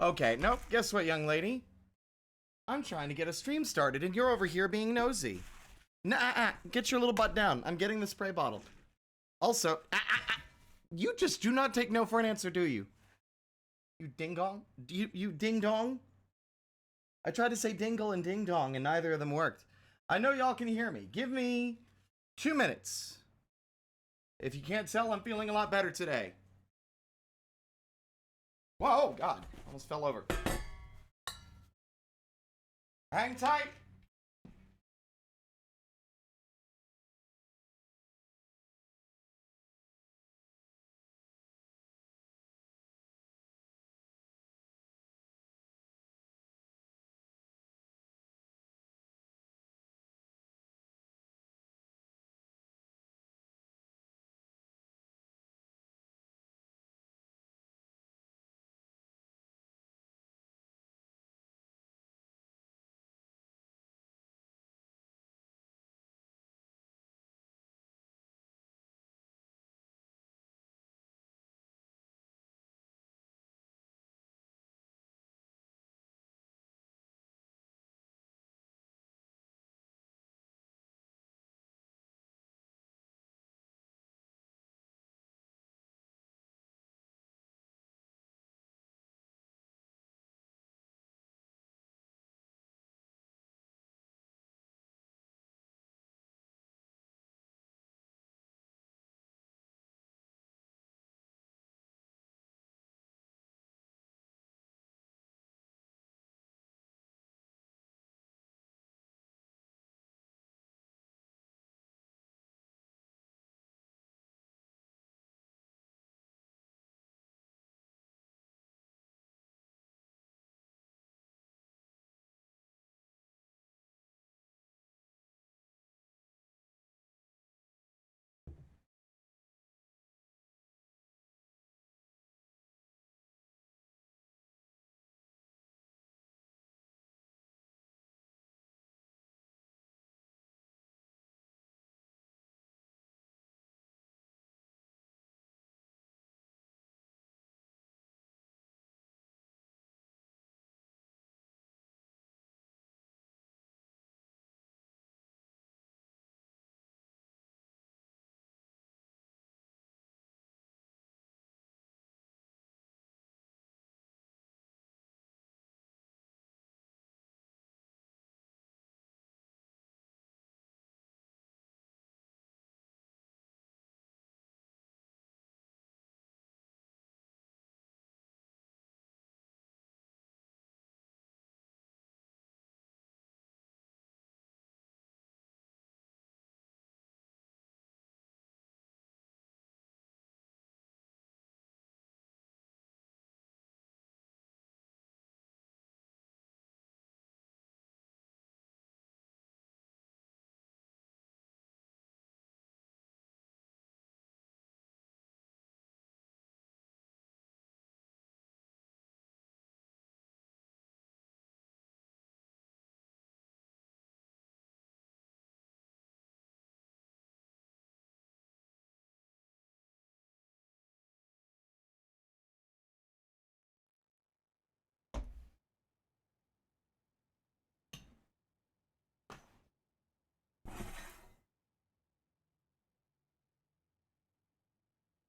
Okay, nope. Guess what, young lady? I'm trying to get a stream started, and you're over here being nosy. Nah, get your little butt down. I'm getting the spray bottle. Also, you just do not take no for an answer, do you? You ding-dong? You ding-dong? I tried to say dingle and ding-dong, and neither of them worked. I know y'all can hear me. Give me 2 minutes. If you can't tell, I'm feeling a lot better today. Whoa, God. Almost fell over. Hang tight.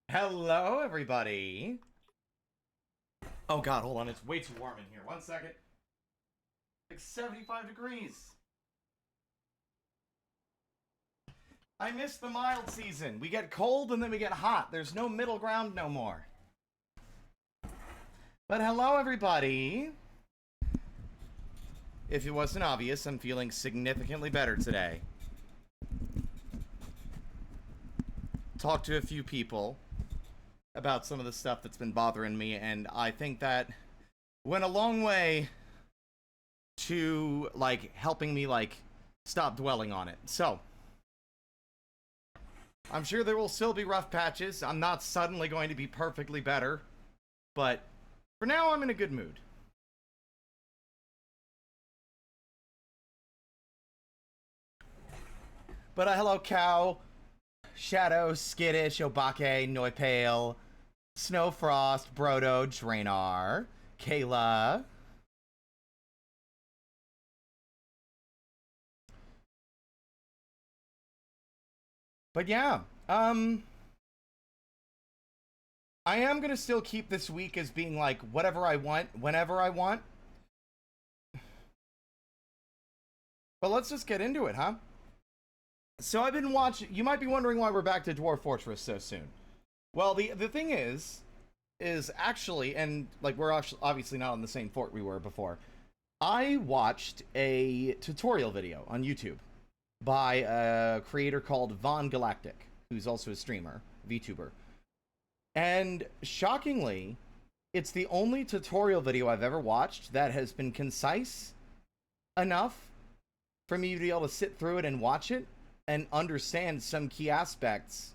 Hello, everybody. Oh, God, hold on. It's way too warm in here. 1 second. Like 75 degrees. I miss the mild season. We get cold and then we get hot. There's no middle ground no more. But hello, everybody. If it wasn't obvious, I'm feeling significantly better today. Talked to a few people about some of the stuff that's been bothering me, and I think that went a long way to, like, helping me, like, stop dwelling on it. So, I'm sure there will still be rough patches. I'm not suddenly going to be perfectly better, but for now, I'm in a good mood. But hello, Cow, Shadow, Skittish, Obake, Noipale, Snowfrost, Brodo, Drainar, Kayla. But yeah, I am gonna still keep this week as being like whatever I want, whenever I want. But let's just get into it, huh? So I've been watching. You might be wondering why we're back to Dwarf Fortress so soon. Well, the thing is actually, and like we're obviously not on the same fort we were before. I watched a tutorial video on YouTube by a creator called Von Galactic, who's also a streamer, VTuber. And shockingly, it's the only tutorial video I've ever watched that has been concise enough for me to be able to sit through it and watch it and understand some key aspects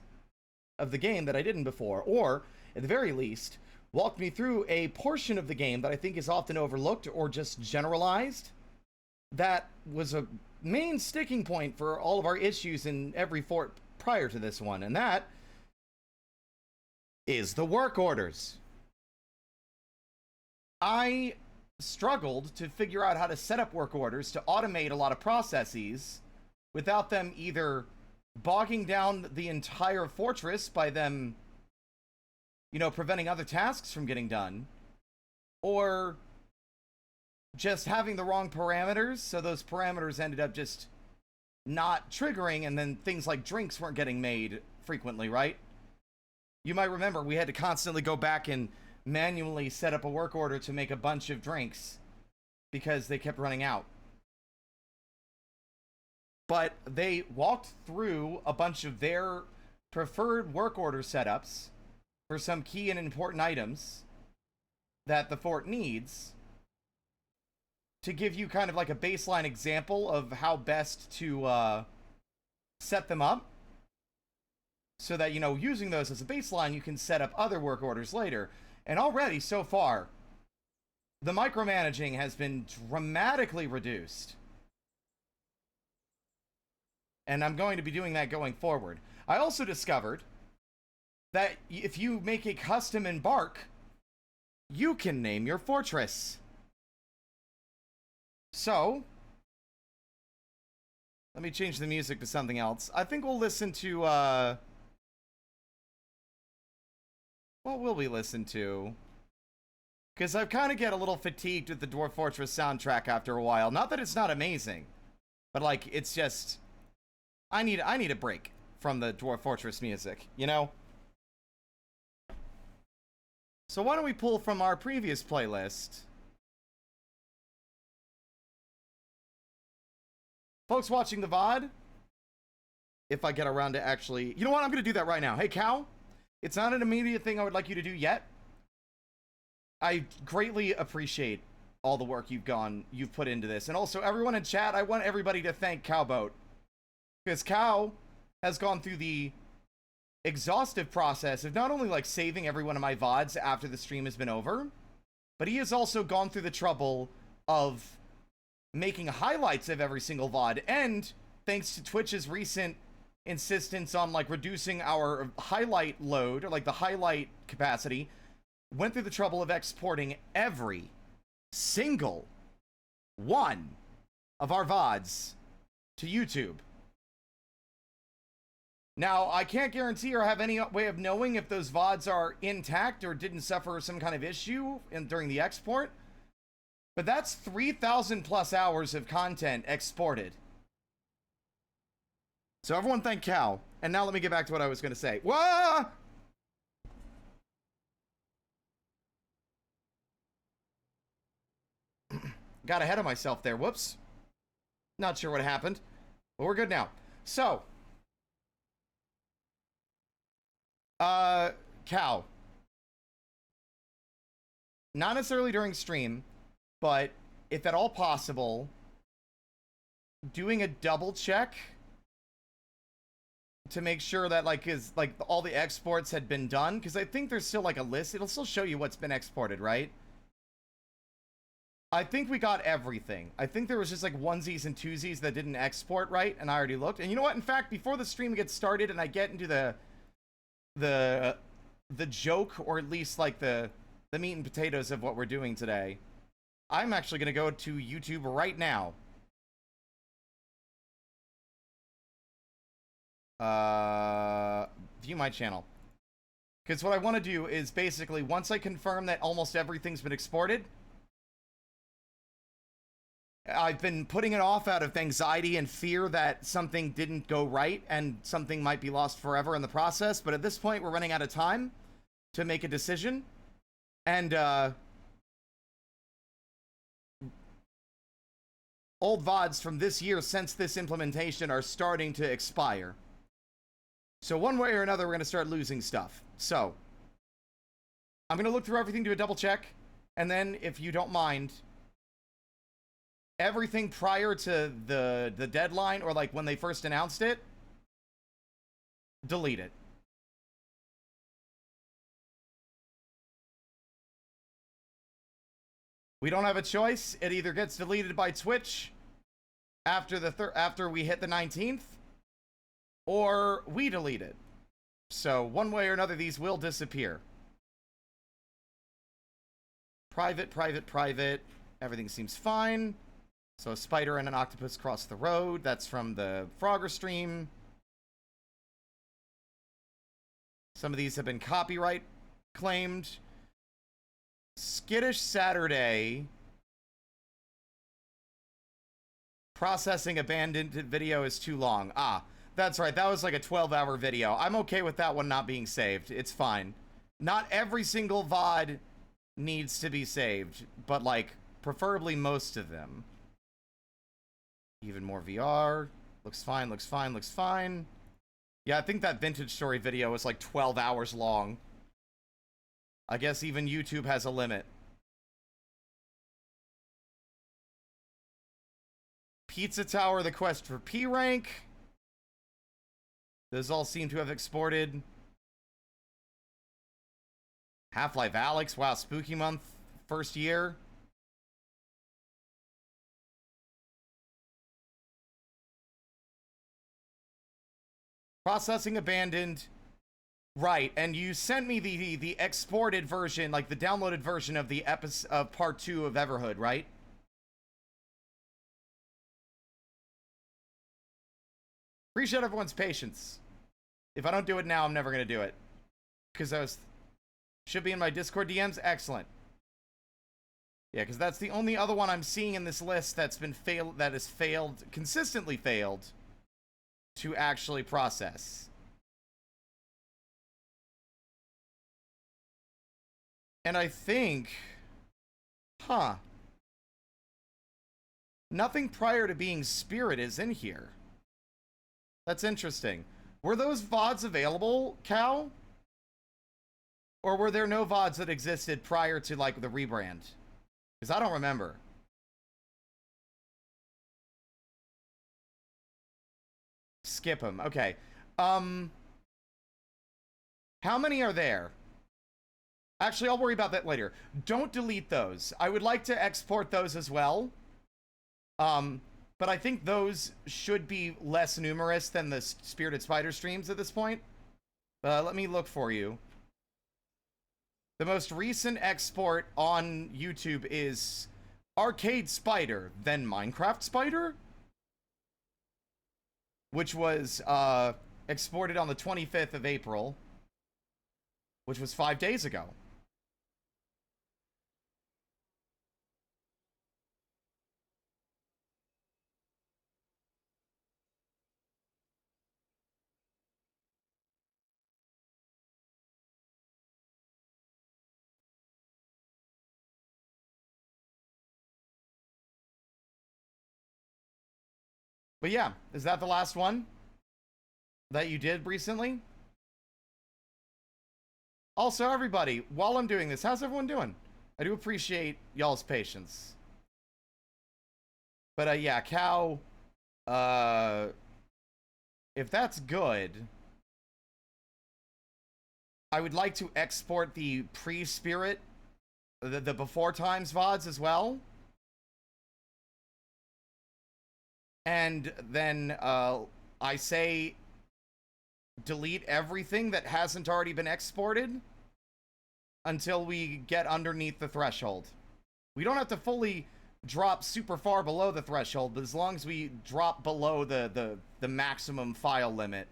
of the game that I didn't before, or at the very least, walk me through a portion of the game that I think is often overlooked or just generalized that was a main sticking point for all of our issues in every fort prior to this one, and that is the work orders. I struggled to figure out how to set up work orders to automate a lot of processes without them either bogging down the entire fortress by them, you know, preventing other tasks from getting done, or just having the wrong parameters, so those parameters ended up just not triggering, and then things like drinks weren't getting made frequently, right? You might remember we had to constantly go back and manually set up a work order to make a bunch of drinks because they kept running out. But they walked through a bunch of their preferred work order setups for some key and important items that the fort needs to give you kind of like a baseline example of how best to set them up, so that, you know, using those as a baseline, you can set up other work orders later. And already, so far, the micromanaging has been dramatically reduced. And I'm going to be doing that going forward. I also discovered that if you make a custom embark, you can name your fortress. So, let me change the music to something else. I think we'll listen to, what will we listen to? Because I kind of get a little fatigued with the Dwarf Fortress soundtrack after a while. Not that it's not amazing, but like, it's just, I need a break from the Dwarf Fortress music, you know? So why don't we pull from our previous playlist? Folks watching the VOD, if I get around to actually, you know what, I'm going to do that right now. Hey, Cow, it's not an immediate thing I would like you to do yet. I greatly appreciate all the work you've put into this. And also, everyone in chat, I want everybody to thank Cowboat. Because Cow has gone through the exhaustive process of not only like saving every one of my VODs after the stream has been over, but he has also gone through the trouble of making highlights of every single VOD. And thanks to Twitch's recent insistence on like reducing our highlight load, or like the highlight capacity, went through the trouble of exporting every single one of our VODs to YouTube. Now, I can't guarantee or have any way of knowing if those VODs are intact or didn't suffer some kind of issue during the export, but that's 3,000 plus hours of content exported. So everyone thank Cal. And now let me get back to what I was going to say. Whoa! Got ahead of myself there. Whoops. Not sure what happened, but we're good now. So, Cal. Not necessarily during stream, but if at all possible, doing a double check to make sure that like all the exports had been done, because I think there's still like a list. It'll still show you what's been exported, right? I think we got everything. I think there was just like onesies and twosies that didn't export right, and I already looked. And you know what? In fact, before the stream gets started and I get into the joke, or at least like the the meat and potatoes of what we're doing today. I'm actually going to go to YouTube right now. View my channel. Because what I want to do is basically, once I confirm that almost everything's been exported, I've been putting it off out of anxiety and fear that something didn't go right and something might be lost forever in the process. But at this point, we're running out of time to make a decision. And, old VODs from this year since this implementation are starting to expire. So one way or another, we're going to start losing stuff. So, I'm going to look through everything, do a double check, and then, if you don't mind, everything prior to the deadline, or like when they first announced it, delete it. We don't have a choice. It either gets deleted by Twitch after we hit the 19th, or we delete it. So one way or another, these will disappear. Private, private, private. Everything seems fine. So a spider and an octopus cross the road. That's from the Frogger stream. Some of these have been copyright claimed. Skittish Saturday. Processing abandoned video is too long. Ah, that's right. That was like a 12-hour video. I'm okay with that one not being saved. It's fine. Not every single VOD needs to be saved, but like preferably most of them. Even more VR. Looks fine, looks fine, looks fine. Yeah, I think that vintage story video was like 12 hours long. I guess even YouTube has a limit. Pizza Tower, the quest for P rank. Those all seem to have exported. Half-Life Alyx, wow, spooky month, first year. Processing abandoned. Right, and you sent me the exported version, like the downloaded version of the episode of part 2 of Everhood, right? Appreciate everyone's patience. If I don't do it now, I'm never gonna do it. Because should be in my Discord DMs. Excellent. Yeah, because that's the only other one I'm seeing in this list that has failed, consistently failed to actually process. And I think, nothing prior to being Spirit is in here. That's interesting. Were those VODs available, Cal? Or were there no VODs that existed prior to, like, the rebrand? Because I don't remember. Skip them. Okay. How many are there? Actually, I'll worry about that later. Don't delete those. I would like to export those as well. But I think those should be less numerous than the Spirited Spider streams at this point. Let me look for you. The most recent export on YouTube is Arcade Spider, then Minecraft Spider, which was exported on the 25th of April, which was 5 days ago. But yeah, is that the last one that you did recently? Also, everybody, while I'm doing this, how's everyone doing? I do appreciate y'all's patience. But yeah, Cow, if that's good, I would like to export the pre-Spirit, the before times VODs as well. And then I say delete everything that hasn't already been exported. until we get underneath the threshold. We don't have to fully drop super far below the threshold, but as long as we drop below the maximum file limit.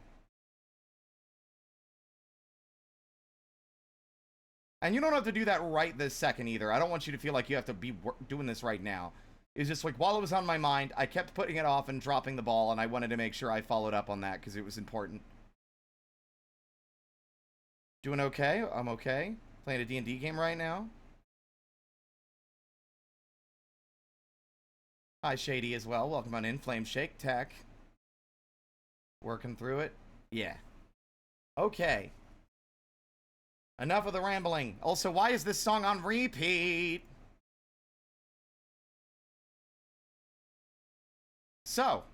And you don't have to do that right this second either. I don't want you to feel like you have to be doing this right now. It's just like, while it was on my mind, I kept putting it off and dropping the ball, and I wanted to make sure I followed up on that because it was important. Doing okay? I'm okay. Playing a D&D game right now. Hi, Shady, as well. Welcome on in. Flame Shake Tech. Working through it. Yeah. Okay. Enough of the rambling. Also, why is this song on repeat? So,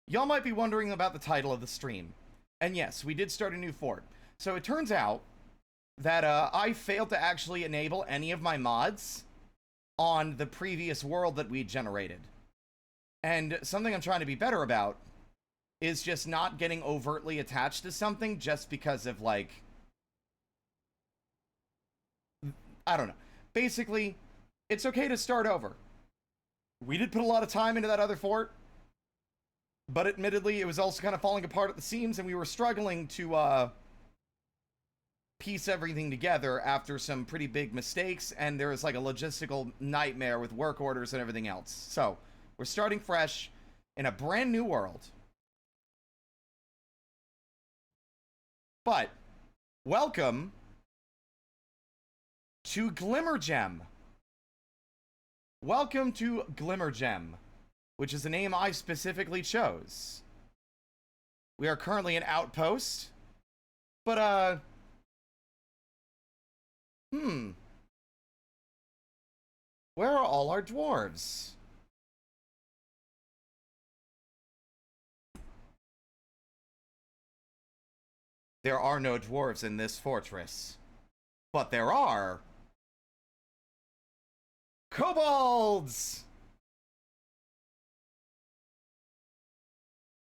y'all might be wondering about the title of the stream. And yes, we did start a new fort. So it turns out that I failed to actually enable any of my mods on the previous world that we generated. And something I'm trying to be better about is just not getting overtly attached to something just because of, like, I don't know. Basically, it's okay to start over. We did put a lot of time into that other fort, but admittedly, it was also kind of falling apart at the seams, and we were struggling to piece everything together after some pretty big mistakes, and there was like a logistical nightmare with work orders and everything else. So, we're starting fresh in a brand new world. But, welcome to Glimmergem. Welcome to Glimmergem, which is the name I specifically chose. We are currently an outpost, but, where are all our dwarves? There are no dwarves in this fortress, but there are kobolds!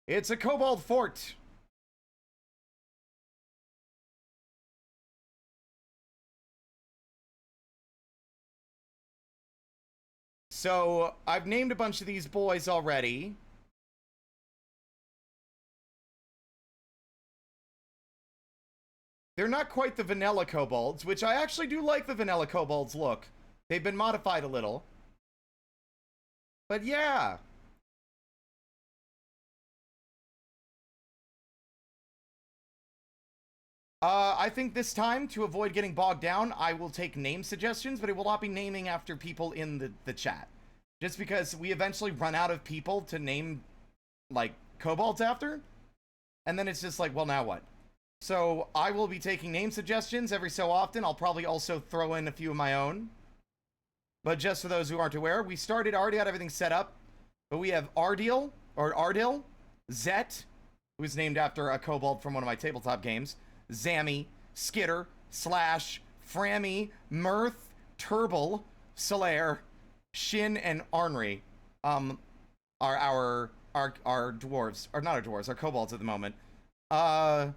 It's a kobold fort. So, I've named a bunch of these boys already. They're not quite the vanilla kobolds, which I actually do like the vanilla kobolds look. They've been modified a little. But yeah. I think this time, to avoid getting bogged down, I will take name suggestions, but it will not be naming after people in the chat. Just because we eventually run out of people to name, like, kobolds after. And then it's just like, well, now what? So, I will be taking name suggestions every so often. I'll probably also throw in a few of my own. But just for those who aren't aware, we already had everything set up. But we have Ardil, Zet, who's named after a kobold from one of my tabletop games, Zammy, Skitter, Slash, Frammy, Mirth, Turble, Solaire, Shin, and Arnry are our dwarves. Or not our dwarves, our kobolds at the moment. I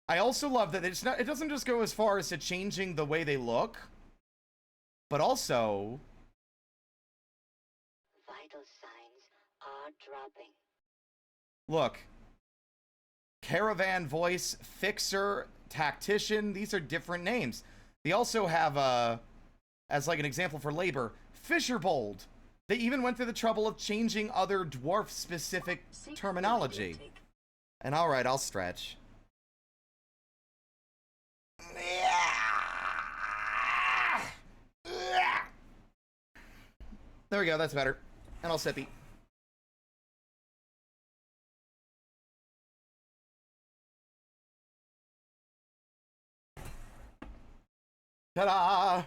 also love that it doesn't just go as far as to changing the way they look, but also vital signs are dropping. Look. Caravan Voice, Fixer, Tactician, these are different names. They also have, as like an example for labor, Fisherbold. They even went through the trouble of changing other dwarf-specific terminology. And alright, I'll stretch. There we go, that's better. And I'll sippy. Ta-da!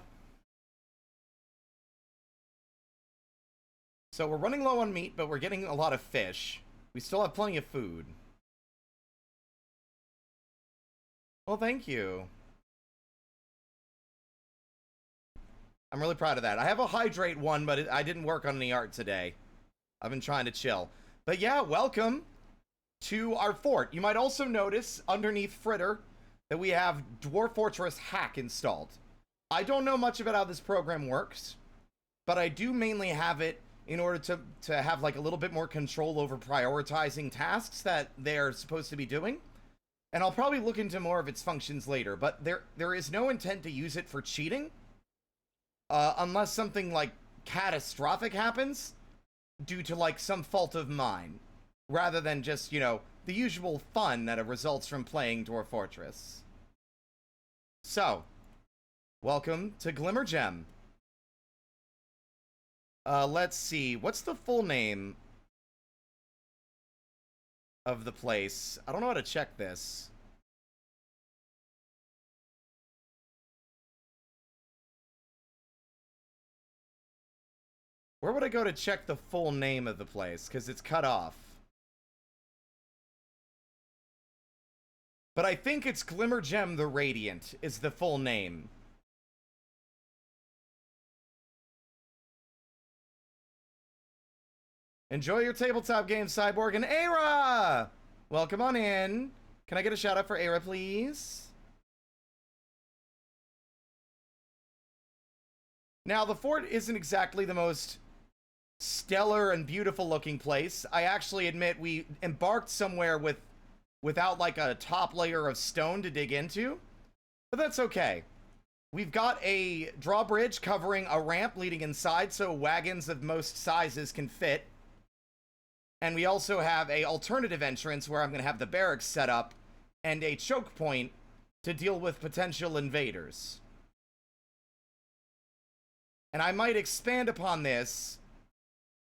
So we're running low on meat, but we're getting a lot of fish. We still have plenty of food. Well, thank you. I'm really proud of that. I have a hydrate one, but I didn't work on any art today. I've been trying to chill. But yeah, welcome to our fort. You might also notice underneath Fritter that we have Dwarf Fortress Hack installed. I don't know much about how this program works, but I do mainly have it in order to have like a little bit more control over prioritizing tasks that they're supposed to be doing. And I'll probably look into more of its functions later, but there is no intent to use it for cheating. Unless something like catastrophic happens due to like some fault of mine, rather than just, you know, the usual fun that results from playing Dwarf Fortress. So, welcome to Glimmergem. Let's see, what's the full name of the place? I don't know how to check this. Where would I go to check the full name of the place? Because it's cut off. But I think it's Glimmergem the Radiant is the full name. Enjoy your tabletop game, Cyborg, and Aira! Welcome on in. Can I get a shout out for Aira, please? Now, the fort isn't exactly the most stellar and beautiful looking place. I actually admit we embarked somewhere without like a top layer of stone to dig into, but that's okay. We've got a drawbridge covering a ramp leading inside so wagons of most sizes can fit. And we also have a alternative entrance where I'm going to have the barracks set up and a choke point to deal with potential invaders. And I might expand upon this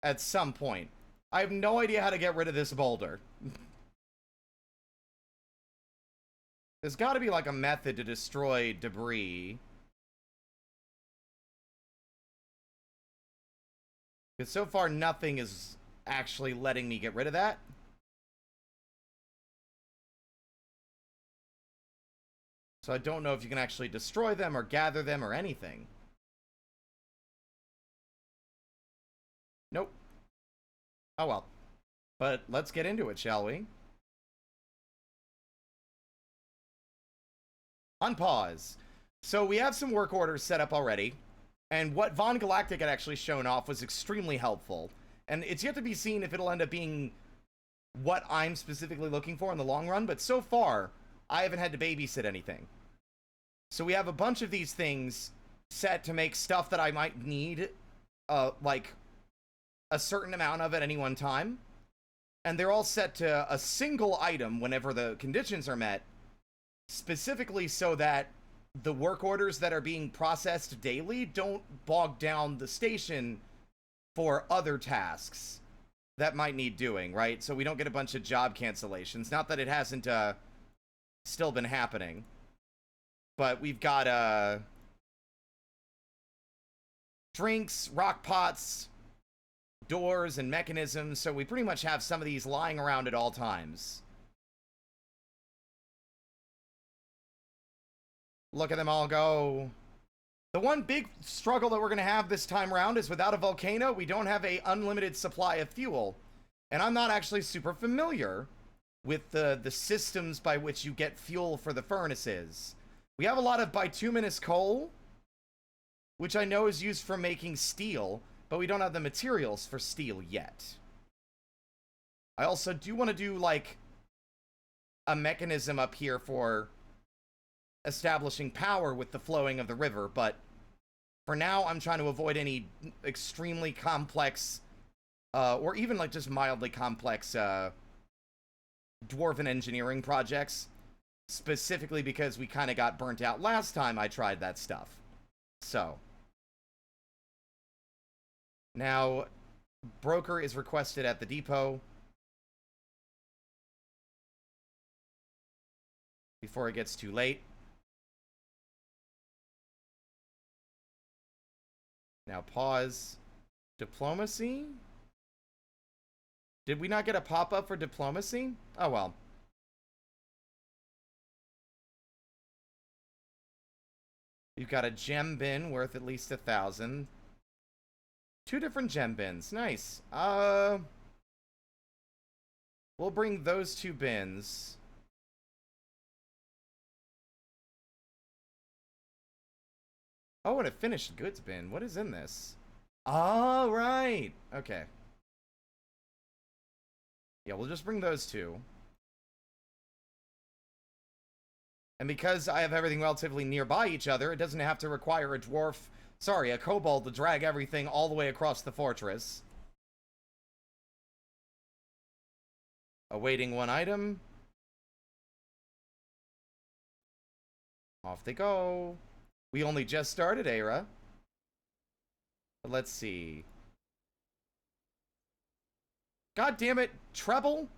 at some point. I have no idea how to get rid of this boulder. There's got to be like a method to destroy debris. Because so far nothing is actually letting me get rid of that. So I don't know if you can actually destroy them or gather them or anything. Nope. Oh well. But let's get into it, shall we? Unpause. So we have some work orders set up already. And what Von Galactic had actually shown off was extremely helpful. And it's yet to be seen if it'll end up being what I'm specifically looking for in the long run. But so far, I haven't had to babysit anything. So we have a bunch of these things set to make stuff that I might need, like, a certain amount of at any one time. And they're all set to a single item whenever the conditions are met, specifically so that the work orders that are being processed daily don't bog down the station for other tasks that might need doing, right? So we don't get a bunch of job cancellations. Not that it hasn't still been happening. But we've got drinks, rock pots, doors, and mechanisms. So we pretty much have some of these lying around at all times. Look at them all go. The one big struggle that we're going to have this time around is without a volcano, we don't have an unlimited supply of fuel. And I'm not actually super familiar with the systems by which you get fuel for the furnaces. We have a lot of bituminous coal, which I know is used for making steel, but we don't have the materials for steel yet. I also do want to do, like, a mechanism up here for establishing power with the flowing of the river, but for now I'm trying to avoid any extremely complex or even like just mildly complex dwarven engineering projects, specifically because we kind of got burnt out last time I tried that stuff. So now broker is requested at the depot before it gets too late. Now pause. Diplomacy? Did we not get a pop-up for diplomacy? Oh well. You've got a gem bin worth at least 1,000. 2 different gem bins. Nice. We'll bring those 2 bins. Oh, and a finished goods bin. What is in this? Oh, right. Okay. Yeah, we'll just bring those 2. And because I have everything relatively nearby each other, it doesn't have to require a kobold to drag everything all the way across the fortress. Awaiting 1 item. Off they go. We only just started, Era. But let's see. God damn it, Treble?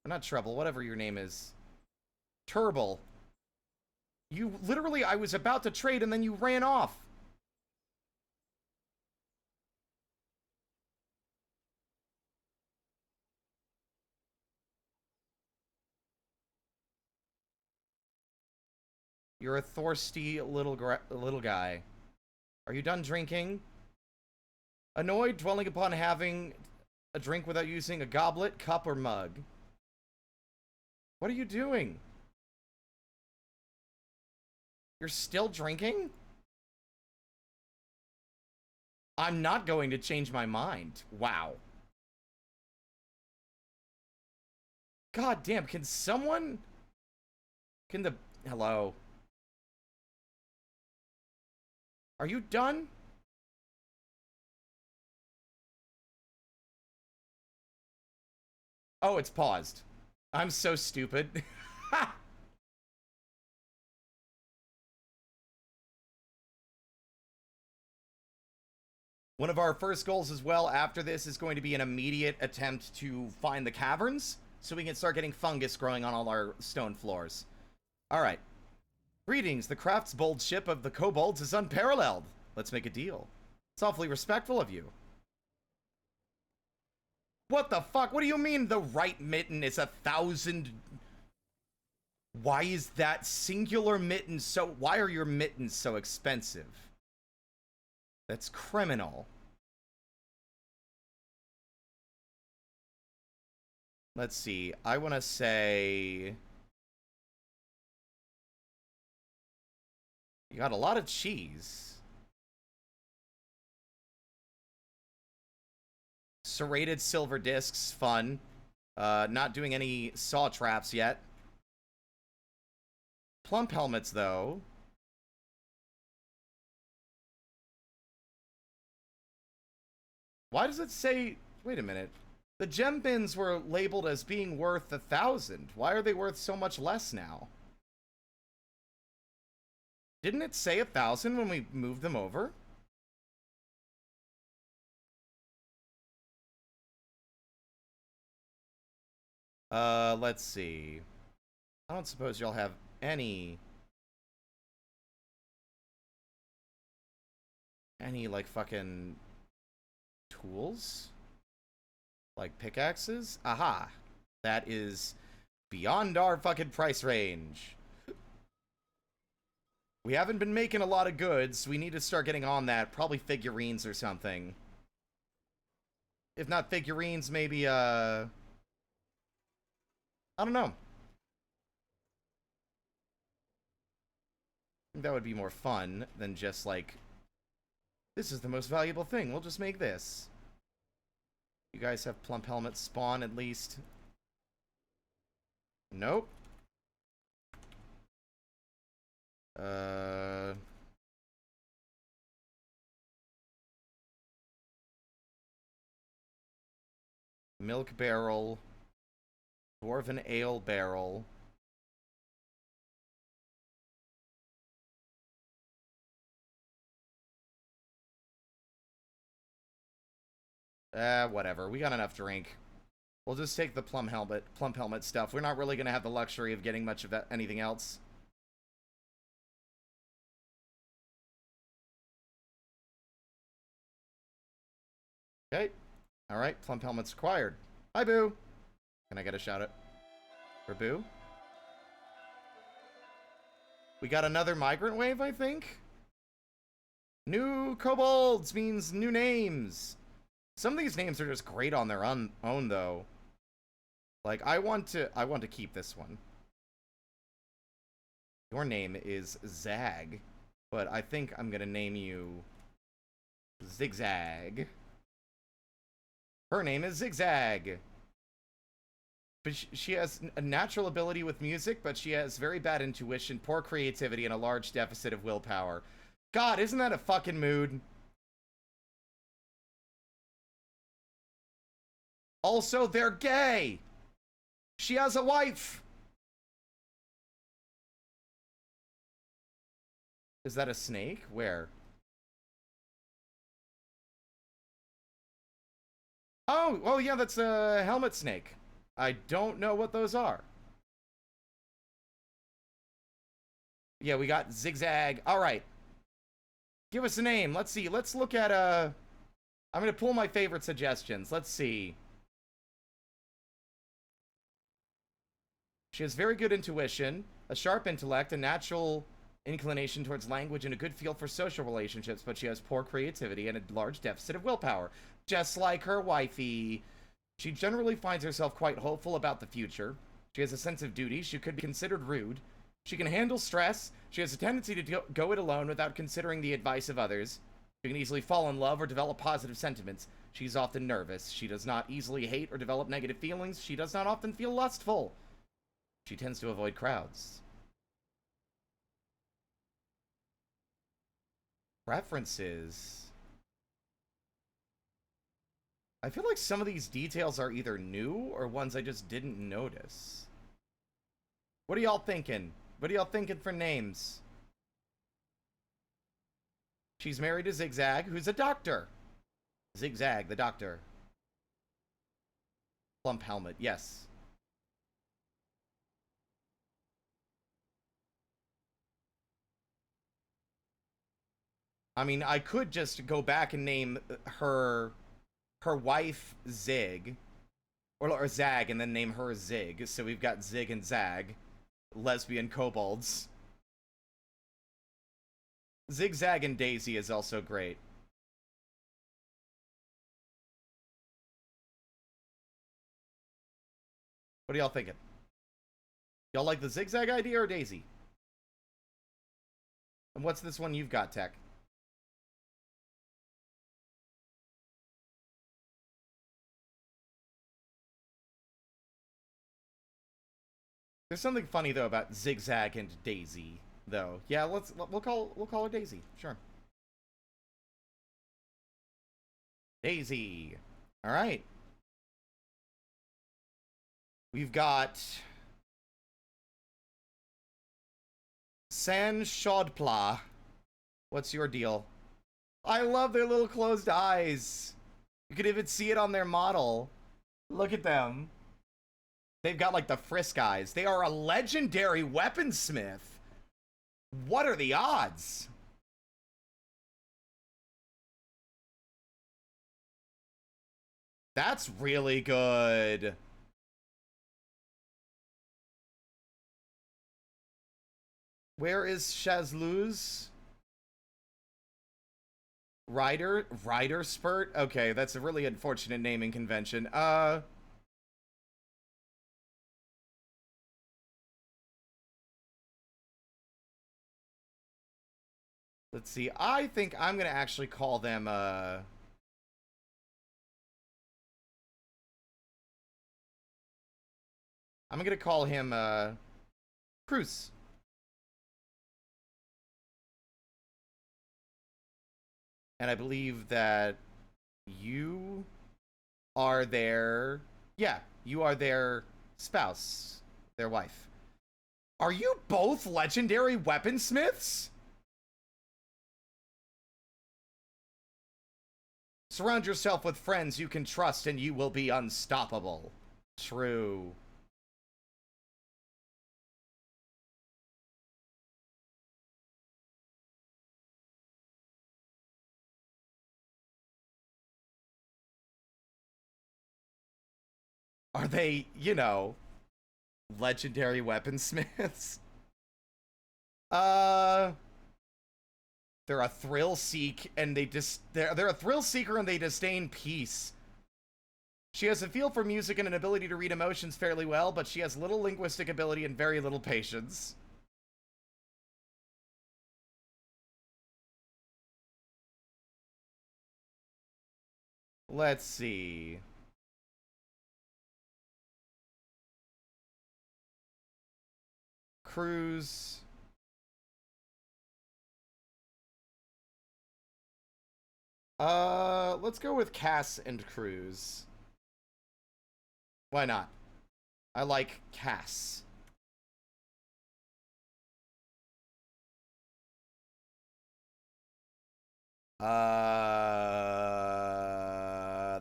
Or not Treble, whatever your name is. Turble. You literally, I was about to trade and then you ran off. You're a thirsty little guy. Are you done drinking? Annoyed, dwelling upon having a drink without using a goblet, cup, or mug. What are you doing? You're still drinking? I'm not going to change my mind. Wow. God damn, can someone... Can the... Hello? Are you done? Oh, it's paused. I'm so stupid. One of our first goals as well after this is going to be an immediate attempt to find the caverns so we can start getting fungus growing on all our stone floors. Alright. Greetings, the craft's bold ship of the kobolds is unparalleled. Let's make a deal. It's awfully respectful of you. What the fuck? What do you mean the right mitten is 1,000... Why is that singular mitten so... Why are your mittens so expensive? That's criminal. Let's see. I want to say... You got a lot of cheese. Serrated silver discs, fun. Not doing any saw traps yet. Plump helmets, though. Why does it say... Wait a minute. The gem bins were labeled as being worth 1,000. Why are they worth so much less now? Didn't it say 1,000 when we moved them over? Let's see. I don't suppose y'all have any, like, fucking tools? Like pickaxes? Aha! That is beyond our fucking price range. We haven't been making a lot of goods. We need to start getting on that. Probably figurines or something. If not figurines, maybe, I don't know. I think that would be more fun than just, like, this is the most valuable thing. We'll just make this. You guys have plump helmets spawn, at least. Nope. Milk barrel. Dwarven ale barrel. Whatever. We got enough drink. We'll just take the plump helmet stuff. We're not really gonna have the luxury of getting much of that, anything else. Okay. Alright, plump helmets acquired. Hi, Boo! Can I get a shout out for Boo? We got another migrant wave, I think? New kobolds means new names. Some of these names are just great on their own, though. Like, I want to keep this one. Your name is Zag, but I think I'm gonna name you Zigzag. Her name is Zigzag. But she has a natural ability with music, but she has very bad intuition, poor creativity, and a large deficit of willpower. God, isn't that a fucking mood? Also, they're gay! She has a wife! Is that a snake? Where? Oh, yeah, that's a helmet snake. I don't know what those are. Yeah, we got Zigzag. All right. Give us a name. Let's see. Let's look at, I'm going to pull my favorite suggestions. Let's see. She has very good intuition, a sharp intellect, a natural inclination towards language, and a good feel for social relationships, but she has poor creativity and a large deficit of willpower. Just like her wifey. She generally finds herself quite hopeful about the future. She has a sense of duty. She could be considered rude. She can handle stress. She has a tendency to go it alone without considering the advice of others. She can easily fall in love or develop positive sentiments. She's often nervous. She does not easily hate or develop negative feelings. She does not often feel lustful. She tends to avoid crowds. Preferences. I feel like some of these details are either new or ones I just didn't notice. What are y'all thinking? What are y'all thinking for names? She's married to Zigzag, who's a doctor. Zigzag, the doctor. Plump helmet, yes. I mean, I could just go back and name her wife Zig, or Zag, and then name her Zig. So we've got Zig and Zag, lesbian kobolds. Zigzag and Daisy is also great. What are y'all thinking? Y'all like the Zigzag idea or Daisy? And what's this one you've got, Tech? There's something funny though about Zigzag and Daisy, though. Yeah, we'll call her Daisy. Sure. Daisy. All right. We've got San Shodpla. What's your deal? I love their little closed eyes. You could even see it on their model. Look at them. They've got like the Frisk eyes. They are a legendary weaponsmith. What are the odds? That's really good. Where is Shazluz? Rider Spurt? Okay, that's a really unfortunate naming convention. Let's see. I think I'm gonna actually call them, I'm gonna call him, Cruz. And I believe that you are their... Yeah, you are their spouse. Their wife. Are you both legendary weaponsmiths? Surround yourself with friends you can trust and you will be unstoppable. True. Are they, you know, legendary weaponsmiths? Uh... They're a thrill seek and they're a thrill seeker and they disdain peace. She has a feel for music and an ability to read emotions fairly well, but she has little linguistic ability and very little patience. Let's see. Cruz. Let's go with Cass and Cruz. Why not? I like Cass.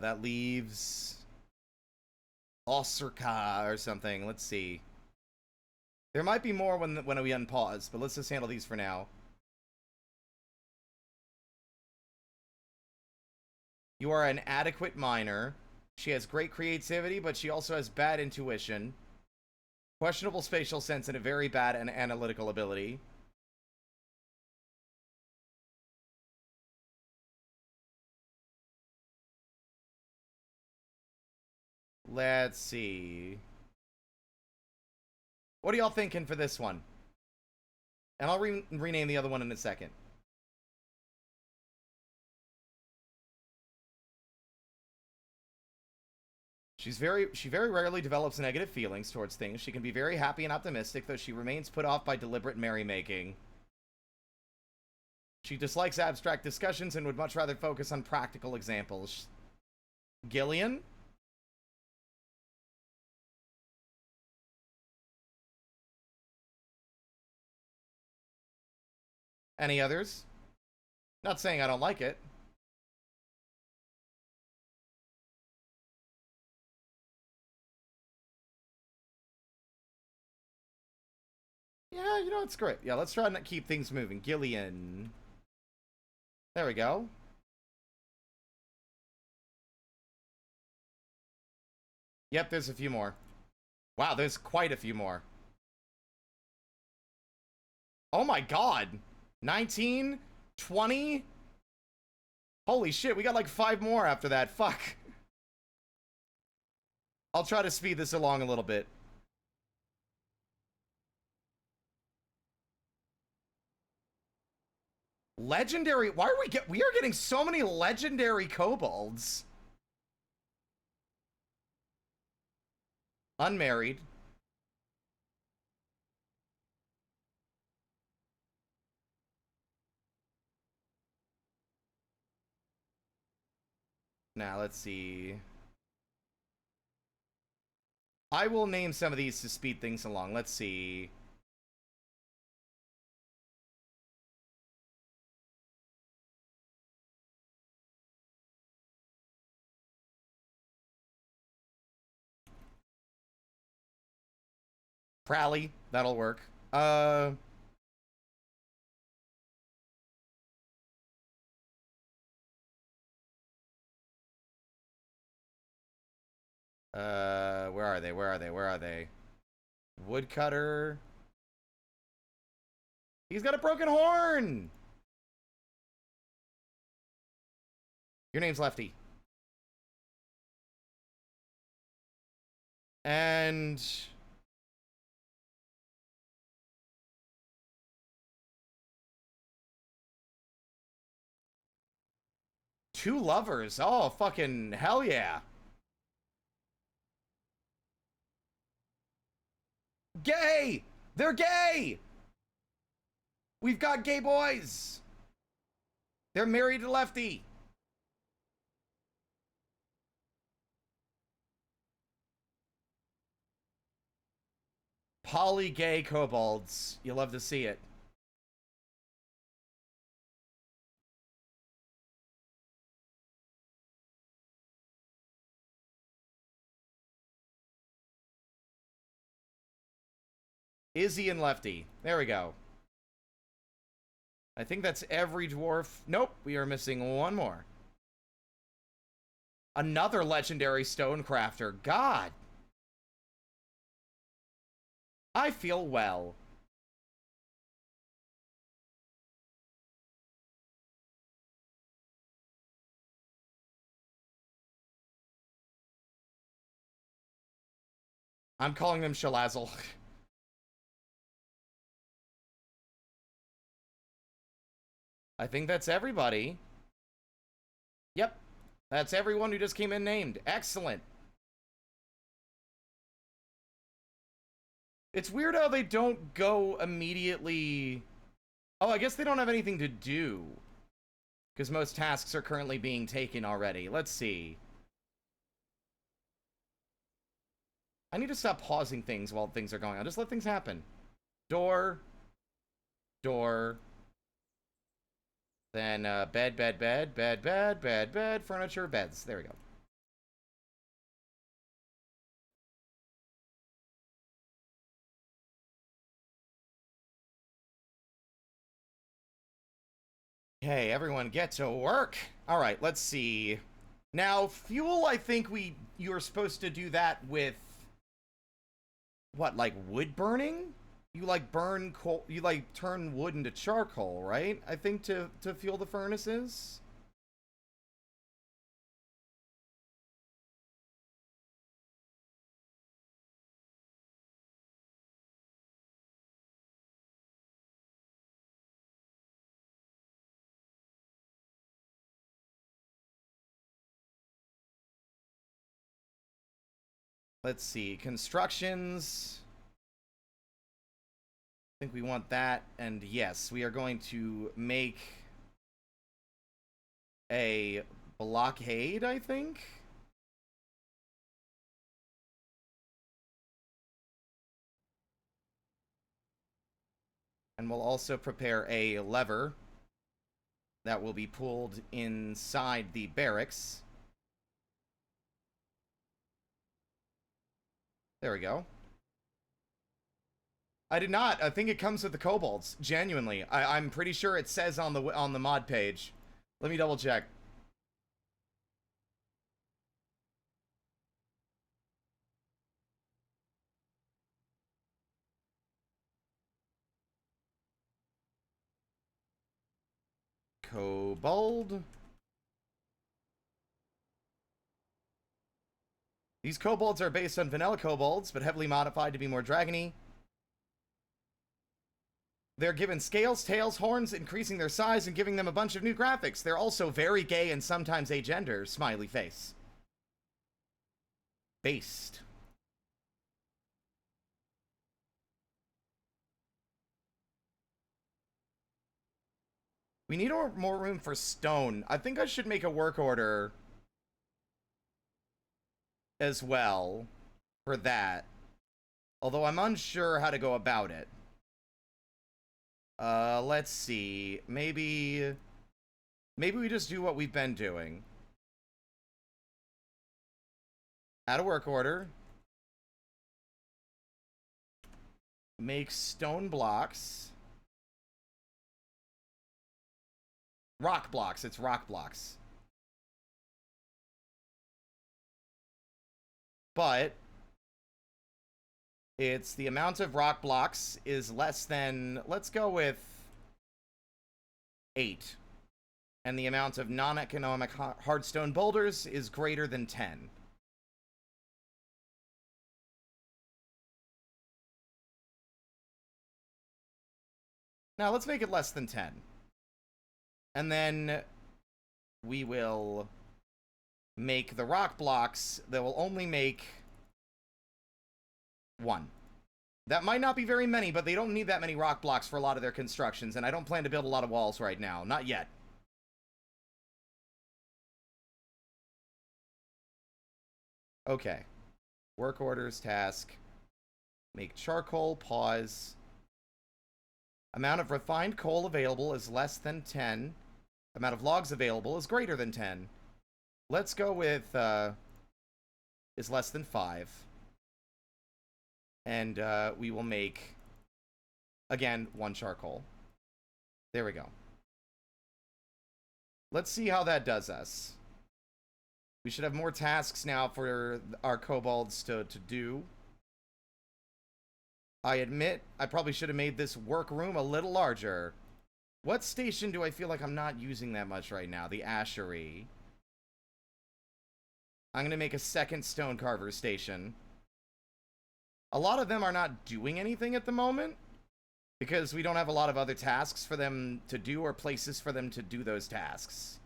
That leaves Osurka or something. Let's see. There might be more when we unpause, but let's just handle these for now. You are an adequate miner. She has great creativity, but she also has bad intuition, questionable spatial sense, and a very bad analytical ability. Let's see. What are y'all thinking for this one? And I'll rename the other one in a second. She very rarely develops negative feelings towards things. She can be very happy and optimistic, though she remains put off by deliberate merrymaking. She dislikes abstract discussions and would much rather focus on practical examples. Gillian? Any others? Not saying I don't like it. Yeah, you know, it's great. Yeah, let's try and keep things moving. Gillian. There we go. Yep, there's a few more. Wow, there's quite a few more. Oh my god. 19? 20? Holy shit, we got like 5 more after that. Fuck. I'll try to speed this along a little bit. Legendary. Why are we are getting so many legendary kobolds? Unmarried. Now, let's see. I will name some of these to speed things along. Let's see. Prally. That'll work. Where are they? Where are they? Where are they? Woodcutter. He's got a broken horn! Your name's Lefty. And... two lovers. Oh, fucking hell yeah. Gay! They're gay! We've got gay boys! They're married to Lefty. Poly-gay kobolds. You love to see it. Izzy and Lefty. There we go. I think that's every dwarf. Nope, we are missing one more. Another legendary stonecrafter. God. I feel well. I'm calling them Shalazzle. I think that's everybody. Yep. That's everyone who just came in named. Excellent. It's weird how they don't go immediately... Oh, I guess they don't have anything to do. Because most tasks are currently being taken already. Let's see. I need to stop pausing things while things are going on. Just let things happen. Door. Door. Then bed, bed, bed, bed, bed, bed, bed, furniture, beds. There we go. Okay, everyone get to work. All right, let's see. Now, fuel, I think you're supposed to do that with, what, like wood burning? You like burn coal, you like turn wood into charcoal, right? I think to fuel the furnaces. Let's see, constructions. I think we want that, and yes, we are going to make a blockade, I think. And we'll also prepare a lever that will be pulled inside the barracks. There we go. I did not. I think it comes with the kobolds. Genuinely, I'm pretty sure it says on the mod page. Let me double check. Kobold. These kobolds are based on vanilla kobolds, but heavily modified to be more dragony. They're given scales, tails, horns, increasing their size and giving them a bunch of new graphics. They're also very gay and sometimes agender. Smiley face. Based. We need more room for stone. I think I should make a work order as well for that. Although I'm unsure how to go about it. Let's see. Maybe we just do what we've been doing. Add a work order. Make stone blocks. Rock blocks. It's rock blocks. But it's the amount of rock blocks is less than, let's go with 8. And the amount of non-economic hardstone boulders is greater than 10. Now let's make it less than 10. And then we will make the rock blocks that will only make 1. That might not be very many, but they don't need that many rock blocks for a lot of their constructions, and I don't plan to build a lot of walls right now. Not yet. Okay. Work orders, task. Make charcoal, pause. Amount of refined coal available is less than 10. Amount of logs available is greater than 10. Let's go with, is less than 5. And, we will make, again, 1 charcoal. There we go. Let's see how that does us. We should have more tasks now for our kobolds to do. I admit, I probably should have made this workroom a little larger. What station do I feel like I'm not using that much right now? The ashery. I'm going to make a second stone carver station. A lot of them are not doing anything at the moment because we don't have a lot of other tasks for them to do or places for them to do those tasks.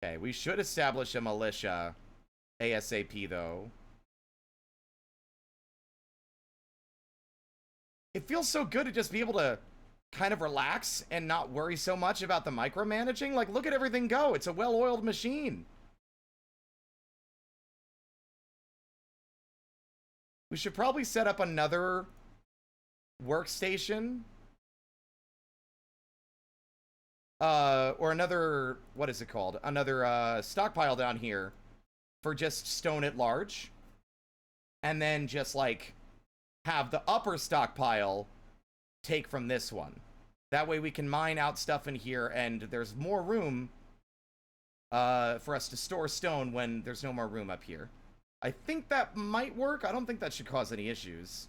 Okay, we should establish a militia ASAP, though. It feels so good to just be able to kind of relax and not worry so much about the micromanaging. Like, look at everything go. It's a well-oiled machine. We should probably set up another workstation. Or another, what is it called? Another stockpile down here for just stone at large. And then just, like, have the upper stockpile take from this one. That way we can mine out stuff in here, and there's more room for us to store stone when there's no more room up here. I think that might work. I don't think that should cause any issues.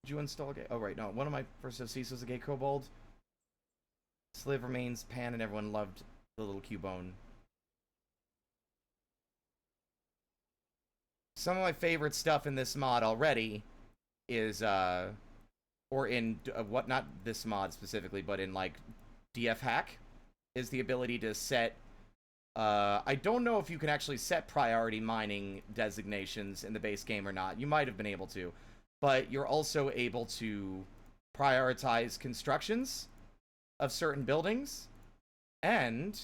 Did you install a gay? Oh, right, no. One of my first OCs was a gay kobold. Sliv remains pan, and everyone loved the little cubone. Some of my favorite stuff in this mod already is, or in, what, not this mod specifically, but in, like, DF Hack, is the ability to set, I don't know if you can actually set priority mining designations in the base game or not. You might have been able to. But you're also able to prioritize constructions of certain buildings. And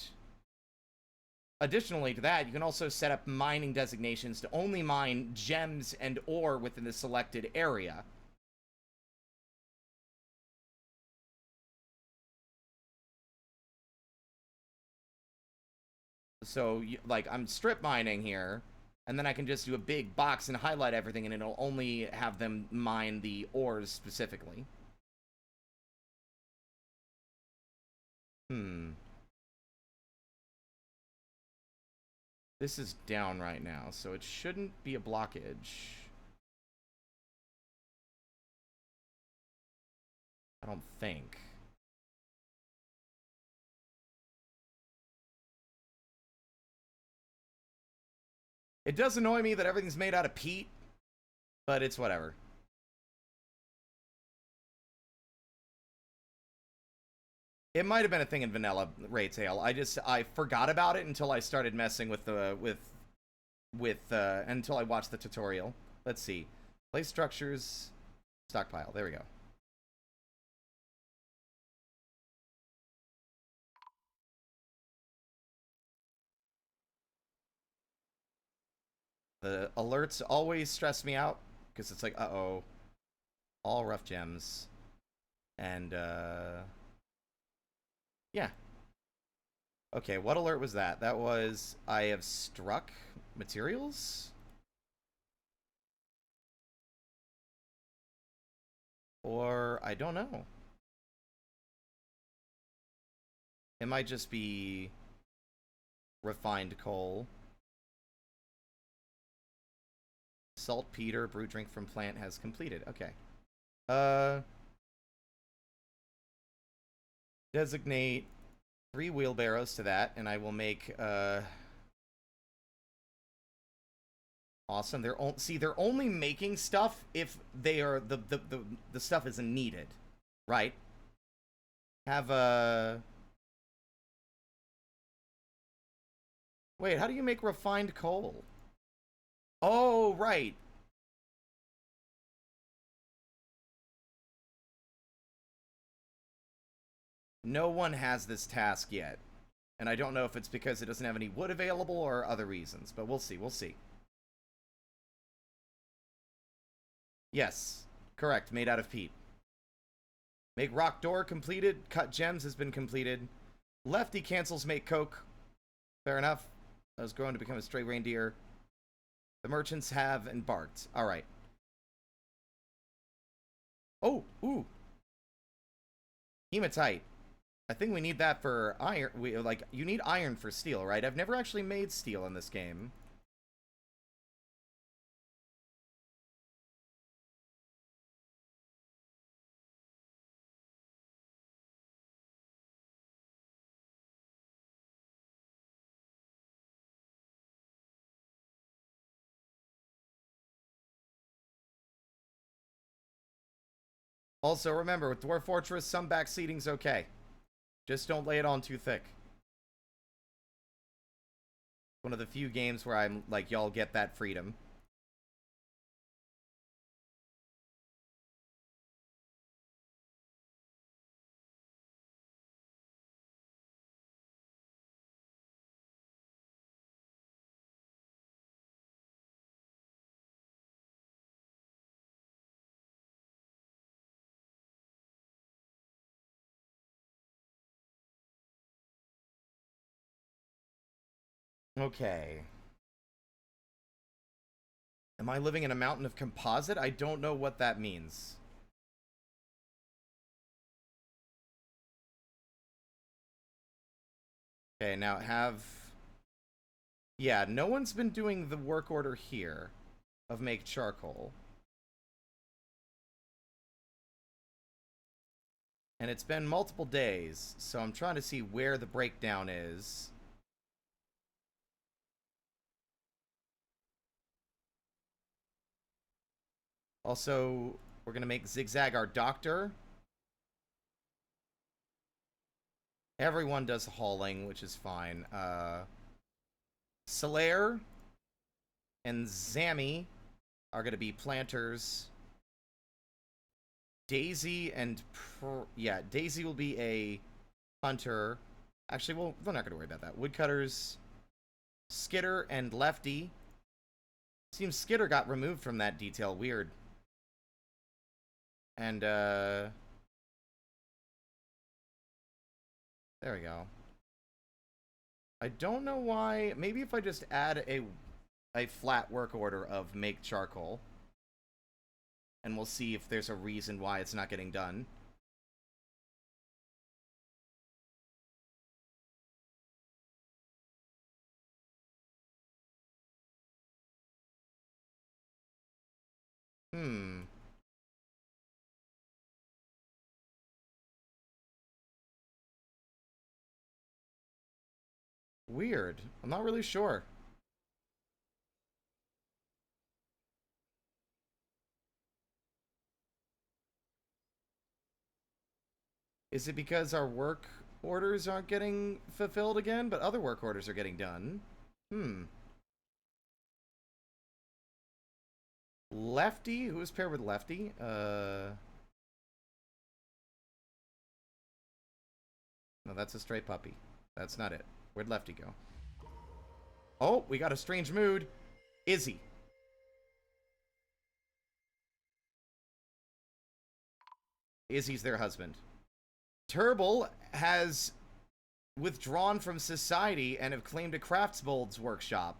additionally to that, you can also set up mining designations to only mine gems and ore within the selected area. So, like, I'm strip mining here, and then I can just do a big box and highlight everything, and it'll only have them mine the ores specifically. This is down right now, so it shouldn't be a blockage. I don't think. It does annoy me that everything's made out of peat, but it's whatever. It might have been a thing in vanilla Raytail. I forgot about it until I started messing with the until I watched the tutorial. Let's see. Place structures, stockpile. There we go. The alerts always stress me out because it's like, uh-oh, all rough gems. And yeah. Okay, what alert was that? That was, I have struck materials? Or, I don't know. It might just be refined coal. Saltpeter, brew drink from plant has completed. Okay. Designate 3 wheelbarrows to that, and I will make, awesome. They're only making stuff if they are, the stuff isn't needed. Right? Have a... Wait, how do you make refined coal? Oh, right. No one has this task yet. And I don't know if it's because it doesn't have any wood available or other reasons, but we'll see, we'll see. Yes, correct, made out of peat. Make rock door completed, cut gems has been completed. Lefty cancels make coke. Fair enough. I was growing to become a stray reindeer. The merchants have embarked. All right. Oh, ooh. Hematite. I think we need that for iron. You need iron for steel, right? I've never actually made steel in this game. Also, remember, with Dwarf Fortress, some back seating's okay. Just don't lay it on too thick. One of the few games where I'm like, y'all get that freedom. Okay. Am I living in a mountain of composite? I don't know what that means. Okay, now have... Yeah, no one's been doing the work order here of make charcoal. And it's been multiple days, so I'm trying to see where the breakdown is. Also, we're going to make Zigzag our doctor. Everyone does hauling, which is fine. Solaire and Zammy are going to be planters. Daisy and... yeah, Daisy will be a hunter. Actually, well, we're not going to worry about that. Woodcutters, Skitter, and Lefty. Seems Skitter got removed from that detail. Weird. And, there we go. I don't know why. Maybe if I just add a flat work order of make charcoal. And we'll see if there's a reason why it's not getting done. Weird. I'm not really sure. Is it because our work orders aren't getting fulfilled again, but other work orders are getting done? Lefty? Who is paired with Lefty? No, that's a stray puppy. That's not it. Where'd Lefty go? Oh, we got a strange mood. Izzy. Izzy's their husband. Turble has withdrawn from society and have claimed a craftsmold's workshop.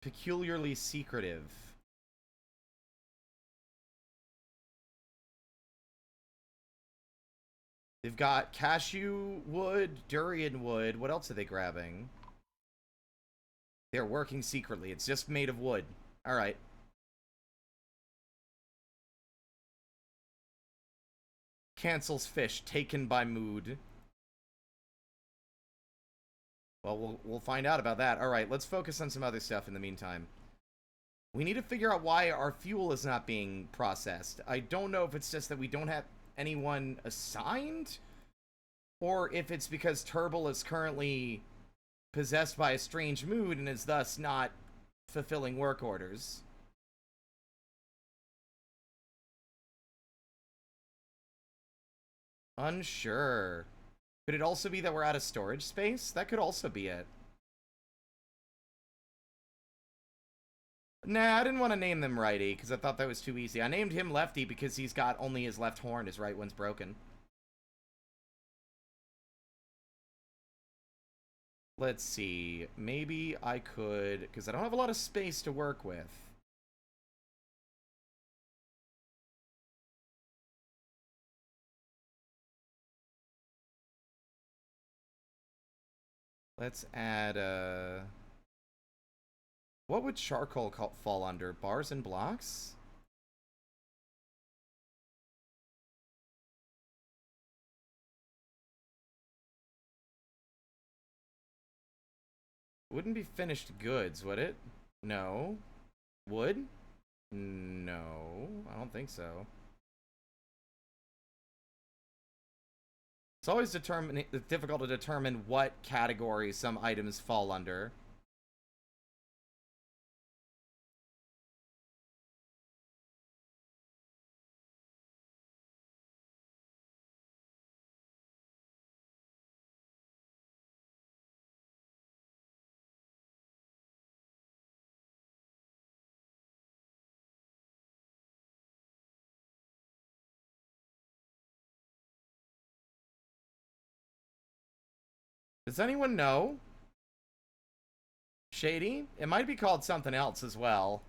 Peculiarly secretive. They've got cashew wood, durian wood. What else are they grabbing? They're working secretly. It's just made of wood. All right. Cancels fish taken by mood. Well, we'll find out about that. All right, let's focus on some other stuff in the meantime. We need to figure out why our fuel is not being processed. I don't know if it's just that we don't have anyone assigned, or if it's because Turble is currently possessed by a strange mood and is thus not fulfilling work orders. Unsure. Could it also be that we're out of storage space? That could also be it. Nah, I didn't want to name them Righty, because I thought that was too easy. I named him Lefty because he's got only his left horn, his right one's broken. Let's see. Maybe I could, because I don't have a lot of space to work with. Let's add what would charcoal fall under? Bars and blocks? Wouldn't be finished goods, would it? No. Wood? No, I don't think so. It's always difficult to determine what category some items fall under. Does anyone know? Shady? It might be called something else as well.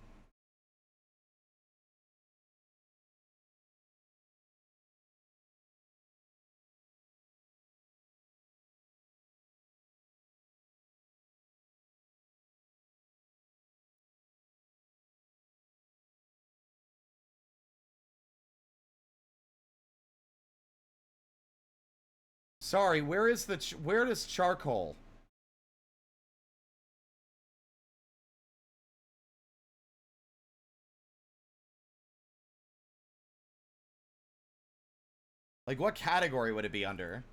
Sorry, where is the where is charcoal? Like, what category would it be under?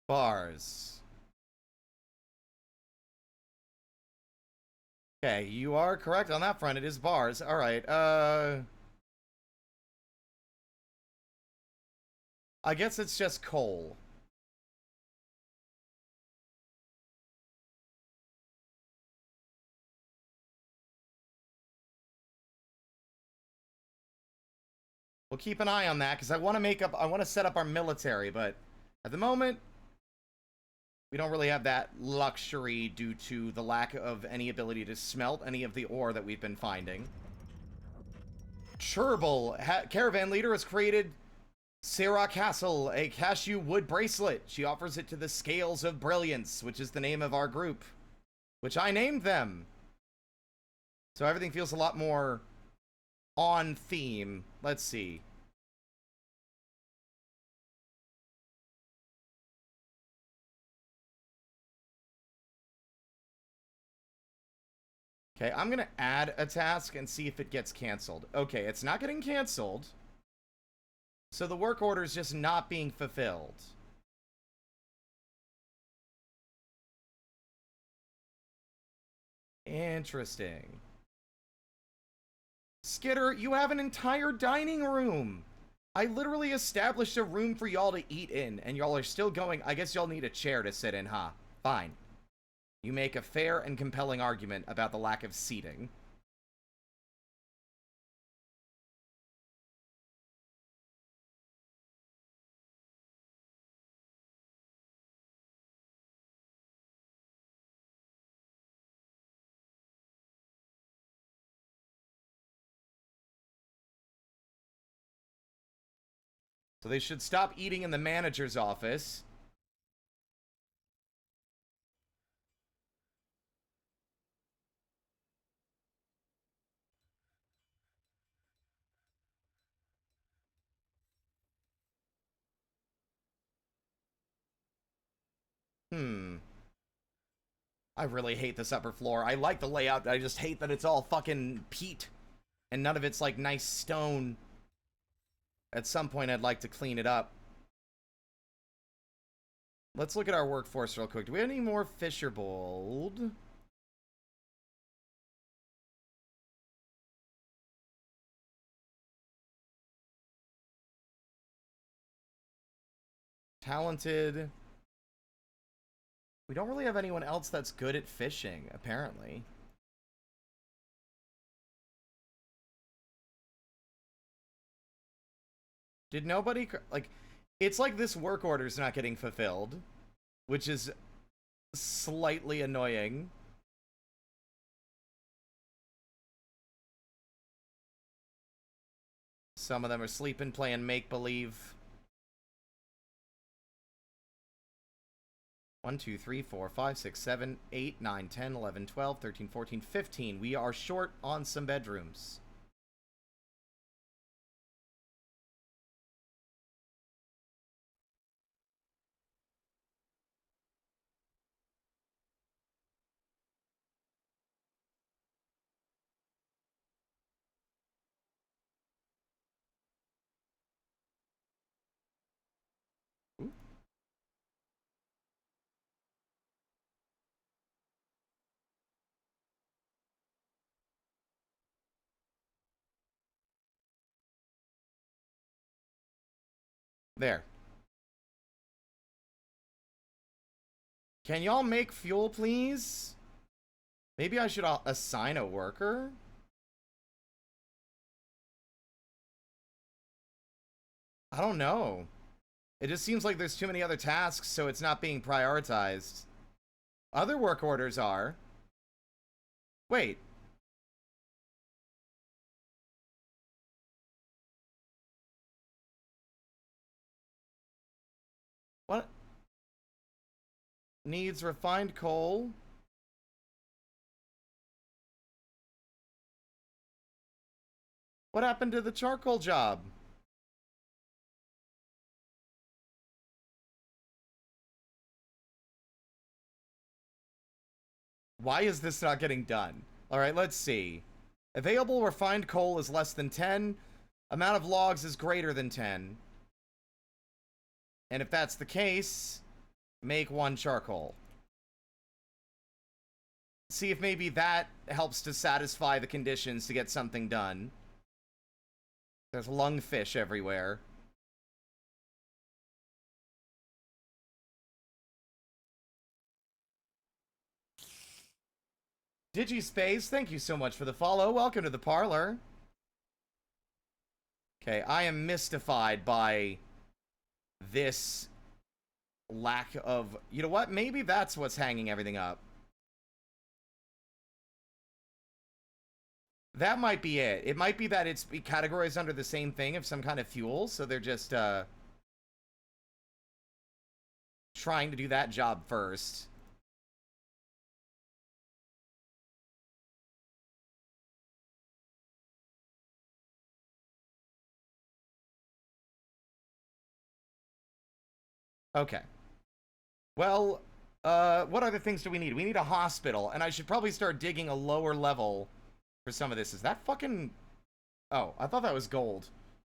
Bars. Okay, you are correct on that front. It is bars. All right. I guess it's just coal. We'll keep an eye on that because I want to set up our military, but at the moment we don't really have that luxury due to the lack of any ability to smelt any of the ore that we've been finding. Cherbil, caravan leader, has created Sarah Castle, a cashew wood bracelet. She offers it to the Scales of Brilliance, which is the name of our group, which I named them. So everything feels a lot more on theme. Let's see. Okay, I'm going to add a task and see if it gets canceled. Okay, it's not getting canceled. So the work order is just not being fulfilled. Interesting. Skitter, you have an entire dining room. I literally established a room for y'all to eat in, and y'all are still going. I guess y'all need a chair to sit in, huh? Fine. You make a fair and compelling argument about the lack of seating. So they should stop eating in the manager's office. I really hate this upper floor. I like the layout. I just hate that it's all fucking peat. And none of it's like nice stone. At some point, I'd like to clean it up. Let's look at our workforce real quick. Do we have any more Fisherbold? Talented. We don't really have anyone else that's good at fishing, apparently. Did nobody... Like, it's like this work order's not getting fulfilled, which is slightly annoying. Some of them are sleeping, playing make-believe. 1, 2, 3, 4, 5, 6, 7, 8, 9, 10, 11, 12, 13, 14, 15. We are short on some bedrooms. Ooh. There. Can y'all make fuel, please? Maybe I should assign a worker? I don't know. It just seems like there's too many other tasks, so it's not being prioritized. Other work orders are. Wait. What? Needs refined coal. What happened to the charcoal job? Why is this not getting done? All right, let's see. Available refined coal is less than 10. Amount of logs is greater than 10. And if that's the case, make 1 charcoal. See if maybe that helps to satisfy the conditions to get something done. There's lungfish everywhere. Digispace, thank you so much for the follow. Welcome to the parlor. Okay, I am mystified by this lack of... You know what? Maybe that's what's hanging everything up. That might be it. It might be that it's categorized under the same thing of some kind of fuel, so they're just trying to do that job first. Okay. Well, what other things do we need? We need a hospital, and I should probably start digging a lower level for some of this. Is that fucking... Oh, I thought that was gold.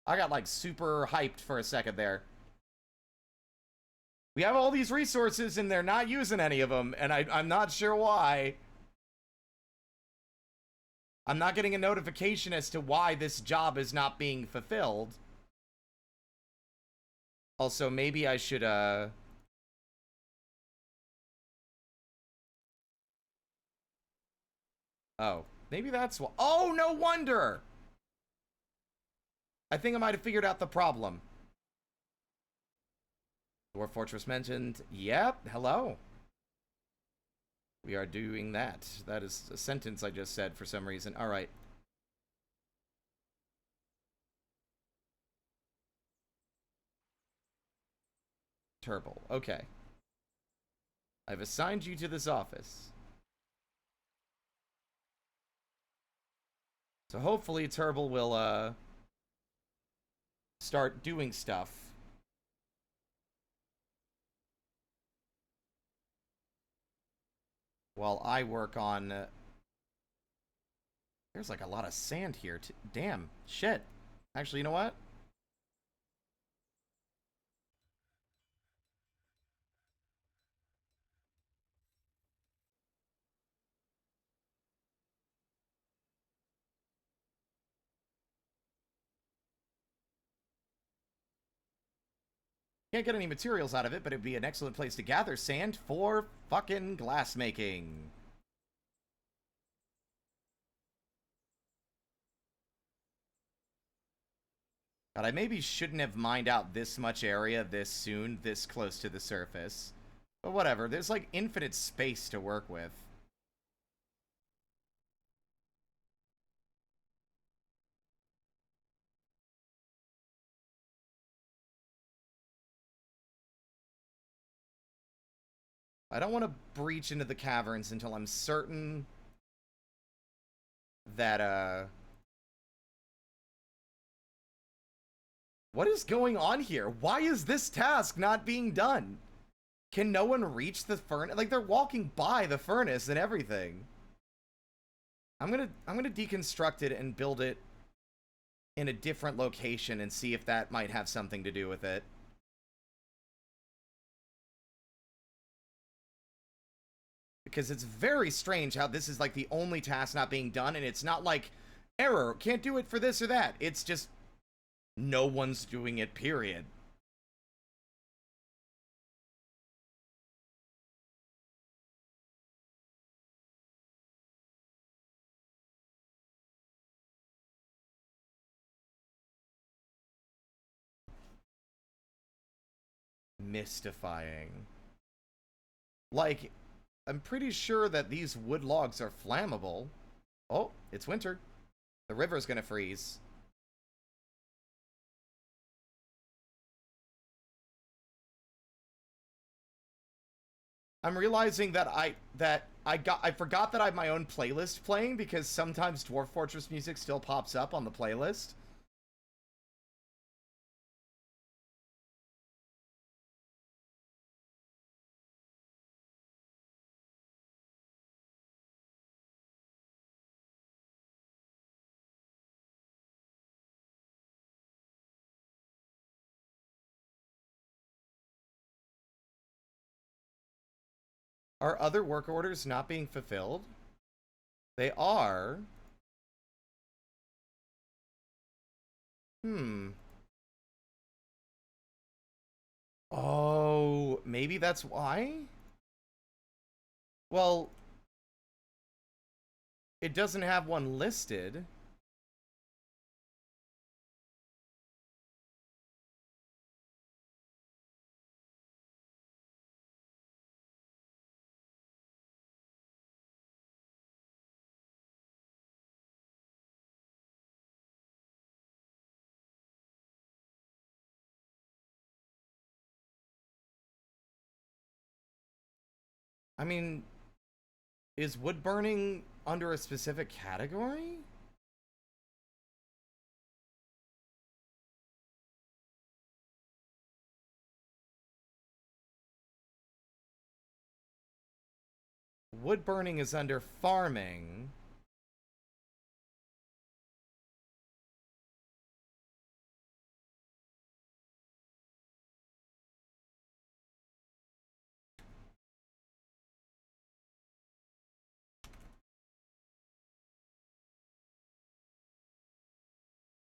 I got, like, super hyped for a second there. We have all these resources, and they're not using any of them, and I'm not sure why. I'm not getting a notification as to why this job is not being fulfilled. Also, maybe I should, Oh, maybe that's what... Oh, no wonder! I think I might have figured out the problem. Dwarf Fortress mentioned. Yep, hello. We are doing that. That is a sentence I just said for some reason. All right. Turble. Okay. I've assigned you to this office. So hopefully Turble will, start doing stuff. While I work on... There's like a lot of sand here. Damn. Shit. Actually, you know what? Can't get any materials out of it, but it'd be an excellent place to gather sand for fucking glass making. God, I maybe shouldn't have mined out this much area this soon, this close to the surface. But whatever, there's like infinite space to work with. I don't want to breach into the caverns until I'm certain that, what is going on here? Why is this task not being done? Can no one reach the furnace? Like, they're walking by the furnace and everything. I'm gonna deconstruct it and build it in a different location and see if that might have something to do with it. Because it's very strange how this is like the only task not being done, and it's not like error, can't do it for this or that. It's just no one's doing it, period. Mystifying. Like, I'm pretty sure that these wood logs are flammable. Oh, it's winter. The river's gonna freeze. I'm realizing that I forgot that I have my own playlist playing because sometimes Dwarf Fortress music still pops up on the playlist. Are other work orders not being fulfilled? They are. Oh, maybe that's why? Well, it doesn't have one listed. I mean, is wood burning under a specific category? Wood burning is under farming.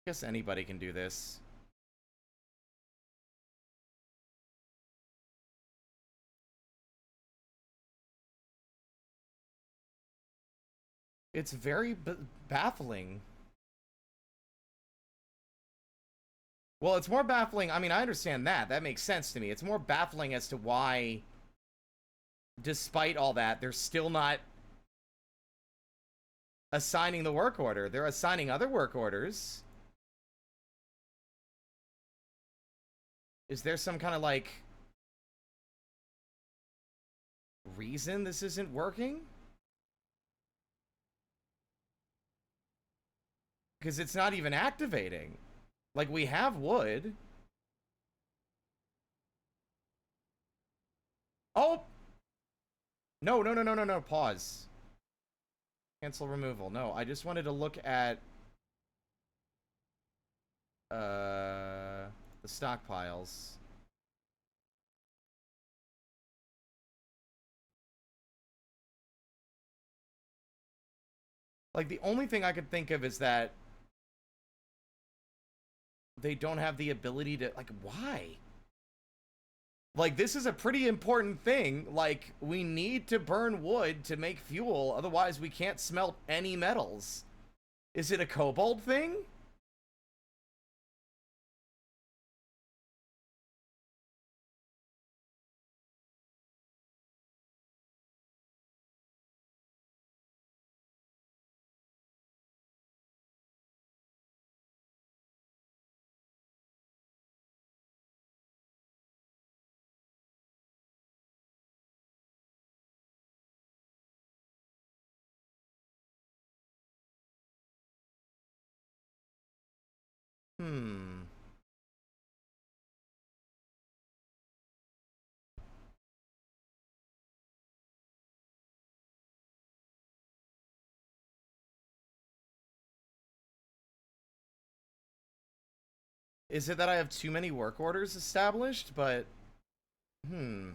I guess anybody can do this. It's very baffling. Well, it's more baffling. I mean, I understand that. That makes sense to me. It's more baffling as to why, despite all that, they're still not assigning the work order. They're assigning other work orders. Is there some kind of, like, reason this isn't working? Because it's not even activating. Like, we have wood. Oh! No, no, no, no, no, no. Pause. Cancel removal. No, I just wanted to look at the stockpiles. Like, the only thing I could think of is that they don't have the ability to, like, why? Like, this is a pretty important thing. Like, we need to burn wood to make fuel, otherwise we can't smelt any metals. Is it a kobold thing? Hmm. Is it that I have too many work orders established? But, hmm.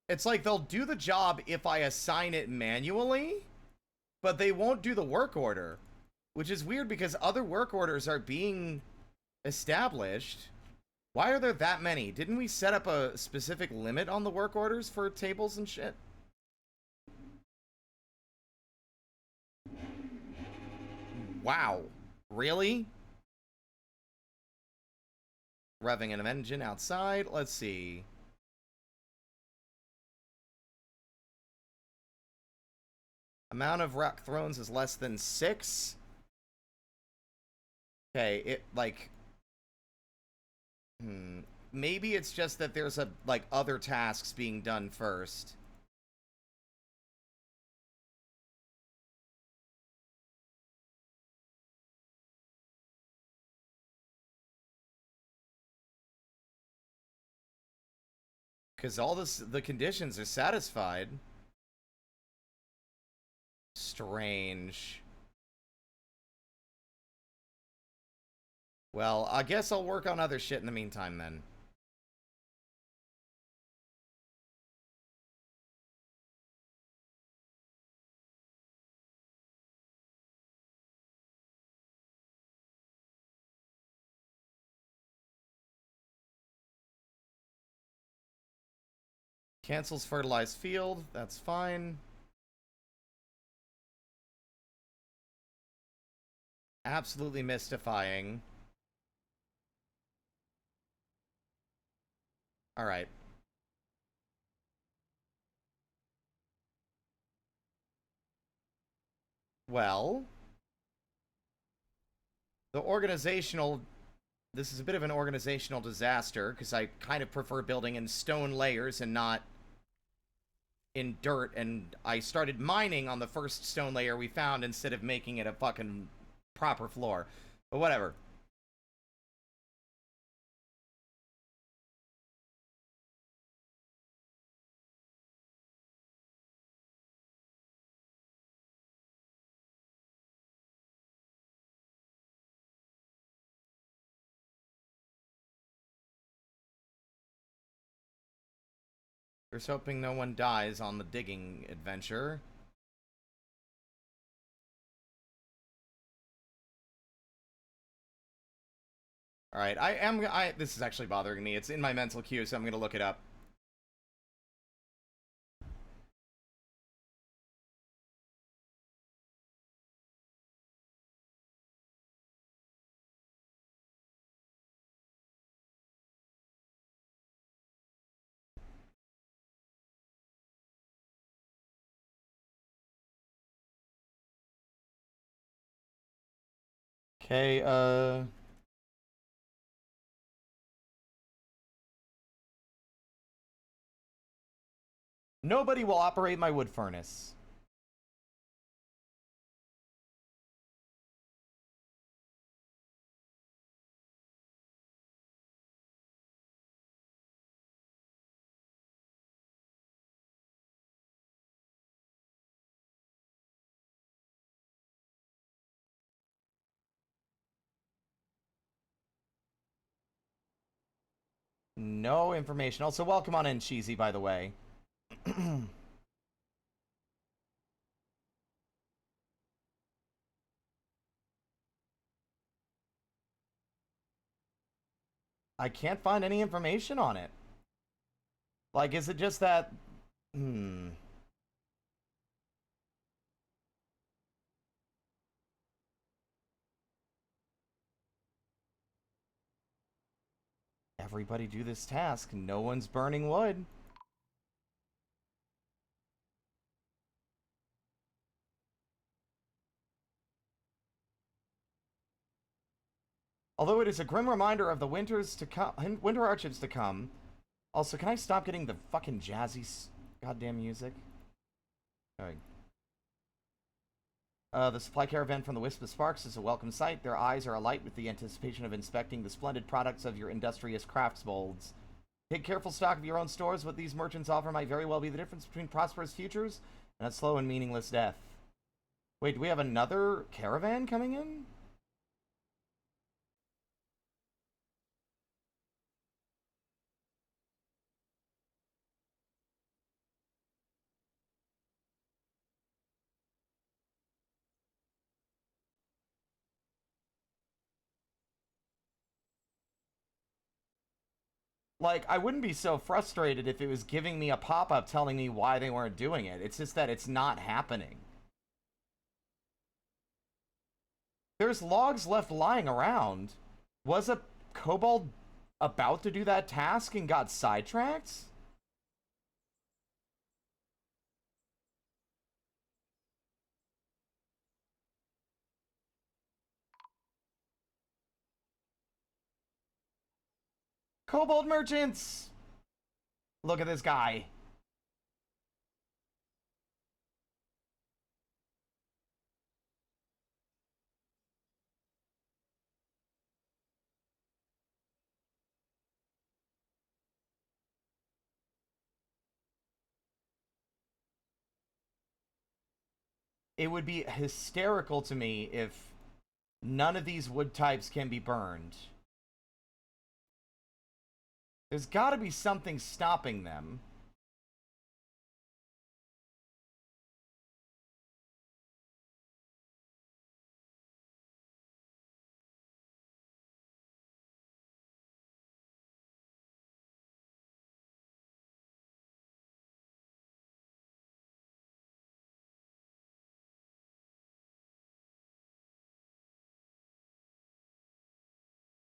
It's like they'll do the job if I assign it manually, but they won't do the work order, which is weird because other work orders are being established. Why are there that many? Didn't we set up a specific limit on the work orders for tables and shit? Wow. Really? Revving an engine outside. Let's see. Amount of rock thrones is less than 6. Okay, it, like... Maybe it's just that there's, like, other tasks being done first. Because all the conditions are satisfied. Strange. Well, I guess I'll work on other shit in the meantime, then. Cancels fertilized field. That's fine. Absolutely mystifying. Alright. Well... The organizational... This is a bit of an organizational disaster, because I kind of prefer building in stone layers and not in dirt, and I started mining on the first stone layer we found instead of making it a fucking proper floor. But whatever. Here's hoping no one dies on the digging adventure. Alright, this is actually bothering me. It's in my mental queue, so I'm gonna look it up. Okay, nobody will operate my wood furnace. No information. Also, welcome on in, Cheesy, by the way. I can't find any information on it. Like, is it just that... Everybody do this task. No one's burning wood. Although it is a grim reminder of the winters to come, winter hardships to come. Also, can I stop getting the fucking jazzy goddamn music? Alright. The supply caravan from the Wisp of Sparks is a welcome sight. Their eyes are alight with the anticipation of inspecting the splendid products of your industrious craftsmolds. Take careful stock of your own stores. What these merchants offer might very well be the difference between prosperous futures and a slow and meaningless death. Wait, do we have another caravan coming in? Like, I wouldn't be so frustrated if it was giving me a pop-up telling me why they weren't doing it. It's just that it's not happening. There's logs left lying around. Was a kobold about to do that task and got sidetracked? Kobold merchants! Look at this guy. It would be hysterical to me if none of these wood types can be burned. There's gotta be something stopping them.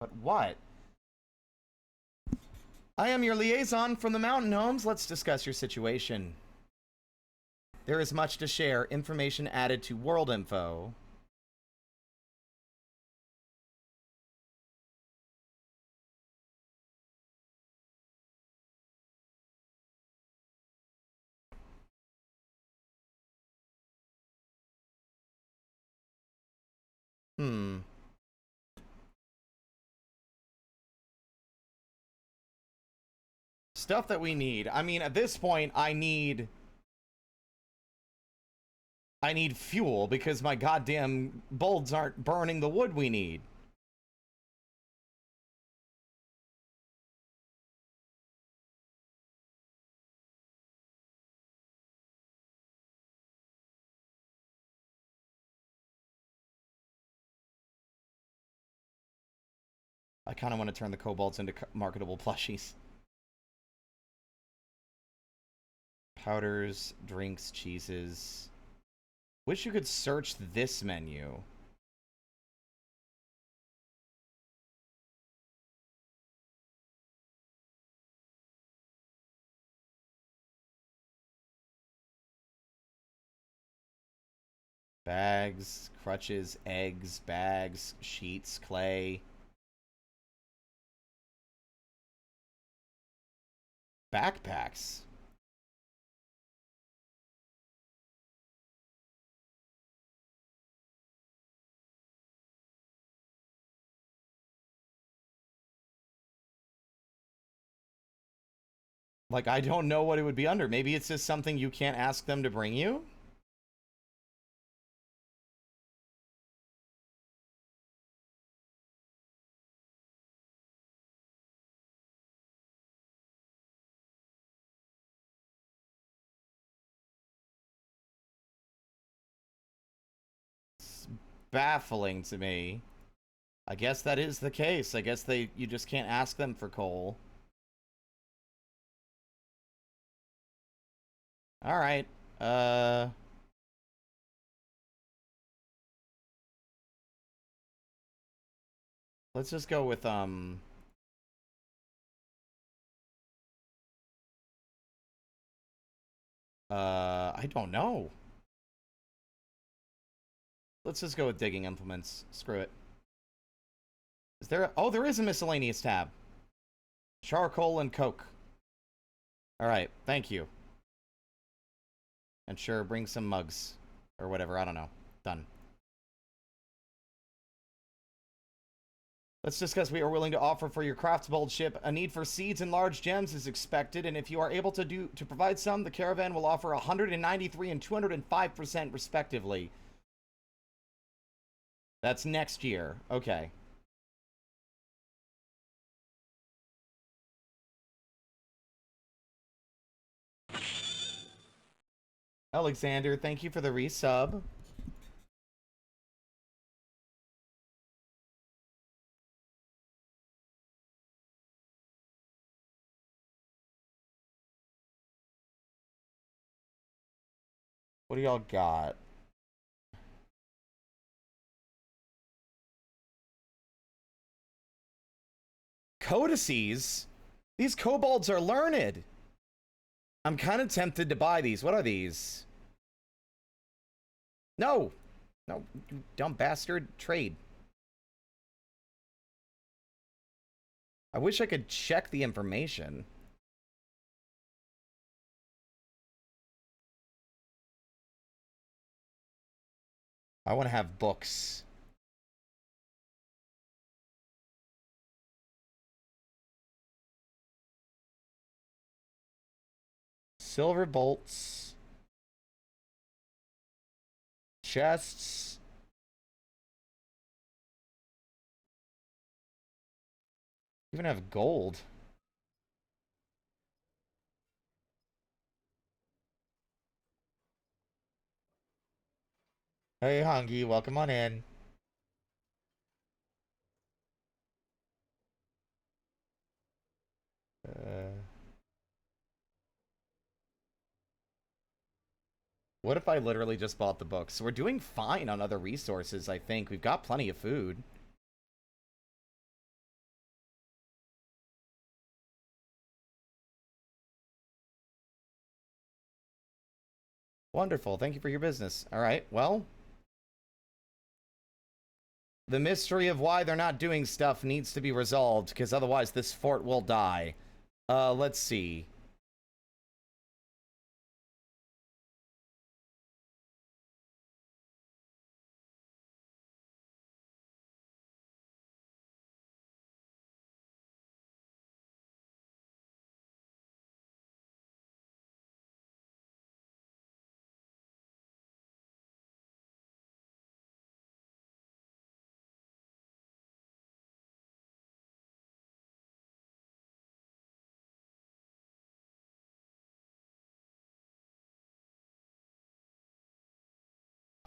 But what? I am your liaison from the Mountain Homes. Let's discuss your situation. There is much to share. Information added to world info. Stuff that we need. I mean, at this point, I need fuel because my goddamn bulbs aren't burning the wood we need. I kind of want to turn the kobolds into marketable plushies. Powders, drinks, cheeses. Wish you could search this menu. Bags, crutches, eggs, bags, sheets, clay. Backpacks. Like, I don't know what it would be under. Maybe it's just something you can't ask them to bring you? It's baffling to me. I guess that is the case. I guess you just can't ask them for coal. All right. Let's just go with I don't know. Let's just go with digging implements. Screw it. Is there oh, there is a miscellaneous tab. Charcoal and coke. All right, thank you. And sure, bring some mugs or whatever, I don't know. Done. Let's discuss we are willing to offer for your craftable ship. A need for seeds and large gems is expected, and if you are able to provide some, the caravan will offer 193 and 205% respectively. That's next year. Okay. Alexander, thank you for the resub. What do y'all got? Codices? These kobolds are learned. I'm kind of tempted to buy these. What are these? No. No, you dumb bastard. Trade. I wish I could check the information. I want to have books. Silver bolts. Chests. Even have gold. Hey, Hongi, welcome on in. What if I literally just bought the books? We're doing fine on other resources, I think. We've got plenty of food. Wonderful. Thank you for your business. All right, well. The mystery of why they're not doing stuff needs to be resolved, because otherwise this fort will die. Let's see.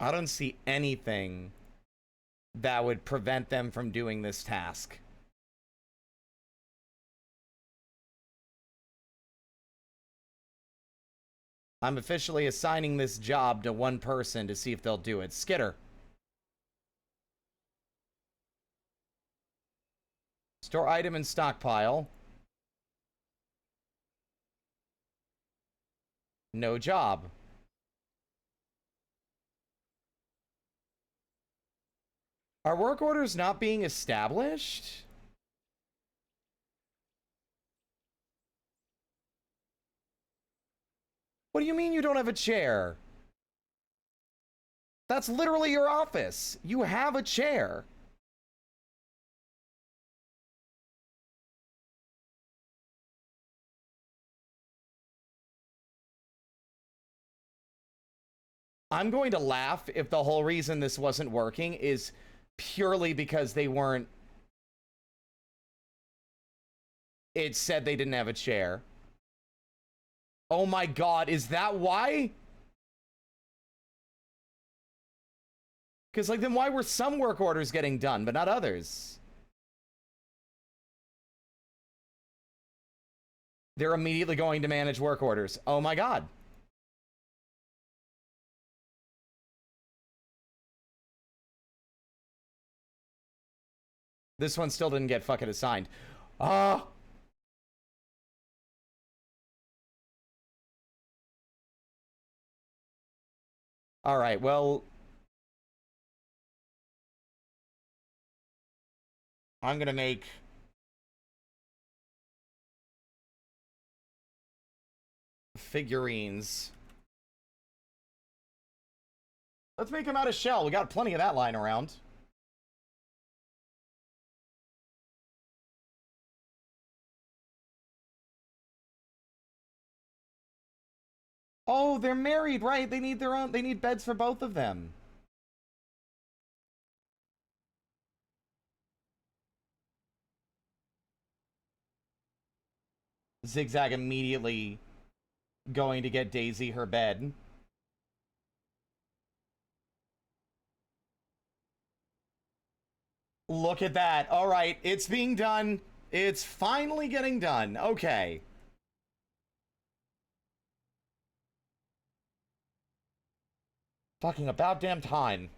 I don't see anything that would prevent them from doing this task. I'm officially assigning this job to one person to see if they'll do it. Skitter. Store item and stockpile. No job. Are work orders not being established? What do you mean you don't have a chair? That's literally your office. You have a chair. I'm going to laugh if the whole reason this wasn't working is purely because they weren't... It said they didn't have a chair. Oh my god, is that why? Because, like, then why were some work orders getting done, but not others? They're immediately going to manage work orders. Oh my god. This one still didn't get fucking assigned. Ah! Alright, well... I'm gonna make... figurines. Let's make them out of shell. We got plenty of that lying around. Oh, they're married, right? They need their own... They need beds for both of them. Zigzag immediately going to get Daisy her bed. Look at that. All right, it's being done. It's finally getting done. Okay. Fucking about damn time.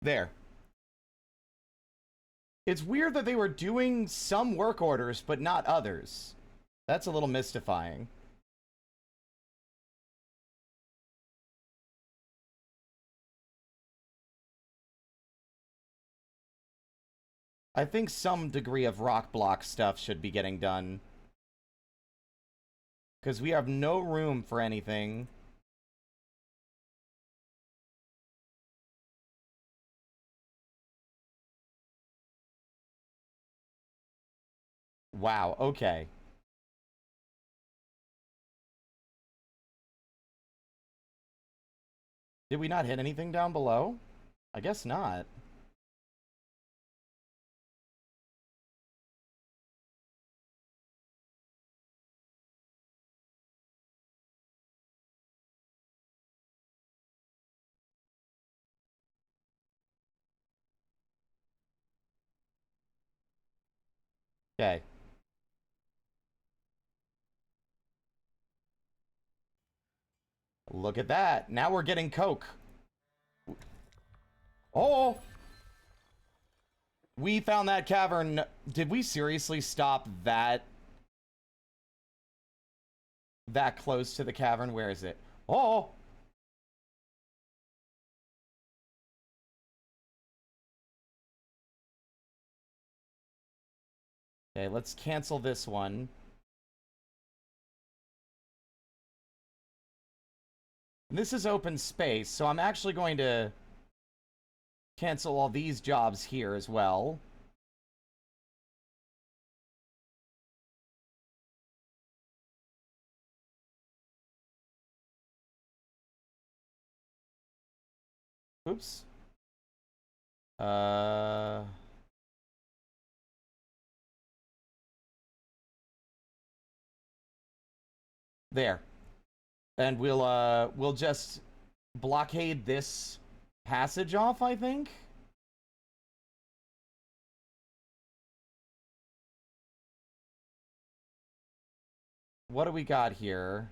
There. It's weird that they were doing some work orders, but not others. That's a little mystifying. I think some degree of rock block stuff should be getting done. Because we have no room for anything. Wow, okay. Did we not hit anything down below? I guess not. Okay. Look at that. Now we're getting coke. Oh! We found that cavern. Did we seriously stop that close to the cavern? Where is it? Oh! Okay, let's cancel this one. This is open space, so I'm actually going to cancel all these jobs here as well. Oops. There. And we'll just blockade this passage off, I think. What do we got here?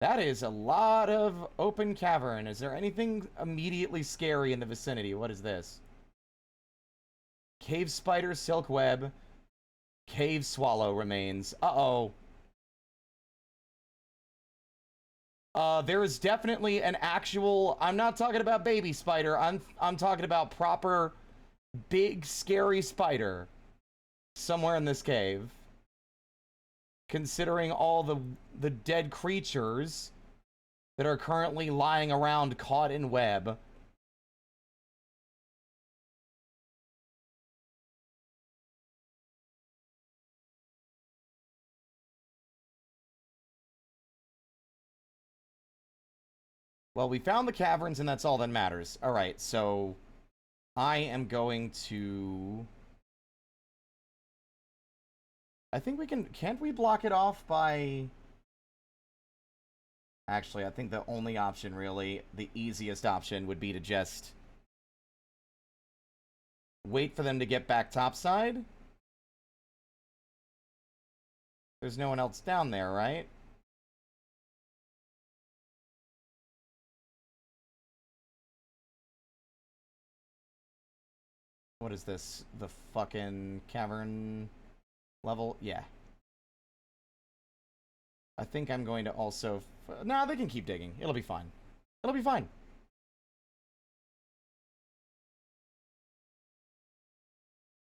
That is a lot of open cavern. Is there anything immediately scary in the vicinity? What is this? Cave spider, silk web, cave swallow remains. Uh-oh. There is definitely an actual... I'm not talking about baby spider. I'm talking about proper big scary spider somewhere in this cave. Considering all the dead creatures that are currently lying around caught in web. Well, we found the caverns, and that's all that matters. Alright, so... I am going to... I think we can... Can't we block it off by... Actually, I think the only option, really, the easiest option would be to just... wait for them to get back topside. There's no one else down there, right? What is this? The fucking cavern level? Yeah. I think I'm going to also... Nah, they can keep digging. It'll be fine. It'll be fine.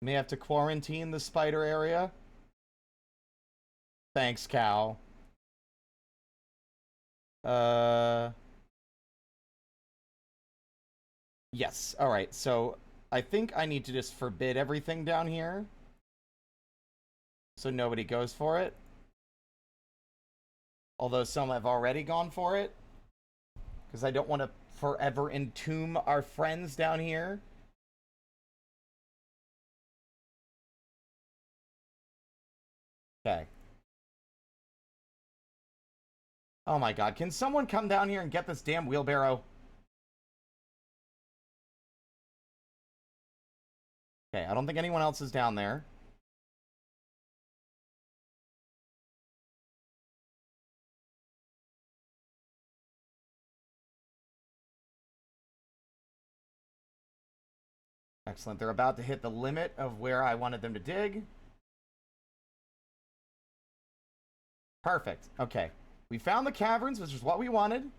May have to quarantine the spider area. Thanks, cow. Yes. Alright, so... I think I need to just forbid everything down here. So nobody goes for it. Although some have already gone for it. Because I don't want to forever entomb our friends down here. Okay. Oh my god, can someone come down here and get this damn wheelbarrow? Okay, I don't think anyone else is down there. Excellent. They're about to hit the limit of where I wanted them to dig. Perfect. Okay. We found the caverns, which is what we wanted.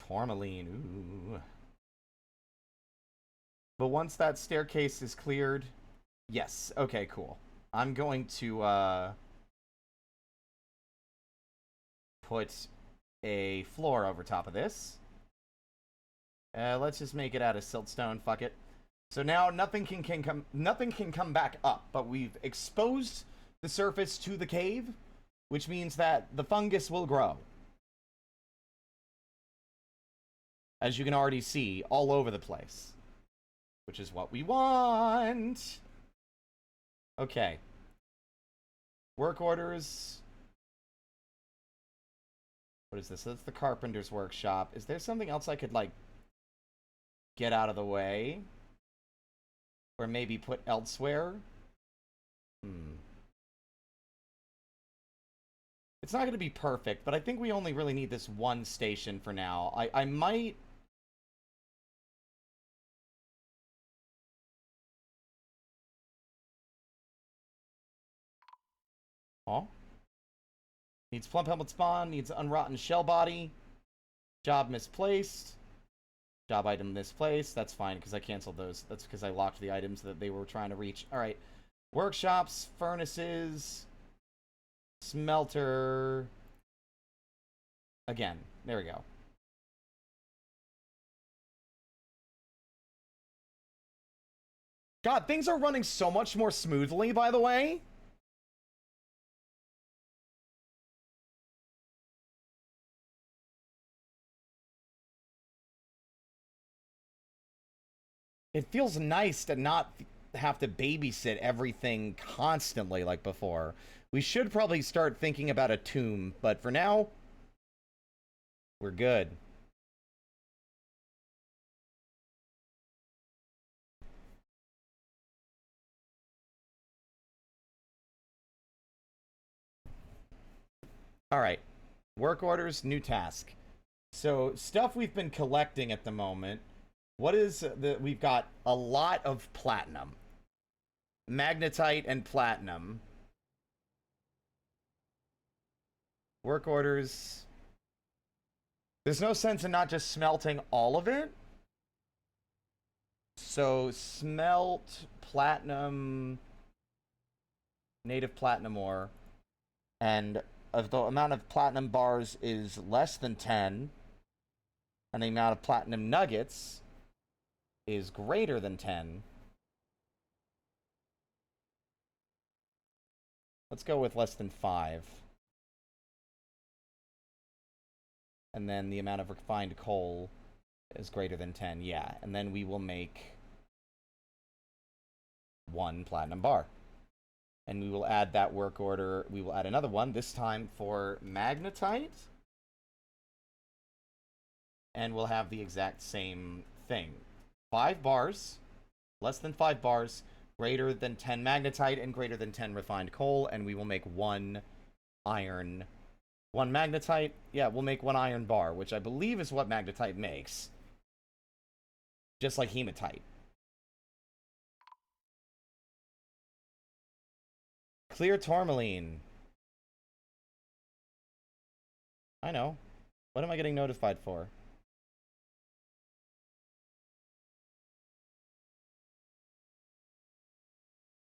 Tourmaline. Ooh. But once that staircase is cleared... Yes. Okay, cool. I'm going to, put a floor over top of this. Let's just make it out of siltstone. Fuck it. So now nothing can come back up, but we've exposed the surface to the cave, which means that the fungus will grow. As you can already see, all over the place. Which is what we want. Okay. Work orders. What is this? That's the carpenter's workshop. Is there something else I could, like, get out of the way? Or maybe put elsewhere? It's not going to be perfect, but I think we only really need this one station for now. I might... Oh. Needs plump helmet spawn, needs unrotten shell body. Job misplaced. Job item misplaced. That's fine, because I canceled those. That's because I locked the items that they were trying to reach. Alright. Workshops, furnaces, smelter. Again. There we go. God, things are running so much more smoothly, by the way. It feels nice to not have to babysit everything constantly like before. We should probably start thinking about a tomb, but for now, we're good. Alright. Work orders, new task. So, stuff we've been collecting at the moment. What is the... We've got a lot of platinum. Magnetite and platinum. Work orders. There's no sense in not just smelting all of it. So, smelt, platinum, native platinum ore. And if the amount of platinum bars is less than 10, and the amount of platinum nuggets is greater than 10. Let's go with less than 5. And then the amount of refined coal is greater than 10. Yeah. And then we will make 1 platinum bar. And we will add that work order. We will add another one, this time for magnetite. And we'll have the exact same thing. 5 bars, less than 5 bars, greater than 10 magnetite, and greater than 10 refined coal. And we will make 1 iron. 1 magnetite. Yeah, we'll make 1 iron bar, which I believe is what magnetite makes. Just like hematite. Clear tourmaline. I know. What am I getting notified for?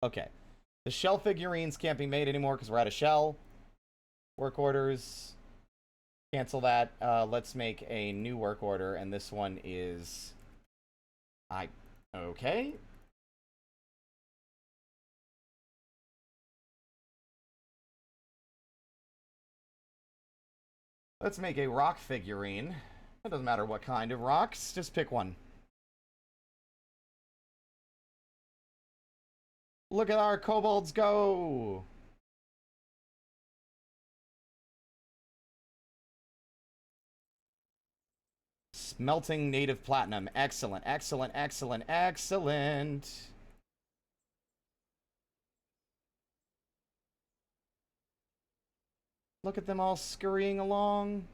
Okay. The shell figurines can't be made anymore because we're out of shell. Work orders. Cancel that. Let's make a new work order, and this one is... Okay. Let's make a rock figurine. It doesn't matter what kind of rocks, just pick one. Look at our kobolds go! Smelting native platinum. Excellent, excellent, excellent, excellent. Look at them all scurrying along.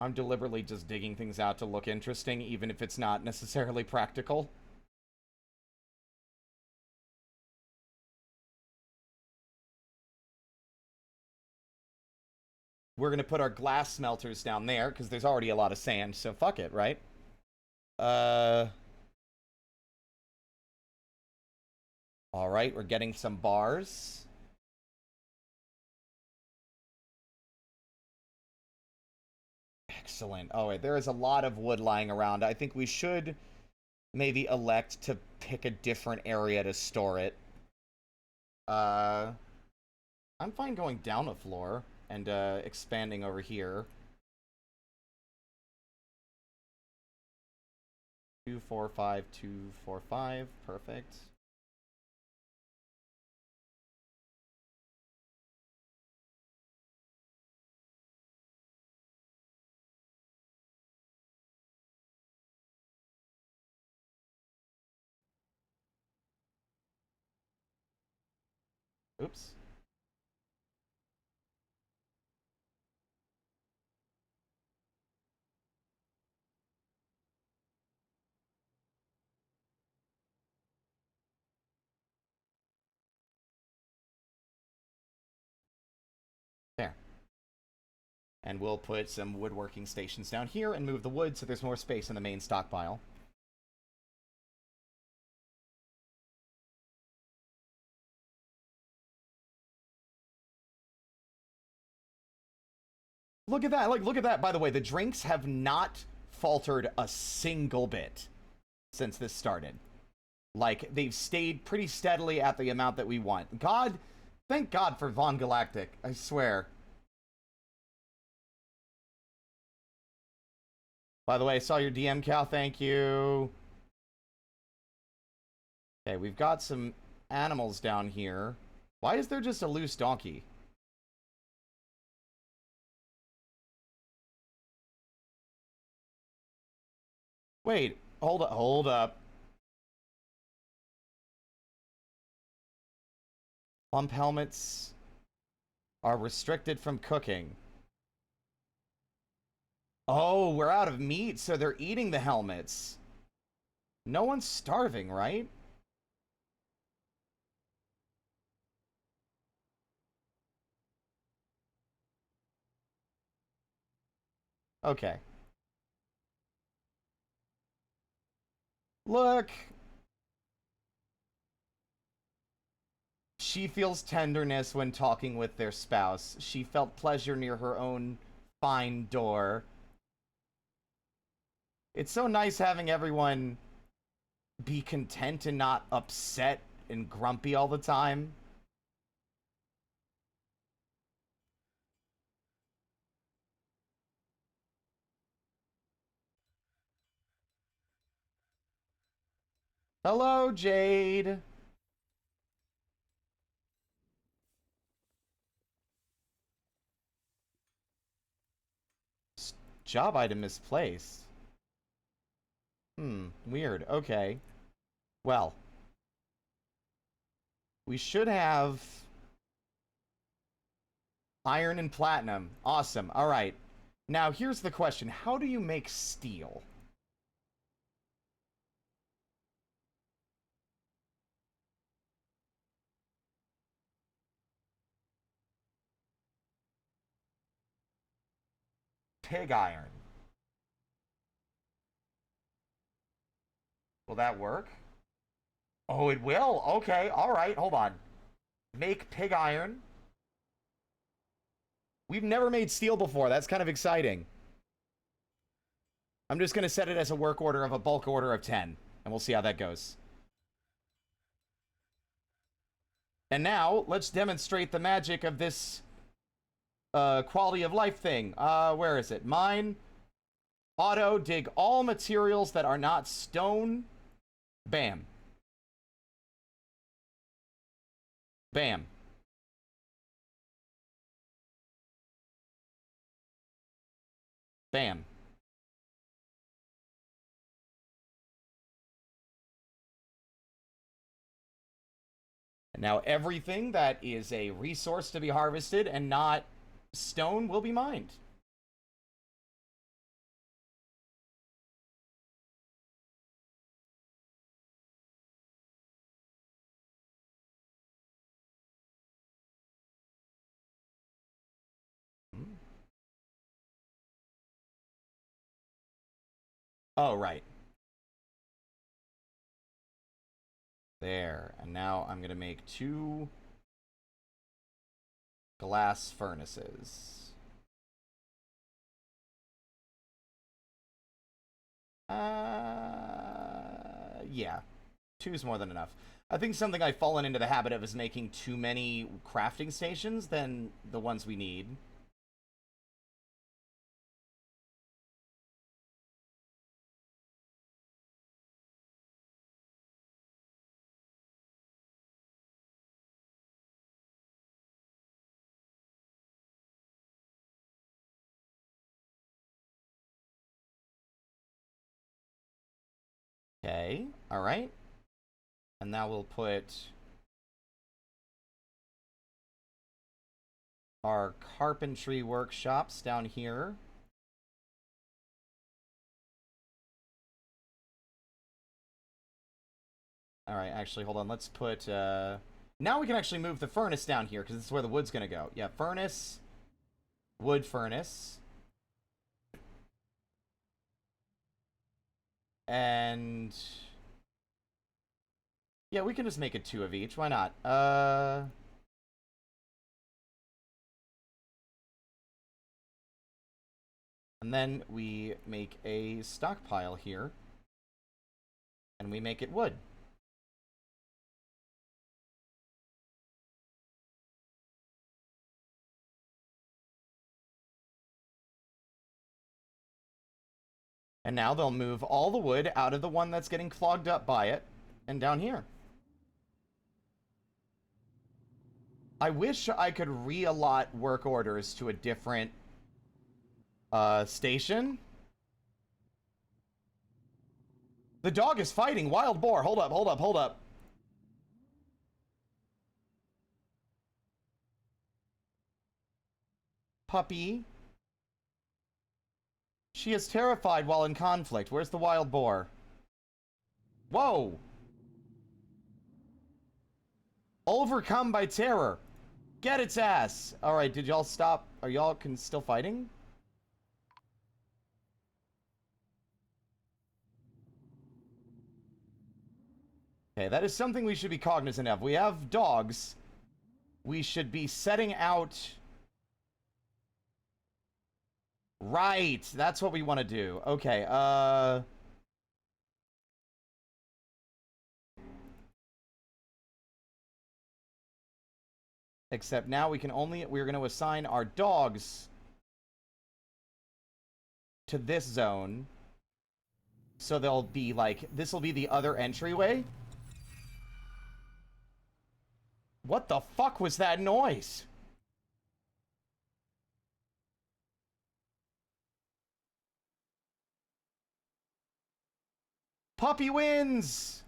I'm deliberately just digging things out to look interesting, even if it's not necessarily practical. We're going to put our glass smelters down there, because there's already a lot of sand, so fuck it, right? Alright, we're getting some bars. Excellent. Oh, wait, there is a lot of wood lying around. I think we should maybe elect to pick a different area to store it. I'm fine going down a floor and expanding over here. 2, 4, 5, 2, 4, 5. Perfect. Oops. There. And we'll put some woodworking stations down here and move the wood so there's more space in the main stockpile. Look at that. Like, look at that. By the way, the drinks have not faltered a single bit since this started. Like, they've stayed pretty steadily at the amount that we want. God, thank God for Von Galactic, I swear. By the way, I saw your DM, Cal, thank you. Okay, we've got some animals down here. Why is there just a loose donkey? Wait, hold up, hold up. Plump helmets are restricted from cooking. Oh, we're out of meat, so they're eating the helmets. No one's starving, right? Okay. Look. She feels tenderness when talking with their spouse. She felt pleasure near her own fine door. It's so nice having everyone be content and not upset and grumpy all the time. Hello, Jade. Job item misplaced. Weird. Okay. Well. We should have iron and platinum. Awesome. All right. Now, here's the question. How do you make steel? Pig iron. Will that work? Oh, it will. Okay. All right. Hold on. Make pig iron. We've never made steel before. That's kind of exciting. I'm just going to set it as a work order of a bulk order of 10. And we'll see how that goes. And now, let's demonstrate the magic of this quality of life thing. Where is it? Mine. Auto. Dig all materials that are not stone. Bam. Bam. Bam. And now everything that is a resource to be harvested and not stone will be mined. Oh, right. There. And now I'm going to make 2 glass furnaces. Yeah. 2's more than enough. I think something I've fallen into the habit of is making too many crafting stations than the ones we need. Okay, alright. And now we'll put our carpentry workshops down here. Alright, actually, hold on. Let's put, now we can actually move the furnace down here, because this is where the wood's gonna go. Yeah, furnace. Wood furnace. And... yeah, we can just make it 2 of each. Why not? And then we make a stockpile here. And we make it wood. And now they'll move all the wood out of the one that's getting clogged up by it and down here. I wish I could re-allot work orders to a different station. The dog is fighting wild boar. Hold up, hold up, hold up. Puppy. She is terrified while in conflict. Where's the wild boar? Whoa! Overcome by terror. Get its ass. Alright, did y'all stop? Are y'all still fighting? Okay, that is something we should be cognizant of. We have dogs. We should be setting out... Right, that's what we want to do. Okay, except now we can only... We're going to assign our dogs to this zone. So they'll be like... This will be the other entryway. What the fuck was that noise? Puppy wins!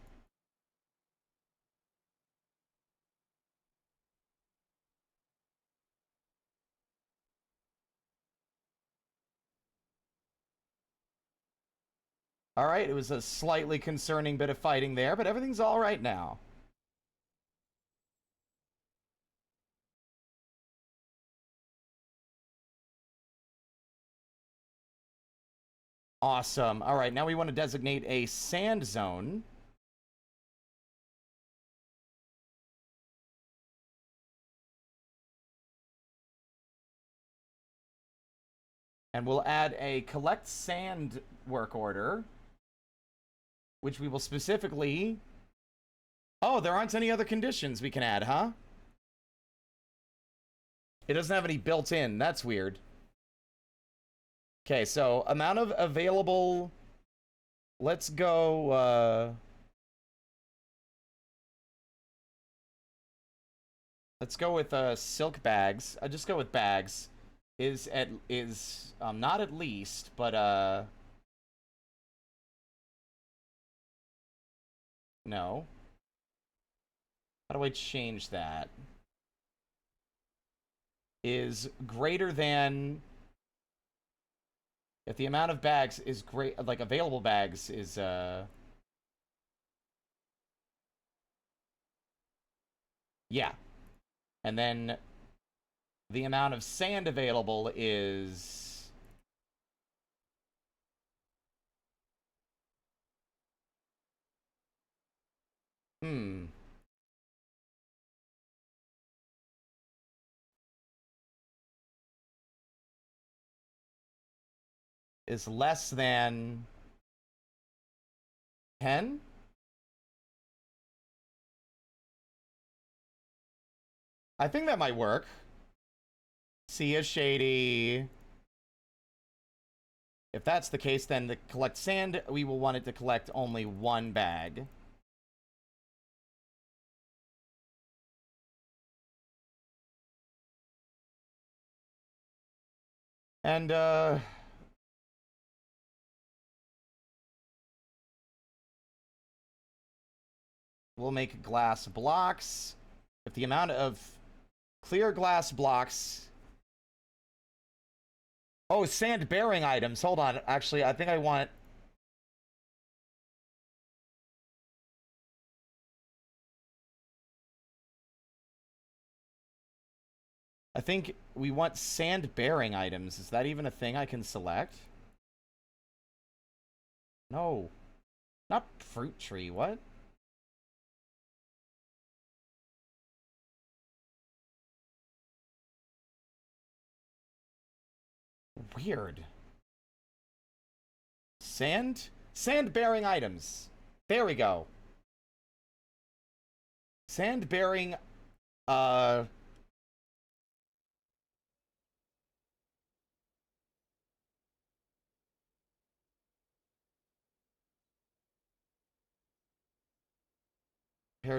Alright, it was a slightly concerning bit of fighting there, but everything's alright now. Awesome. Alright, now we want to designate a sand zone. And we'll add a collect sand work order, which we will specifically... Oh, there aren't any other conditions we can add, huh? It doesn't have any built in. That's weird. Okay, so amount of available... Let's go, Let's go with, silk bags. I'll just go with bags. Is not at least, but, no. How do I change that? Is greater than... If the amount of bags is great, like available bags is, yeah. And then the amount of sand available is... Is less than 10? I think that might work. See ya, Shady. If that's the case, then to collect sand, we will want it to collect only one bag. And, we'll make glass blocks. If the amount of clear glass blocks... Oh, sand-bearing items. Hold on. Actually, I think I want... I think we want sand-bearing items. Is that even a thing I can select? No. Not fruit tree. What? Weird. Sand-bearing items. There we go. Sand-bearing, pear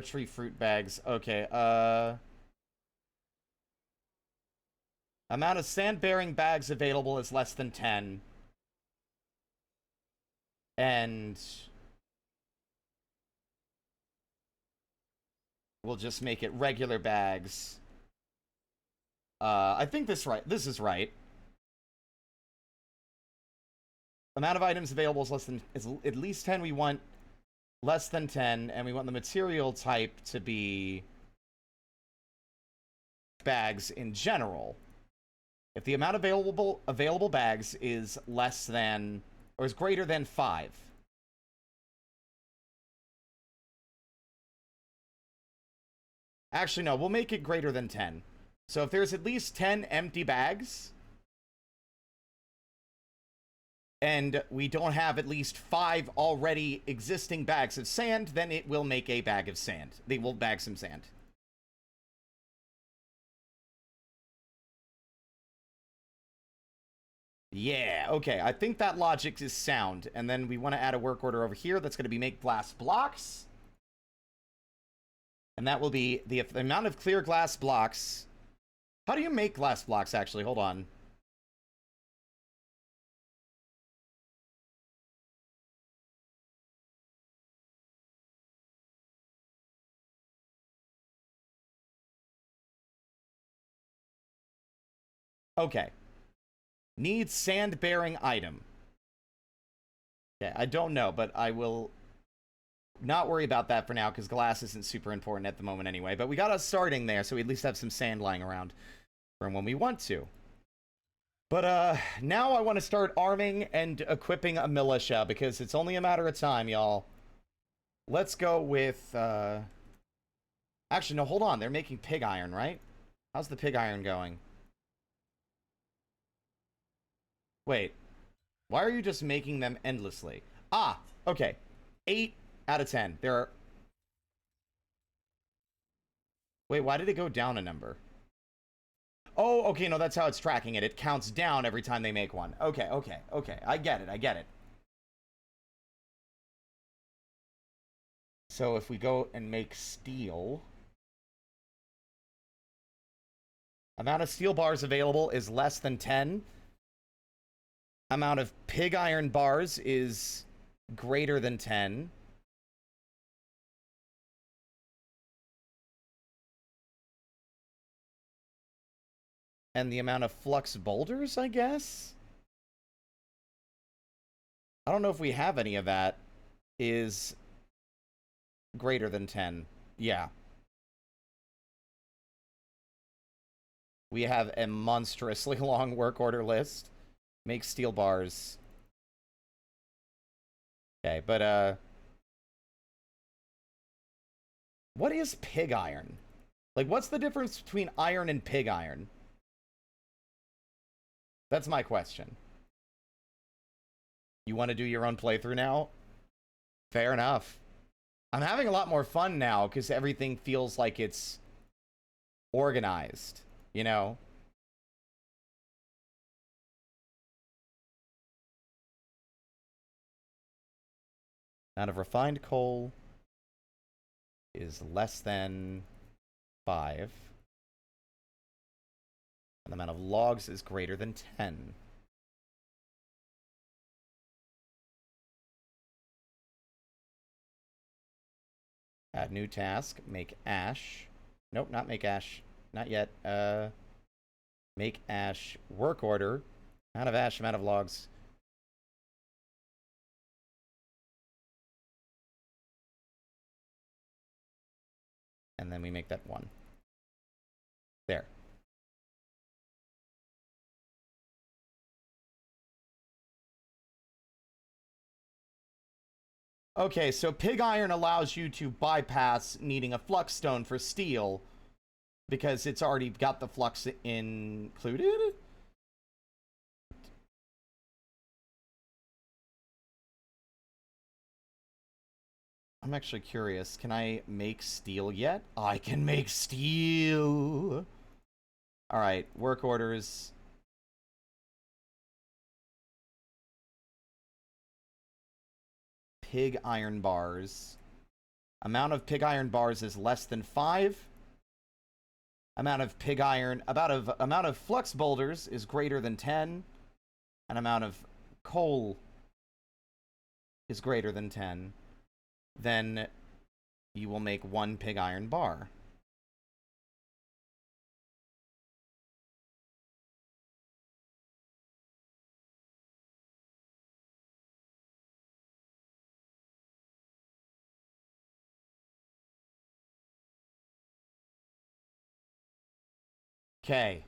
tree fruit bags. Okay, amount of sand-bearing bags available is less than 10. And we'll just make it regular bags. I think this is right. Amount of items available is at least 10. We want less than 10, and we want the material type to be bags in general. If the amount of available bags is less than or is greater than 5, Actually, no, we'll make it greater than 10. So if there's at least 10 empty bags, and we don't have at least 5 already existing bags of sand, then it will make a bag of sand. They will bag some sand. Yeah, okay, I think that logic is sound. And then we want to add a work order over here that's going to be make glass blocks. And that will be the amount of clear glass blocks. How do you make glass blocks, actually? Hold on. Okay. Needs sand-bearing item. Okay, I don't know, but I will not worry about that for now, because glass isn't super important at the moment anyway. But we got us starting there, so we at least have some sand lying around from when we want to. But now I want to start arming and equipping a militia, because it's only a matter of time, y'all. Let's go with... Actually, no, hold on. They're making pig iron, right? How's the pig iron going? Wait. Why are you just making them endlessly? Ah, okay. 8 out of 10. There are... Wait, why did it go down a number? Oh, okay, no, that's how it's tracking it. It counts down every time they make one. Okay, okay, okay. I get it, I get it. So if we go and make steel... Amount of steel bars available is less than 10. Amount of pig iron bars is greater than 10. And the amount of flux boulders, I guess? I don't know if we have any of that, is greater than 10. Yeah. We have a monstrously long work order list. Make steel bars. Okay, but, what is pig iron? Like, what's the difference between iron and pig iron? That's my question. You want to do your own playthrough now? Fair enough. I'm having a lot more fun now, because everything feels like it's organized, you know? Amount of refined coal is less than 5. And the amount of logs is greater than 10. Add new task. Make ash. Nope, not make ash. Not yet. Make ash work order. Amount of ash, amount of logs. And then we make that 1. There. Okay, so pig iron allows you to bypass needing a flux stone for steel because it's already got the flux included? I'm actually curious. Can I make steel yet? I can make steel! Alright, work orders. Pig iron bars. Amount of pig iron bars is less than 5. Amount of pig iron... amount of flux boulders is greater than 10. And amount of coal is greater than 10. Then you will make 1 pig iron bar. Okay.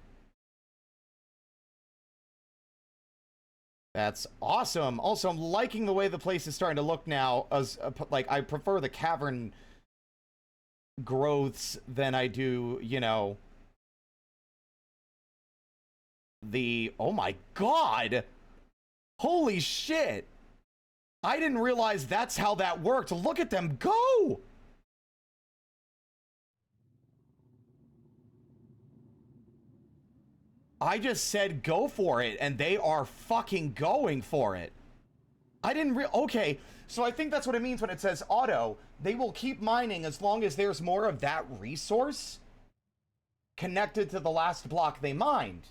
That's awesome. Also, I'm liking the way the place is starting to look now. As like, I prefer the cavern growths than I do, you know, the... Oh my god! Holy shit! I didn't realize that's how that worked. Look at them go! I just said go for it, and they are fucking going for it. I didn't okay, so I think that's what it means when it says auto. They will keep mining as long as there's more of that resource connected to the last block they mined.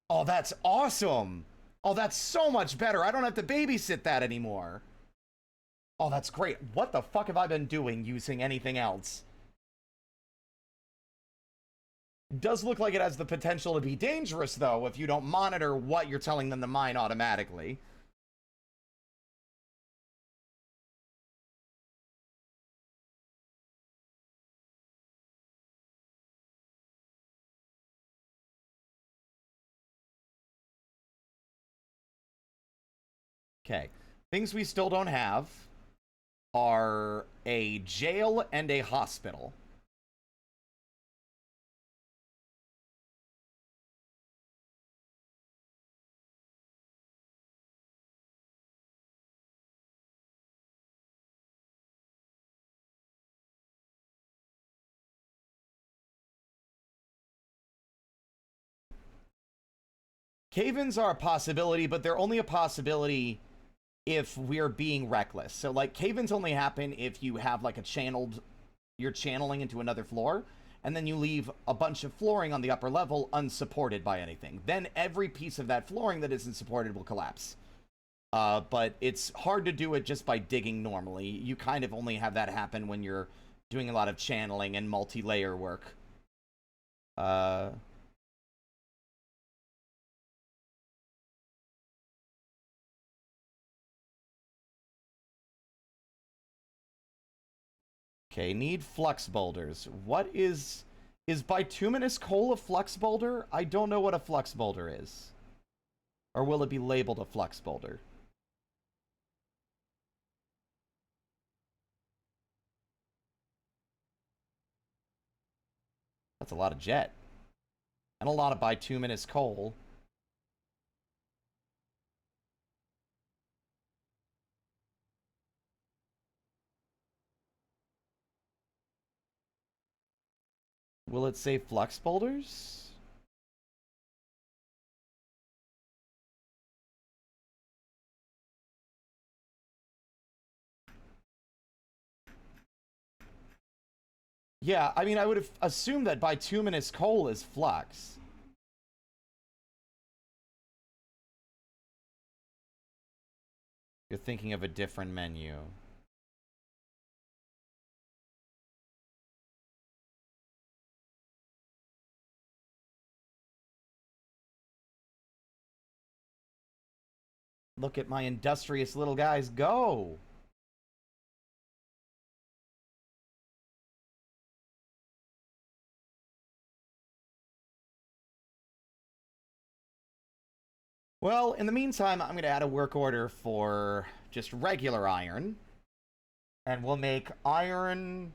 Oh, that's awesome. Oh, that's so much better. I don't have to babysit that anymore. Oh, that's great. What the fuck have I been doing using anything else? Does look like it has the potential to be dangerous, though, if you don't monitor what you're telling them to mine automatically. Okay. Things we still don't have are a jail and a hospital. Cave-ins are a possibility, but they're only a possibility if we're being reckless. So, like, cave-ins only happen if you have, like, you're channeling into another floor, and then you leave a bunch of flooring on the upper level unsupported by anything. Then every piece of that flooring that isn't supported will collapse. But it's hard to do it just by digging normally. You kind of only have that happen when you're doing a lot of channeling and multi-layer work. Okay, need flux boulders. What is bituminous coal a flux boulder? I don't know what a flux boulder is. Or will it be labeled a flux boulder? That's a lot of jet. And a lot of bituminous coal. Will it say flux boulders? Yeah, I mean, I would have assumed that bituminous coal is flux. You're thinking of a different menu. Look at my industrious little guys go! Well, in the meantime, I'm going to add a work order for just regular iron. And we'll make iron...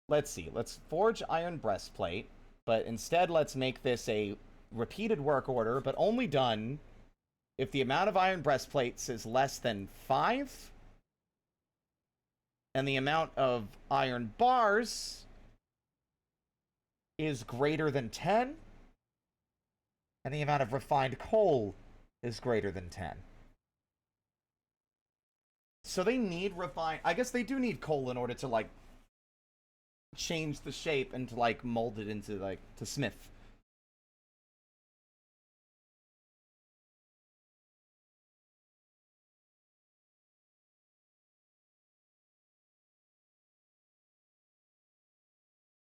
Let's see. Let's forge iron breastplate. But instead, let's make this a repeated work order, but only done if the amount of iron breastplates is less than 5. And the amount of iron bars is greater than 10. And the amount of refined coal is greater than 10. So they need refined... I guess they do need coal in order to, like, change the shape and to, like, mold it into, like, to smith.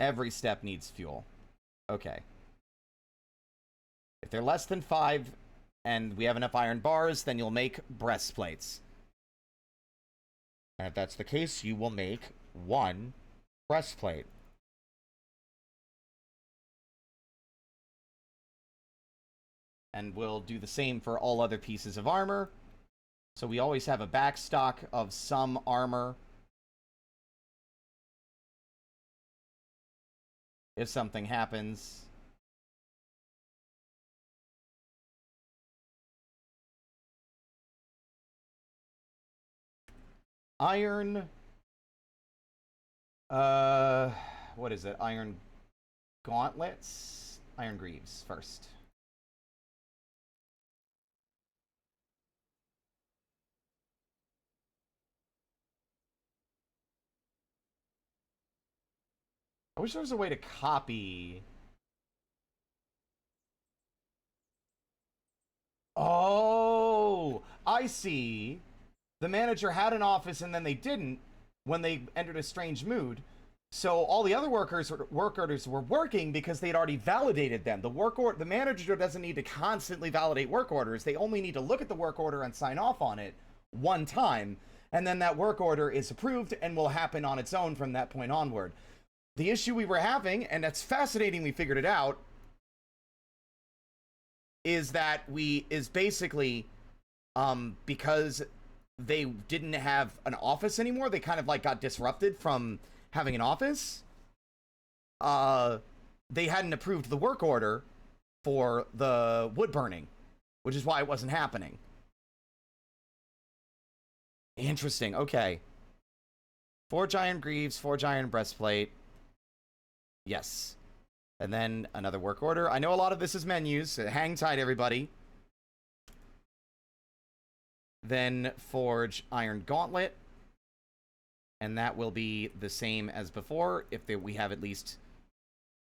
Every step needs fuel. Okay. If they're less than 5 and we have enough iron bars, then you'll make breastplates. And if that's the case, you will make 1 breastplate. And we'll do the same for all other pieces of armor. So we always have a backstock of some armor if something happens. Iron, what is it? Iron gauntlets? Iron greaves first. I wish there was a way to copy. Oh, I see. The manager had an office and then they didn't when they entered a strange mood. So all the other work orders were working because they'd already validated them. The manager doesn't need to constantly validate work orders. They only need to look at the work order and sign off on it one time, and then that work order is approved and will happen on its own from that point onward. The issue we were having, and that's fascinating, we figured it out, is basically because they didn't have an office anymore. They kind of like got disrupted from having an office. They hadn't approved the work order for the wood burning, which is why it wasn't happening. Interesting. Okay. Forge iron greaves, forge iron breastplate. Yes. And then another work order. I know a lot of this is menus, so hang tight, everybody. Then forge iron gauntlet. And that will be the same as before. We have at least...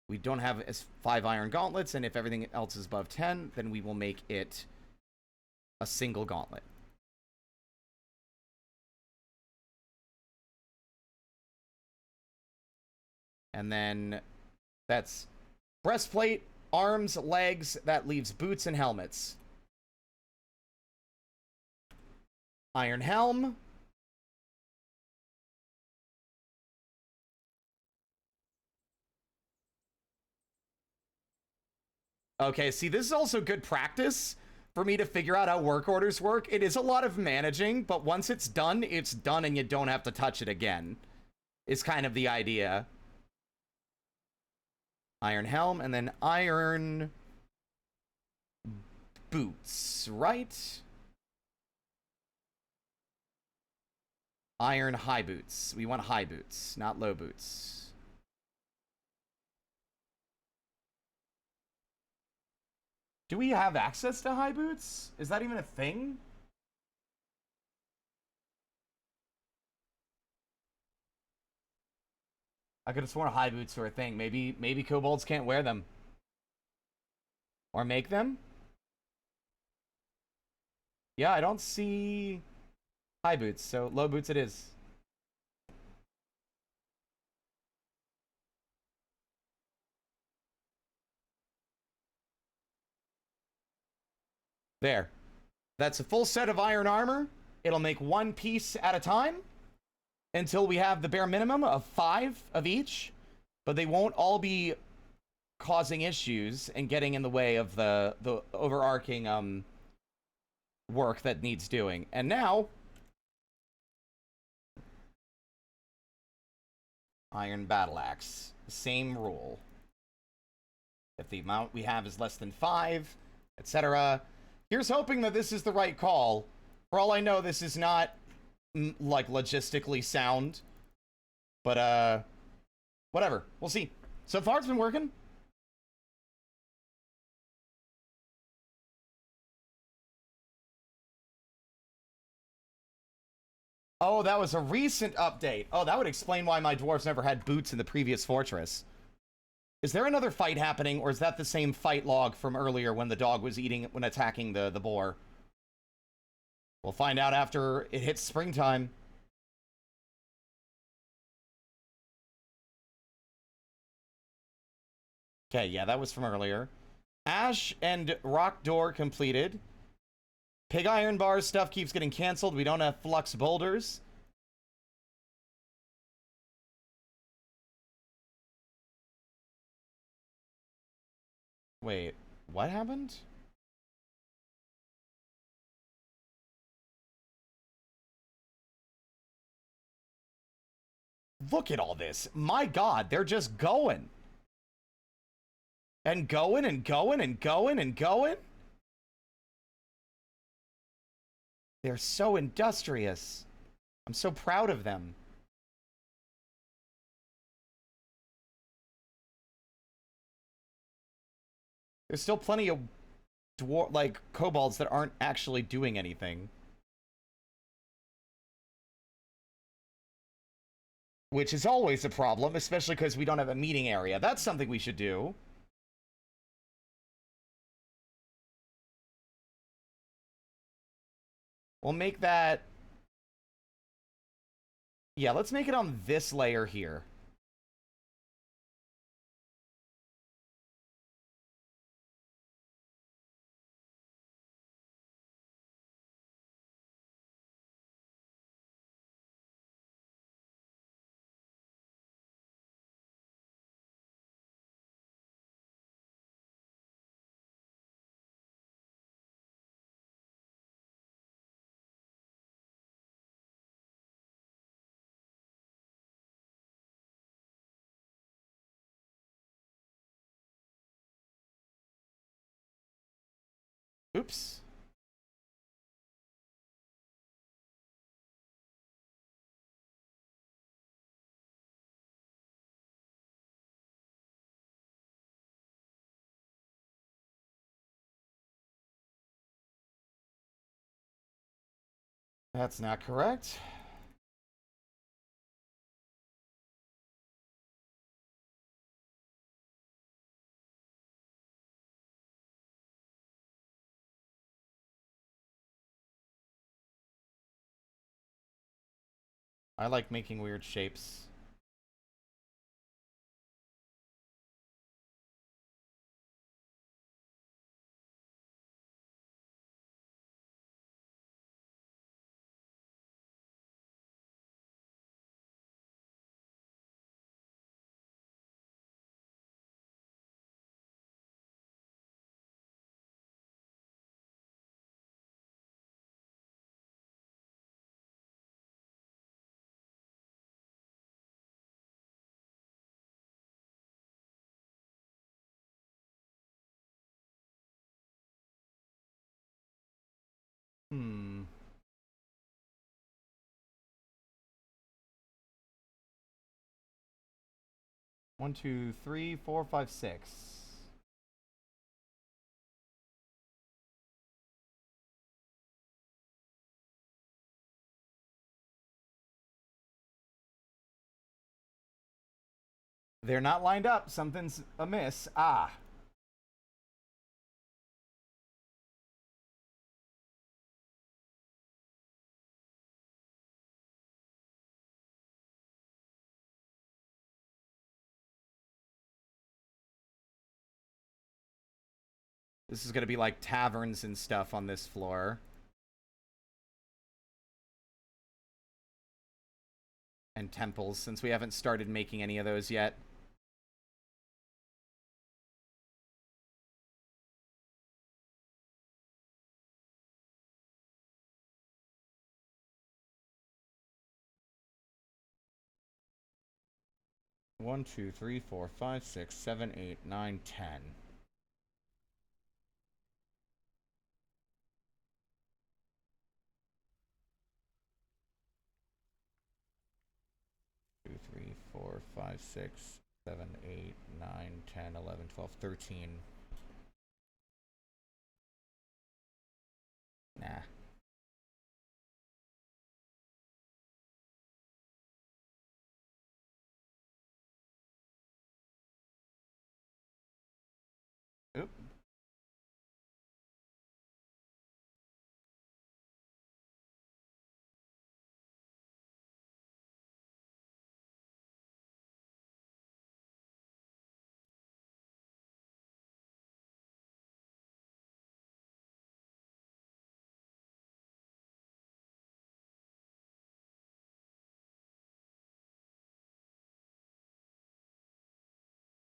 We don't have 5 iron gauntlets, and if everything else is above 10, then we will make it a single gauntlet. And then that's breastplate, arms, legs. That leaves boots and helmets. Iron helm. Okay, see, this is also good practice for me to figure out how work orders work. It is a lot of managing, but once it's done and you don't have to touch it again. Is kind of the idea. Iron helm, and then iron boots, right? Iron high boots. We want high boots, not low boots. Do we have access to high boots? Is that even a thing? I could have sworn high boots were a thing. Maybe kobolds can't wear them. Or make them? Yeah, I don't see high boots, so low boots it is. There. That's a full set of iron armor. It'll make 1 piece at a time until we have the bare minimum of 5 of each, but they won't all be causing issues and getting in the way of the overarching work that needs doing. And now iron battle axe, same rule. If the amount we have is less than 5, etc. Here's hoping that this is the right call. For all I know, this is not like logistically sound, but whatever, we'll see. So far it's been working. Oh, that was a recent update. Oh, that would explain why my dwarves never had boots in the previous fortress. Is there another fight happening, or is that the same fight log from earlier when the dog was when attacking the boar? We'll find out after it hits springtime. Okay, yeah, that was from earlier. Ash and Rock Door completed. Pig Iron Bar stuff keeps getting canceled. We don't have Flux Boulders. Wait, what happened? Look at all this. My God, they're just going. And going and going and going and going. They're so industrious. I'm so proud of them. There's still plenty of kobolds that aren't actually doing anything. Which is always a problem, especially because we don't have a meeting area. That's something we should do. We'll make that... Yeah, let's make it on this layer here. Oops. That's not correct. I like making weird shapes. Hmm. One, two, three, four, five, six. They're not lined up. Something's amiss. Ah. This is gonna be like taverns and stuff on this floor. And temples, since we haven't started making any of those yet. One, two, three, four, five, six, seven, eight, nine, 10. Two, three, four, five, six, 7, 8, 9, 10, 11, 12, 13. Nah. Oop.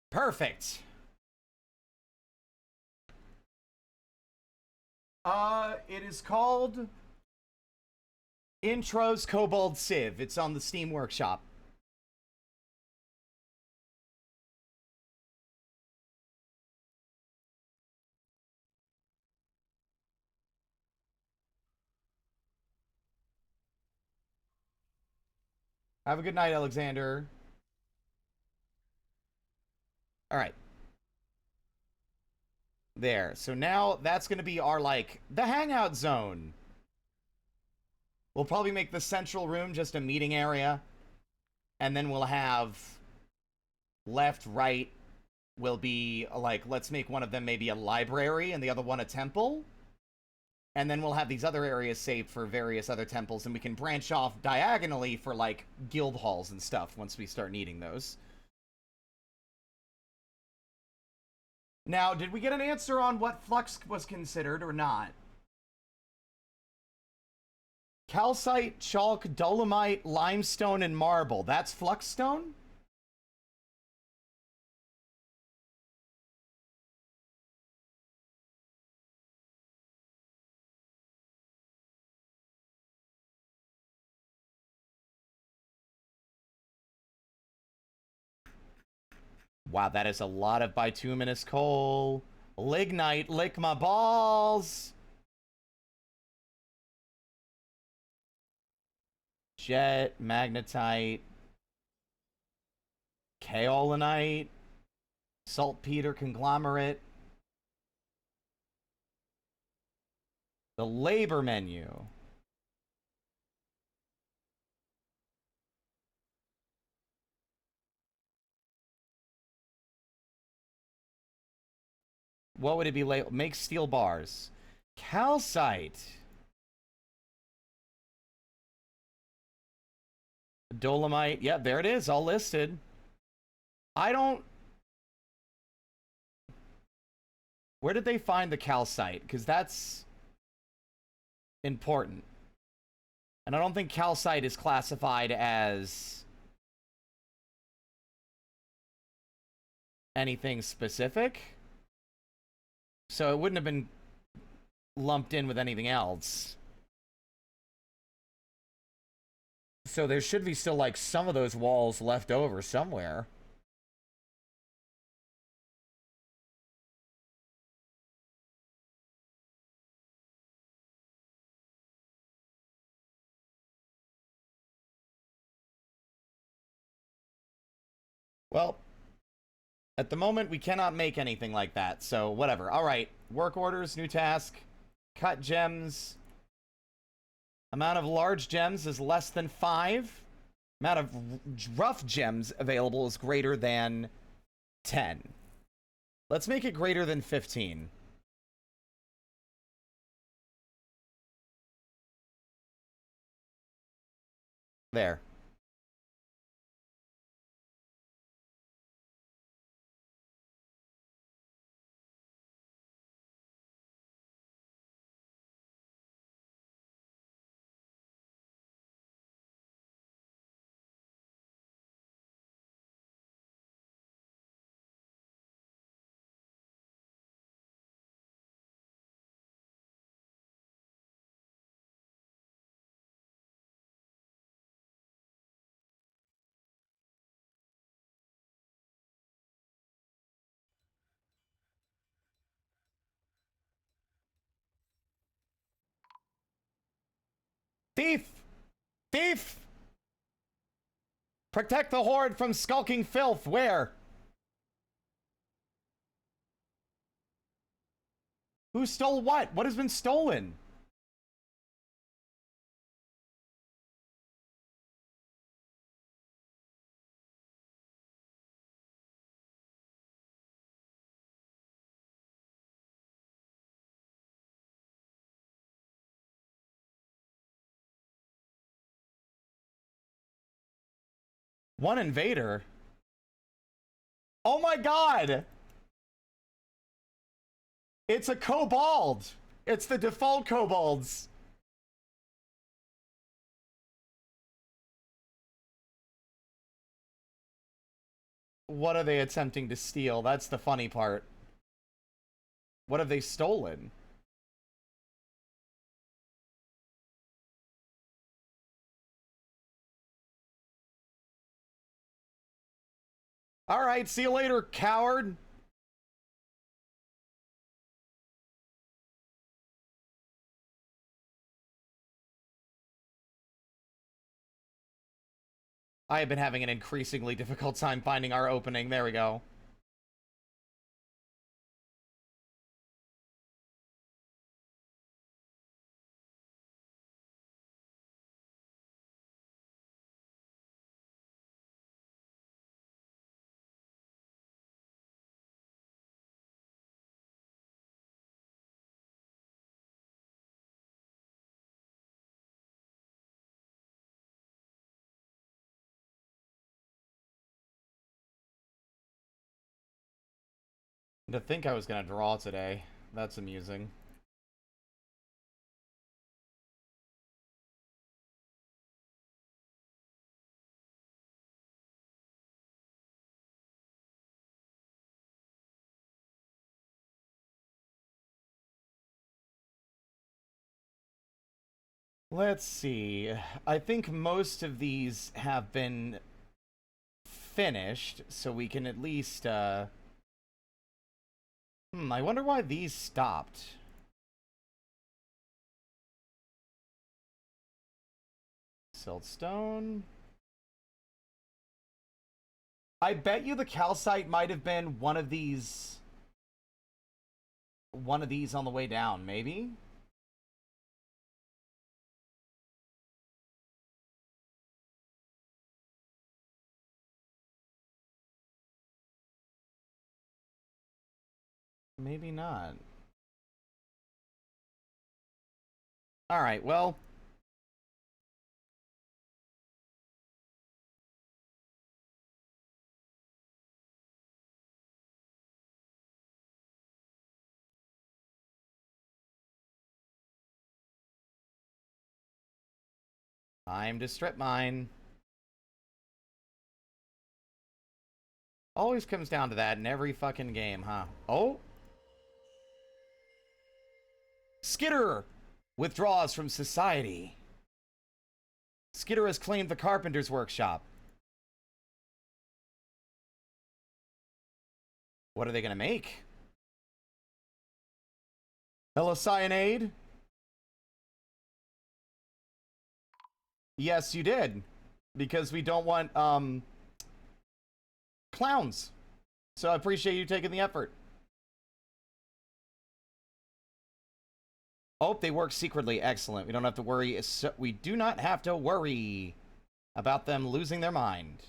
Perfect. It is called Intros Kobold Civ. It's on the Steam Workshop. Have a good night, Alexander. All right. There. So now that's going to be our, like, the hangout zone. We'll probably make the central room just a meeting area. And then we'll have left, right will be, like, let's make one of them maybe a library and the other one a temple. And then we'll have these other areas saved for various other temples, and we can branch off diagonally for, like, guild halls and stuff once we start needing those. Now, did we get an answer on what flux was considered or not? Calcite, chalk, dolomite, limestone, and marble. That's flux stone? Wow, that is a lot of bituminous coal. Lignite, lick my balls. Jet, magnetite, kaolinite, saltpeter conglomerate. The labor menu. What would it be labeled? Make steel bars. Calcite. Dolomite. Yep, there it is. All listed. I don't... Where did they find the calcite? Because that's important. And I don't think calcite is classified as anything specific. So it wouldn't have been lumped in with anything else. So there should be still, like, some of those walls left over somewhere. Well, at the moment, we cannot make anything like that, so whatever. All right, work orders, new task, cut gems. Amount of large gems is less than 5. Amount of rough gems available is greater than 10. Let's make it greater than 15. There. Thief! Thief! Protect the horde from skulking filth. Where? Who stole what? What has been stolen? One invader? Oh my god! It's a kobold! It's the default kobolds! What are they attempting to steal? That's the funny part. What have they stolen? Alright, see you later, coward! I have been having an increasingly difficult time finding our opening. There we go. To think I was gonna draw today. That's amusing. Let's see. I think most of these have been finished, so we can at least, I wonder why these stopped. Siltstone. I bet you the calcite might have been one of these on the way down, maybe? Maybe not. Alright, well. Time to strip mine. Always comes down to that in every fucking game, huh? Oh! Skitter withdraws from society. Skitter has claimed the carpenter's workshop. What are they gonna make? Cyanide? Yes, you did. Because we don't want, clowns. So I appreciate you taking the effort. Oh, they work secretly. Excellent. We don't have to worry. We do not have to worry about them losing their mind.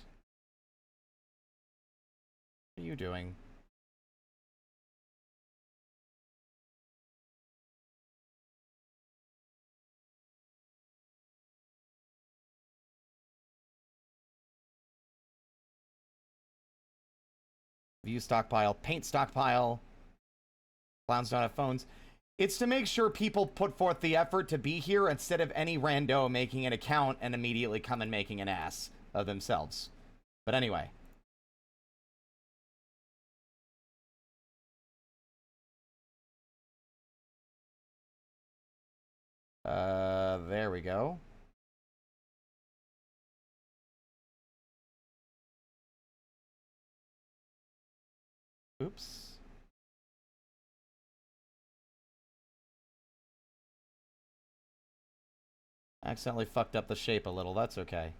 What are you doing? View stockpile, paint stockpile. Clowns don't have phones. It's to make sure people put forth the effort to be here instead of any rando making an account and immediately come and making an ass of themselves. But anyway. There we go. Oops. Accidentally fucked up the shape a little. That's okay.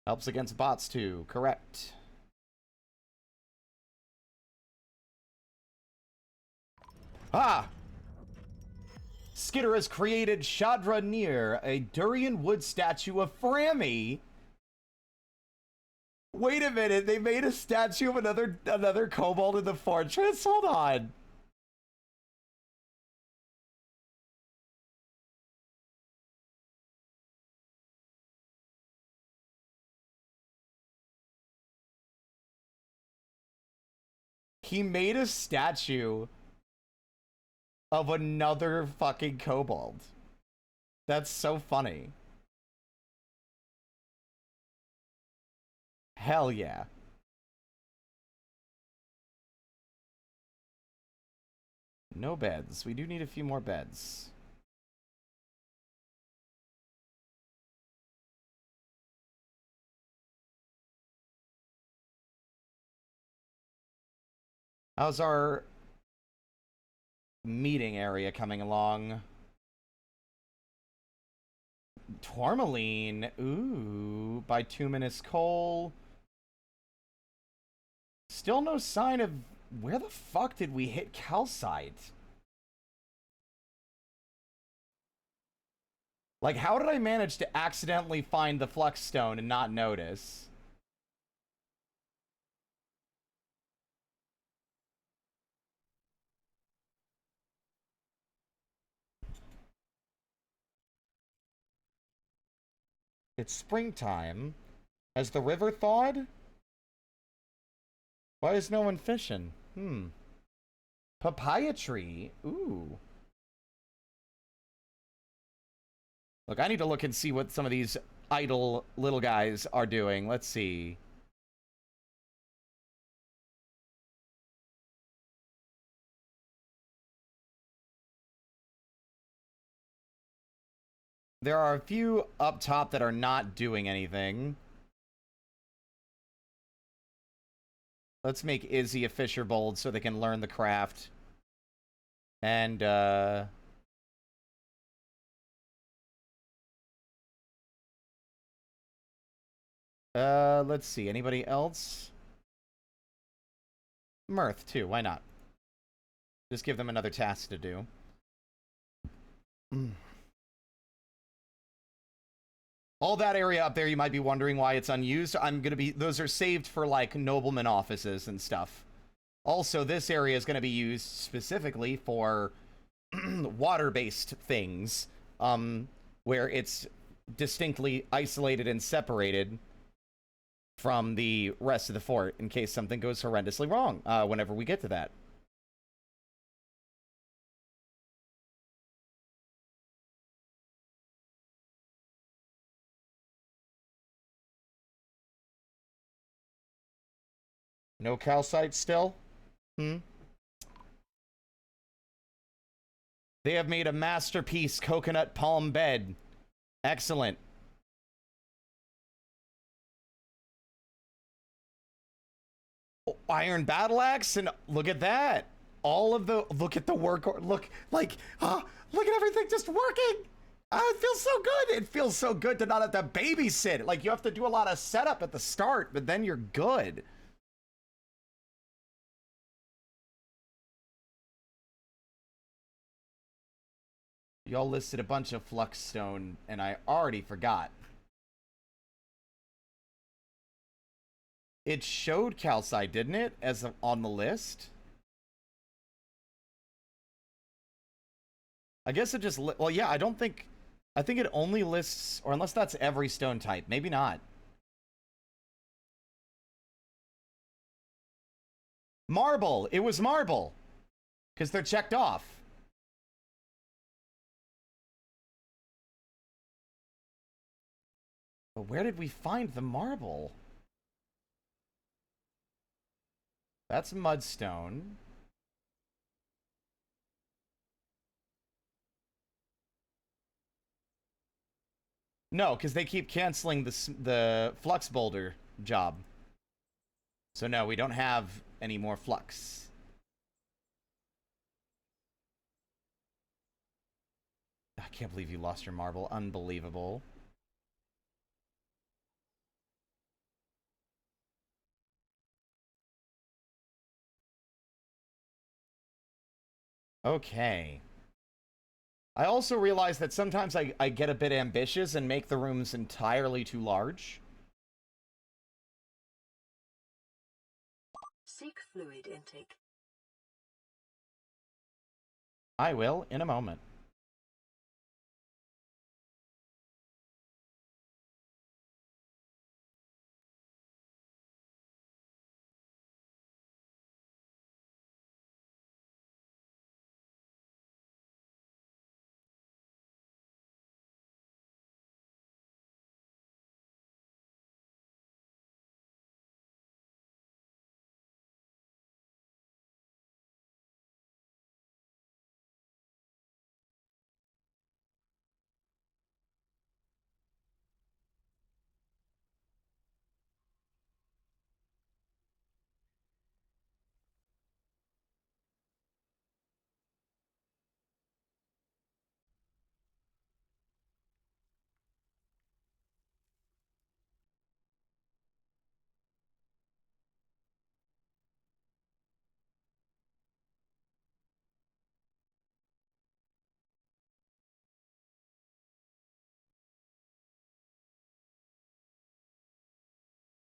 Helps against bots too. Correct. Ah! Skitter has created Shadra Nir, a durian wood statue of Frammy. Wait a minute, they made a statue of another kobold in the fortress? Hold on. He made a statue of another fucking kobold. That's so funny. Hell yeah. No beds. We do need a few more beds. How's our meeting area coming along. Tourmaline. Ooh. Bituminous coal. Still no sign of... Where the fuck did we hit calcite? Like, how did I manage to accidentally find the flux stone and not notice? It's springtime. Has the river thawed? Why is no one fishing? Papaya tree. Ooh. Look, I need to look and see what some of these idle little guys are doing. Let's see. There are a few up top that are not doing anything. Let's make Izzy a fisher bold so they can learn the craft. And, let's see. Anybody else? Mirth, too. Why not? Just give them another task to do. All that area up there, you might be wondering why it's unused. Those are saved for, like, nobleman offices and stuff. Also, this area is going to be used specifically for water-based things, where it's distinctly isolated and separated from the rest of the fort in case something goes horrendously wrong, whenever we get to that. No calcite still? They have made a masterpiece coconut palm bed. Excellent. Iron battle axe, and look at that. Look at the work, look at everything just working. It feels so good. It feels so good to not have to babysit. Like, you have to do a lot of setup at the start, but then you're good. Y'all listed a bunch of flux stone, and I already forgot. It showed calcite, didn't it, on the list? I guess it just... Well, yeah, I think it only lists... Or unless that's every stone type. Maybe not. Marble! It was marble! Because they're checked off. But where did we find the marble? That's mudstone. No, because they keep canceling the flux boulder job. So no, we don't have any more flux. I can't believe you lost your marble. Unbelievable. Okay. I also realize that sometimes I get a bit ambitious and make the rooms entirely too large. Seek fluid intake. I will in a moment.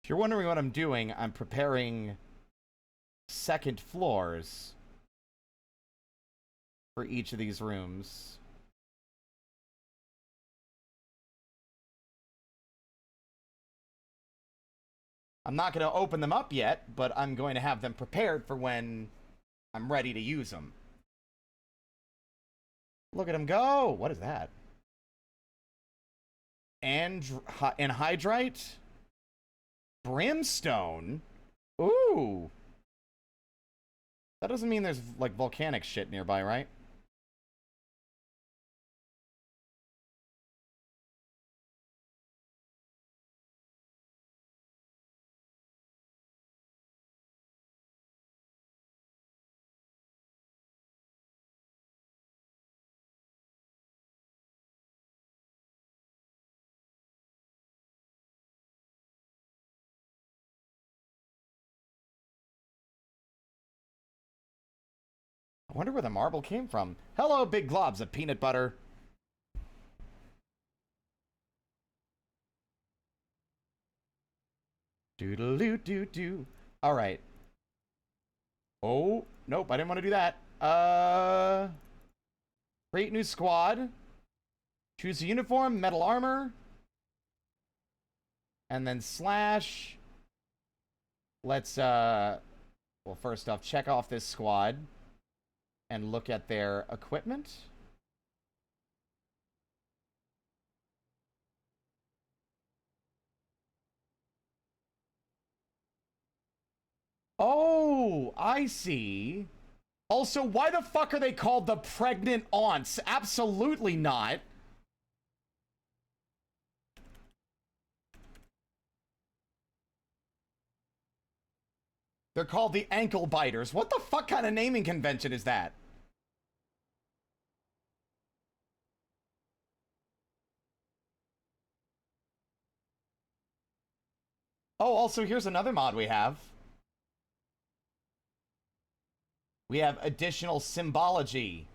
If you're wondering what I'm doing, I'm preparing second floors for each of these rooms. I'm not going to open them up yet, but I'm going to have them prepared for when I'm ready to use them. Look at him go! What is that? Anhydrite? Brimstone? Ooh! That doesn't mean there's, like, volcanic shit nearby, right? I wonder where the marble came from. Hello, big globs of peanut butter. Doodle-doo-doo-doo. Alright. Oh, nope, I didn't want to do that. Create new squad. Choose a uniform, metal armor. And then slash. Let's, well, first off, check off this squad. And look at their equipment. Oh, I see. Also, why the fuck are they called the pregnant aunts? Absolutely not. They're called the ankle biters. What the fuck kind of naming convention is that? Oh, also, here's another mod we have. We have additional symbology.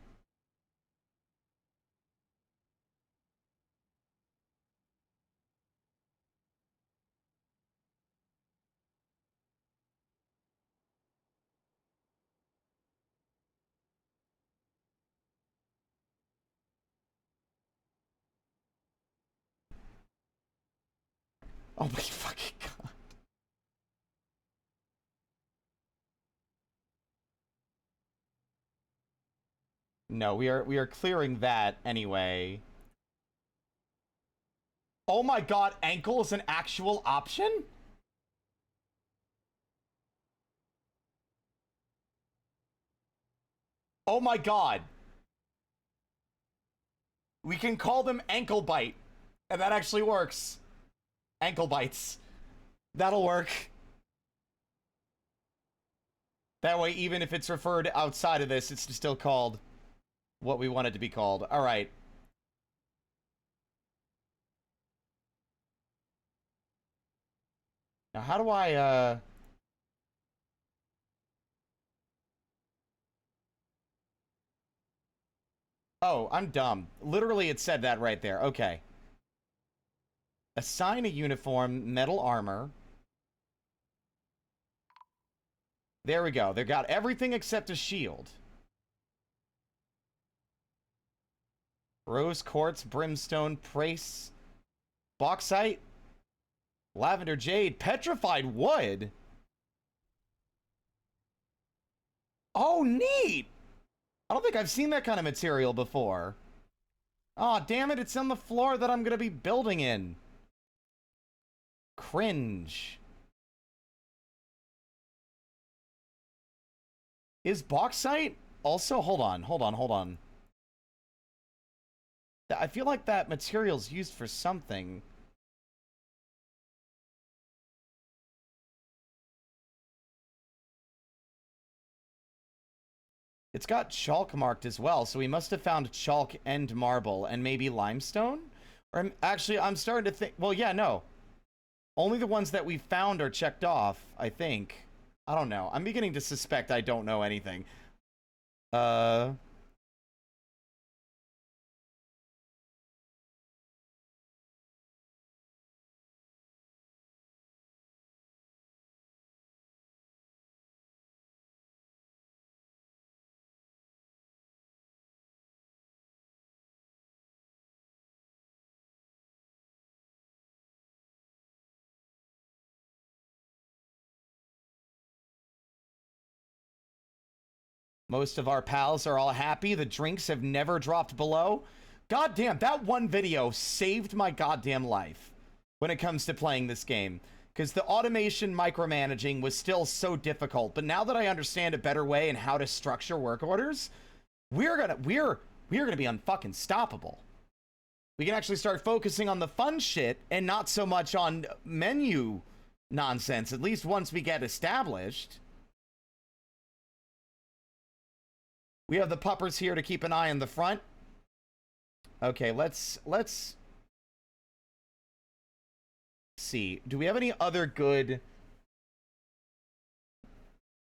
Oh my fucking god. No, we are clearing that anyway. Oh my god, ankle is an actual option? Oh my god. We can call them ankle bite. And that actually works. Ankle bites. That'll work. That way, even if it's referred outside of this, it's still called what we want it to be called. Alright. Now, how do I, Oh, I'm dumb. Literally, it said that right there. Okay. Assign a uniform, metal armor. There we go. They got everything except a shield. Rose quartz, brimstone, prace, bauxite, lavender jade, petrified wood. Oh, neat! I don't think I've seen that kind of material before. Aw, oh, damn it, it's on the floor that I'm gonna be building in. Cringe. Is bauxite also... Hold on. I feel like that material's used for something. It's got chalk marked as well, so we must have found chalk and marble, and maybe limestone? Or actually, I'm starting to think... Well, yeah, no. Only the ones that we found are checked off, I think. I don't know. I'm beginning to suspect I don't know anything. Most of our pals are all happy. The drinks have never dropped below. God damn, that one video saved my goddamn life when it comes to playing this game. Because the automation micromanaging was still so difficult. But now that I understand a better way and how to structure work orders, we're gonna be unfucking stoppable. We can actually start focusing on the fun shit and not so much on menu nonsense, at least once we get established. We have the puppers here to keep an eye on the front. Okay, let's see. Do we have any other good...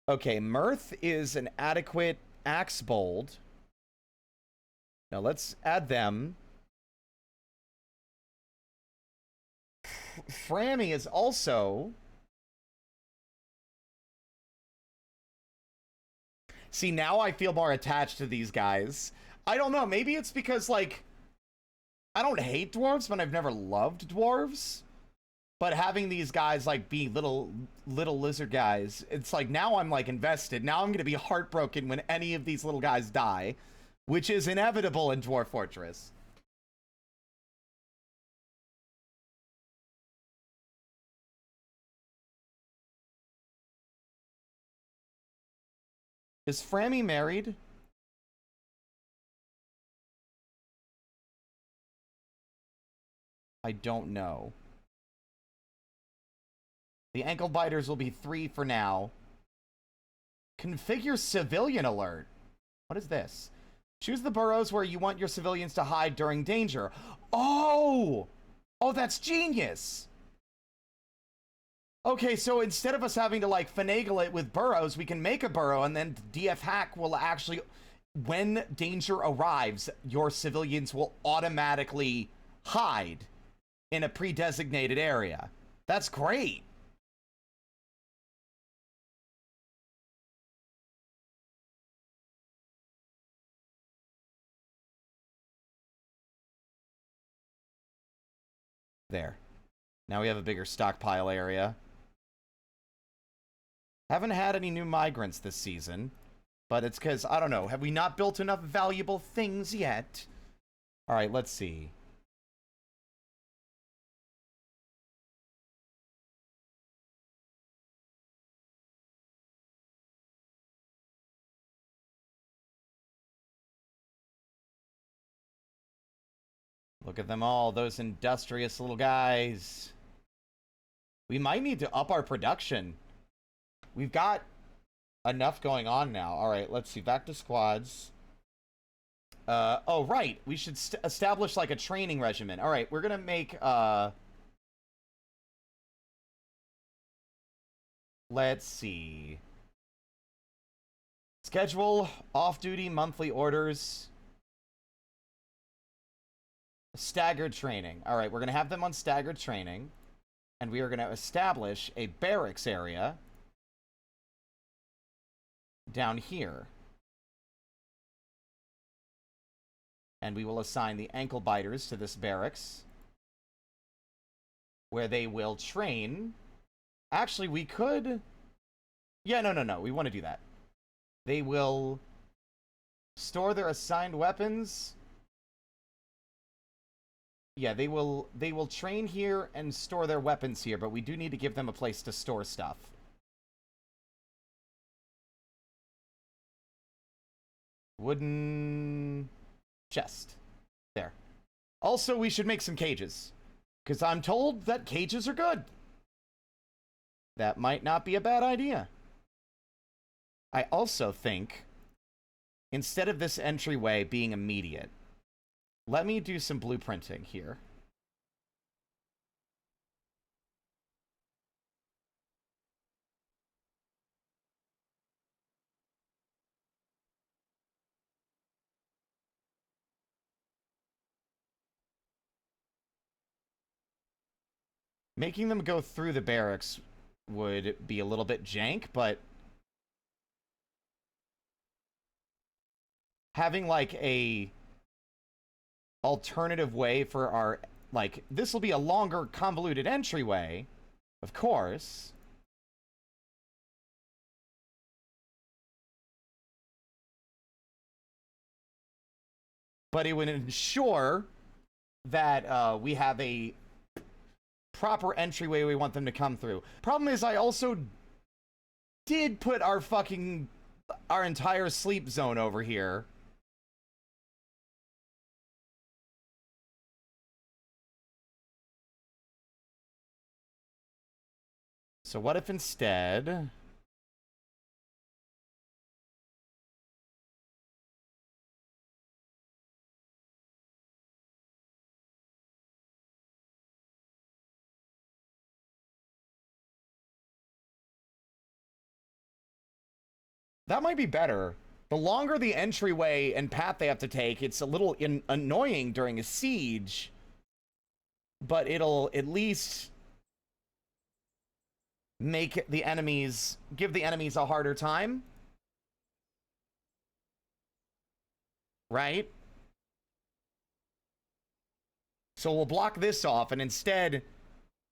Okay, Mirth is an adequate axe bold. Now let's add them. Frammy is also... See, now I feel more attached to these guys. I don't know, maybe it's because, like, I don't hate dwarves, but I've never loved dwarves. But having these guys, like, be little lizard guys, it's like, now I'm, like, invested. Now I'm gonna be heartbroken when any of these little guys die, which is inevitable in Dwarf Fortress. Is Frammy married? I don't know. The ankle biters will be 3 for now. Configure civilian alert. What is this? Choose the burrows where you want your civilians to hide during danger. Oh! Oh, that's genius! Okay, so instead of us having to, like, finagle it with burrows, we can make a burrow, and then DF Hack will actually... When danger arrives, your civilians will automatically hide in a pre-designated area. That's great! There. Now we have a bigger stockpile area. Haven't had any new migrants this season, but it's because, I don't know, have we not built enough valuable things yet? Alright, let's see. Look at them all, those industrious little guys. We might need to up our production. We've got enough going on now. All right, let's see. Back to squads. Oh, right. We should establish, like, a training regimen. All right, we're going to make... Let's see. Schedule off-duty monthly orders. Staggered training. All right, we're going to have them on staggered training. And we are going to establish a barracks area down here. And we will assign the ankle biters to this barracks, where they will train. Actually, we could... Yeah, no. We want to do that. They will store their assigned weapons. Yeah, they will train here and store their weapons here, but we do need to give them a place to store stuff. Wooden chest. There. Also, we should make some cages, because I'm told that cages are good. That might not be a bad idea. I also think, instead of this entryway being immediate, let me do some blueprinting here. Making them go through the barracks would be a little bit jank, but having, like, a alternative way for our, like, this will be a longer, convoluted entryway, of course. but it would ensure that we have a proper entryway we want them to come through. Problem is, I also did put our entire sleep zone over here. So what if instead... That might be better. The longer the entryway and path they have to take, it's a little annoying during a siege, but it'll at least make give the enemies a harder time. Right? So we'll block this off and instead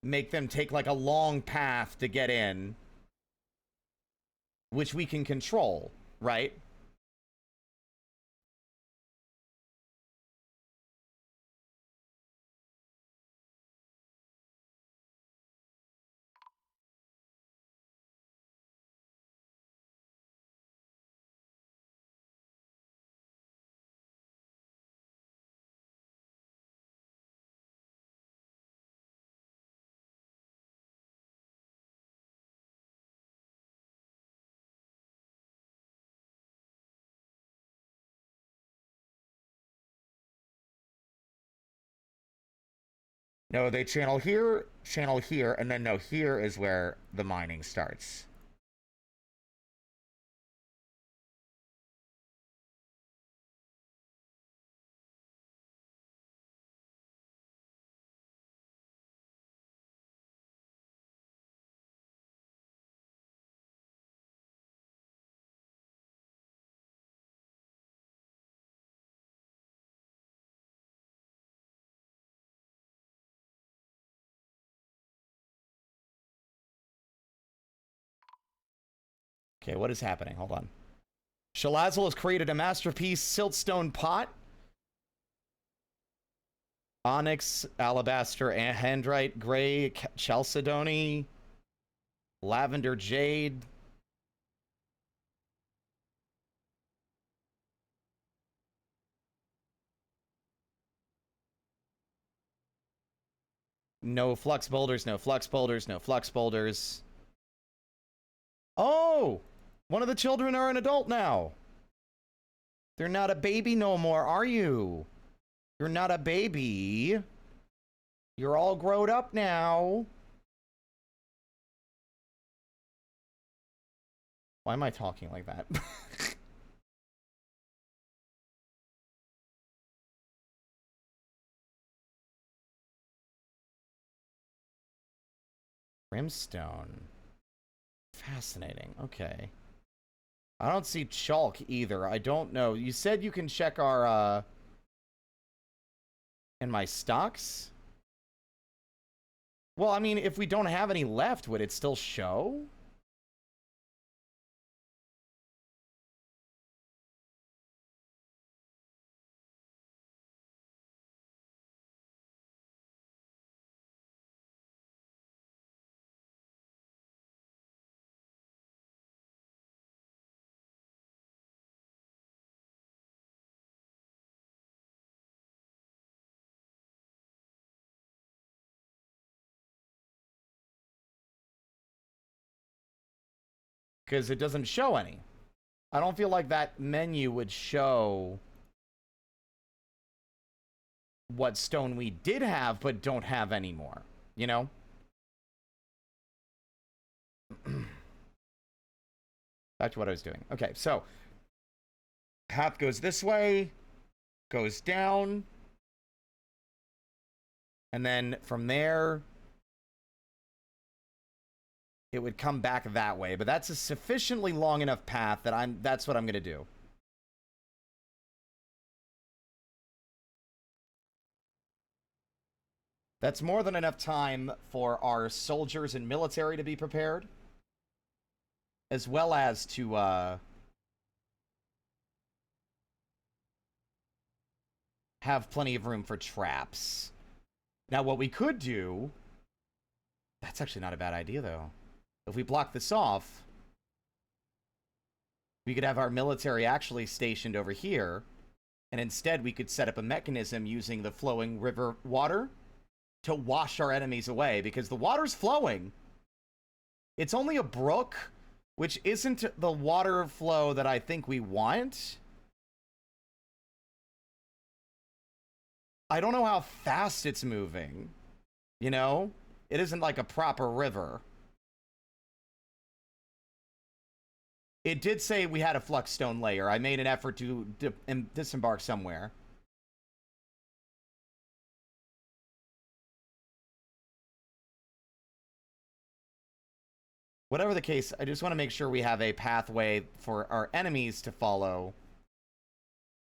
make them take like a long path to get in, which we can control, right? No, they channel here, and then no, here is where the mining starts. Okay, what is happening? Hold on. Shalazel has created a masterpiece siltstone pot. Onyx, alabaster, handrite, gray, chalcedony, lavender jade. No flux boulders, no flux boulders, no flux boulders. Oh! One of the children are an adult now. They're not a baby no more, are you? You're not a baby. You're all grown up now. Why am I talking like that? Brimstone. Fascinating. Okay. I don't see chalk either. I don't know. You said you can check our, in my stocks? Well, I mean, if we don't have any left, would it still show? Because it doesn't show any. I don't feel like that menu would show what stone we did have but don't have anymore, you know? Back to what I was doing. Okay, so path goes this way, goes down, and then from there it would come back that way, but that's a sufficiently long enough path that that's what I'm going to do. That's more than enough time for our soldiers and military to be prepared, as well as to have plenty of room for traps. Now, what we could do... That's actually not a bad idea, though. If we block this off, we could have our military actually stationed over here, and instead we could set up a mechanism using the flowing river water to wash our enemies away, because the water's flowing. It's only a brook, which isn't the water flow that I think we want. I don't know how fast it's moving, you know? It isn't like a proper river. It did say we had a flux stone layer. I made an effort to disembark somewhere. Whatever the case, I just want to make sure we have a pathway for our enemies to follow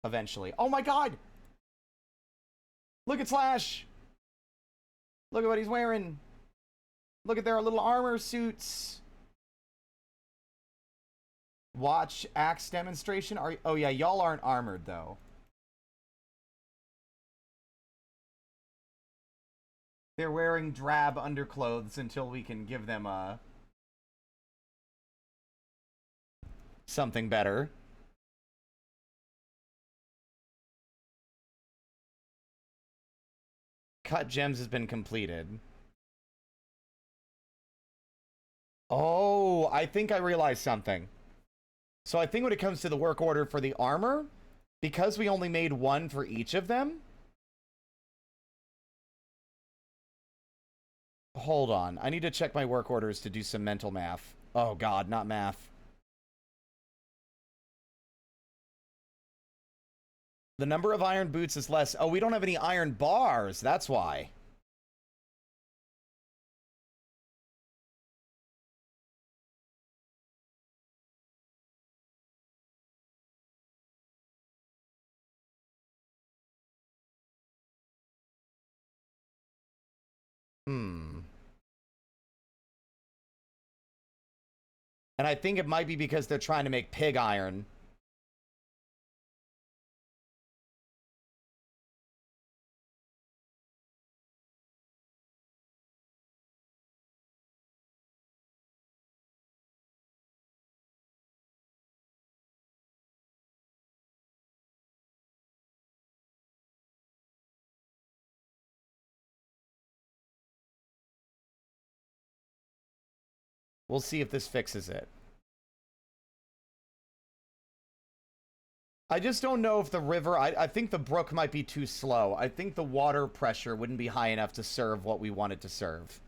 eventually. Oh my god! Look at Slash! Look at what he's wearing. Look at their little armor suits. Watch axe demonstration. Oh yeah, y'all aren't armored though. They're wearing drab underclothes until we can give them something better. Cut gems has been completed. Oh, I think I realized something. So I think when it comes to the work order for the armor, because we only made one for each of them... Hold on. I need to check my work orders to do some mental math. Oh god, not math. The number of iron boots is less. Oh, we don't have any iron bars. That's why. Hmm. And I think it might be because they're trying to make pig iron. We'll see if this fixes it. I just don't know if the river... I think the brook might be too slow. I think the water pressure wouldn't be high enough to serve what we wanted to serve.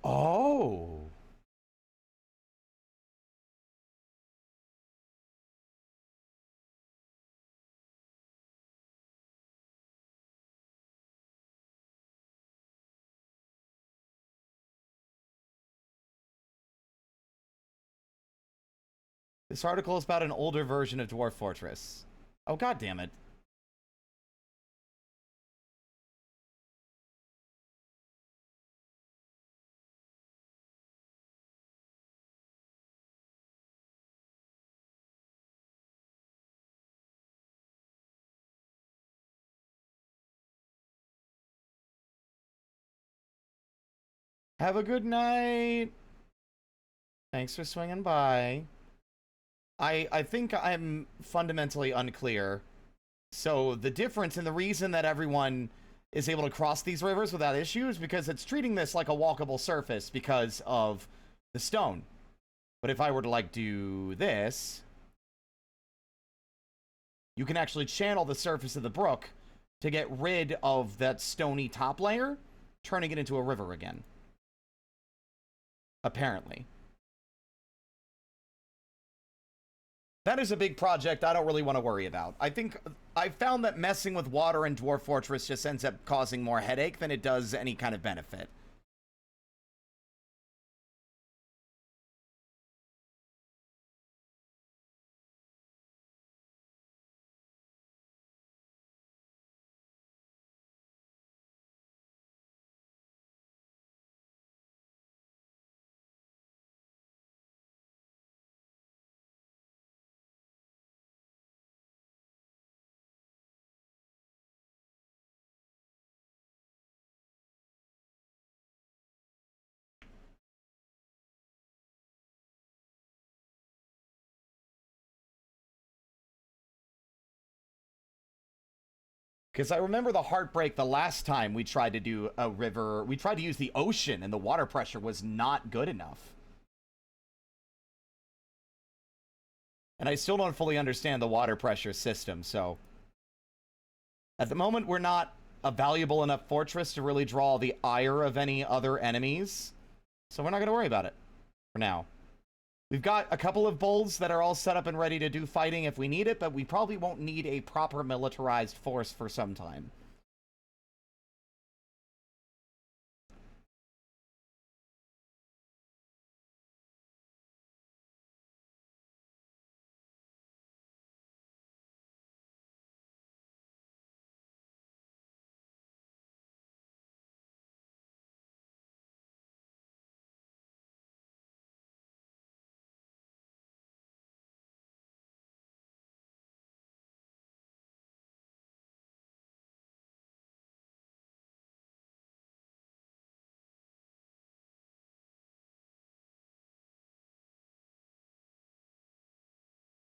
Oh. This article is about an older version of Dwarf Fortress. Oh, god damn it. Have a good night. Thanks for swinging by. I think I'm fundamentally unclear. So the difference and the reason that everyone is able to cross these rivers without issue is because it's treating this like a walkable surface because of the stone. But if I were to like do this, you can actually channel the surface of the brook to get rid of that stony top layer, turning it into a river again. Apparently. That is a big project I don't really want to worry about. I think I found that messing with water in Dwarf Fortress just ends up causing more headache than it does any kind of benefit. Because I remember the heartbreak the last time we tried to do a river. We tried to use the ocean, and the water pressure was not good enough. And I still don't fully understand the water pressure system, so... At the moment, we're not a valuable enough fortress to really draw the ire of any other enemies. So we're not going to worry about it for now. We've got a couple of bulls that are all set up and ready to do fighting if we need it, but we probably won't need a proper militarized force for some time.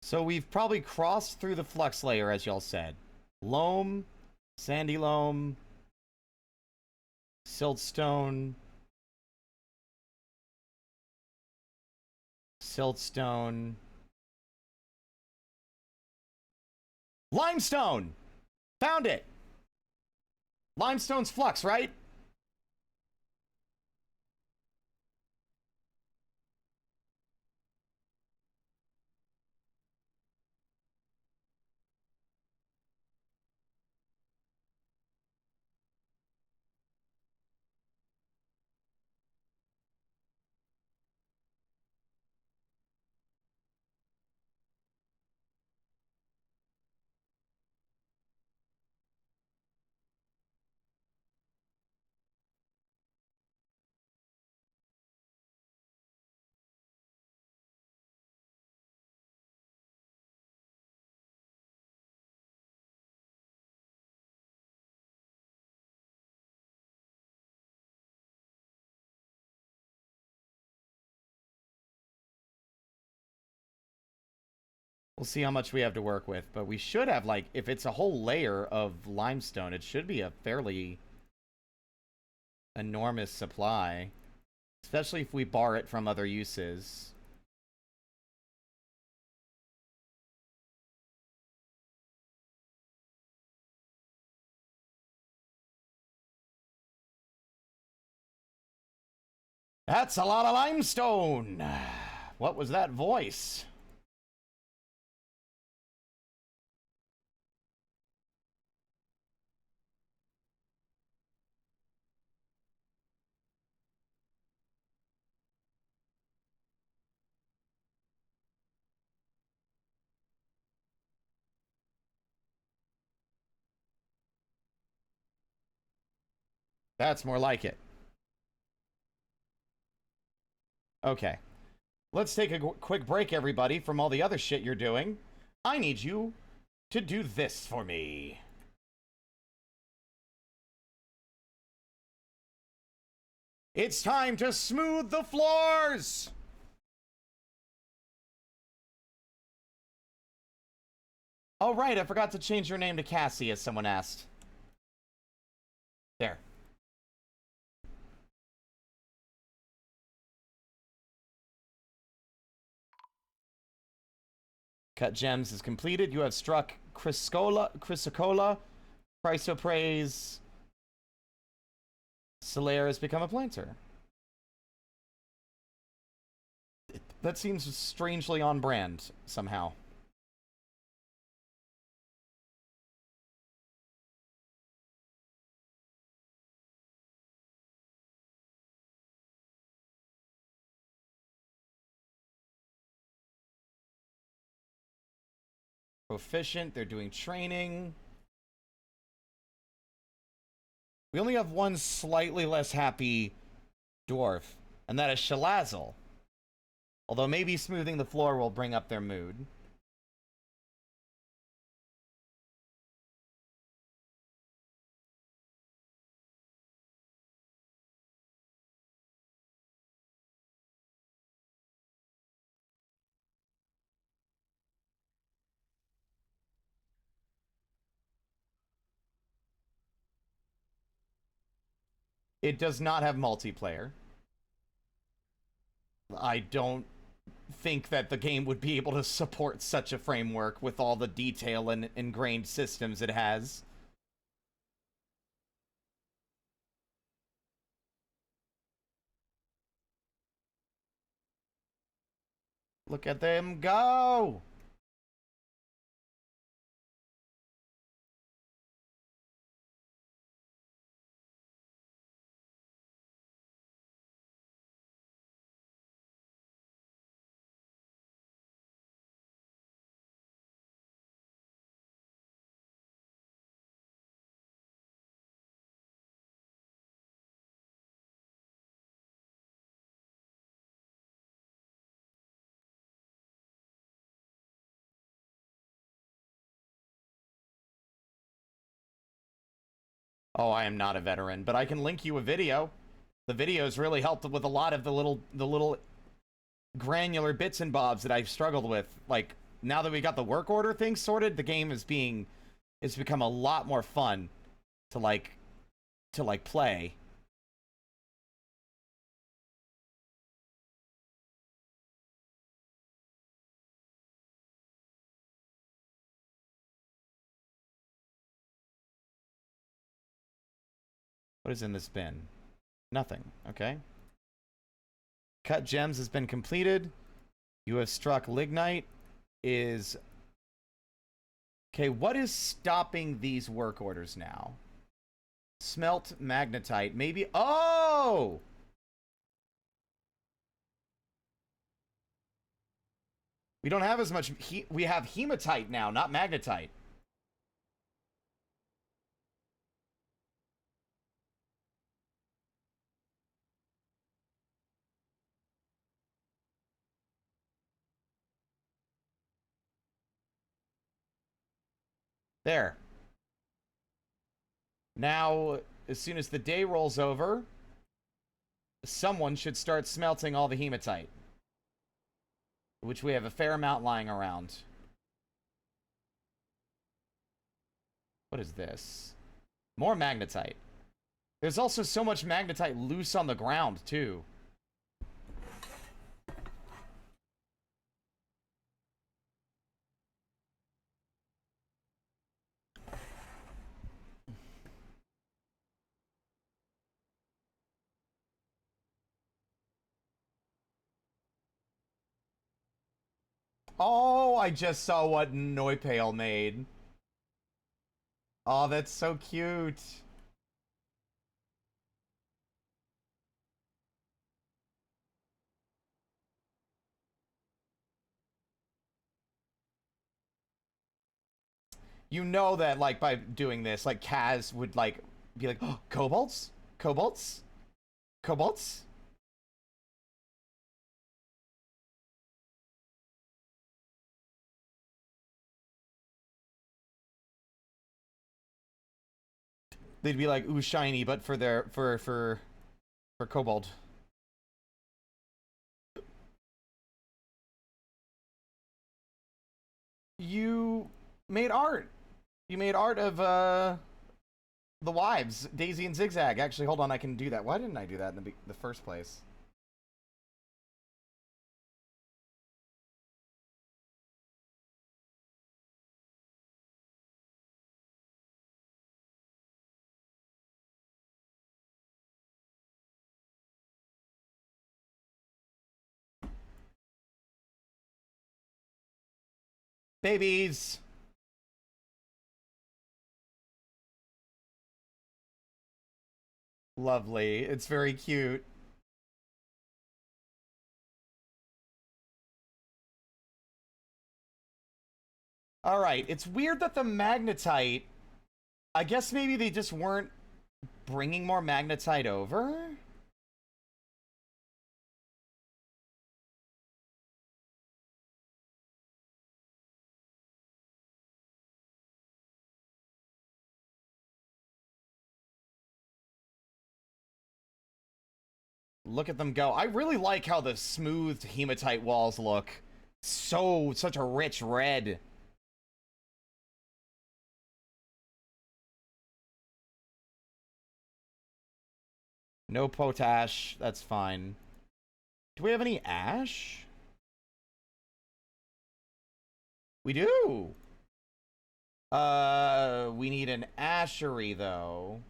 So we've probably crossed through the flux layer, as y'all said. Loam, sandy loam, siltstone, siltstone, limestone! Found it! Limestone's flux, right? We'll see how much we have to work with, but we should have, like, if it's a whole layer of limestone, it should be a fairly enormous supply, especially if we bar it from other uses. That's a lot of limestone! What was that voice? That's more like it. Okay. Let's take a quick break, everybody, from all the other shit you're doing. I need you to do this for me. It's time to smooth the floors! Oh, right, I forgot to change your name to Cassie, as someone asked. There. Cut gems is completed. You have struck Chrysocolla, Chrysoprase. Solaire has become a planter. That seems strangely on brand, somehow. Proficient, they're doing training. We only have one slightly less happy dwarf, and that is Shalazel. Although maybe smoothing the floor will bring up their mood. It does not have multiplayer. I don't think that the game would be able to support such a framework with all the detail and ingrained systems it has. Look at them go! Oh, I am not a veteran, but I can link you a video. The videos really helped with a lot of the little granular bits and bobs that I've struggled with. Like, now that we got the work order thing sorted, the game it's become a lot more fun to play. What is in this bin? Nothing. Okay. Cut gems has been completed. You have struck lignite. Is... Okay, what is stopping these work orders now? Smelt magnetite. Maybe... Oh! We don't have as much... We have hematite now, not magnetite. There. Now, as soon as the day rolls over, someone should start smelting all the hematite. Which we have a fair amount lying around. What is this? More magnetite. There's also so much magnetite loose on the ground, too. Oh, I just saw what Noipale made. Oh, that's so cute. You know that, like, by doing this, like, Kaz would, like, be like, oh, kobolds? Kobolds? Kobolds? They'd be like, ooh, shiny, but for their, for kobold. You made art. You made art of, the wives, Daisy and Zigzag. Actually, hold on, I can do that. Why didn't I do that in the first place? Babies! Lovely. It's very cute. Alright, it's weird that the magnetite... I guess maybe they just weren't bringing more magnetite over? Look at them go. I really like how the smooth hematite walls look. Such a rich red. No potash. That's fine. Do we have any ash? We do. We need an ashery, though.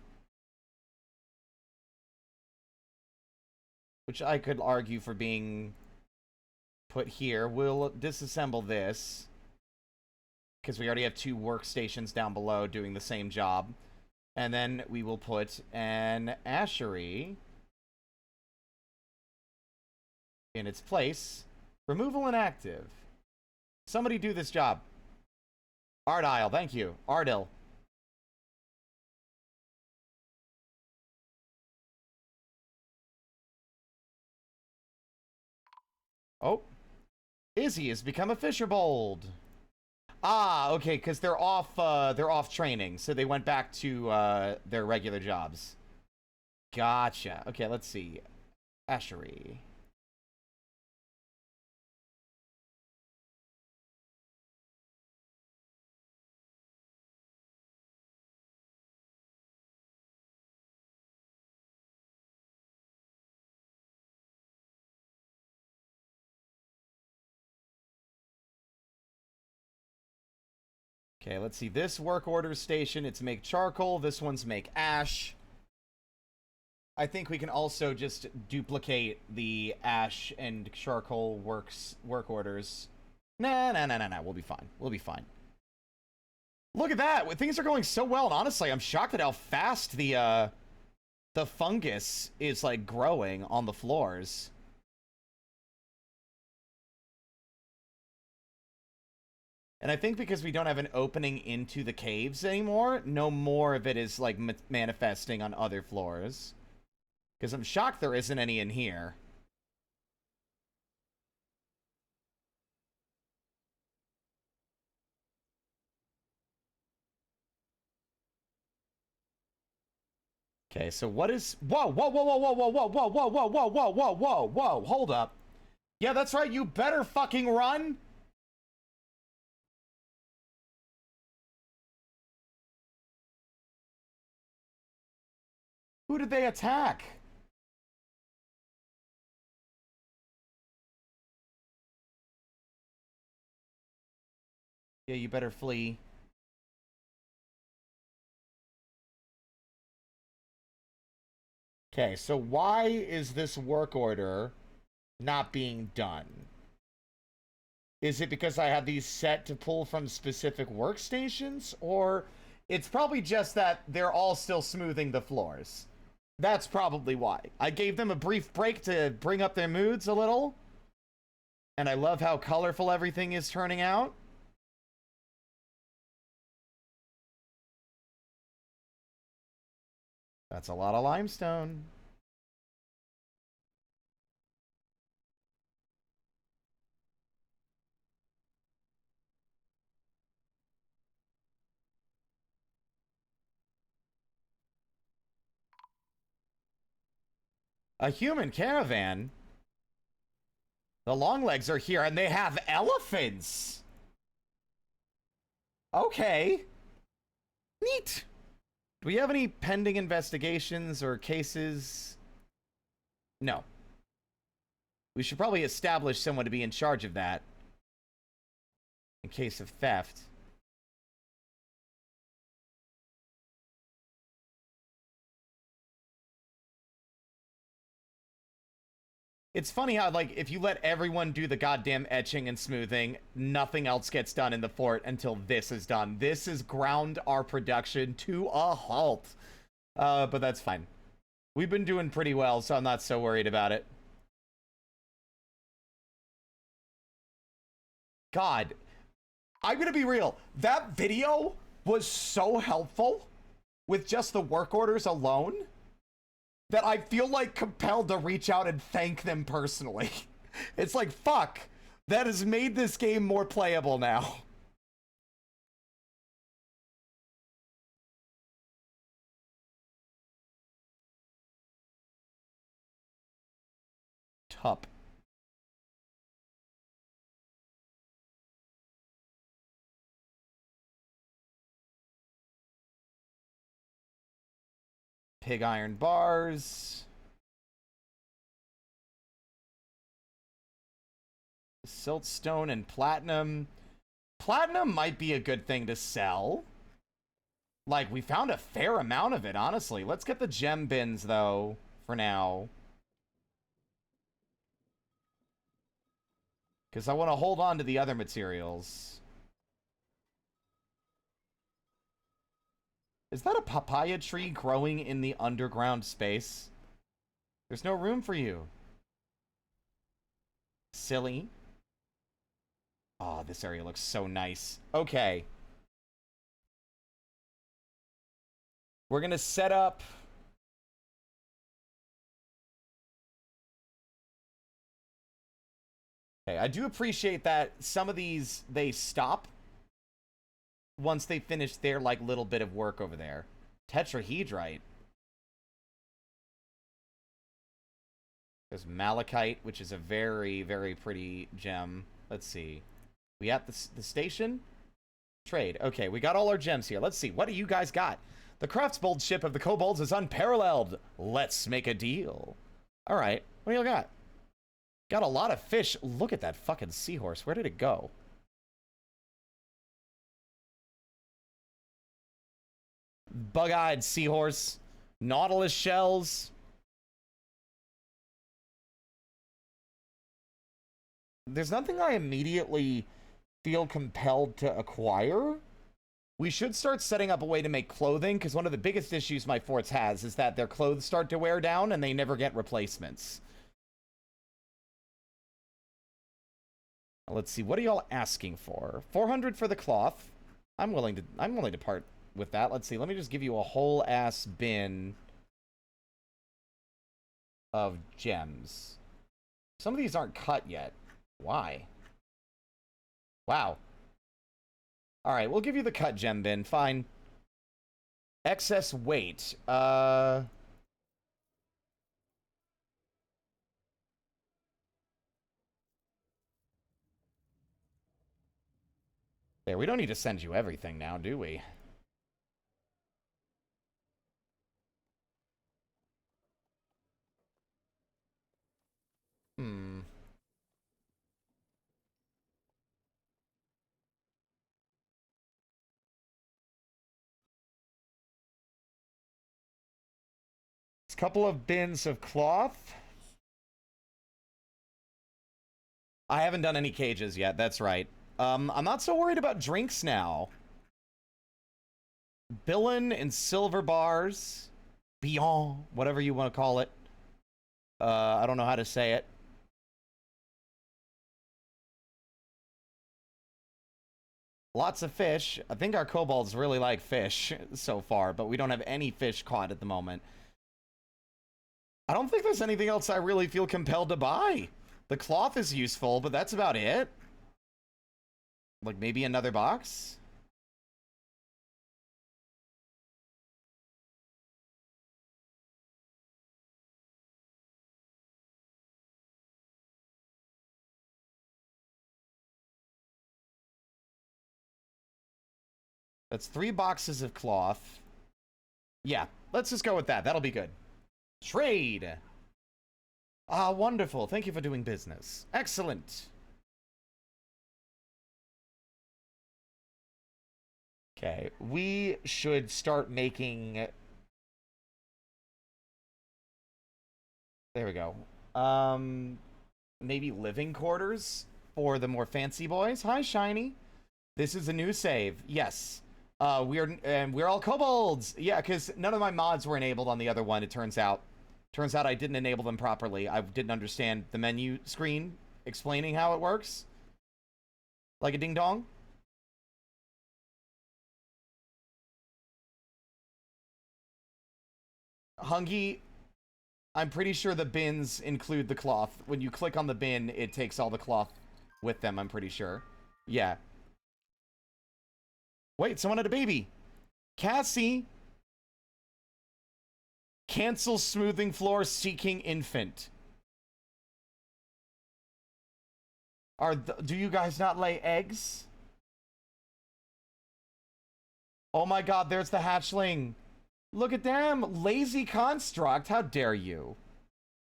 Which I could argue for being put here. We'll disassemble this, because we already have 2 workstations down below doing the same job. And then we will put an ashery in its place. Removal inactive. Somebody do this job. Ardile, thank you. Ardil. Oh. Izzy has become a fisherbold. Ah, okay, because they're off training, so they went back to their regular jobs. Gotcha. Okay, let's see. Ashery. Okay, let's see. This work order station, it's make charcoal. This one's make ash. I think we can also just duplicate the ash and charcoal work orders. Nah. We'll be fine. We'll be fine. Look at that. Things are going so well, and honestly, I'm shocked at how fast the fungus is, like, growing on the floors. And I think because we don't have an opening into the caves anymore, no more of it is, like, manifesting on other floors. Because I'm shocked there isn't any in here. Okay, so what is... Whoa, whoa, whoa, whoa, whoa, whoa, whoa, whoa, whoa, whoa, whoa, whoa, whoa, whoa, whoa, hold up. Yeah, that's right, you better fucking run! Who did they attack? Yeah, you better flee. Okay, so why is this work order not being done? Is it because I have these set to pull from specific workstations? Or it's probably just that they're all still smoothing the floors. That's probably why. I gave them a brief break to bring up their moods a little. And I love how colorful everything is turning out. That's a lot of limestone. A human caravan? The Longlegs are here and they have elephants! Okay. Neat. Do we have any pending investigations or cases? No. We should probably establish someone to be in charge of that. In case of theft. It's funny how, like, if you let everyone do the goddamn etching and smoothing, nothing else gets done in the fort until this is done. This has ground our production to a halt. But that's fine. We've been doing pretty well, so I'm not so worried about it. God. I'm gonna be real. That video was so helpful with just the work orders alone that I feel like compelled to reach out and thank them personally. It's like, fuck, that has made this game more playable now. Tup. Pig iron bars. Siltstone and platinum. Platinum might be a good thing to sell. Like, we found a fair amount of it, honestly. Let's get the gem bins, though, for now. Because I want to hold on to the other materials. Is that a papaya tree growing in the underground space? There's no room for you. Silly. Oh, this area looks so nice. Okay. We're going to set up... Okay, I do appreciate that some of these, they stop once they finish their, like, little bit of work over there. Tetrahedrite. There's malachite, which is a very, very pretty gem. Let's see. We at the station? Trade. Okay, we got all our gems here. Let's see. What do you guys got? The craftsbold ship of the kobolds is unparalleled. Let's make a deal. All right. What do you got? Got a lot of fish. Look at that fucking seahorse. Where did it go? Bug-eyed seahorse. Nautilus shells. There's nothing I immediately feel compelled to acquire. We should start setting up a way to make clothing, because one of the biggest issues my forts has is that their clothes start to wear down and they never get replacements. Let's see, what are y'all asking for? 400 for the cloth. I'm willing to part with that. Let's see, let me just give you a whole ass bin of gems. Some of these aren't cut yet. Why? Wow. All right, we'll give you the cut gem bin. Fine. Excess weight. There, we don't need to send you everything now, do we? Hmm. A couple of bins of cloth. I haven't done any cages yet, that's right. I'm not so worried about drinks now. Billin and silver bars. Beyond, whatever you want to call it. I don't know how to say it. Lots of fish. I think our kobolds really like fish so far, but we don't have any fish caught at the moment. I don't think there's anything else I really feel compelled to buy. The cloth is useful, but that's about it. Like, maybe another box? That's 3 boxes of cloth. Yeah, let's just go with that. That'll be good. Trade! Ah, wonderful. Thank you for doing business. Excellent. Okay, we should start making... There we go. Maybe living quarters for the more fancy boys. Hi, Shiny. This is a new save. Yes. We're all kobolds. Yeah, because none of my mods were enabled on the other one, it turns out. Turns out I didn't enable them properly. I didn't understand the menu screen explaining how it works. Like a ding-dong. Hungy, I'm pretty sure the bins include the cloth. When you click on the bin, it takes all the cloth with them, I'm pretty sure. Yeah. Wait, someone had a baby. Cassie. Cancel smoothing floor seeking infant. Do you guys not lay eggs? Oh my god, there's the hatchling. Look at them. Lazy construct. How dare you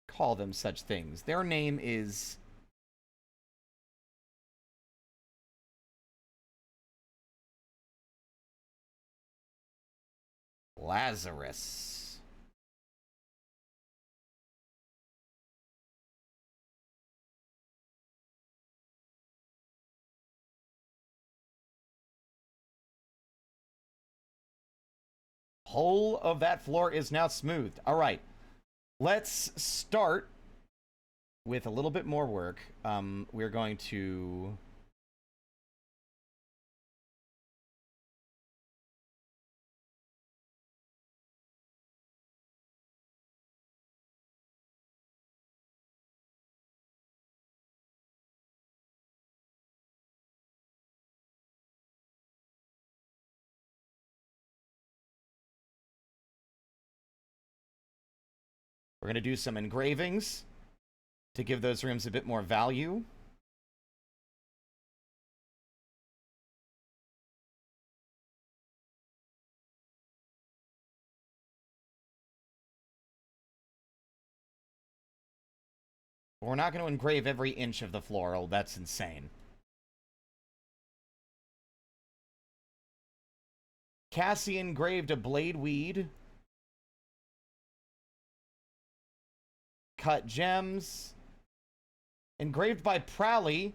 call them such things? Their name is... Lazarus. Whole of that floor is now smoothed. All right. Let's start with a little bit more work. We're going to... We're going to do some engravings to give those rooms a bit more value. We're not going to engrave every inch of the floral. That's insane. Cassie engraved a blade weed. Cut gems. Engraved by Prowley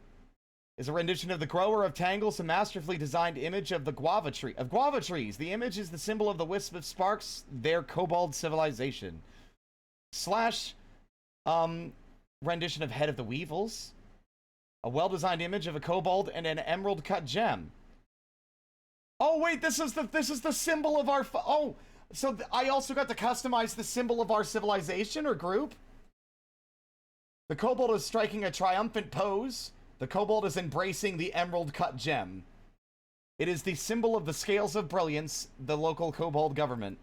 is a rendition of the grower of tangles, a masterfully designed image of the guava tree. Of guava trees. The image is the symbol of the wisp of sparks, their kobold civilization. Slash, rendition of Head of the Weevils. A well-designed image of a kobold and an emerald cut gem. Oh wait, this is the symbol of our so I also got to customize the symbol of our civilization or group. The kobold is striking a triumphant pose. The kobold is embracing the emerald cut gem. It is the symbol of the scales of brilliance, the local kobold government.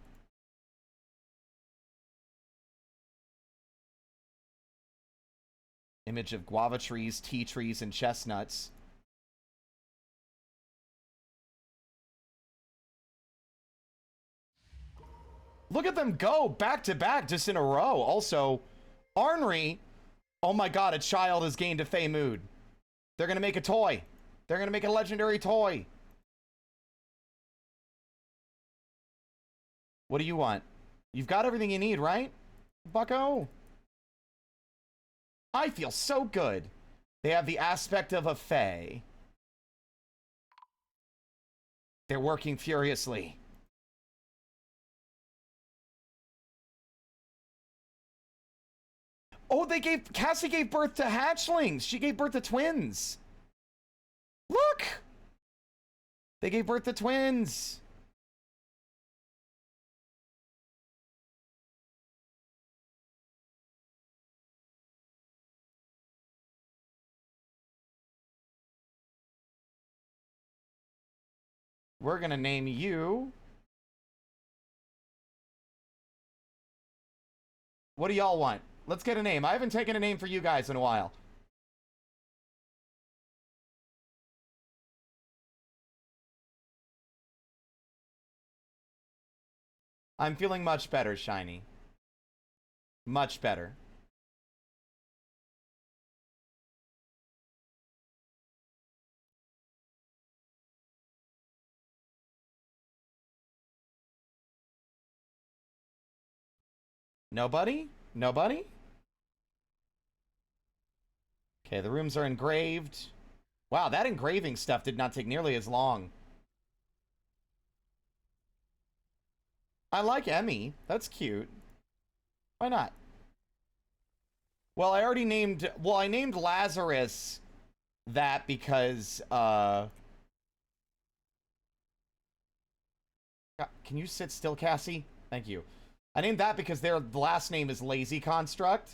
Image of guava trees, tea trees, and chestnuts. Look at them go back to back just in a row. Also, Ornery, oh my god, a child has gained a Fey mood. They're gonna make a toy. They're gonna make a legendary toy. What do you want? You've got everything you need, right, bucko? I feel so good. They have the aspect of a Fey. They're working furiously. Oh, Cassie gave birth to hatchlings. She gave birth to twins. Look! They gave birth to twins. We're gonna name you... What do y'all want? Let's get a name. I haven't taken a name for you guys in a while. I'm feeling much better, Shiny. Much better. Nobody? Nobody? Okay, the rooms are engraved. Wow, that engraving stuff did not take nearly as long. I like Emmy. That's cute. Why not? Well, I already named... Well, I named Lazarus that because, Can you sit still, Cassie? Thank you. I named that because their last name is Lazy Construct.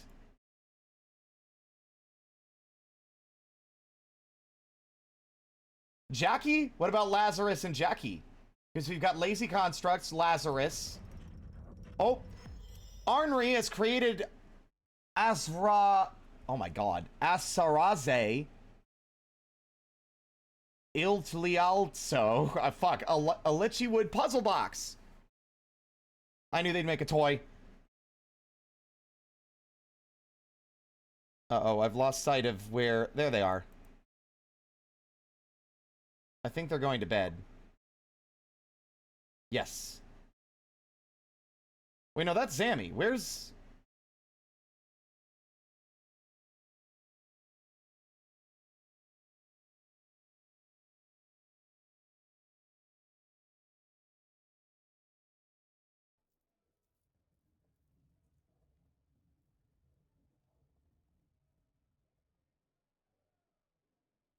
Jackie? What about Lazarus and Jackie? Because we've got Lazy Constructs, Lazarus. Oh, Arnri has created Asra... Oh my god. Asaraze. Iltlialzo. Fuck. A Litchi Wood puzzle box. I knew they'd make a toy. Uh-oh, I've lost sight of where... There they are. I think they're going to bed. Yes. Wait, no, that's Zammy. Where's...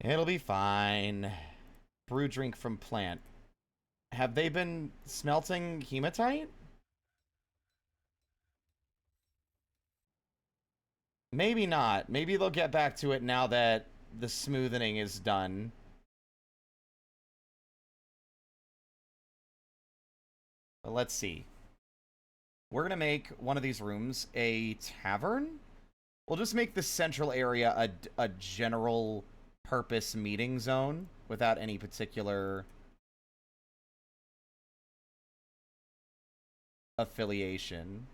It'll be fine. Brew drink from plant. Have they been smelting hematite? Maybe not. Maybe they'll get back to it now that the smoothing is done. But let's see. We're gonna make one of these rooms a tavern. We'll just make the central area a general purpose meeting zone without any particular affiliation.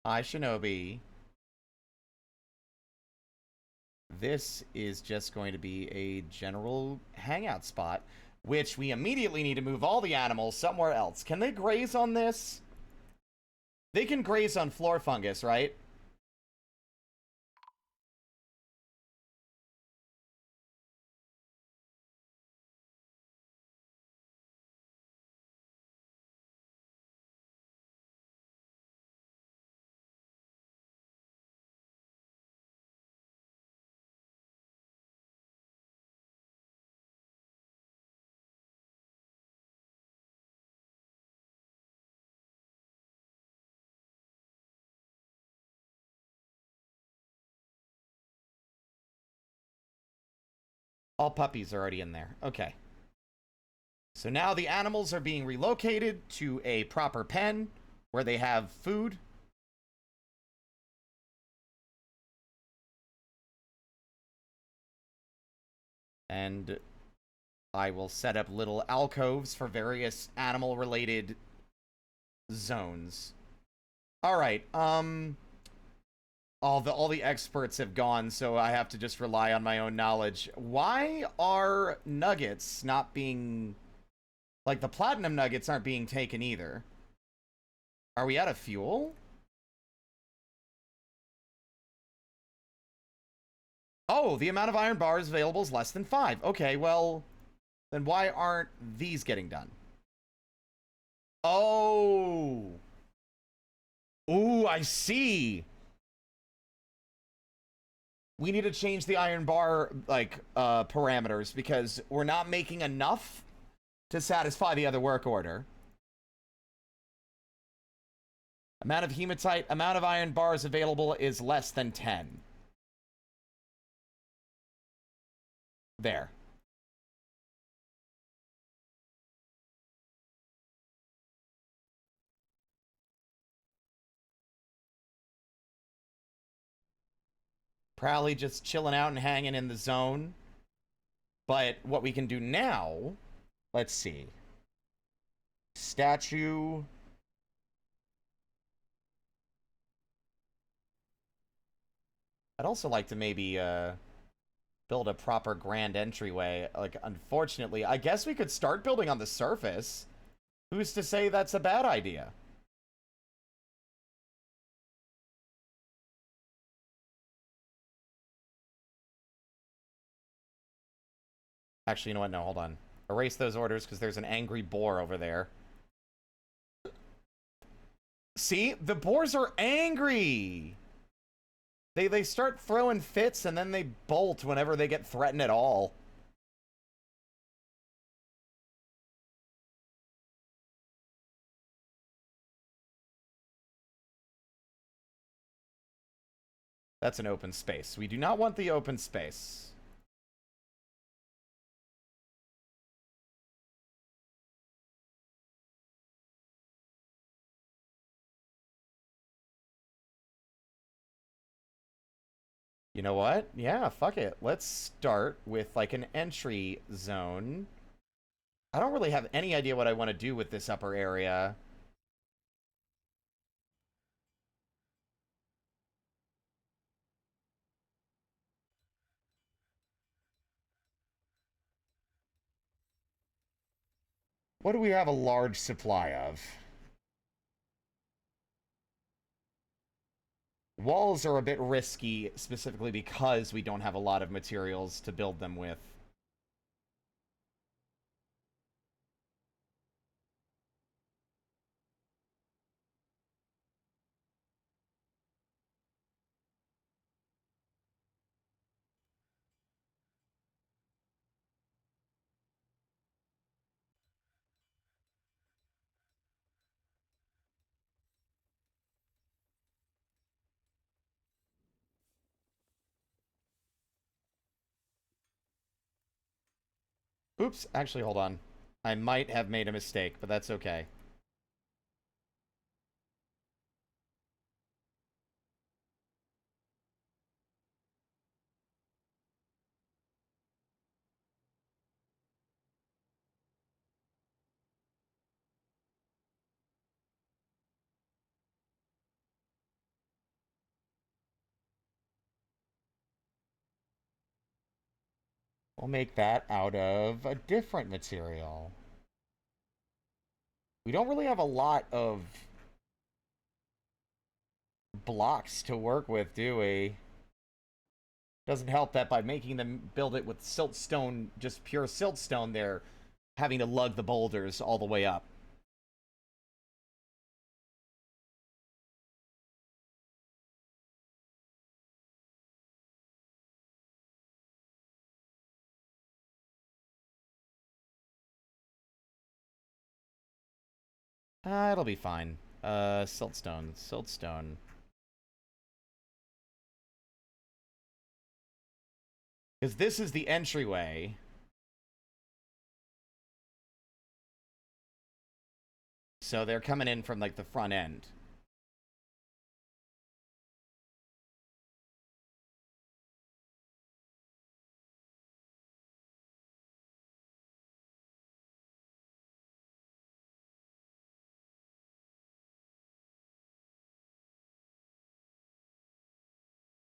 Hi, Shinobi. This is just going to be a general hangout spot, which we immediately need to move all the animals somewhere else. Can they graze on this? They can graze on floor fungus, right? All puppies are already in there. Okay. So now the animals are being relocated to a proper pen where they have food. And I will set up little alcoves for various animal-related zones. All right. All the experts have gone, so I have to just rely on my own knowledge. Why are nuggets not being... Like, the platinum nuggets aren't being taken either. Are we out of fuel? Oh, the amount of iron bars available is less than 5. Okay, well, then why aren't these getting done? Oh. Ooh, I see. We need to change the iron bar, like, parameters, because we're not making enough to satisfy the other work order. Amount of hematite, amount of iron bars available is less than 10. There. Probably just chilling out and hanging in the zone. But what we can do now, let's see. Statue. I'd also like to maybe build a proper grand entryway. Like, unfortunately, I guess we could start building on the surface. Who's to say that's a bad idea? Actually, you know what? No, hold on. Erase those orders because there's an angry boar over there. See? The boars are angry! They start throwing fits and then they bolt whenever they get threatened at all. That's an open space. We do not want the open space. You know what? Yeah, fuck it. Let's start with like an entry zone. I don't really have any idea what I want to do with this upper area. What do we have a large supply of? Walls are a bit risky, specifically because we don't have a lot of materials to build them with. Oops, actually, hold on. I might have made a mistake, but that's okay. We'll make that out of a different material. We don't really have a lot of blocks to work with, do we? Doesn't help that by making them build it with siltstone, just pure siltstone, they're having to lug the boulders all the way up. It'll be fine. Siltstone. Siltstone. Because this is the entryway. So they're coming in from, like, the front end.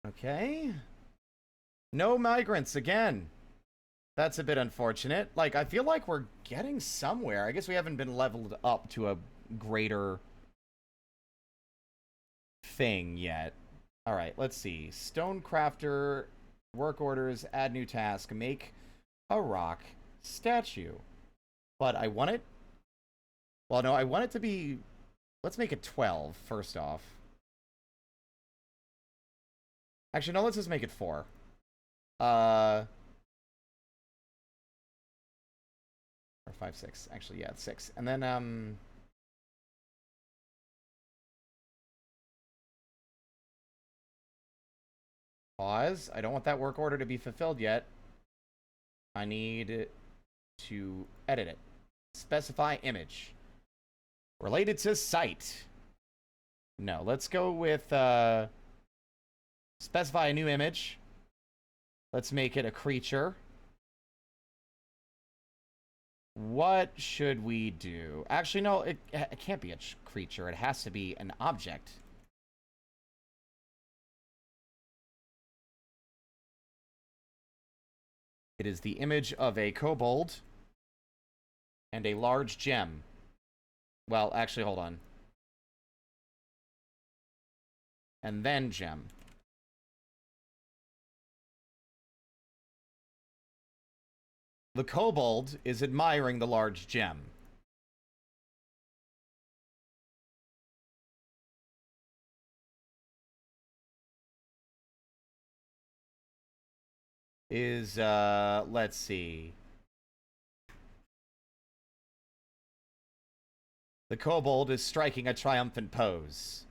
Okay. No migrants again. That's a bit unfortunate. Like, I feel like we're getting somewhere. I guess we haven't been leveled up to a greater thing yet. Alright, let's see. Stonecrafter, work orders, add new task, make a rock statue. But I want it... Well, no, I want it to be... Let's make it 12, first off. Actually, no, let's just make it 4. Or 5, 6. Actually, yeah, it's 6. And then, pause. I don't want that work order to be fulfilled yet. I need to edit it. Specify image. Related to site. No, let's go with, specify a new image. Let's make it a creature. What should we do? Actually, no, it can't be a creature. It has to be an object. It is the image of a kobold and a large gem. Well, actually, hold on. And then gem. The kobold is admiring the large gem. is, let's see. The kobold is striking a triumphant pose.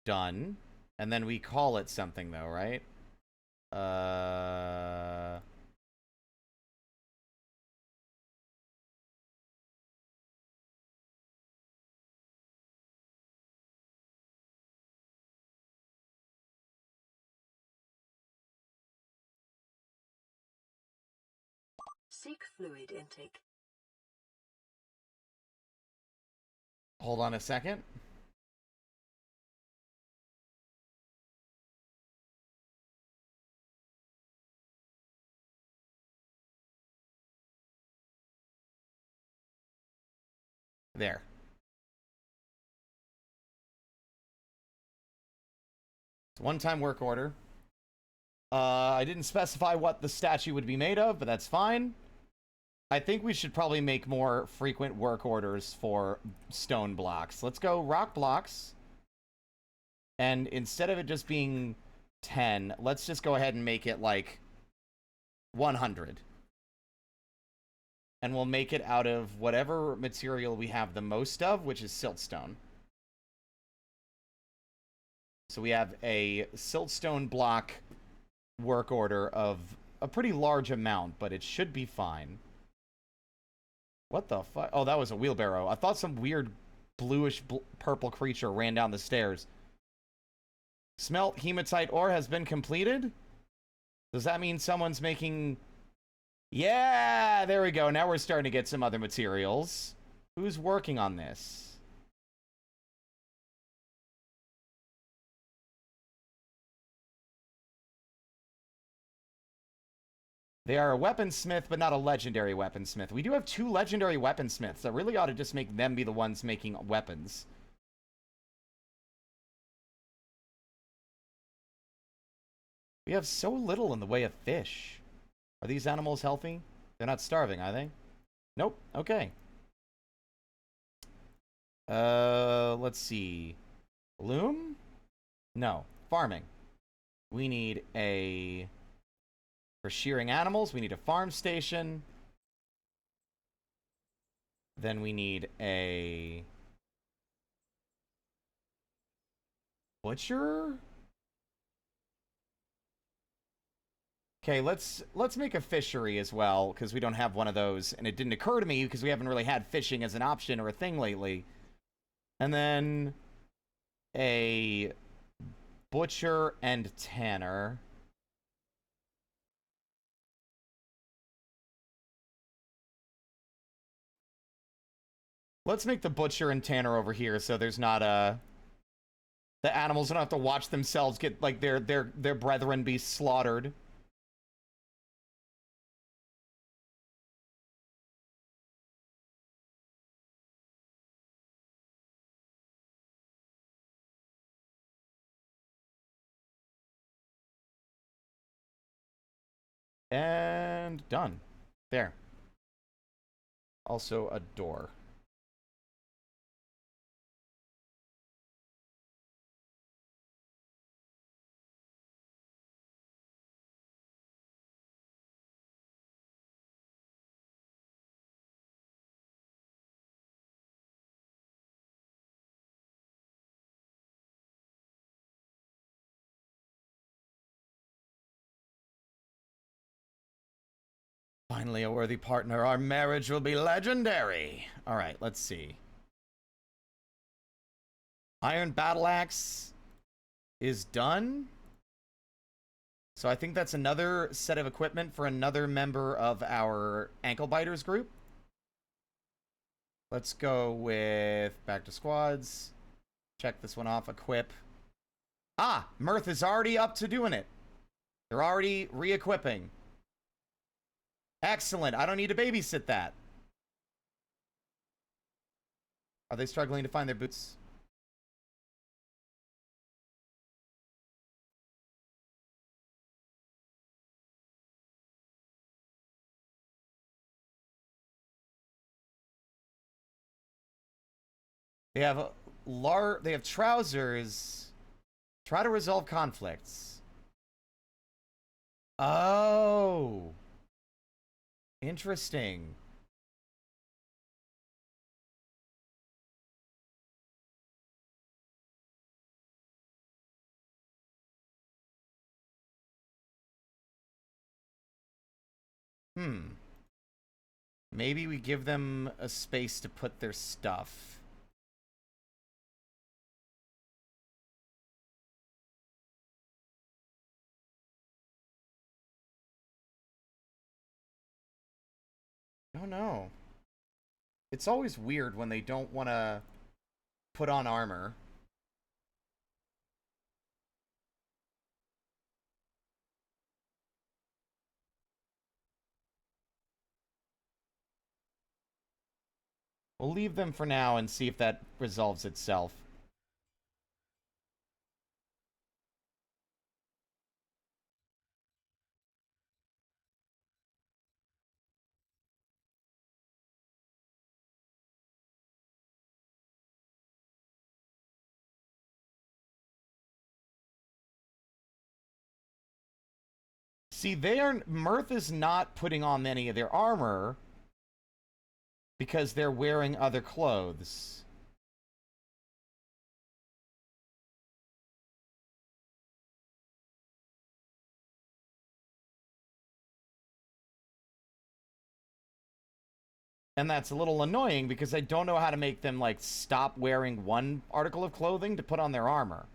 Done. And then we call it something, though, right? Seek fluid intake. Hold on a second. There. It's a one-time work order. I didn't specify what the statue would be made of, but that's fine. I think we should probably make more frequent work orders for stone blocks. Let's go rock blocks. And instead of it just being 10, let's just go ahead and make it like 100. And we'll make it out of whatever material we have the most of, which is siltstone. So we have a siltstone block work order of a pretty large amount, but it should be fine. What the fuck? Oh, that was a wheelbarrow. I thought some weird bluish purple creature ran down the stairs. Smelt hematite ore has been completed? Does that mean someone's making... Yeah, there we go. Now we're starting to get some other materials. Who's working on this? They are a weaponsmith, but not a legendary weaponsmith. We do have 2 legendary weaponsmiths. I really ought to just make them be the ones making weapons. We have so little in the way of fish. Are these animals healthy? They're not starving, are they? Nope. Okay. Let's see. Loom? No. Farming. We need a... For shearing animals, we need a farm station. Then we need a... Butcher? Okay, let's make a fishery as well, because we don't have one of those. And it didn't occur to me, because we haven't really had fishing as an option or a thing lately. And then... a... butcher and tanner. Let's make the butcher and tanner over here so there's not a... The animals don't have to watch themselves get, like, their brethren be slaughtered. And done. There. Also a door. Finally, a worthy partner. Our marriage will be legendary. All right, let's see. Iron Battle Axe is done. So I think that's another set of equipment for another member of our ankle biters group. Let's go with back to squads. Check this one off. Equip. Ah, Mirth is already up to doing it. They're already re-equipping. Excellent. I don't need to babysit that. Are they struggling to find their boots? They have trousers Try to resolve conflicts. Oh. Interesting. Maybe we give them a space to put their stuff. Oh no. It's always weird when they don't want to put on armor. We'll leave them for now and see if that resolves itself. See, Mirth is not putting on any of their armor because they're wearing other clothes. And that's a little annoying because I don't know how to make them, like, stop wearing one article of clothing to put on their armor.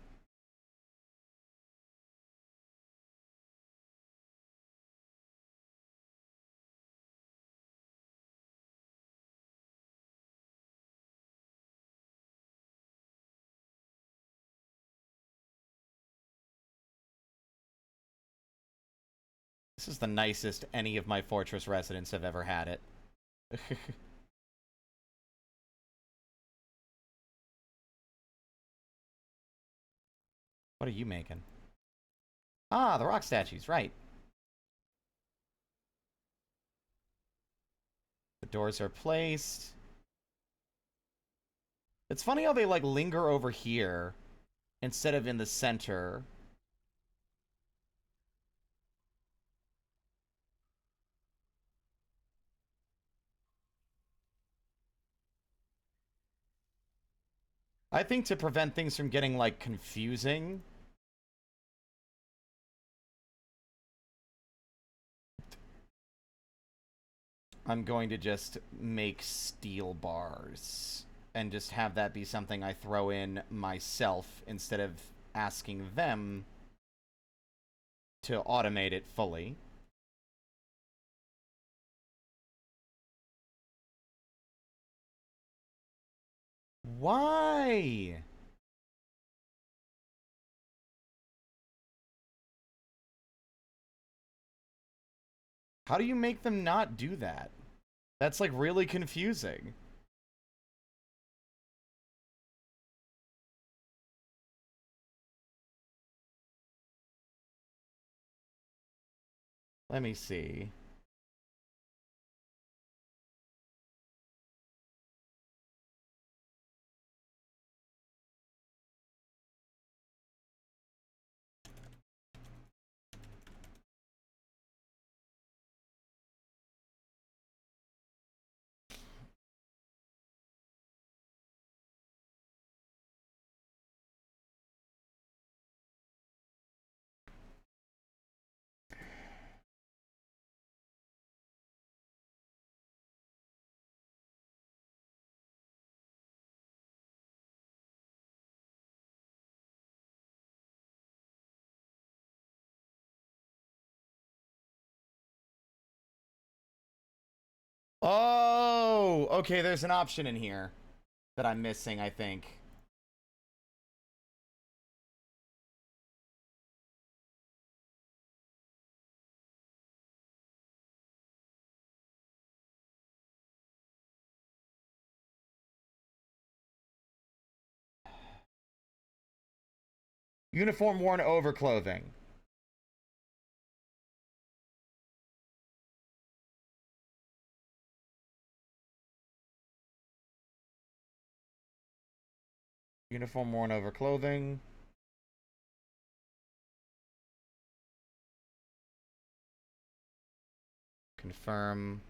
This is the nicest any of my fortress residents have ever had it. What are you making? Ah, the rock statues, right. The doors are placed. It's funny how they, like, linger over here instead of in the center. I think to prevent things from getting, like, confusing, I'm going to just make steel bars and just have that be something I throw in myself instead of asking them to automate it fully. Why? How do you make them not do that? That's, like, really confusing. Let me see. Oh, okay, there's an option in here that I'm missing, I think. Uniform worn over clothing. Uniform worn over clothing. Confirm.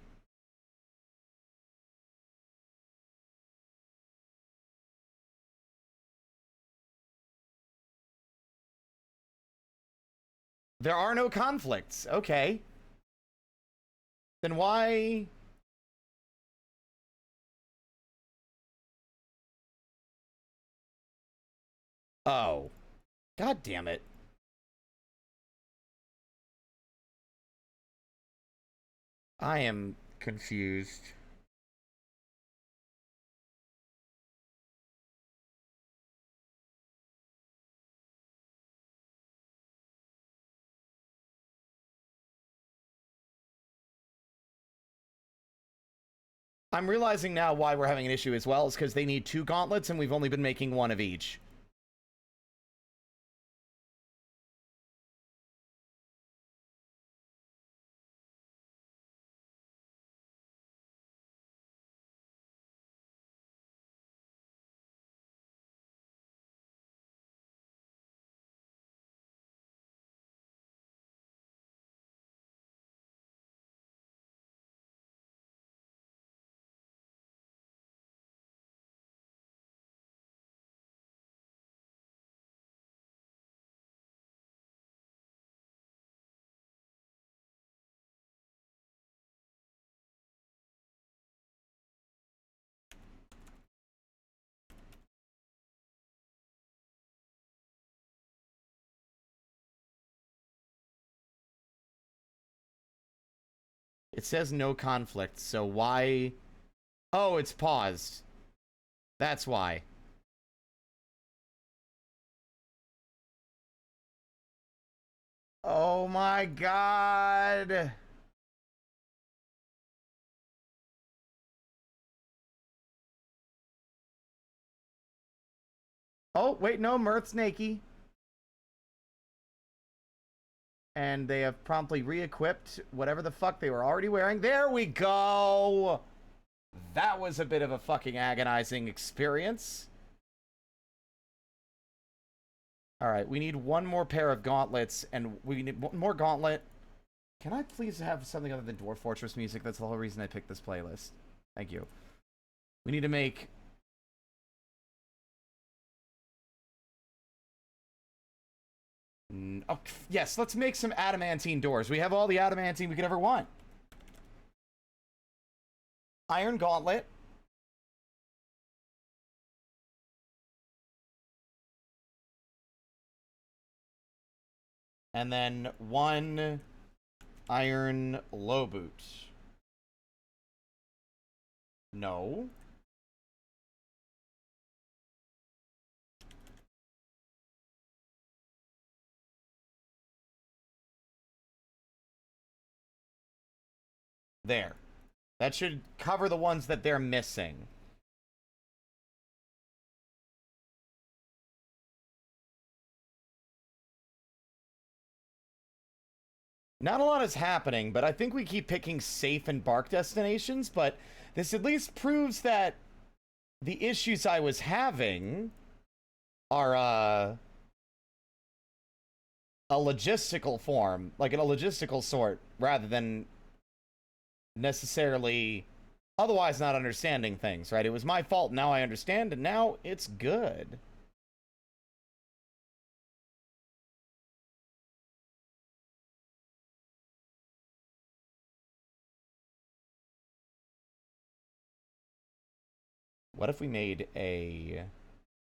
There are no conflicts. Okay. Then why... Oh. God damn it. I am confused. I'm realizing now why we're having an issue as well, is because they need 2 gauntlets and we've only been making 1 of each. It says no conflict, so why... Oh, it's paused. That's why. Oh my god! Oh, wait, no, Mirth's naked. And they have promptly re-equipped whatever the fuck they were already wearing. There we go! That was a bit of a fucking agonizing experience. Alright, we need 1 more pair of gauntlets, and we need 1 more gauntlet. Can I please have something other than Dwarf Fortress music? That's the whole reason I picked this playlist. Thank you. We need to make... Oh, yes, let's make some adamantine doors. We have all the adamantine we could ever want. Iron gauntlet. And then 1 iron low boot. No. There. That should cover the ones that they're missing. Not a lot is happening, but I think we keep picking safe and bark destinations, but this at least proves that the issues I was having are, a logistical form, like in a logistical sort, rather than necessarily otherwise not understanding things, right? It was my fault, now I understand, and now it's good. What if we made a...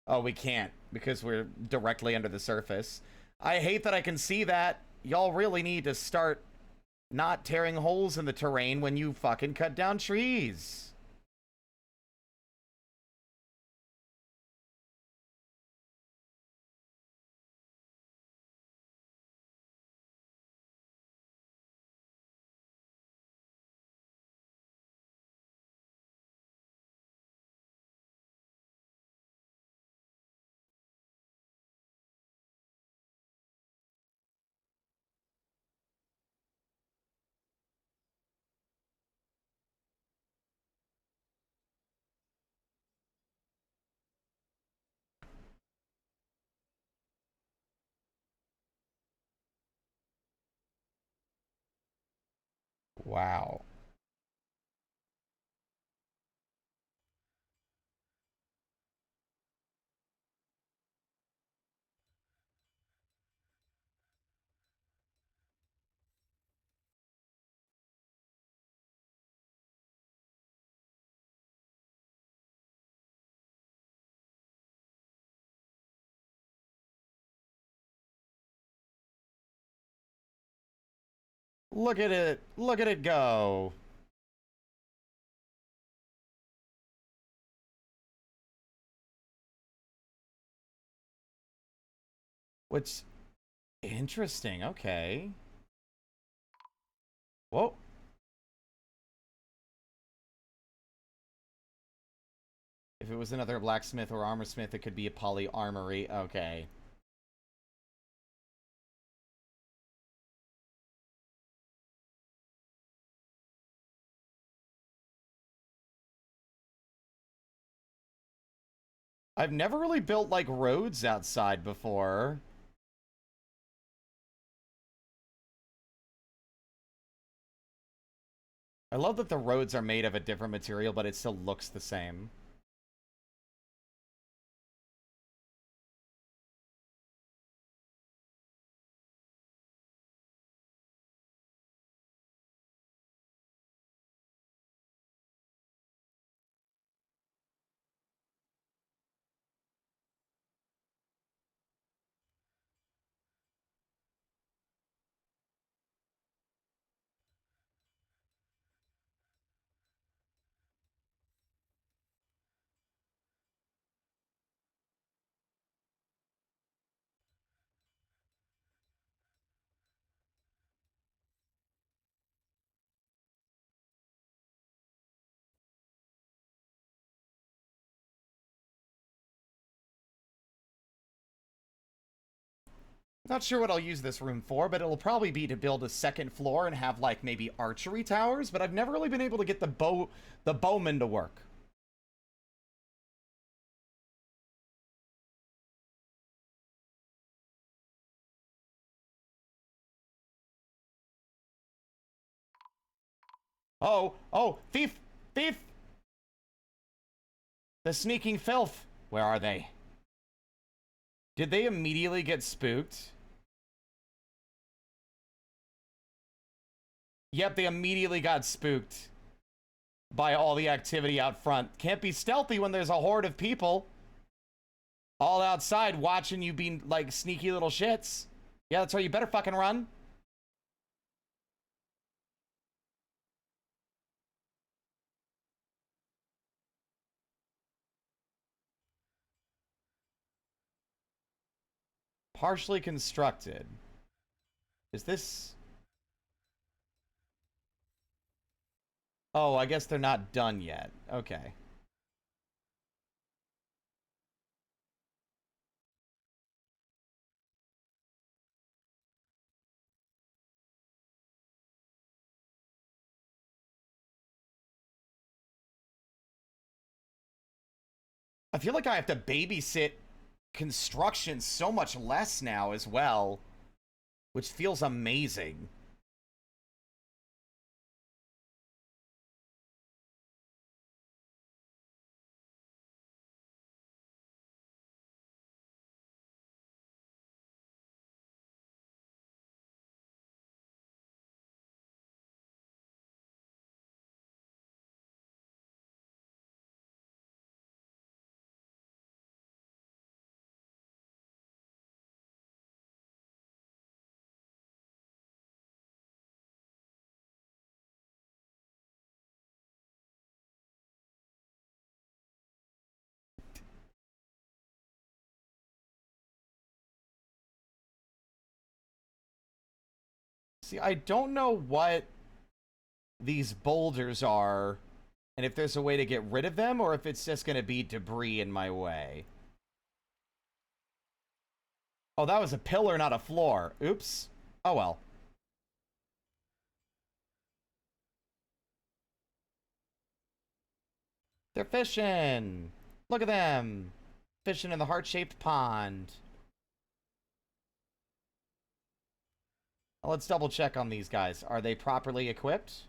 Oh, we can't, because we're directly under the surface. I hate that I can see that. Y'all really need to start not tearing holes in the terrain when you fucking cut down trees. Wow. Look at it. Look at it go. Which, interesting. Okay. Whoa. If it was another blacksmith or armorsmith, it could be a poly armory. Okay. I've never really built, like, roads outside before. I love that the roads are made of a different material, but it still looks the same. Not sure what I'll use this room for, but it'll probably be to build a second floor and have, like, maybe archery towers, but I've never really been able to get the bowmen to work. Oh, thief! Thief! The sneaking filth! Where are they? Did they immediately get spooked? Yep, they immediately got spooked by all the activity out front. Can't be stealthy when there's a horde of people all outside watching you being like sneaky little shits. Yeah, that's right. You better fucking run. Partially constructed. Is this... Oh, I guess they're not done yet. Okay. I feel like I have to babysit construction so much less now as well, which feels amazing. See, I don't know what these boulders are, and if there's a way to get rid of them, or if it's just going to be debris in my way. Oh, that was a pillar, not a floor. Oops. Oh, well. They're fishing. Look at them. Fishing in the heart-shaped pond. Let's double check on these guys. Are they properly equipped?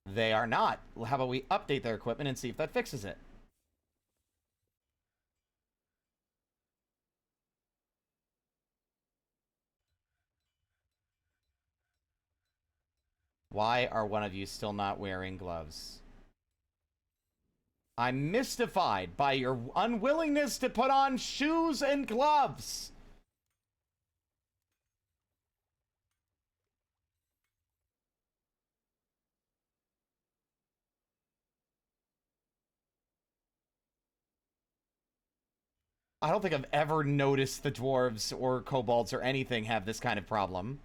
They are not. How about we update their equipment and see if that fixes it? Why are one of you still not wearing gloves? I'm mystified by your unwillingness to put on shoes and gloves. I don't think I've ever noticed the dwarves or kobolds or anything have this kind of problem.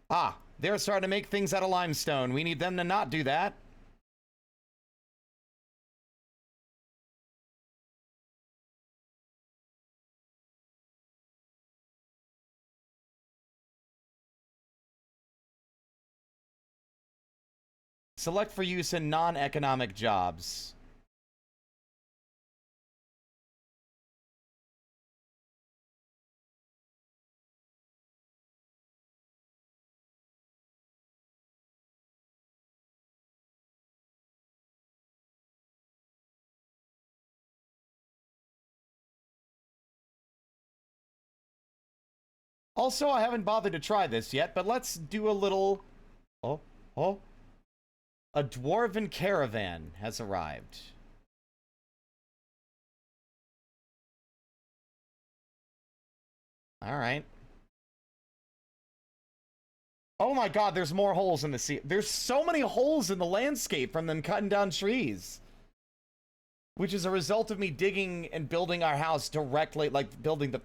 Ah, they're starting to make things out of limestone. We need them to not do that. Select for use in non-economic jobs. Also, I haven't bothered to try this yet, but let's do a little... Oh, oh. A dwarven caravan has arrived. All right. Oh my god, there's more holes in the sea. There's so many holes in the landscape from them cutting down trees. Which is a result of me digging and building our house directly, like building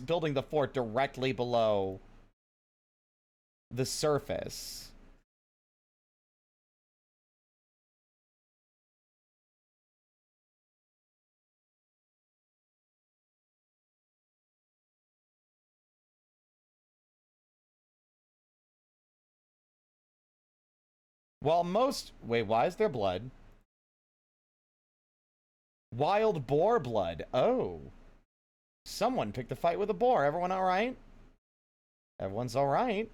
building the fort directly below the surface. While most... Wait, why is there blood? Wild boar blood. Oh. Someone picked a fight with a boar. Everyone all right? Everyone's all right.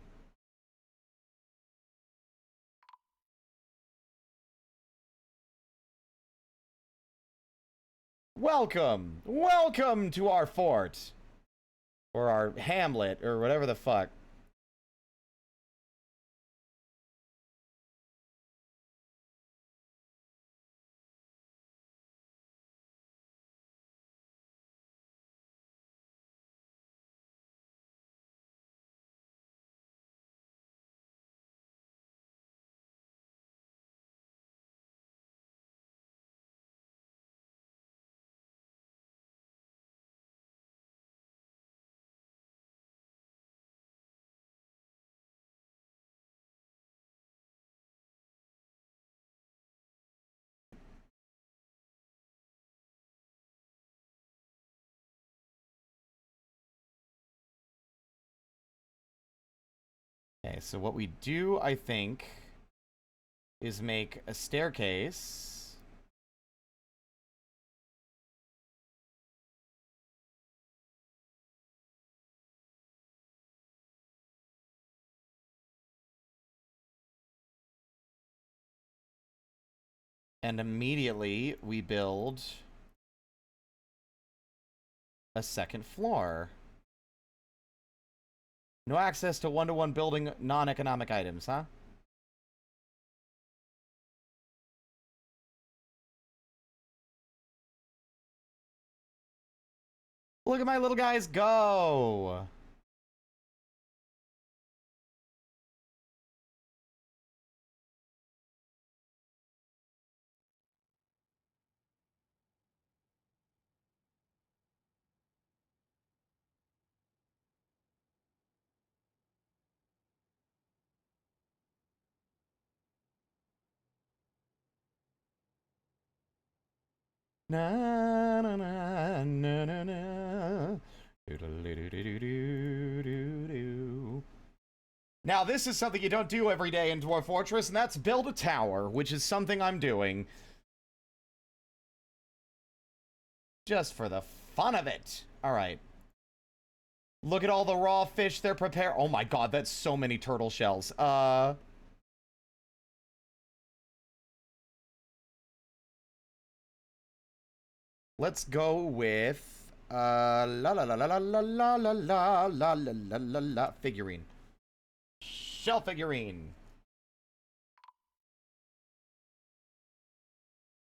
Welcome. Welcome to our fort. Or our hamlet, or whatever the fuck. Okay, so what we do, I think, is make a staircase. And immediately we build a second floor. No access to one-to-one building non-economic items, huh? Look at my little guys go! Na na na na na na. Do do do do do do do do. Now, this is something you don't do every day in Dwarf Fortress, and that's build a tower, which is something I'm doing. Just for the fun of it. Alright. Look at all the raw fish they're prepared. Oh my god, that's so many turtle shells. Let's go with la la la la la la la la la la la la la figurine. Shell figurine.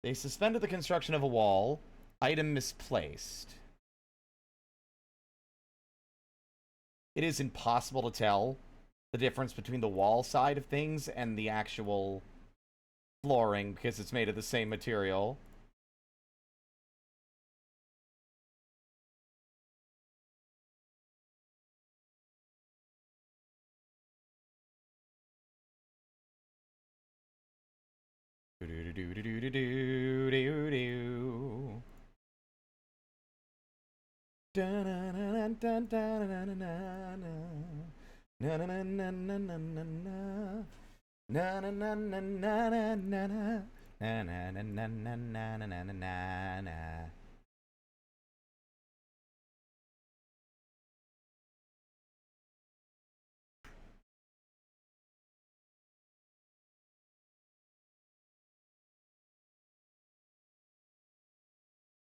They suspended the construction of a wall. Item misplaced. It is impossible to tell the difference between the wall side of things and the actual flooring because it's made of the same material.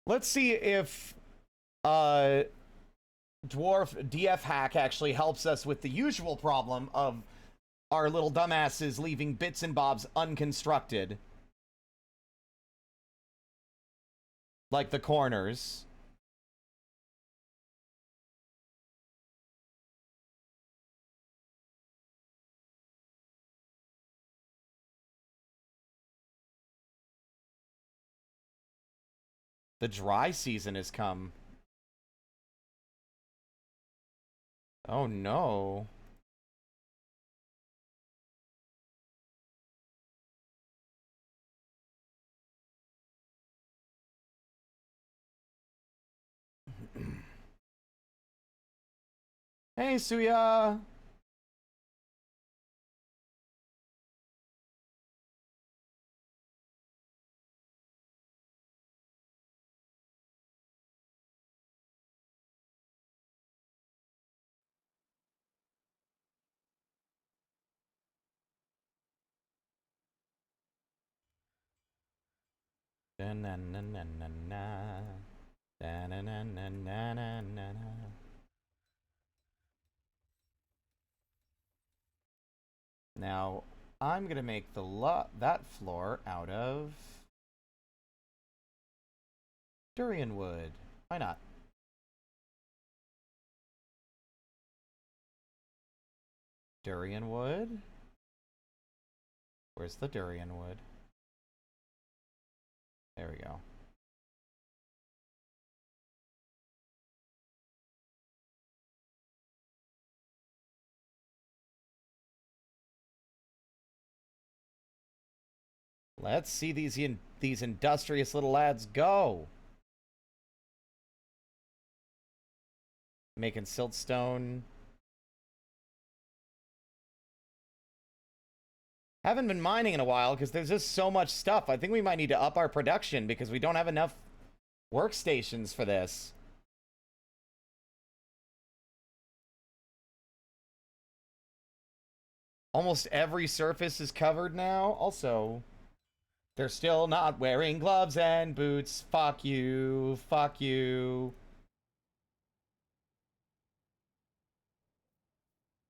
Let's see if Dwarf DF hack actually helps us with the usual problem of our little dumbasses leaving bits and bobs unconstructed. Like the corners. The dry season has come. Oh no. Hey, Suya! Da-na-na-na-na-na. Da-na-na-na-na-na-na. Now, I'm gonna make that floor out of durian wood. Why not? Durian wood? Where's the durian wood? There we go. Let's see these industrious little lads go. Making siltstone. Haven't been mining in a while because there's just so much stuff. I think we might need to up our production because we don't have enough workstations for this. Almost every surface is covered now. Also, they're still not wearing gloves and boots. Fuck you. Fuck you.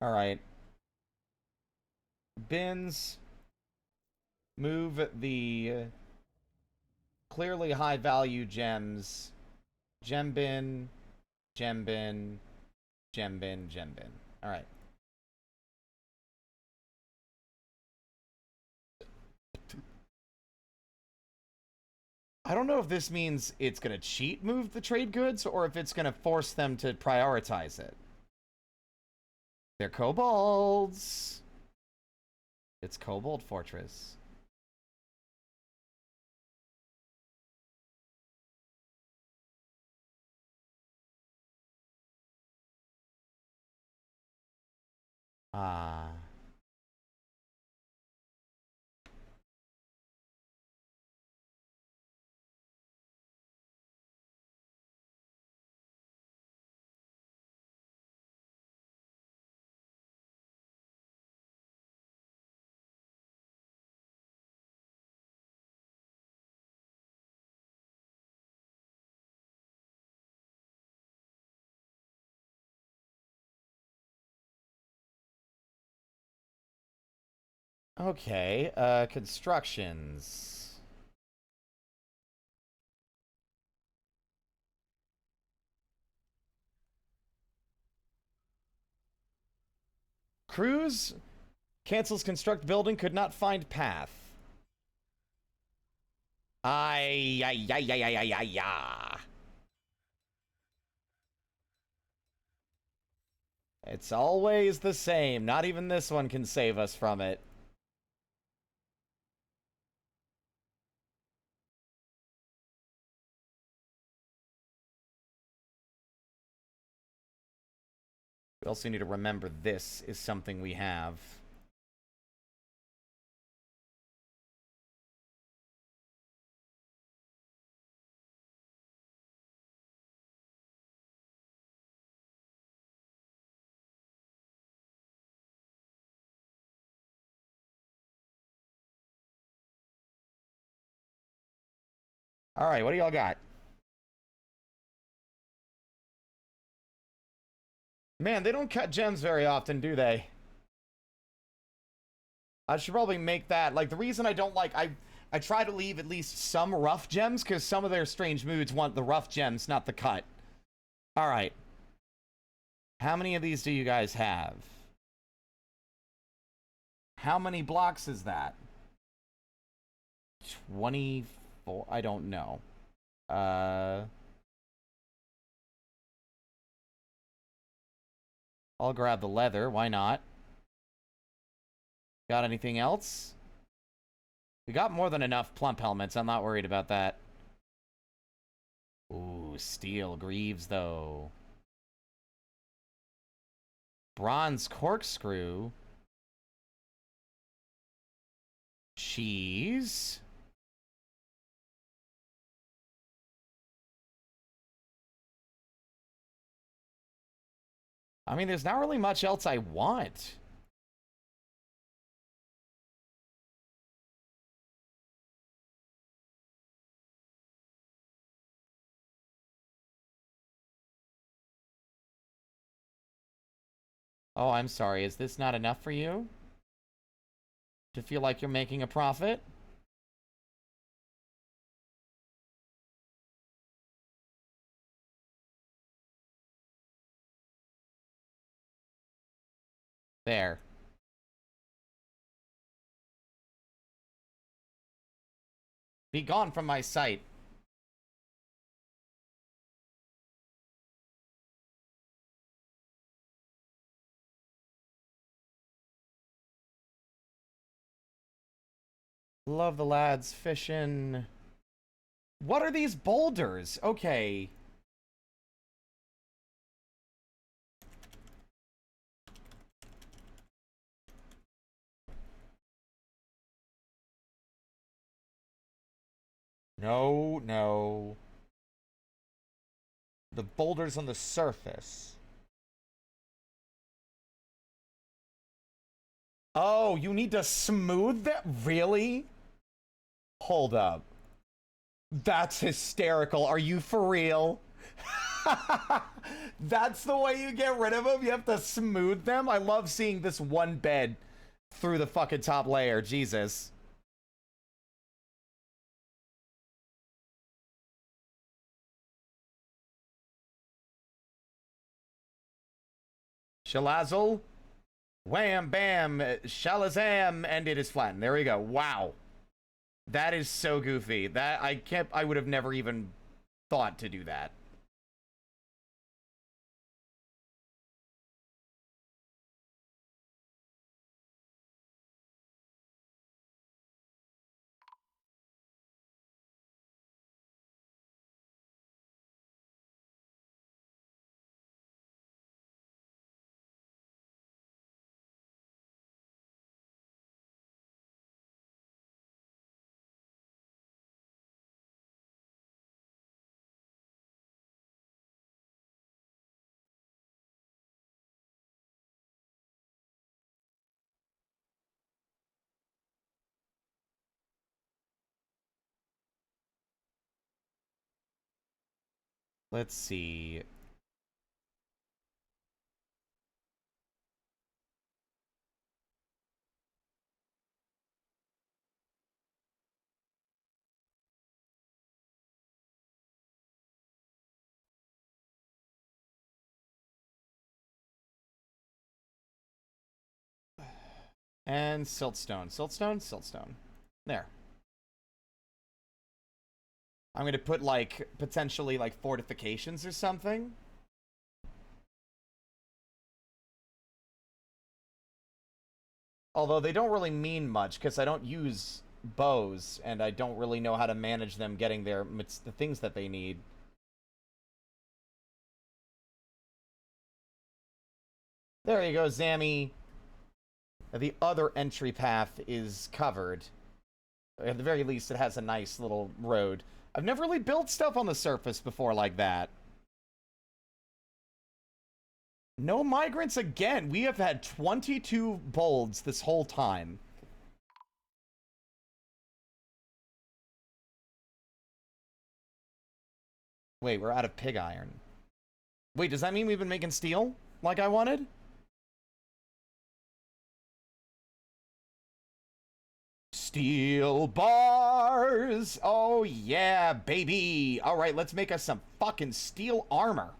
All right. Bins. Move the clearly high value gems. Gem bin. Gem bin. Gem bin. Gem bin. All right. I don't know if this means it's going to cheat move the trade goods or if it's going to force them to prioritize it. They're kobolds. It's Kobold Fortress. Ah. Okay, constructions. Cruise cancels construct building, could not find path. Ay, ay, ay, ay, ay, ay, ay, ay. It's always the same. Not even this one can save us from it. We also need to remember this is something we have. Alright, what do y'all got? Man, they don't cut gems very often, do they? I should probably make that. Like, the reason I don't like... I try to leave at least some rough gems, because some of their strange moods want the rough gems, not the cut. Alright. How many of these do you guys have? How many blocks is that? 24? I don't know. I'll grab the leather. Why not? Got anything else? We got more than enough plump helmets. I'm not worried about that. Ooh, steel greaves, though. Bronze corkscrew. Cheese. I mean, there's not really much else I want. Oh, I'm sorry. Is this not enough for you? To feel like you're making a profit? There. Be gone from my sight. Love the lads fishing. What are these boulders? Okay. No, no. The boulders on the surface. Oh, you need to smooth that? Really? Hold up. That's hysterical. Are you for real? That's the way you get rid of them? You have to smooth them? I love seeing this one bed through the fucking top layer. Jesus. Shalazzle. Wham, bam, shalazam, and it is flattened. There we go. Wow. That is so goofy. That I would have never even thought to do that. Let's see. And siltstone. Siltstone? Siltstone. There. I'm gonna put, like, potentially, like, fortifications or something. Although they don't really mean much, because I don't use bows, and I don't really know how to manage them getting the things that they need. There you go, Zammy. The other entry path is covered. At the very least, it has a nice little road. I've never really built stuff on the surface before like that. No migrants again. We have had 22 bolds this whole time. Wait, we're out of pig iron. Wait, does that mean we've been making steel like I wanted? Steel bars! Oh yeah, baby! Alright, let's make us some fucking steel armor.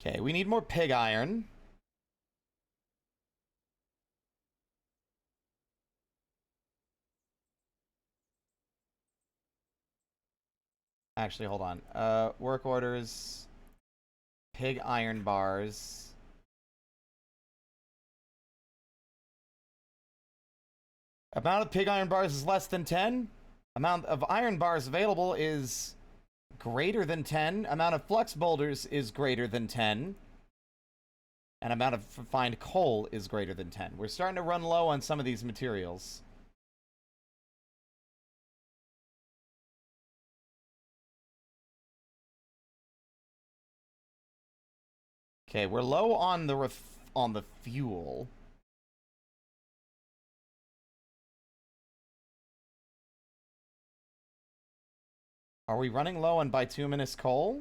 Okay, we need more pig iron. Actually, hold on. Work orders. Pig iron bars. Amount of pig iron bars is less than 10. Amount of iron bars available is greater than 10. Amount of flux boulders is greater than 10. And amount of refined coal is greater than 10. We're starting to run low on some of these materials. Okay, we're low on the fuel. Are we running low on bituminous coal?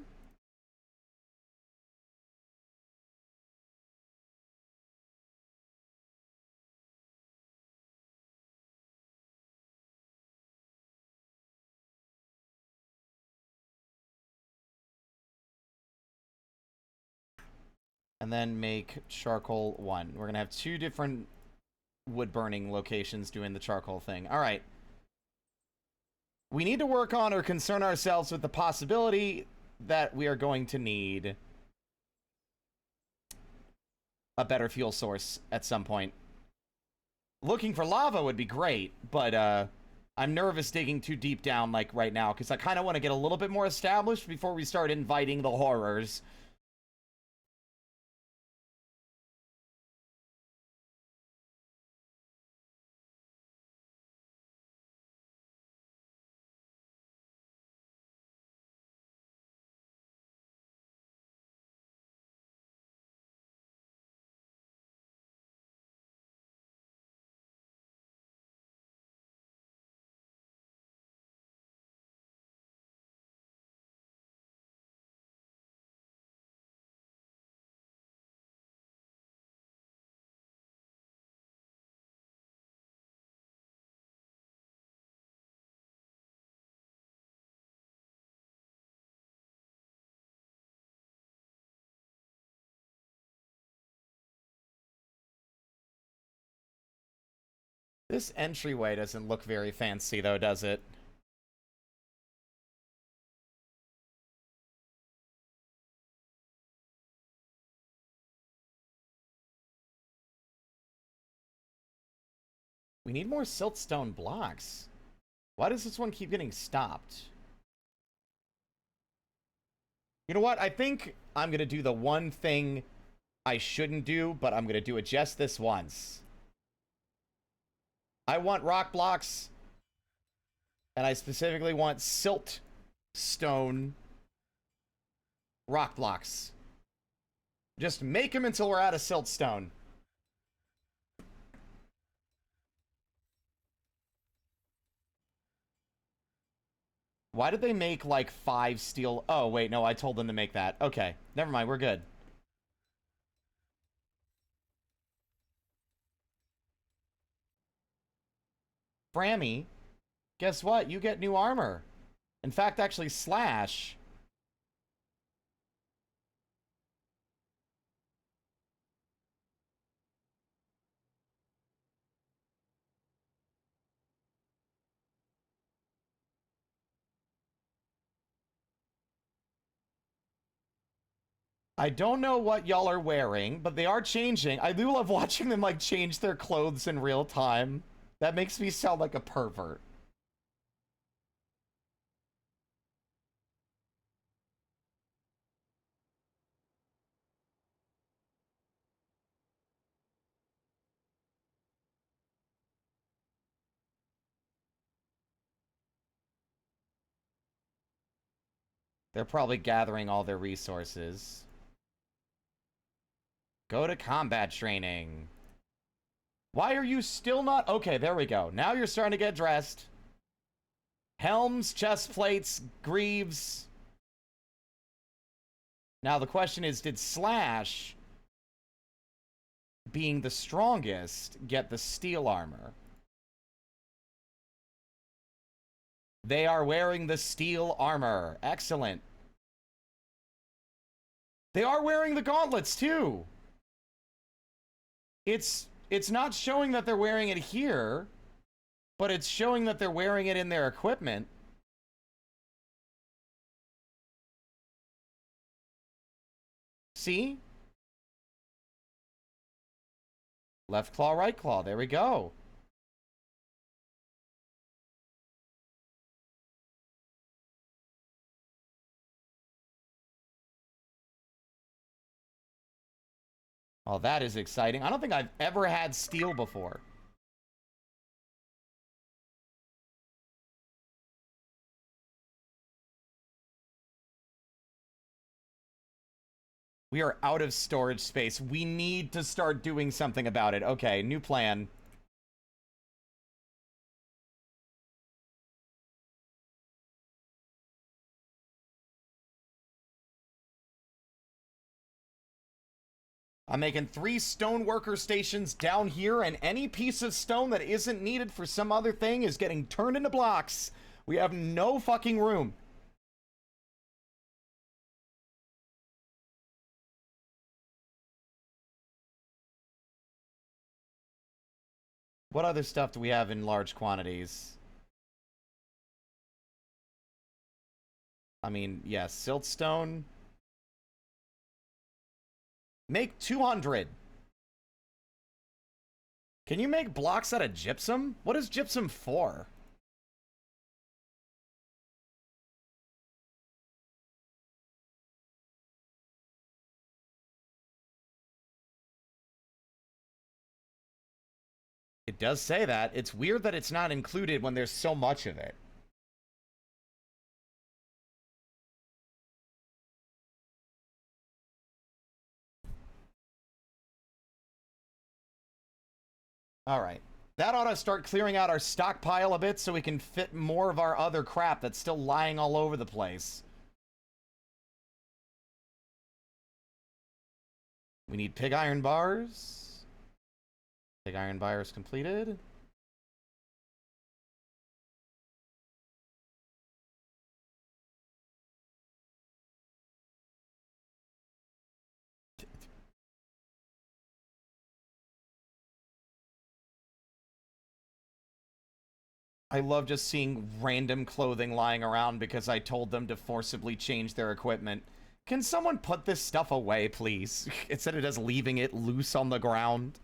And then make charcoal 1. We're gonna have 2 different wood burning locations doing the charcoal thing. All right. We need to work on or concern ourselves with the possibility that we are going to need a better fuel source at some point. Looking for lava would be great, but I'm nervous digging too deep down like right now because I kind of want to get a little bit more established before we start inviting the horrors. This entryway doesn't look very fancy though, does it? We need more siltstone blocks. Why does this one keep getting stopped? You know what? I think I'm going to do the one thing I shouldn't do, but I'm going to do it just this once. I want rock blocks, and I specifically want silt stone rock blocks. Just make them until we're out of silt stone. Why did they make like 5 steel? Oh, wait, no, I told them to make that. Okay, never mind, we're good. Frammy, guess what? You get new armor. In fact, actually, Slash. I don't know what y'all are wearing, but they are changing. I do love watching them, like, change their clothes in real time. That makes me sound like a pervert. They're probably gathering all their resources. Go to combat training. Why are you still not... Okay, there we go. Now you're starting to get dressed. Helms, chest plates, greaves. Now the question is, did Slash, being the strongest, get the steel armor? They are wearing the steel armor. Excellent. They are wearing the gauntlets, too. It's not showing that they're wearing it here, but it's showing that they're wearing it in their equipment. See? Left claw, right claw. There we go. Oh, that is exciting. I don't think I've ever had steel before. We are out of storage space. We need to start doing something about it. Okay, new plan. I'm making 3 stoneworker stations down here, and any piece of stone that isn't needed for some other thing is getting turned into blocks. We have no fucking room. What other stuff do we have in large quantities? I mean, yes, siltstone. Make 200. Can you make blocks out of gypsum? What is gypsum for? It does say that. It's weird that it's not included when there's so much of it. All right. That ought to start clearing out our stockpile a bit so we can fit more of our other crap that's still lying all over the place. We need pig iron bars. Pig iron bars completed. I love just seeing random clothing lying around because I told them to forcibly change their equipment. Can someone put this stuff away, please? Instead of just leaving it loose on the ground.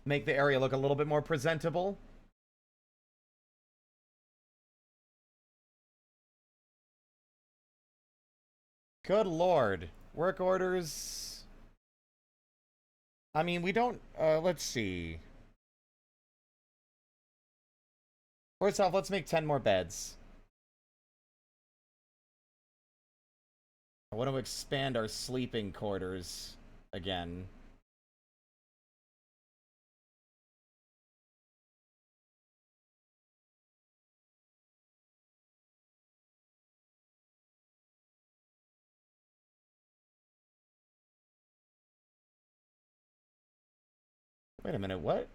make the area look a little bit more presentable. Good lord. Work orders. I mean, we don't, let's see. First off, let's make 10 more beds. I want to expand our sleeping quarters again. Wait a minute, what?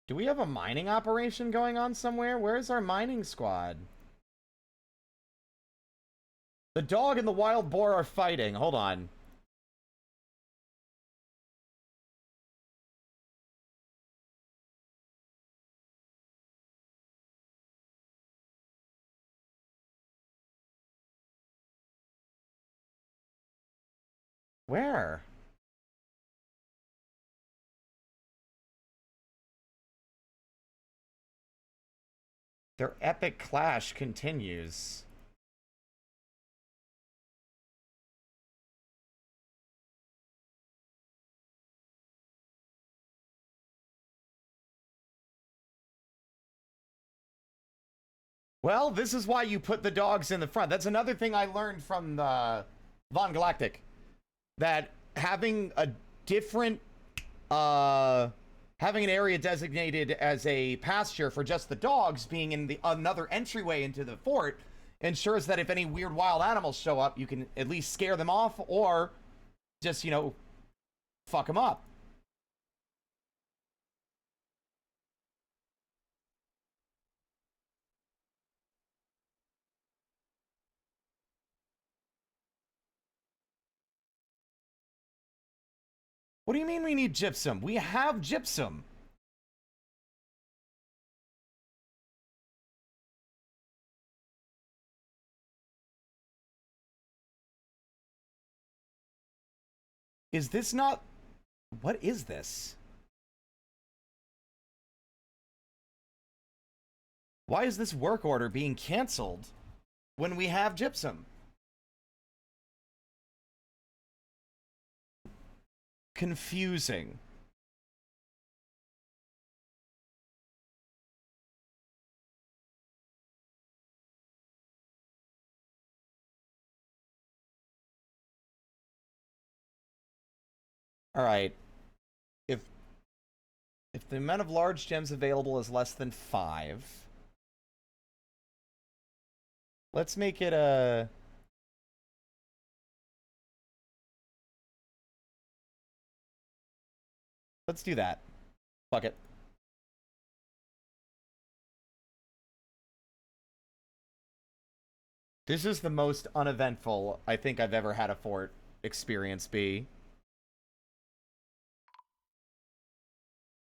Do we have a mining operation going on somewhere? Where's our mining squad? The dog and the wild boar are fighting. Hold on. Where? Their epic clash continues. Well, this is why you put the dogs in the front. That's another thing I learned from the Von Galactic. That having a different, having an area designated as a pasture for just the dogs being in the another entryway into the fort ensures that if any weird wild animals show up, you can at least scare them off or just, you know, fuck them up. What do you mean we need gypsum? We have gypsum. Is this not... What is this? Why is this work order being canceled when we have gypsum? Confusing. All right. If the amount of large gems available is less than 5, let's make it a... Let's do that. Fuck it. This is the most uneventful I think I've ever had a fort experience be.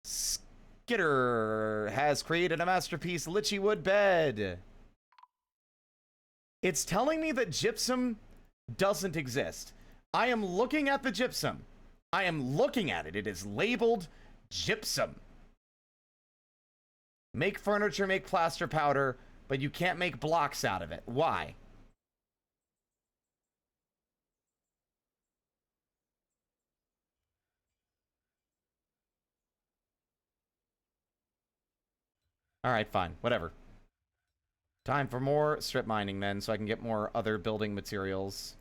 Skitter has created a masterpiece lychee wood bed. It's telling me that gypsum doesn't exist. I am looking at the gypsum. I am looking at it. It is labeled gypsum. Make furniture, make plaster powder, but you can't make blocks out of it. Why? All right, fine. Whatever. Time for more strip mining then, so I can get more other building materials.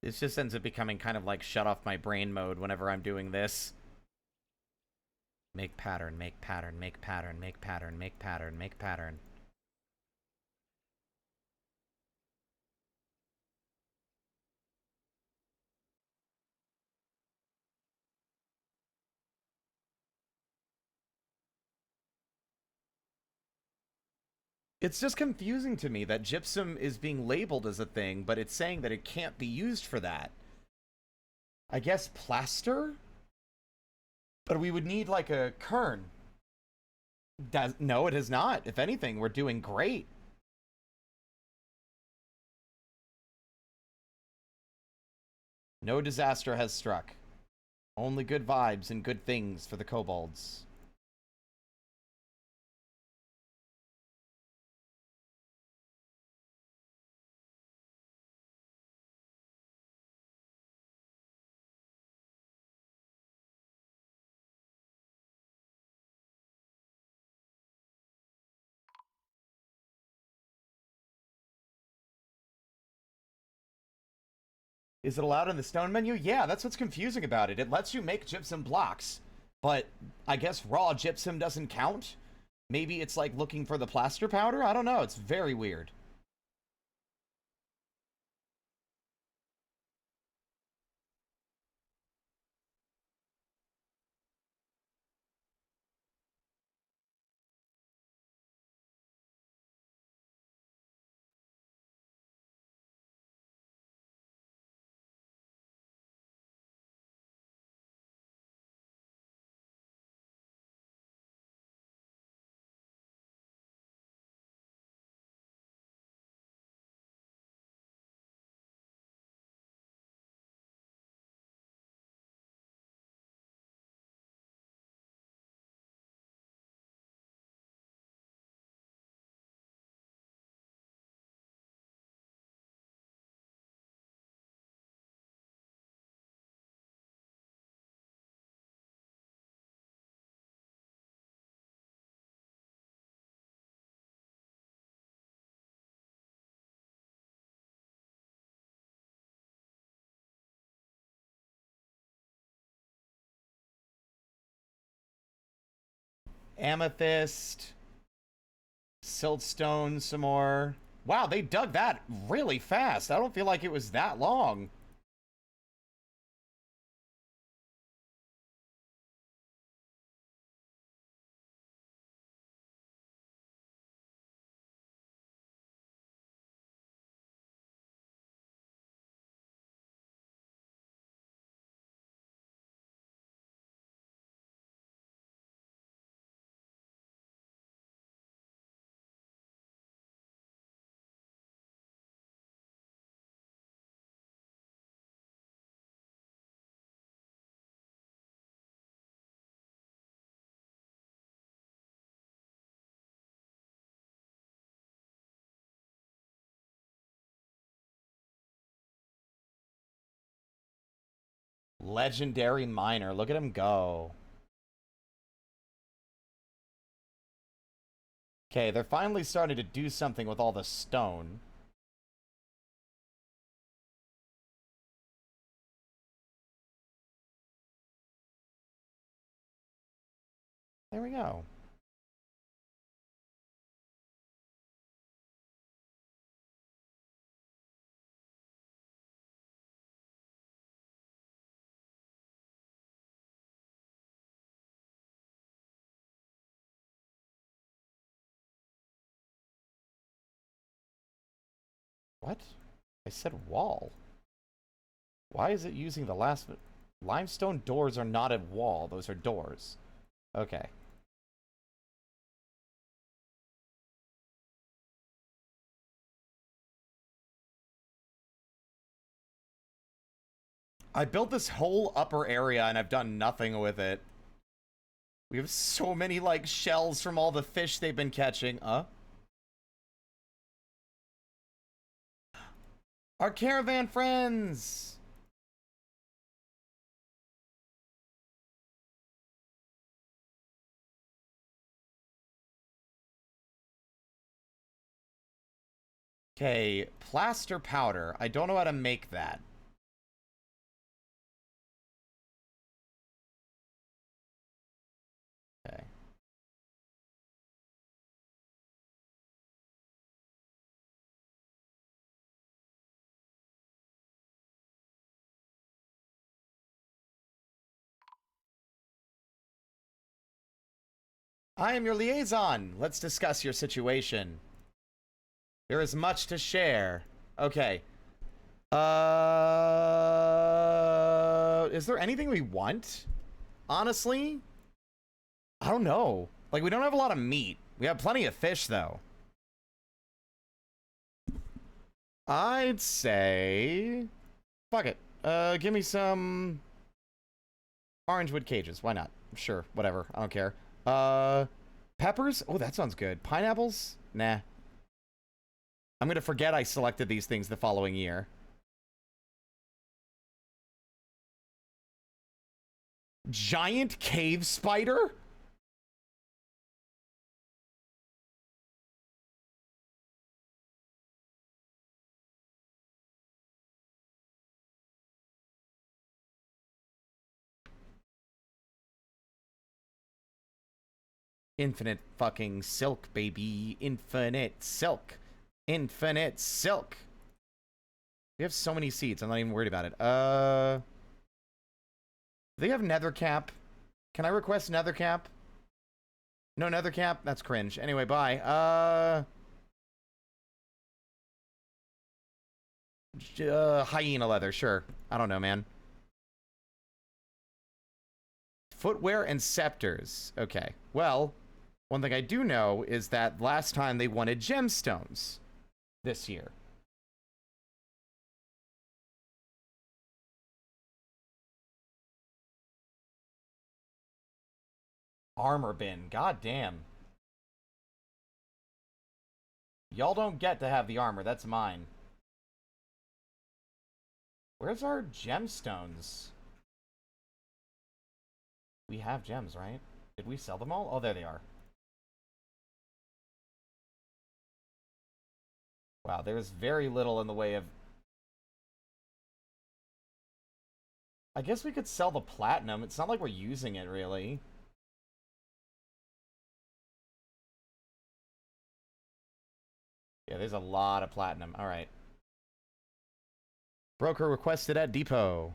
It just ends up becoming kind of like shut off my brain mode whenever I'm doing this. Make pattern, make pattern, make pattern, make pattern, make pattern, make pattern. It's just confusing to me that gypsum is being labeled as a thing, but it's saying that it can't be used for that. I guess plaster? But we would need like a kern. No, it is not. If anything, we're doing great. No disaster has struck. Only good vibes and good things for the kobolds. Is it allowed in the stone menu? Yeah, that's what's confusing about it. It lets you make gypsum blocks, but I guess raw gypsum doesn't count? Maybe it's like looking for the plaster powder? I don't know. It's very weird. Amethyst. Siltstone some more. Wow, they dug that really fast. I don't feel like it was that long. Legendary miner. Look at him go. Okay, they're finally starting to do something with all the stone. There we go. What? I said wall. Why is it using the last... Limestone doors are not a wall. Those are doors. Okay. I built this whole upper area and I've done nothing with it. We have so many, like, shells from all the fish they've been catching. Our caravan friends! Okay, plaster powder. I don't know how to make that. I am your liaison. Let's discuss your situation. There is much to share. Okay. Is there anything we want? Honestly, I don't know. Like, we don't have a lot of meat. We have plenty of fish, though. I'd say... Fuck it. Give me some... orange wood cages. Why not? Sure, whatever. I don't care. Peppers? Oh, that sounds good. Pineapples? Nah. I'm gonna forget I selected these things the following year. Giant cave spider? Infinite fucking silk, baby. Infinite silk. Infinite silk. We have so many seats. I'm not even worried about it. Do they have nether cap? Can I request nether cap? No nether cap? That's cringe. Anyway, bye. Hyena leather, sure. I don't know, man. Footwear and scepters. Okay. Well, one thing I do know is that last time they wanted gemstones this year. Armor bin. God damn. Y'all don't get to have the armor. That's mine. Where's our gemstones? We have gems, right? Did we sell them all? Oh, there they are. Wow, there's very little in the way of... I guess we could sell the platinum. It's not like we're using it, really. Yeah, there's a lot of platinum. Alright. Broker requested at depot.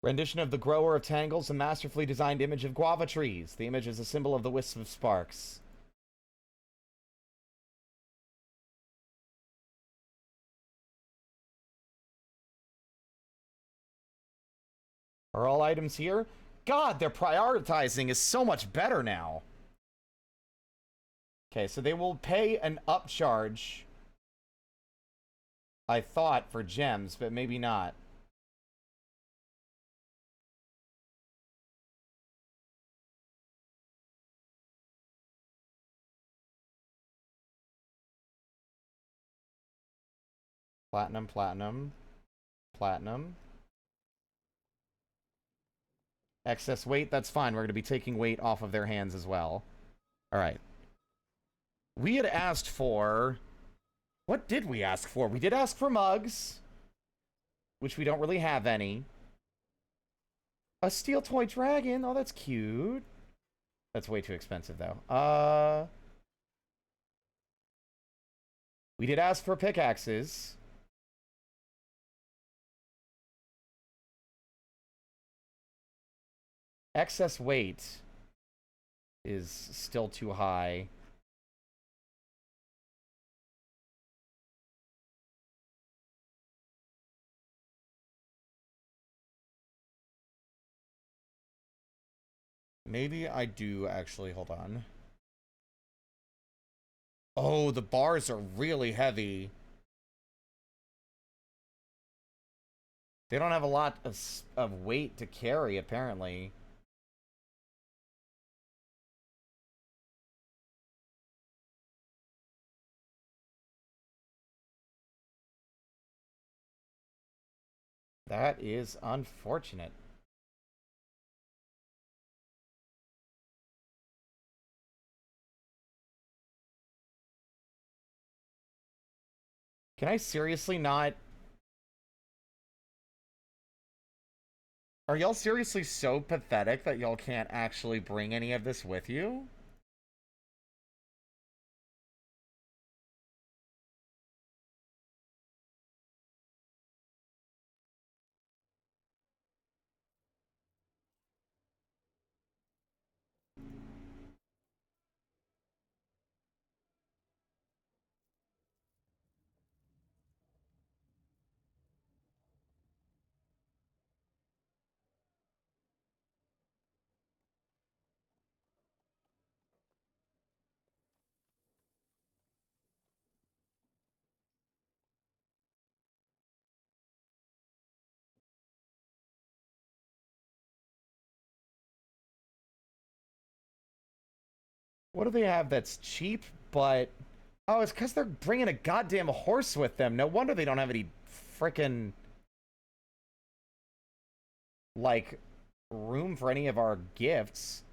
Rendition of the grower of tangles, a masterfully designed image of guava trees. The image is a symbol of the wisp of sparks. Are all items here? God, their prioritizing is so much better now. Okay, so they will pay an upcharge, I thought, for gems, but maybe not. Platinum, platinum, platinum. Excess weight, that's fine. We're going to be taking weight off of their hands as well. All right. We had asked for... What did we ask for? We did ask for mugs, which we don't really have any. A steel toy dragon. Oh, that's cute. That's way too expensive, though. We did ask for pickaxes. Excess weight is still too high. Maybe I do actually, hold on. Oh, the bars are really heavy. They don't have a lot of weight to carry, apparently. That is unfortunate. Can I seriously not... Are y'all seriously so pathetic that y'all can't actually bring any of this with you? What do they have that's cheap, but... Oh, it's because they're bringing a goddamn horse with them. No wonder they don't have any frickin', like, room for any of our gifts.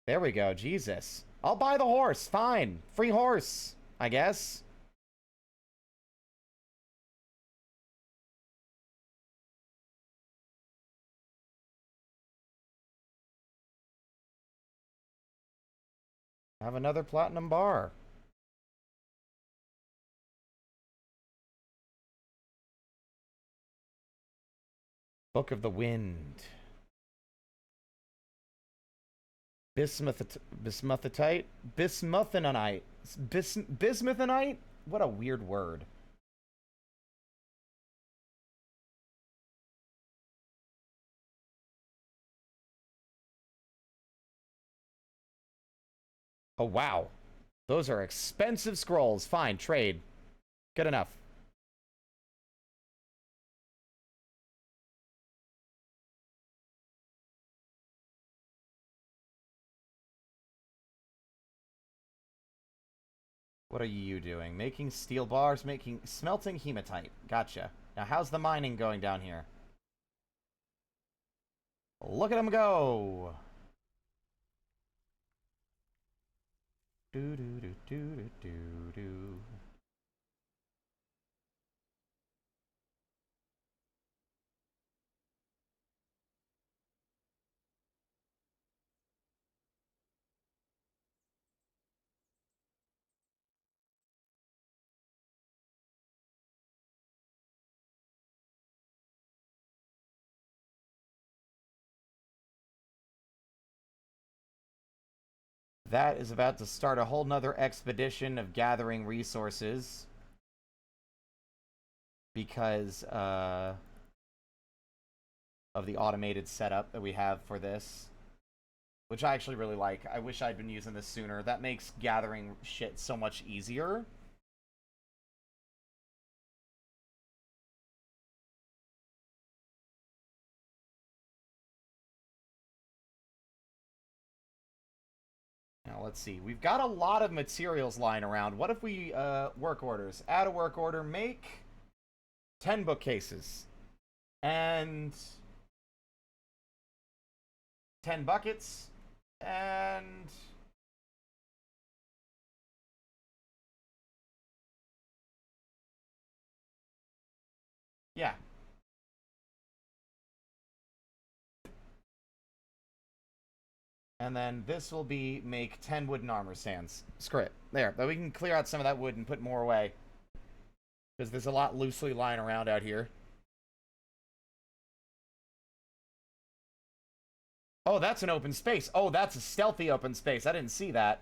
There we go, Jesus. I'll buy the horse, fine. Free horse, I guess. Have another platinum bar. Book of the Wind. Bismuthatite? Bismuthanite. Bismuthanite? What a weird word. Oh, wow. Those are expensive scrolls. Fine, trade. Good enough. What are you doing? Making steel bars, smelting hematite. Gotcha. Now, how's the mining going down here? Look at them go! Do do do do do do do. That is about to start a whole nother expedition of gathering resources. Because, of the automated setup that we have for this. Which I actually really like. I wish I'd been using this sooner. That makes gathering shit so much easier. Now, let's see. We've got a lot of materials lying around. What if we, work orders? Add a work order. Make 10 bookcases. And 10 buckets. And... yeah. And then this will be make 10 wooden armor stands. Screw it. There. But we can clear out some of that wood and put more away. Because there's a lot loosely lying around out here. Oh, that's an open space. Oh, that's a stealthy open space. I didn't see that.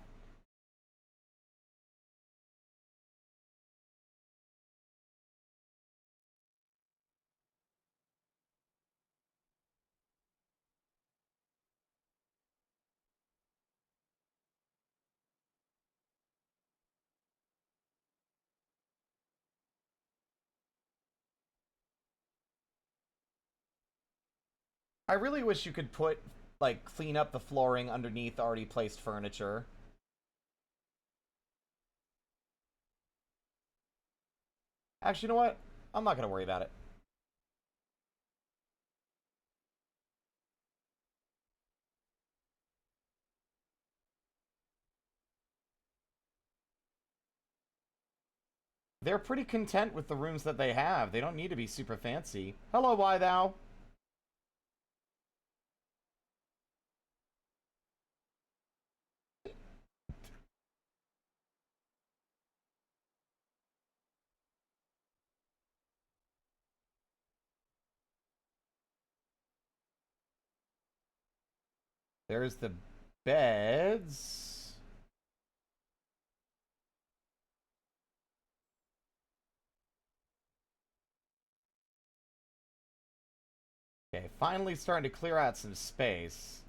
I really wish you could put, like, clean up the flooring underneath already placed furniture. Actually, you know what? I'm not going to worry about it. They're pretty content with the rooms that they have. They don't need to be super fancy. Hello, why thou? There's the beds. Okay, finally starting to clear out some space.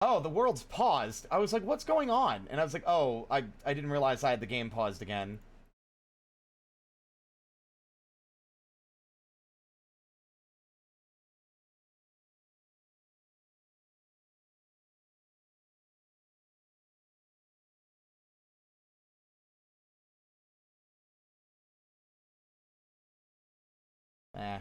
Oh, the world's paused. I was like, what's going on? And I was like, oh, I didn't realize I had the game paused again. Eh.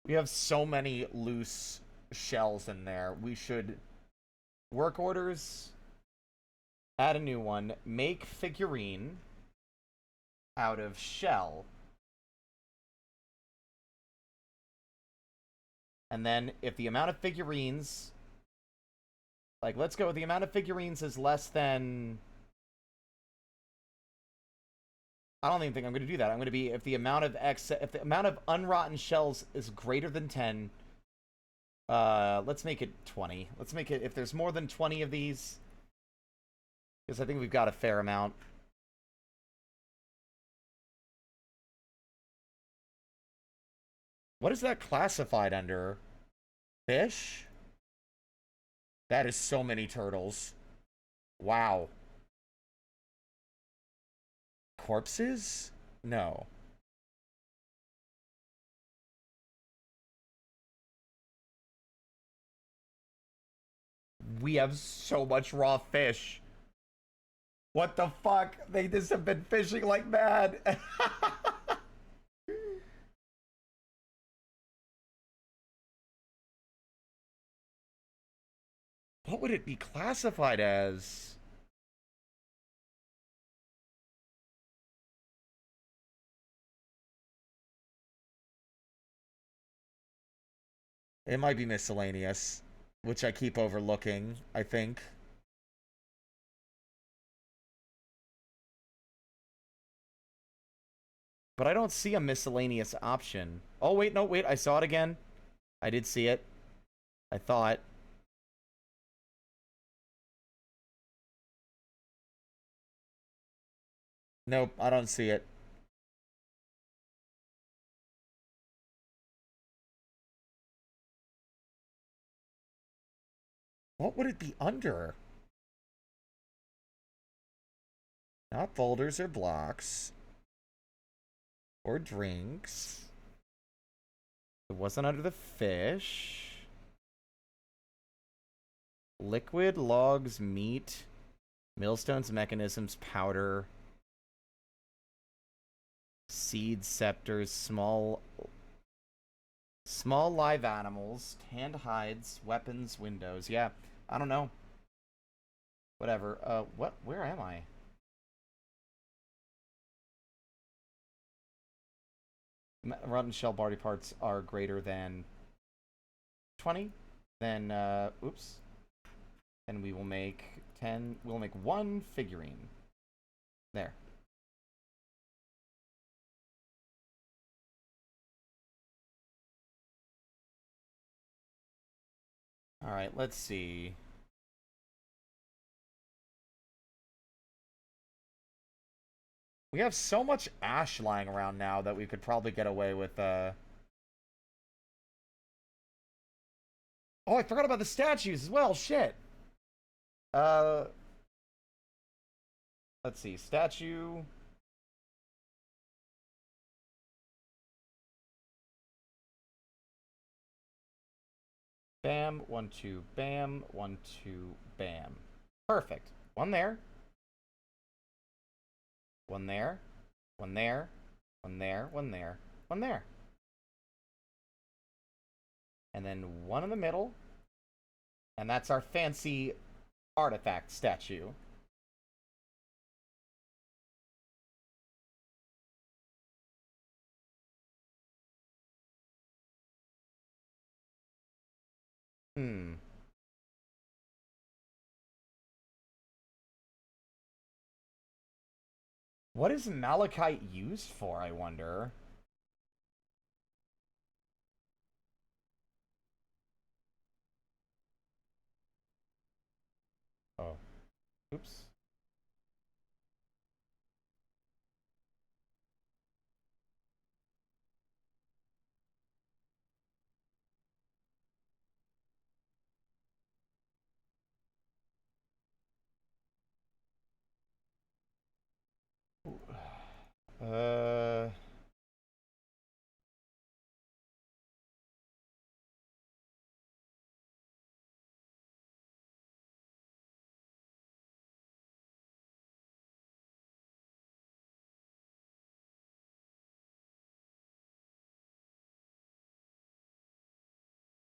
We have so many loose shells in there. We should work orders, add a new one, make figurine out of shell. And then if the amount of figurines, like, let's go, the amount of figurines is less than, I don't even think I'm going to do that. I'm going to be, if the amount of unrotten shells is greater than 10, let's make it 20. Let's make it, if there's more than 20 of these, because I think we've got a fair amount. What is that classified under? Fish? That is so many turtles. Wow. Corpses? No. We have so much raw fish. What the fuck? They just have been fishing like mad. What would it be classified as? It might be miscellaneous, which I keep overlooking, I think. But I don't see a miscellaneous option. Oh, wait, no, wait, I saw it again. I did see it. I thought. Nope, I don't see it. What would it be under? Not boulders or blocks. Or drinks. It wasn't under the fish. Liquid, logs, meat, millstones, mechanisms, powder, seeds, scepters, small live animals, tanned hides, weapons, windows. Yeah, I don't know. Whatever. Where am I? Rotten shell body parts are greater than 20. Then, oops. Then we will make 10. We'll make one figurine. There. All right, let's see. We have so much ash lying around now that we could probably get away with, Oh, I forgot about the statues as well. Shit. Uh, let's see. Statue. Bam. 1, 2, bam. 1, 2, bam. Perfect. One there. One there. One there. One there. One there. One there. And then one in the middle. And that's our fancy artifact statue. Hmm. What is malachite used for, I wonder? Oh. Oops.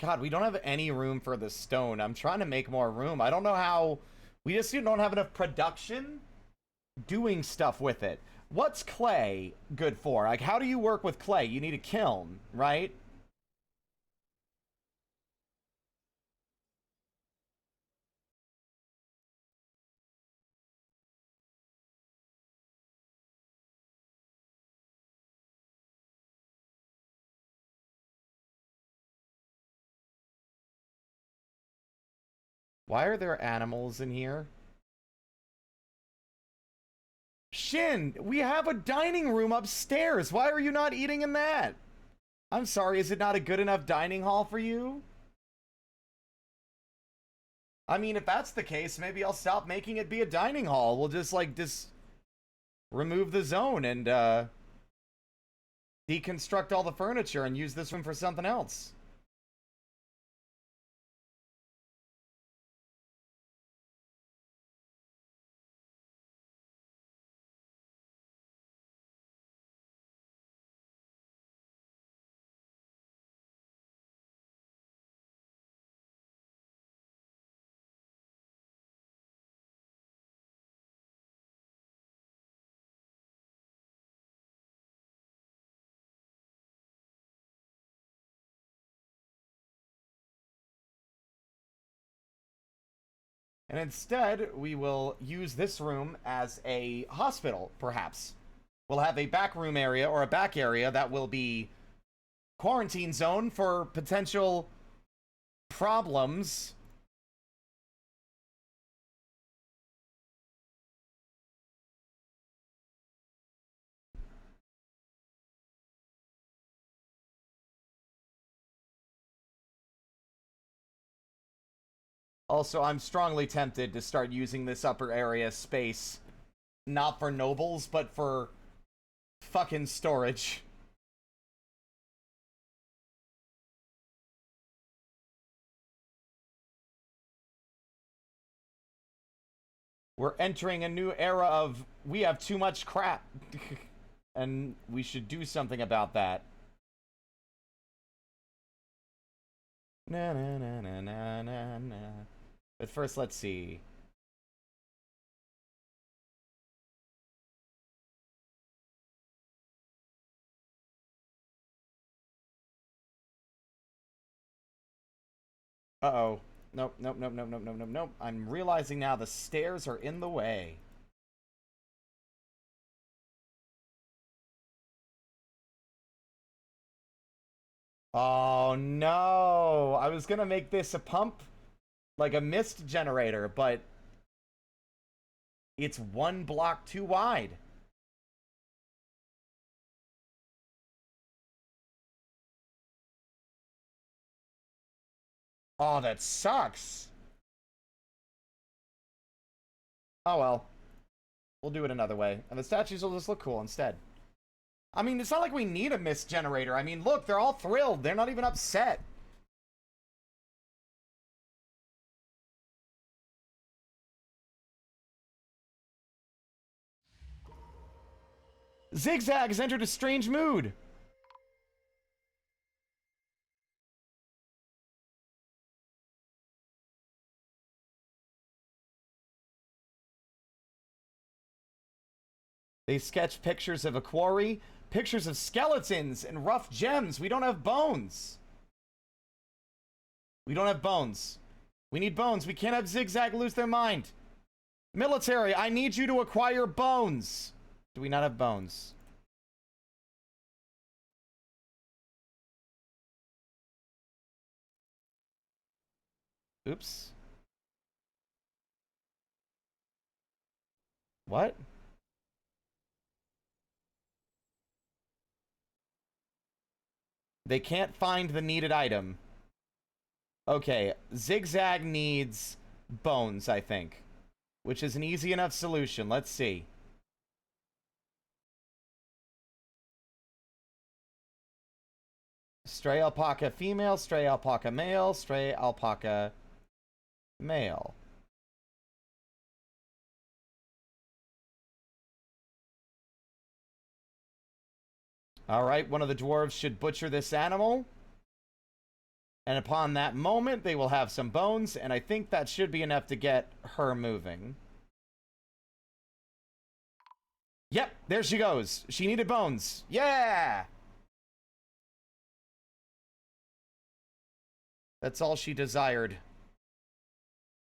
God, we don't have any room for the stone. I'm trying to make more room. I don't know how... We just don't have enough production doing stuff with it. What's clay good for? Like, how do you work with clay? You need a kiln, right? Why are there animals in here? Shin, we have a dining room upstairs. Why are you not eating in that? I'm sorry, is it not a good enough dining hall for you? I mean, if that's the case, maybe I'll stop making it be a dining hall. We'll just, like, remove the zone and, deconstruct all the furniture and use this room for something else. And instead, we will use this room as a hospital, perhaps. We'll have a back room area or a back area that will be quarantine zone for potential problems. Also, I'm strongly tempted to start using this upper area space not for nobles, but for fucking storage. We're entering a new era of we have too much crap. And we should do something about that. Na na na na na na na. But first, let's see. Uh-oh. Nope, nope, nope, nope, nope, nope, nope, nope. I'm realizing now the stairs are in the way. Oh, no. I was gonna make this a pump, like a mist generator, but it's one block too wide. Oh, that sucks. Oh, well. We'll do it another way. And the statues will just look cool instead. I mean, it's not like we need a mist generator. I mean, look, they're all thrilled. They're not even upset. Zigzag has entered a strange mood. They sketch pictures of a quarry, pictures of skeletons, and rough gems. We don't have bones. We don't have bones. We need bones. We can't have Zigzag lose their mind. Military, I need you to acquire bones. Do we not have bones? Oops. What? They can't find the needed item. Okay, Zigzag needs bones, I think. Which is an easy enough solution. Let's see. Stray alpaca female, stray alpaca male, stray alpaca male. Alright, one of the dwarves should butcher this animal. And upon that moment, they will have some bones, and I think that should be enough to get her moving. Yep, there she goes. She needed bones. Yeah! That's all she desired.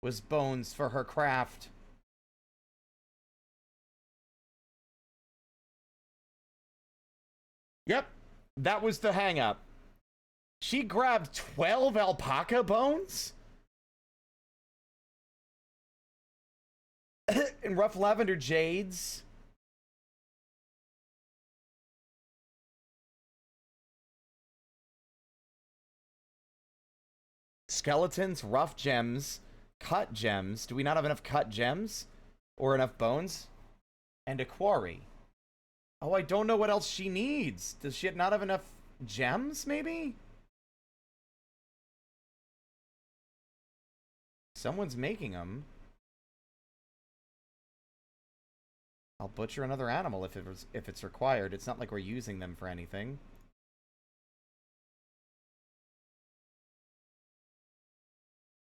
Was bones for her craft. Yep, that was the hang-up. She grabbed 12 alpaca bones? And rough lavender jades? Skeletons, rough gems, cut gems. Do we not have enough cut gems? Or enough bones? And a quarry. Oh, I don't know what else she needs. Does she not have enough gems, maybe? Someone's making them. I'll butcher another animal if it's required. It's not like we're using them for anything.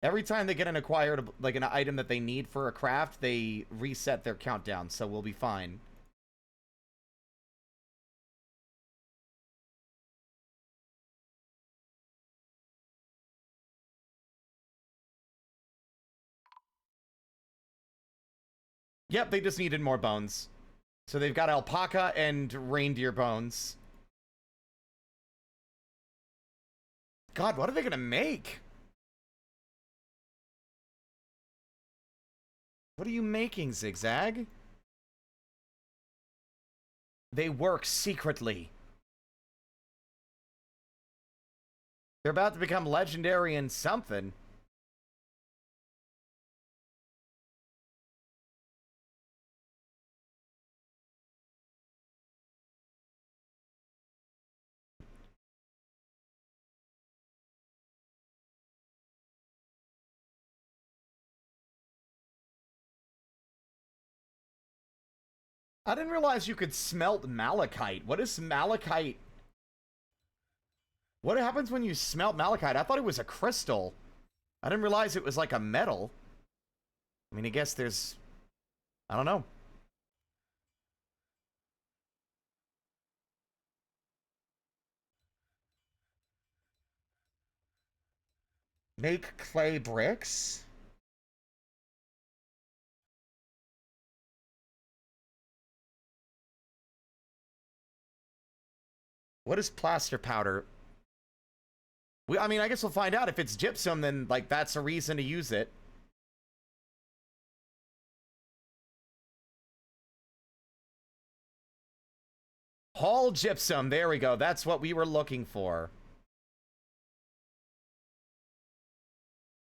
Every time they get an acquired, like an item that they need for a craft, they reset their countdown, so we'll be fine. Yep, they just needed more bones. So they've got alpaca and reindeer bones. God, what are they gonna make? What are you making, Zigzag? They work secretly. They're about to become legendary in something. I didn't realize you could smelt malachite. What is malachite? What happens when you smelt malachite? I thought it was a crystal. I didn't realize it was like a metal. I mean, I guess there's... I don't know. Make clay bricks? What is plaster powder? I mean, I guess we'll find out. If it's gypsum, then, like, that's a reason to use it. Hall gypsum. There we go. That's what we were looking for.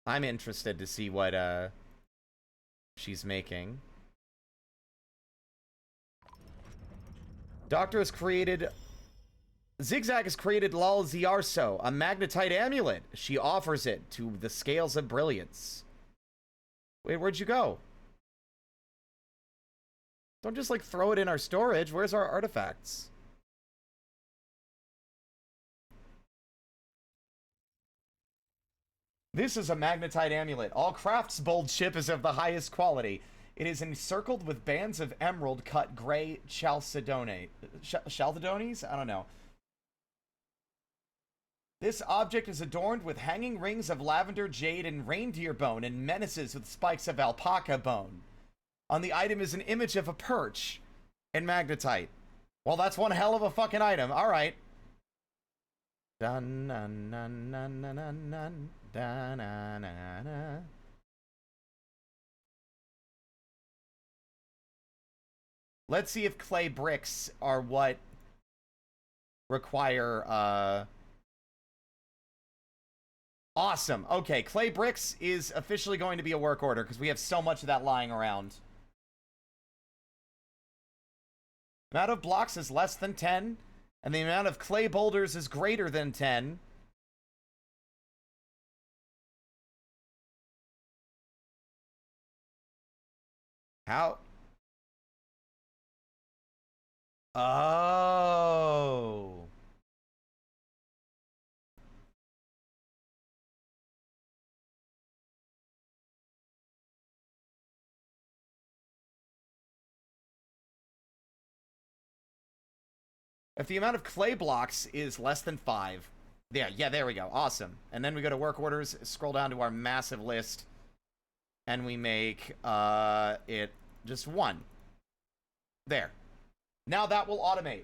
I'm interested to see what, she's making. Doctor has created... Zigzag has created Lal Ziarso, a magnetite amulet. She offers it to the Scales of Brilliance. Wait, where'd you go? Don't just, like, throw it in our storage. Where's our artifacts? This is a magnetite amulet. All crafts bold ship is of the highest quality. It is encircled with bands of emerald cut gray chalcedones. Chalcedones? I don't know. This object is adorned with hanging rings of lavender jade and reindeer bone and menaces with spikes of alpaca bone. On the item is an image of a perch in magnetite. Well, that's one hell of a fucking item. All right. Dun, dun, dun, dun, dun, dun, dun, dun, dun, dun, dun. Let's see if clay bricks are what require, Awesome. Okay, clay bricks is officially going to be a work order because we have so much of that lying around. The amount of blocks is less than 10, and the amount of clay boulders is greater than 10. How? Oh. If the amount of clay blocks is less than 5. Yeah, there we go. Awesome. And then we go to work orders, scroll down to our massive list, and we make it just 1. There. Now that will automate.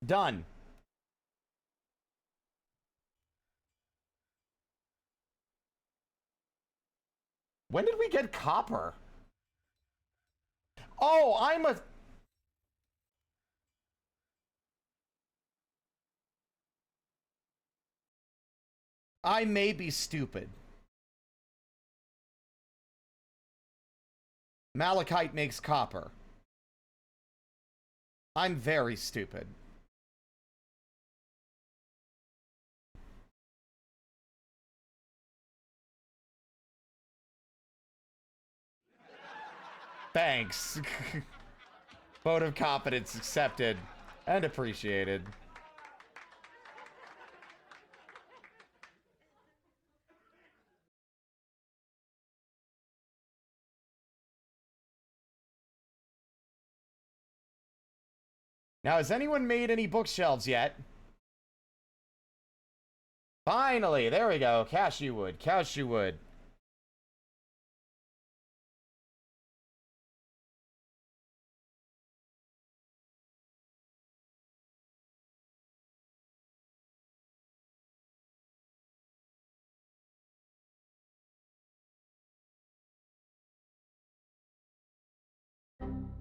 Done. When did we get copper? Oh, I may be stupid. Malachite makes copper. I'm very stupid. Thanks. Vote of competence accepted and appreciated. Now, has anyone made any bookshelves yet? Finally, there we go. Cashew wood, cashew wood.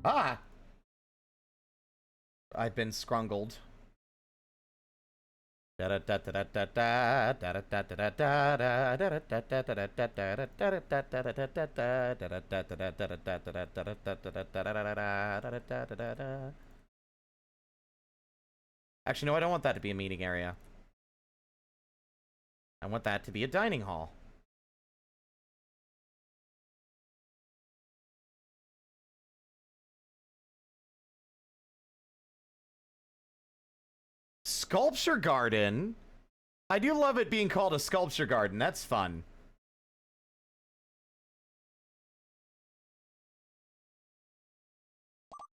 Ah! I've been scrungled. Actually, no, I don't want that to be a meeting area. I want that to be a dining hall. Sculpture garden? I do love it being called a sculpture garden. That's fun.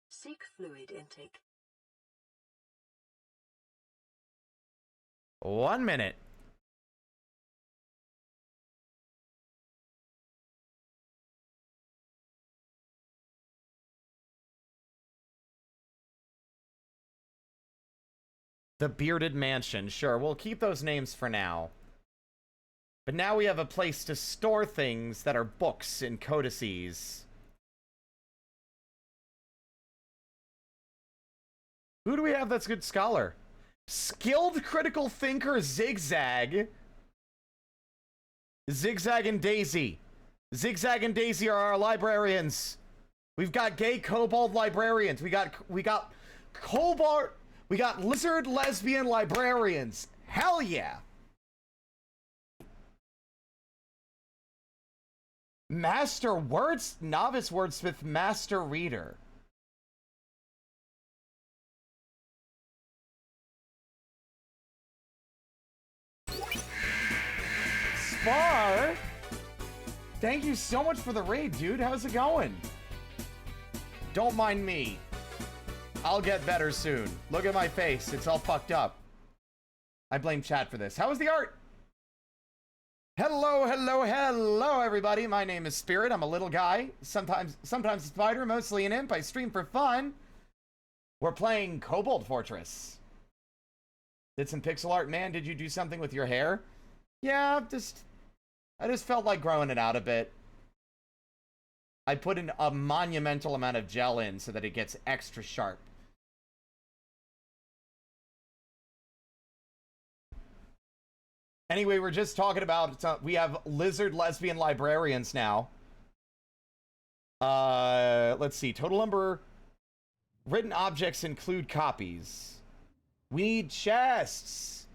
Seek fluid intake. 1 minute. The Bearded Mansion. Sure, we'll keep those names for now. But now we have a place to store things that are books and codices. Who do we have that's good scholar? Skilled critical thinker Zigzag. Zigzag and Daisy. Zigzag and Daisy are our librarians. We've got gay kobold librarians. We got kobold. We got lizard lesbian librarians. Hell yeah. Master novice wordsmith, master reader. Spar, thank you so much for the raid, dude. How's it going? Don't mind me. I'll get better soon. Look at my face. It's all fucked up. I blame chat for this. How was the art? Hello, hello, hello, everybody. My name is Spirit. I'm a little guy. Sometimes a spider, mostly an imp. I stream for fun. We're playing Dwarf Fortress. Did some pixel art. Man, did you do something with your hair? Yeah, I just felt like growing it out a bit. I put in a monumental amount of gel in so that it gets extra sharp. Anyway, we're just talking about, we have lizard lesbian librarians now. Let's see. Total number written objects include copies. We need chests.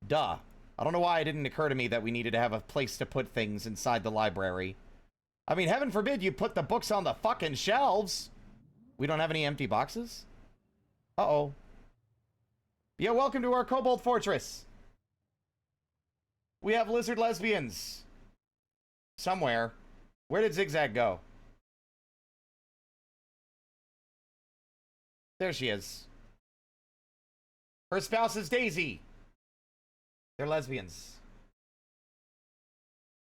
Duh. I don't know why it didn't occur to me that we needed to have a place to put things inside the library. I mean, heaven forbid you put the books on the fucking shelves. We don't have any empty boxes? Uh-oh. Yeah, welcome to our Kobold Fortress. We have lizard lesbians. Somewhere. Where did Zigzag go? There she is. Her spouse is Daisy. They're lesbians.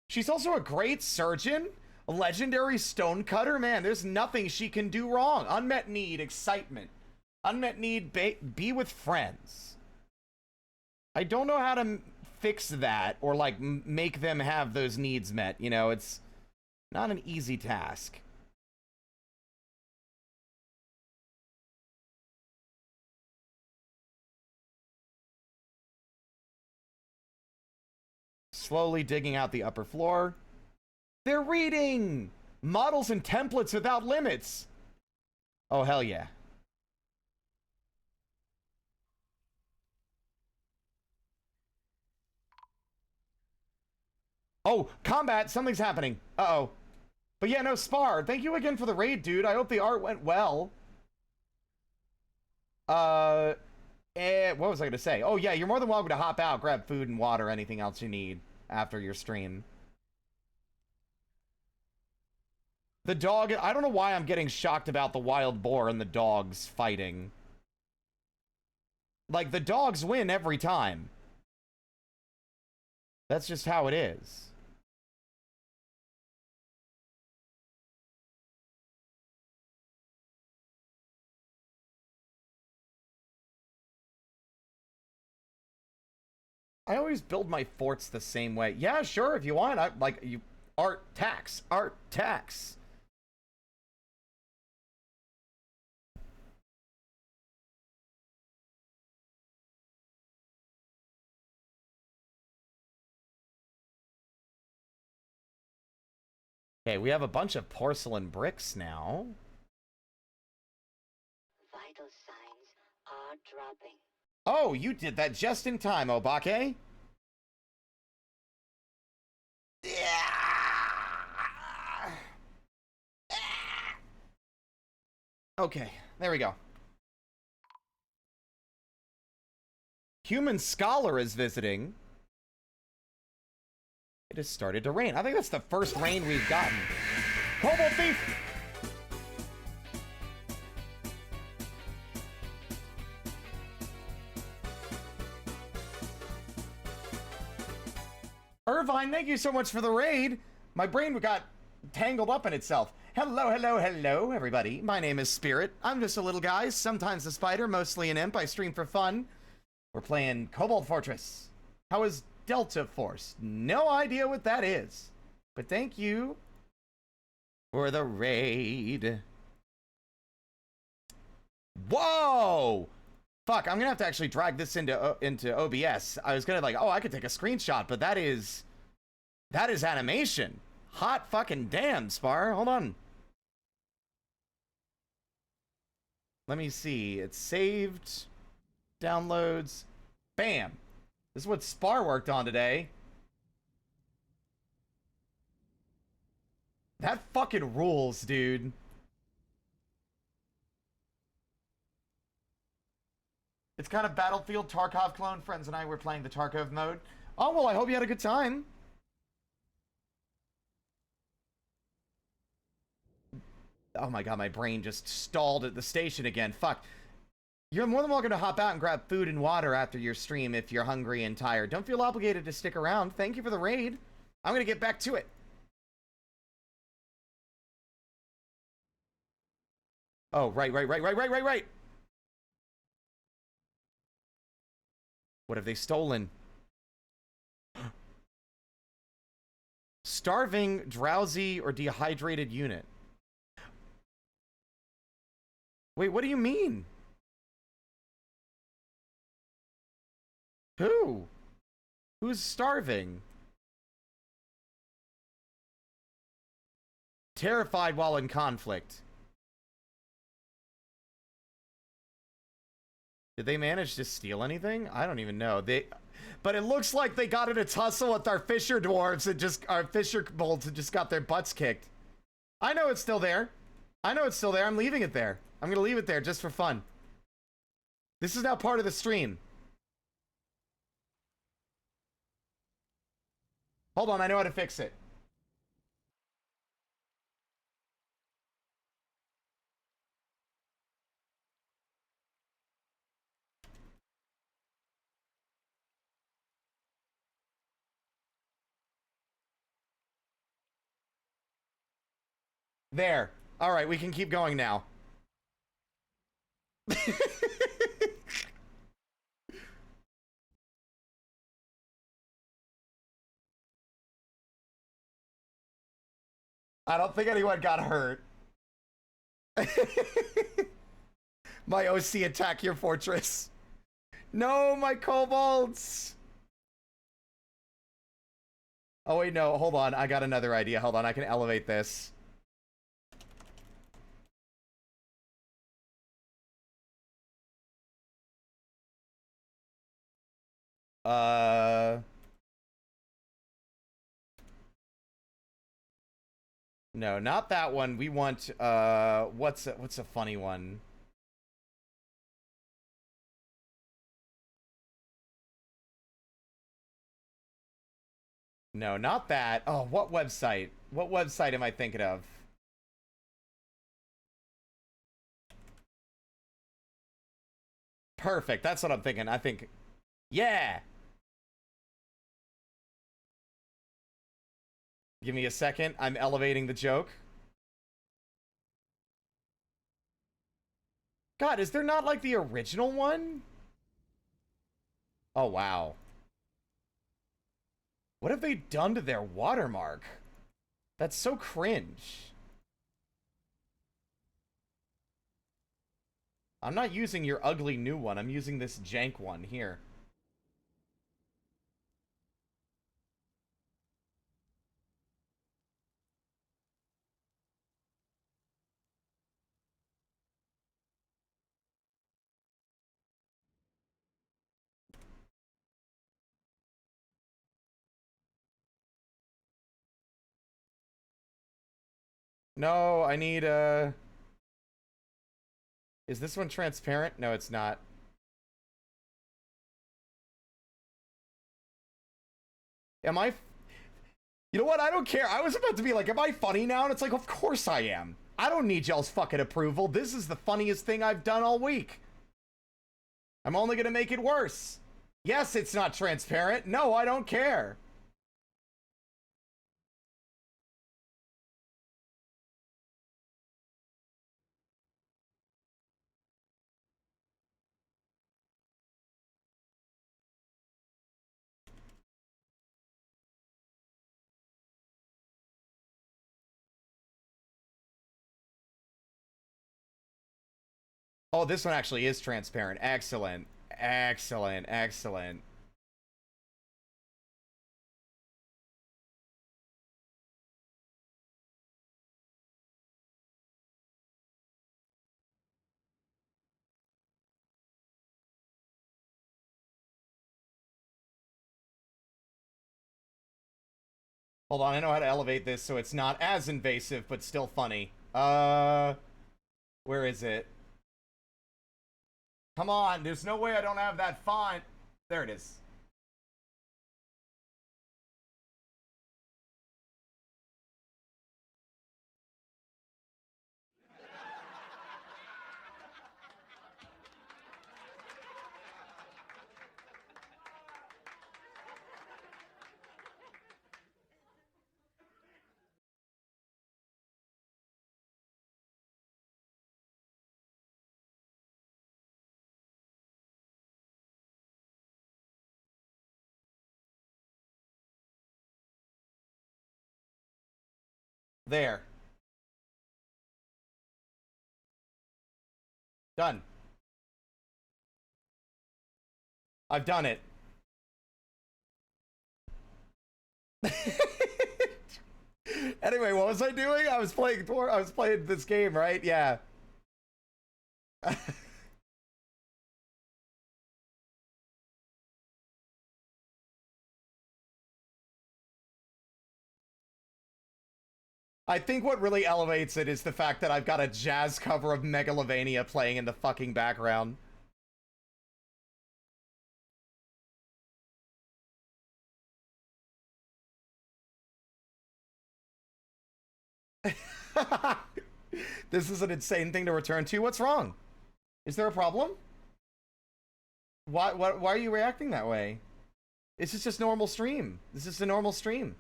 She's also a great surgeon, a legendary stonecutter. Man, there's nothing she can do wrong. Unmet need, excitement. Unmet need, be with friends. I don't know how to fix that or, like, make them have those needs met. You know, it's not an easy task. Slowly digging out the upper floor. They're reading! Models and templates without limits. Oh, hell yeah. Oh, combat! Something's happening. Uh-oh. But yeah, no, Spar, thank you again for the raid, dude. I hope the art went well. What was I gonna say? Oh, yeah, you're more than welcome to hop out, grab food and water, anything else you need after your stream. The dog, I don't know why I'm getting shocked about the wild boar and the dogs fighting. Like, the dogs win every time. That's just how it is. I always build my forts the same way. Yeah, sure, if you want. Art tax. Okay, we have a bunch of porcelain bricks now. Vital signs are dropping. Oh, you did that just in time, Obake. Okay, there we go. Human Scholar is visiting. It has started to rain. I think that's the first rain we've gotten. Cobalt Thief! Irvine, thank you so much for the raid. My brain got tangled up in itself. Hello, everybody. My name is Spirit. I'm just a little guy, sometimes a spider, mostly an imp. I stream for fun. We're playing Dwarf Fortress. How is Delta Force? No idea what that is. But thank you for the raid. Whoa! Fuck, I'm gonna have to actually drag this into OBS. I was gonna I could take a screenshot, but that is animation. Hot fucking damn, Spar. Hold on. Let me see. It's saved. Downloads. Bam. This is what Spar worked on today. That fucking rules, dude. It's kind of Battlefield Tarkov clone. Friends and I were playing the Tarkov mode. Oh, well, I hope you had a good time. Oh my god, my brain just stalled at the station again. Fuck. You're more than welcome to hop out and grab food and water after your stream if you're hungry and tired. Don't feel obligated to stick around. Thank you for the raid. I'm gonna get back to it. Oh, right. What have they stolen? Starving, drowsy, or dehydrated unit. Wait, what do you mean? Who? Who's starving? Terrified while in conflict. Did they manage to steal anything? I don't even know. But it looks like they got in a tussle with our Fisher Dwarves and our Fisher Bolts and just got their butts kicked. I know it's still there. I'm leaving it there. I'm gonna leave it there just for fun. This is now part of the stream. Hold on, I know how to fix it. There. All right, we can keep going now. I don't think anyone got hurt. My OC attack your fortress. No, my kobolds. Oh, wait, no. Hold on. I got another idea. Hold on. I can elevate this. No, not that one. We want, what's a funny one? No, not that. Oh, what website? What website am I thinking of? Perfect. That's what I'm thinking. I think, yeah. Give me a second. I'm elevating the joke. God, is there not like the original one? Oh, wow. What have they done to their watermark? That's so cringe. I'm not using your ugly new one. I'm using this jank one here. No, I need, is this one transparent? No, it's not. Am I... You know what? I don't care. I was about to be like, am I funny now? And it's like, of course I am. I don't need y'all's fucking approval. This is the funniest thing I've done all week. I'm only gonna make it worse. Yes, it's not transparent. No, I don't care. Oh, this one actually is transparent. Excellent. Excellent. Excellent. Hold on, I know how to elevate this so it's not as invasive, but still funny. Where is it? Come on, there's no way I don't have that font. There it is. There. Done. I've done it. Anyway, what was I doing? I was playing this game, right? Yeah. I think what really elevates it is the fact that I've got a jazz cover of Megalovania playing in the fucking background. This is an insane thing to return to. What's wrong? Is there a problem? Why are you reacting that way? This is just normal stream. This is a normal stream.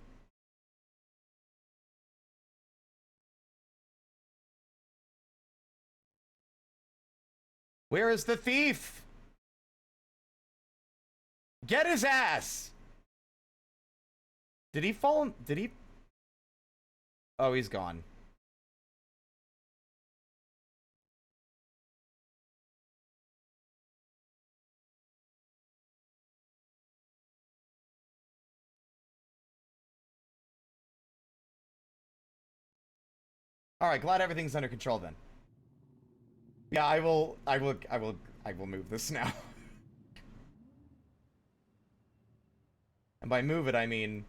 Where is the thief? Get his ass! Did he fall? Did he? Oh, he's gone. All right, glad everything's under control then. Yeah, I will move this now. And by move it, I mean...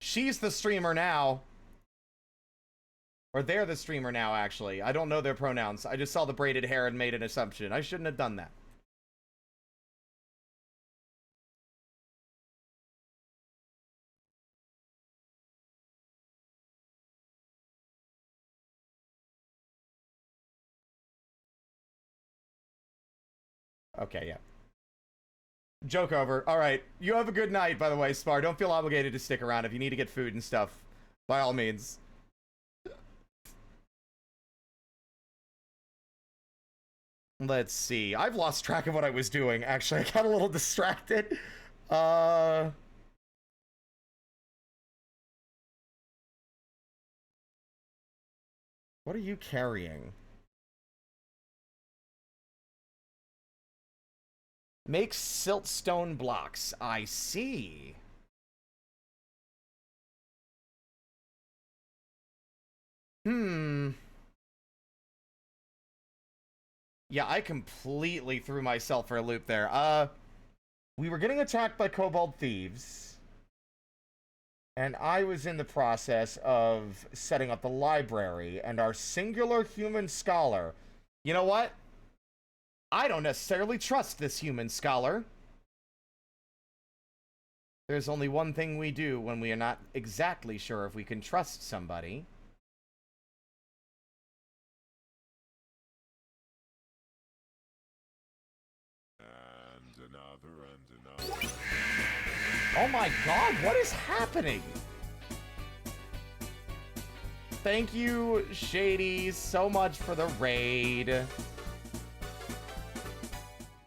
She's the streamer now. Or they're the streamer now, actually. I don't know their pronouns. I just saw the braided hair and made an assumption. I shouldn't have done that. Okay, yeah. Joke over. All right. You have a good night, by the way, Spar. Don't feel obligated to stick around if you need to get food and stuff. By all means. Let's see. I've lost track of what I was doing, actually. I got a little distracted. What are you carrying? Make siltstone blocks. I see. Yeah, I completely threw myself for a loop there. We were getting attacked by kobold thieves. And I was in the process of setting up the library, and our singular human scholar... You know what? I don't necessarily trust this human scholar. There's only one thing we do when we are not exactly sure if we can trust somebody. And another. Oh my god, what is happening? Thank you, Shady, so much for the raid.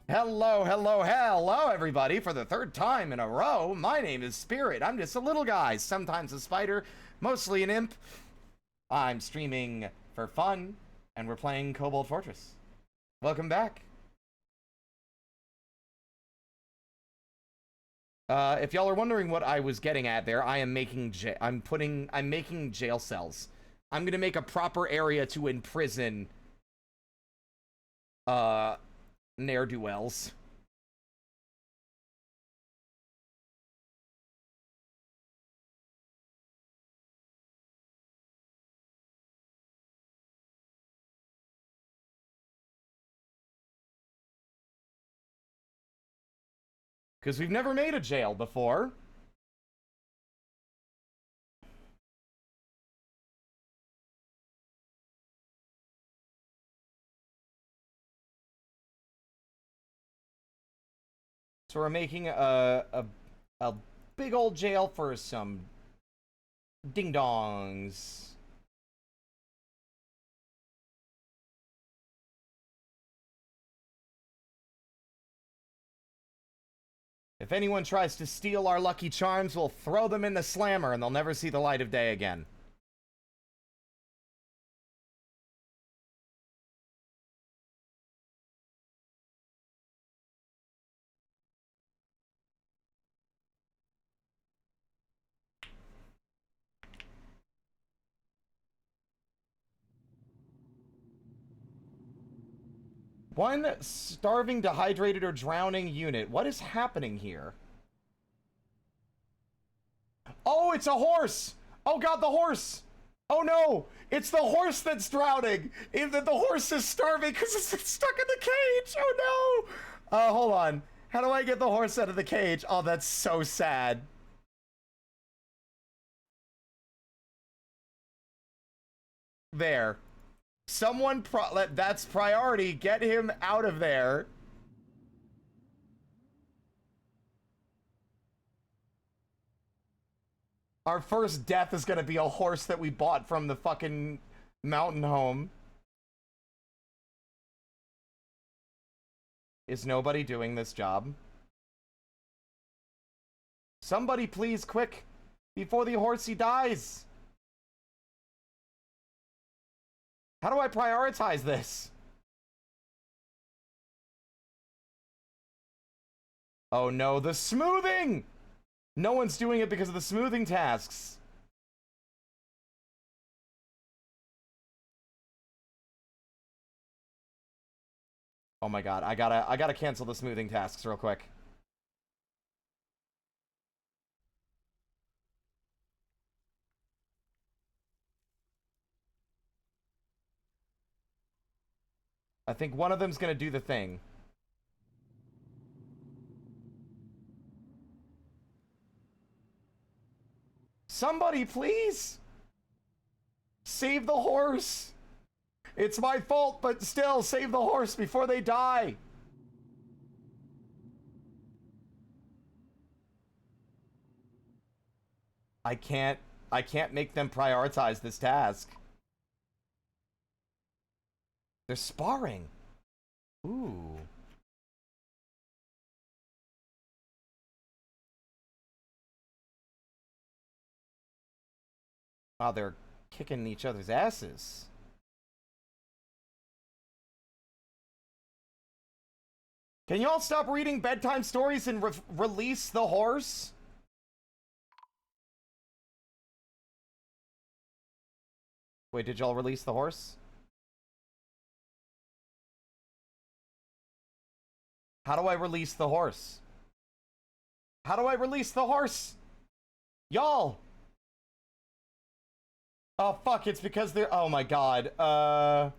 Hello, hello, hello, everybody, for the third time in a row. My name is Spirit. I'm just a little guy, sometimes a spider, mostly an imp. I'm streaming for fun, and we're playing Dwarf Fortress. Welcome back. If y'all are wondering what I was getting at there, I am making I'm making jail cells. I'm gonna make a proper area to imprison ne'er-do-wells. Because we've never made a jail before. So we're making a big old jail for some ding-dongs. If anyone tries to steal our lucky charms, we'll throw them in the slammer and they'll never see the light of day again. One starving, dehydrated, or drowning unit. What is happening here? Oh, it's a horse! Oh god, the horse! Oh no! It's the horse that's drowning! The horse is starving because it's stuck in the cage! Oh no! Hold on. How do I get the horse out of the cage? Oh, that's so sad. There. Someone that's priority. Get him out of there. Our first death is gonna be a horse that we bought from the fucking mountain home. Is nobody doing this job? Somebody please, quick, before the horsey dies. How do I prioritize this? Oh no, the smoothing! No one's doing it because of the smoothing tasks. Oh my god, I gotta cancel the smoothing tasks real quick. I think one of them's gonna do the thing. Somebody, please! Save the horse! It's my fault, but still, save the horse before they die! I can't make them prioritize this task. They're sparring. Ooh. Wow, they're kicking each other's asses. Can y'all stop reading bedtime stories and release the horse? Wait, did y'all release the horse? How do I release the horse? How do I release the horse? Y'all! Oh, fuck, it's because they're... Oh, my God. I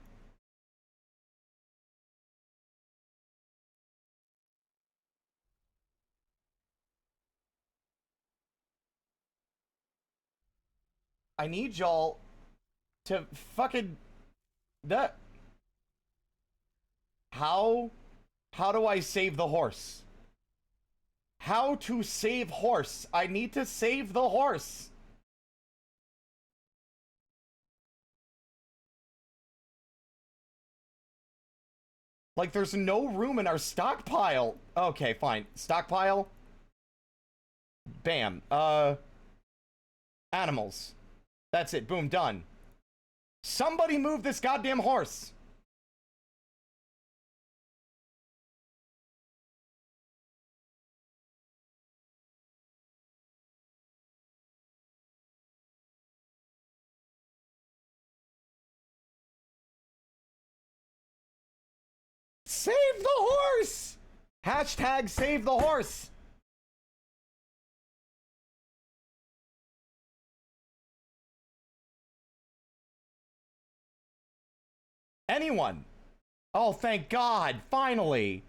need y'all to fucking... How do I save the horse? How to save horse? I need to save the horse. Like, there's no room in our stockpile. Okay, fine. Stockpile. Bam. Animals. That's it. Boom. Done. Somebody move this goddamn horse. Save the horse! Hashtag save the horse! Anyone? Oh, thank God, finally!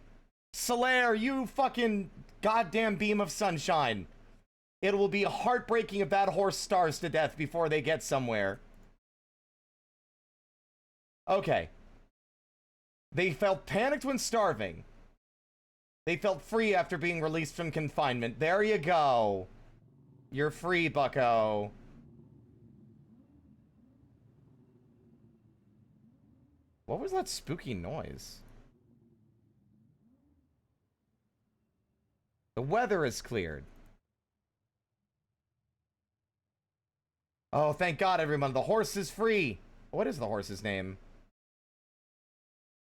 Solaire, you fucking goddamn beam of sunshine. It will be heartbreaking if that horse starves to death before they get somewhere. Okay. They felt panicked when starving. They felt free after being released from confinement. There you go. You're free, bucko. What was that spooky noise? The weather is cleared. Oh, thank God, everyone. The horse is free. What is the horse's name?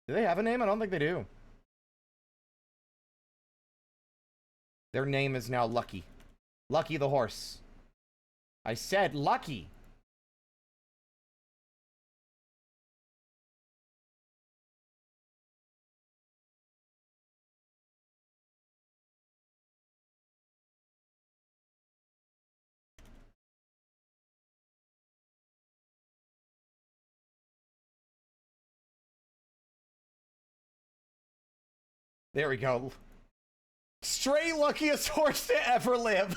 Do they have a name? I don't think they do. Their name is now Lucky. Lucky the horse. I said Lucky. There we go. Stray luckiest horse to ever live.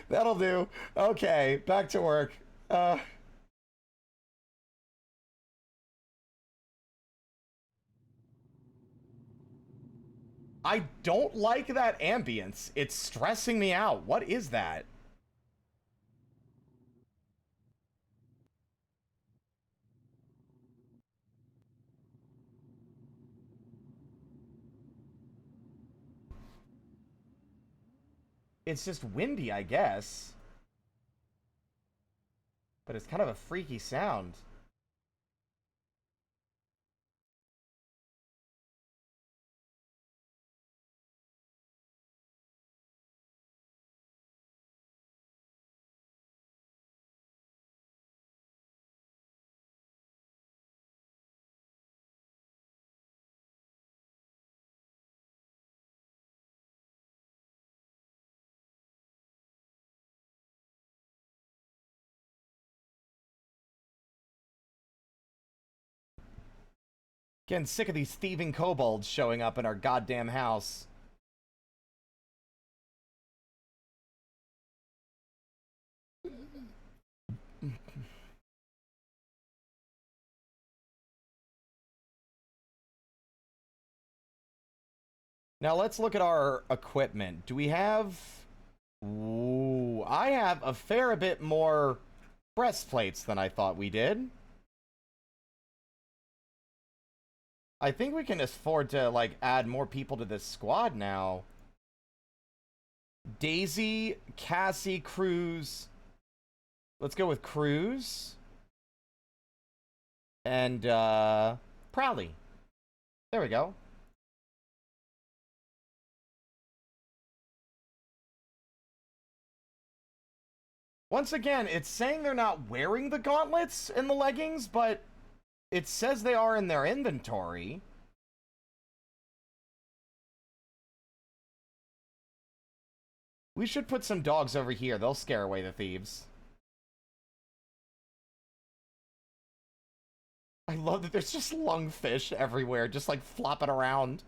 That'll do. Okay, back to work. I don't like that ambience. It's stressing me out. What is that? It's just windy, I guess. But it's kind of a freaky sound. Getting sick of these thieving kobolds showing up in our goddamn house. Now let's look at our equipment. Do we have... Ooh, I have a fair bit more breastplates than I thought we did. I think we can afford to, like, add more people to this squad now. Daisy, Cassie, Cruz. Let's go with Cruz. And, Prowley. There we go. Once again, it's saying they're not wearing the gauntlets and the leggings, but it says they are in their inventory. We should put some dogs over here. They'll scare away the thieves. I love that there's just lungfish everywhere, just like flopping around.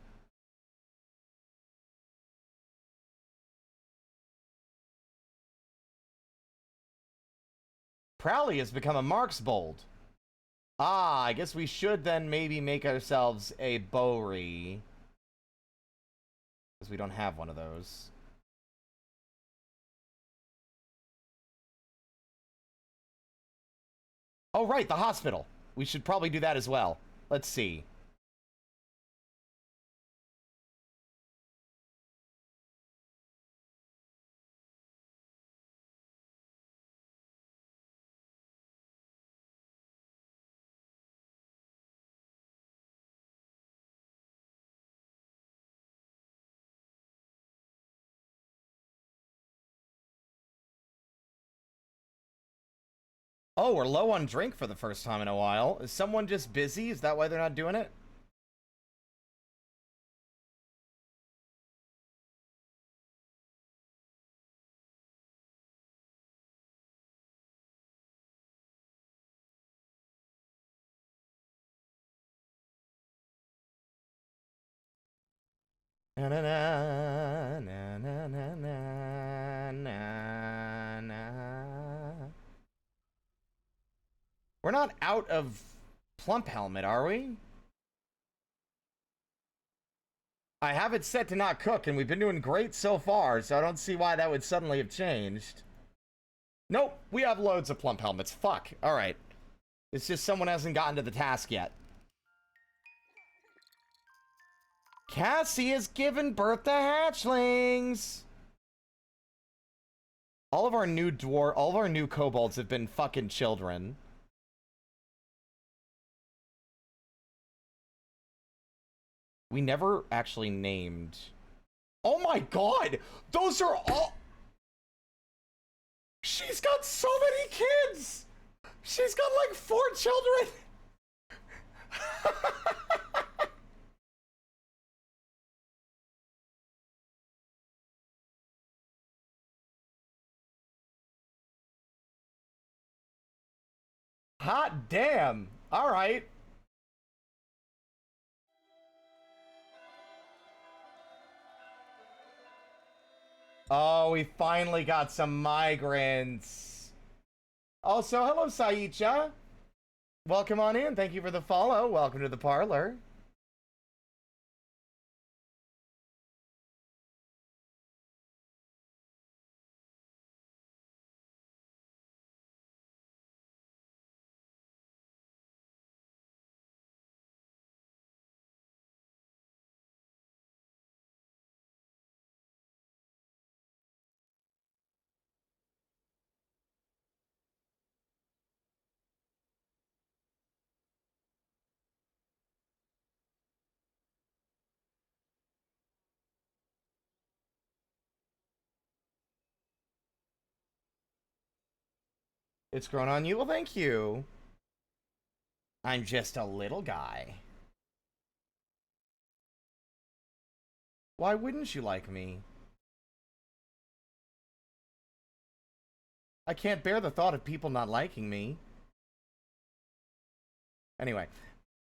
Prowley has become a Mark's Bold. Ah, I guess we should then maybe make ourselves a Bowery. Because we don't have one of those. Oh, right, the hospital. We should probably do that as well. Let's see. Oh, we're low on drink for the first time in a while. Is someone just busy? Is that why they're not doing it? Na na na na na na na na na. We're not out of Plump Helmet, are we? I have it set to not cook, and we've been doing great so far, so I don't see why that would suddenly have changed. Nope, we have loads of Plump Helmets. Fuck. Alright. It's just someone hasn't gotten to the task yet. Cassie has given birth to hatchlings! All of our new kobolds have been fucking children. We never actually named... Oh my god! Those are all... She's got so many kids! She's got like 4 children! Hot damn! Alright. Oh, we finally got some migrants. Also, hello, Saicha. Welcome on in. Thank you for the follow. Welcome to the parlor. It's grown on you? Well, thank you. I'm just a little guy. Why wouldn't you like me? I can't bear the thought of people not liking me. Anyway,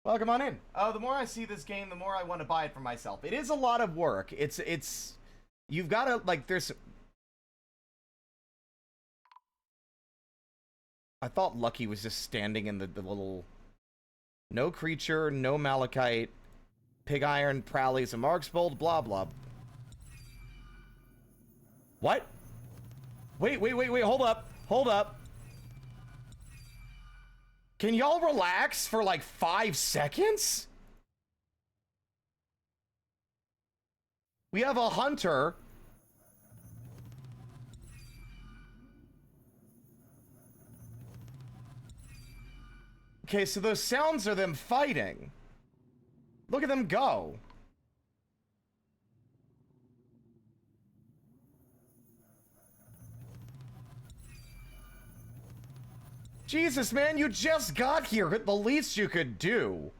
welcome on in. The more I see this game, the more I want to buy it for myself. It is a lot of work. You've got to, like, there's... I thought Lucky was just standing in the little... No creature, no malachite, pig iron, prowlies, and marksbold, blah, blah. What? Wait, hold up. Can y'all relax for like 5 seconds? We have a hunter. Okay, so those sounds are them fighting. Look at them go. Jesus, man, you just got here. The least you could do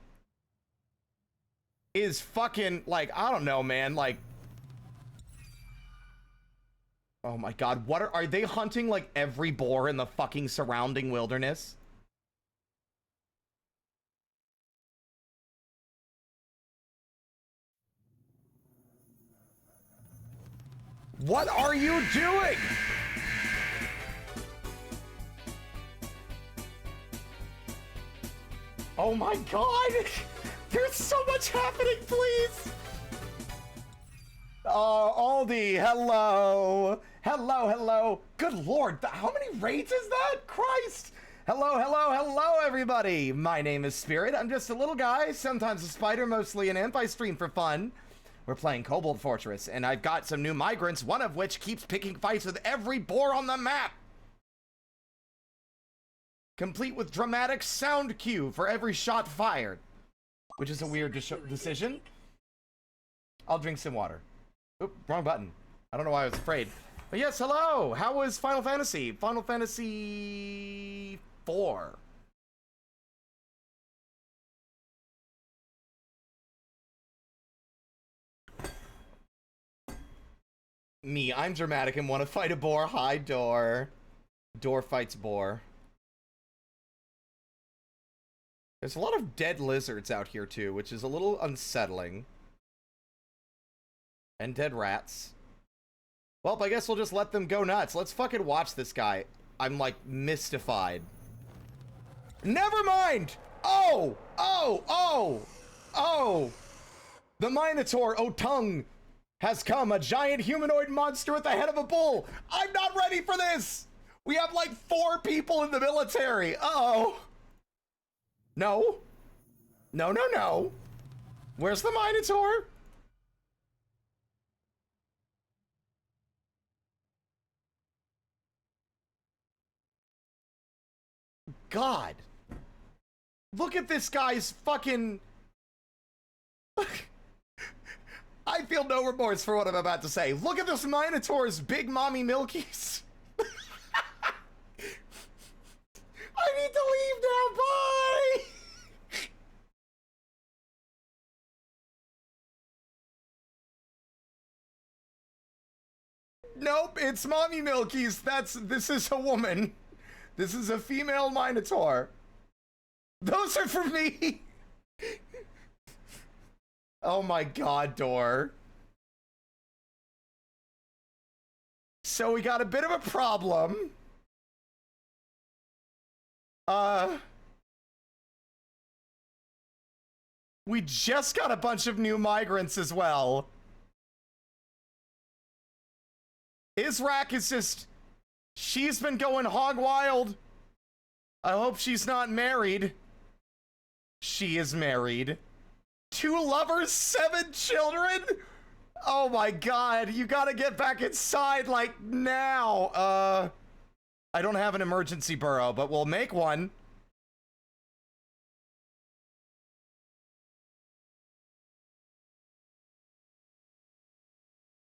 is fucking, like, I don't know, man, like... Oh my god, what are they hunting, like, every boar in the fucking surrounding wilderness? What are you doing? Oh my god! There's so much happening, please! Aldi, hello! Hello! Good lord, how many raids is that? Christ! Hello, everybody! My name is Spirit. I'm just a little guy, sometimes a spider, mostly an imp. I stream for fun. We're playing Dwarf Fortress, and I've got some new migrants, one of which keeps picking fights with every boar on the map! Complete with dramatic sound cue for every shot fired. Which is a weird decision. I'll drink some water. Oop, wrong button. I don't know why I was afraid. But yes, hello! How was Final Fantasy? Final Fantasy 4. Me, I'm dramatic and want to fight a boar. Hi, Door. Door fights boar. There's a lot of dead lizards out here, too, which is a little unsettling. And dead rats. Well, I guess we'll just let them go nuts. Let's fucking watch this guy. I'm, like, mystified. Never mind! Oh! The Minotaur, Otung, has come. A giant humanoid monster at the head of a bull. I'm not ready for this! We have, like, 4 people in the military. Uh-oh. No. No. Where's the Minotaur? God. Look at this guy's fucking... I feel no remorse for what I'm about to say. Look at this Minotaur's big mommy milkies. I need to leave now, bye! Nope, it's mommy milkies. This is a woman. This is a female Minotaur. Those are for me! Oh my god, Door. So we got a bit of a problem. We just got a bunch of new migrants as well. Israk is just... She's been going hog wild. I hope she's not married. She is married. 2 lovers, 7 children? Oh my god, you gotta get back inside, like, now. I don't have an emergency burrow, but we'll make one.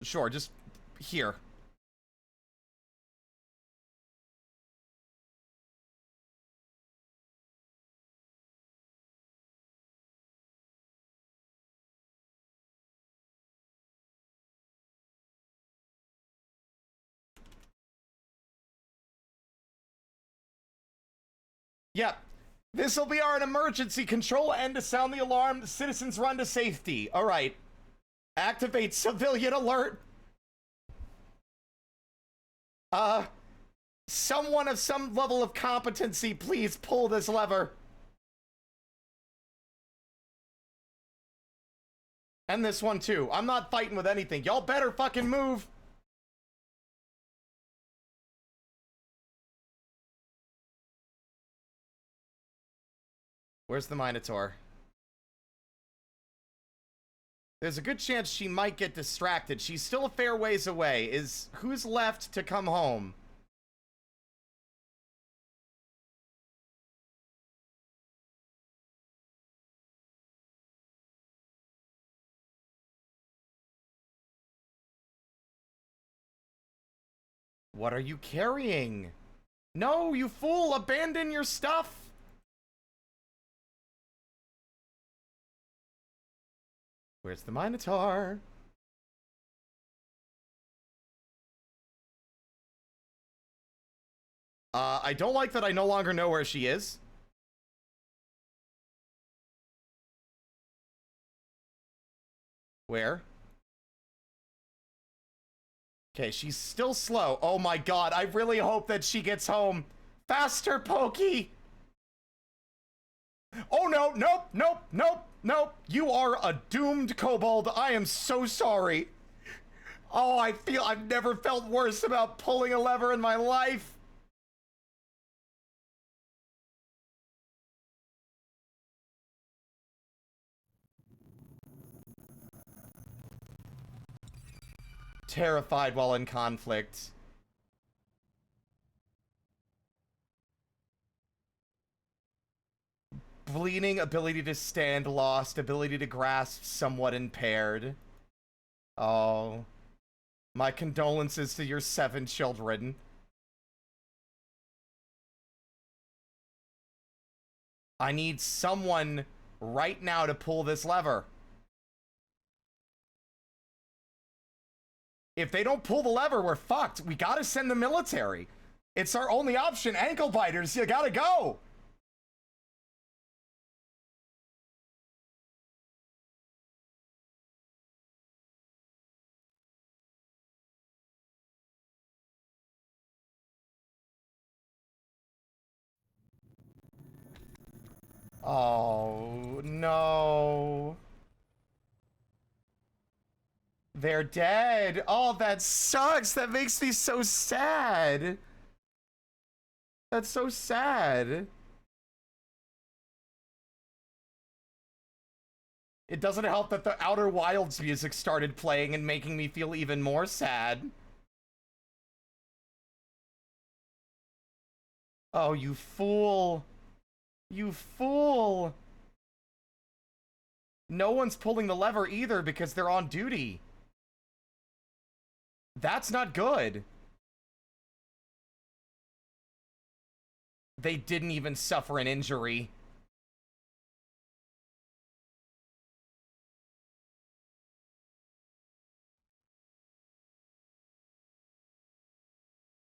Sure, just here. Yep. This will be our emergency control and to sound the alarm. Citizens run to safety. All right. Activate civilian alert. Someone of some level of competency, please pull this lever. And this one too. I'm not fighting with anything. Y'all better fucking move. Where's the Minotaur? There's a good chance she might get distracted. She's still a fair ways away. Who's left to come home? What are you carrying? No, you fool! Abandon your stuff! Where's the Minotaur? I don't like that I no longer know where she is. Where? Okay, she's still slow. Oh my god, I really hope that she gets home. Faster, Pokey! Oh no, nope, nope, nope, nope. You are a doomed kobold. I am so sorry. Oh, I feel I've never felt worse about pulling a lever in my life. Terrified while in conflict. Bleeding, ability to stand lost, ability to grasp somewhat impaired. Oh. My condolences to your 7 children. I need someone right now to pull this lever. If they don't pull the lever, we're fucked. We gotta send the military. It's our only option. Ankle biters, you gotta go. Oh, no. They're dead. Oh, that sucks. That makes me so sad. That's so sad. It doesn't help that the Outer Wilds music started playing and making me feel even more sad. Oh, you fool. You fool. No one's pulling the lever either because they're on duty. That's not good. They didn't even suffer an injury.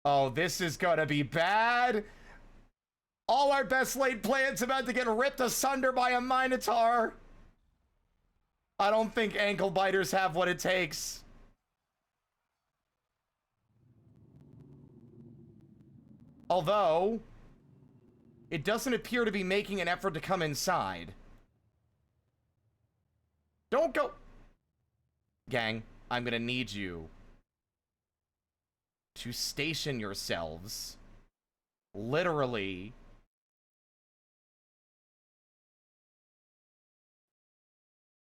Oh, this is gonna be bad. All our best laid plans about to get ripped asunder by a Minotaur. I don't think ankle biters have what it takes. Although, it doesn't appear to be making an effort to come inside. Don't go. Gang, I'm gonna need you to station yourselves. Literally.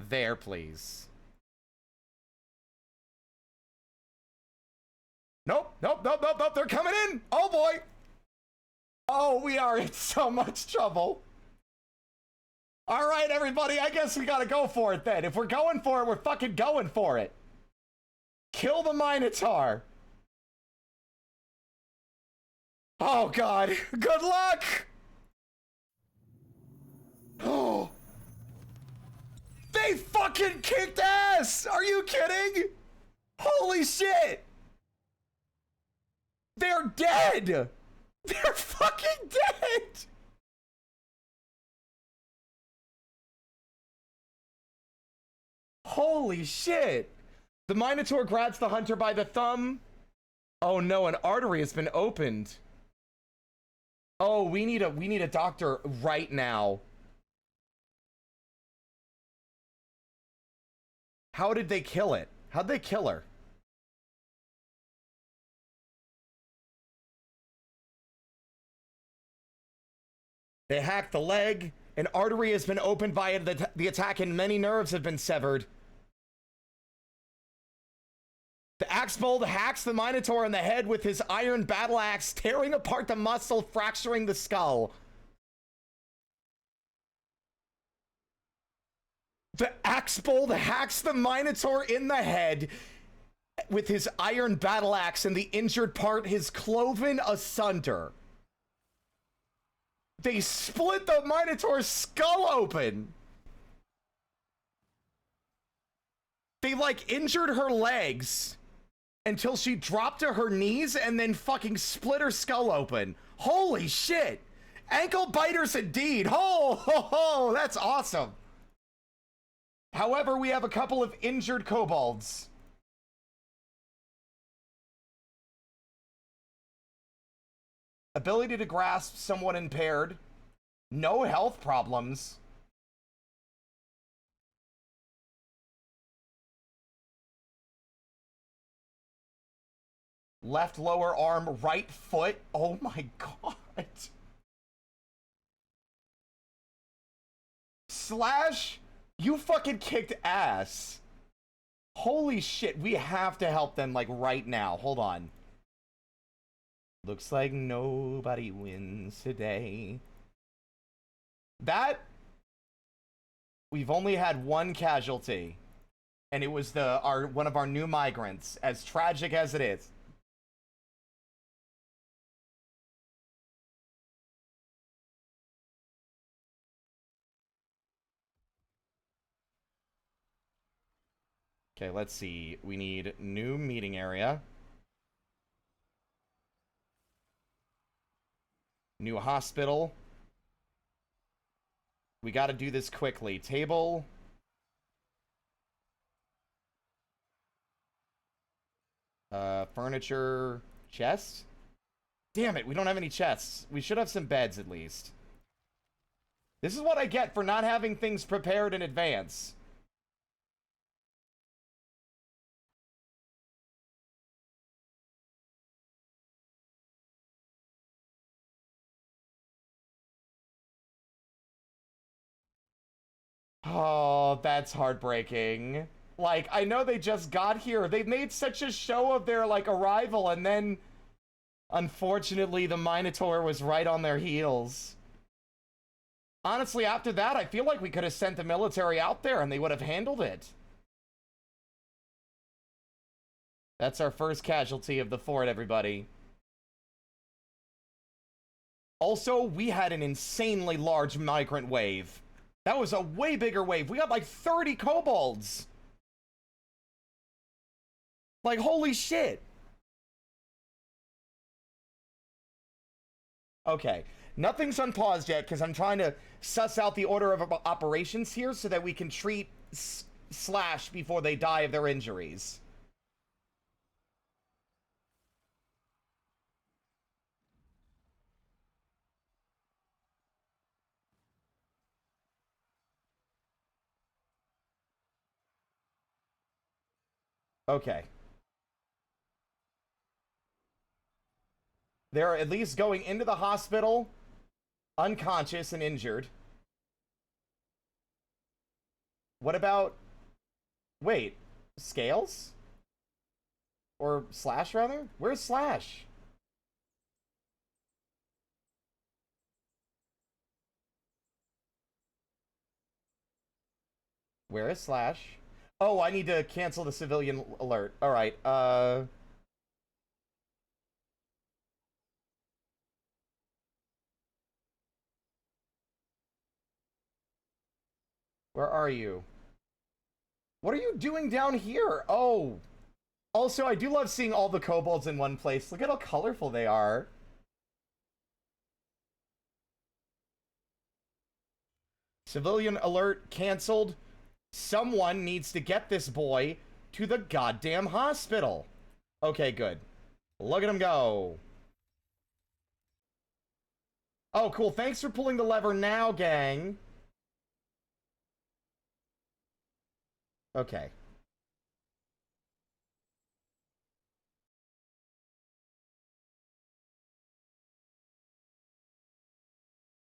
There, please. Nope, nope, nope, nope, nope, they're coming in! Oh boy! Oh, we are in so much trouble. Alright, everybody, I guess we gotta go for it then. If we're going for it, we're fucking going for it. Kill the Minotaur. Oh god, good luck! Oh. They fucking kicked ass! Are you kidding? Holy shit! They're dead! They're fucking dead! Holy shit! The Minotaur grabs the hunter by the thumb. Oh no, an artery has been opened. Oh, we need a doctor right now. How did they kill it? How'd they kill her? They hacked the leg. An artery has been opened by the attack and many nerves have been severed. The axe bolt hacks the Minotaur in the head with his iron battle axe, tearing apart the muscle, fracturing the skull. The axe bolt hacks the Minotaur in the head with his iron battle axe, and the injured part is cloven asunder. They split the Minotaur's skull open. They, like, injured her legs until she dropped to her knees and then fucking split her skull open. Holy shit. Ankle biters indeed. Ho, ho, ho. That's awesome. However, we have a couple of injured kobolds. Ability to grasp, somewhat impaired. No health problems. Left lower arm, right foot. Oh my god. Slash, you fucking kicked ass. Holy shit, we have to help them, like, right now. Hold on. Looks like nobody wins today. That, we've only had one casualty, and it was one of our new migrants, as tragic as it is. Okay, let's see. We need new meeting area. New hospital. We gotta do this quickly. Table. Furniture. Chest? Damn it, we don't have any chests. We should have some beds, at least. This is what I get for not having things prepared in advance. Oh, that's heartbreaking. Like, I know they just got here. They made such a show of their, like, arrival, and then, unfortunately, the Minotaur was right on their heels. Honestly, after that, I feel like we could have sent the military out there, and they would have handled it. That's our first casualty of the fort, everybody. Also, we had an insanely large migrant wave. That was a way bigger wave. We got like 30 kobolds. Like, holy shit. Okay. Nothing's unpaused yet because I'm trying to suss out the order of operations here so that we can treat Slash before they die of their injuries. Okay. They're at least going into the hospital, unconscious and injured. What about... Wait, Scales? Or Slash, rather? Where's Slash? Where is Slash? Oh, I need to cancel the civilian alert. Alright, where are you? What are you doing down here? Oh. Also, I do love seeing all the kobolds in one place. Look at how colorful they are. Civilian alert canceled. Someone needs to get this boy to the goddamn hospital. Okay, good. Look at him go. Oh, cool. Thanks for pulling the lever now, gang. Okay.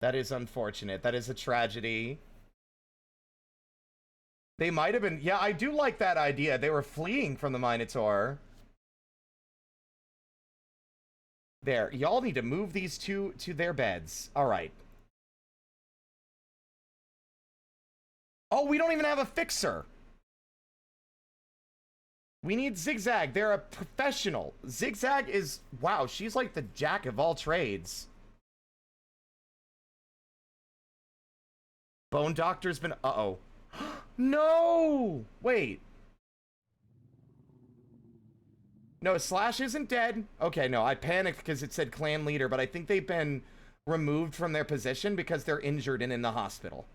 That is unfortunate. That is a tragedy. They might have been... Yeah, I do like that idea. They were fleeing from the Minotaur. There. Y'all need to move these two to their beds. All right. Oh, we don't even have a fixer. We need Zigzag. They're a professional. Zigzag is... Wow, she's like the jack of all trades. Bone Doctor's been... Uh-oh. No! Wait. No, Slash isn't dead. Okay, no, I panicked because it said clan leader, but I think they've been removed from their position because they're injured and in the hospital.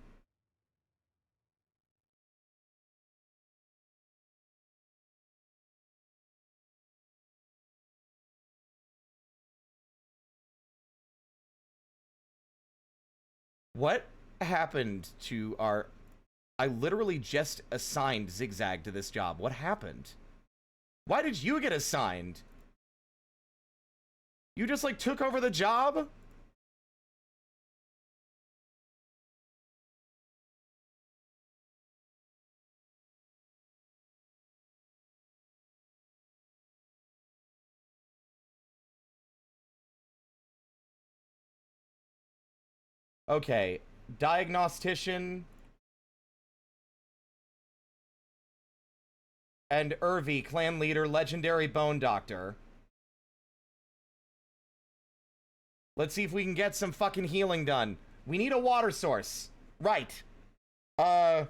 What happened to our... I literally just assigned Zigzag to this job. What happened? Why did you get assigned? You just, like, took over the job? Okay. Diagnostician... and Irvi, clan leader, legendary bone doctor. Let's see if we can get some fucking healing done. We need a water source. Right. Fuck.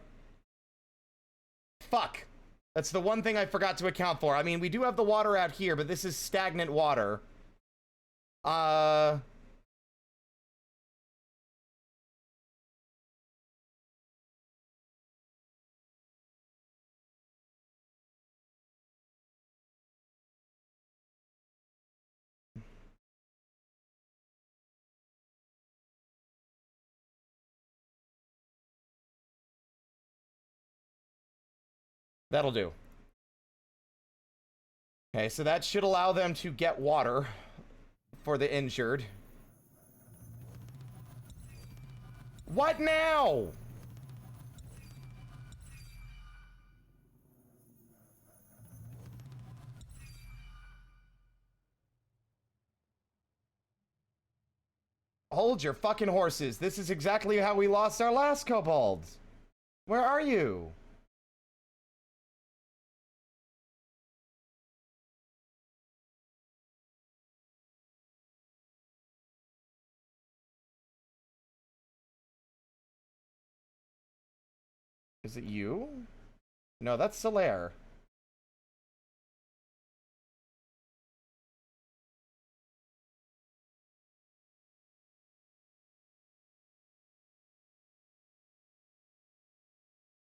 That's the one thing I forgot to account for. I mean, we do have the water out here, but this is stagnant water. That'll do. Okay, so that should allow them to get water for the injured. What now? Hold your fucking horses. This is exactly how we lost our last kobold. Where are you? Is it you? No, that's Solaire.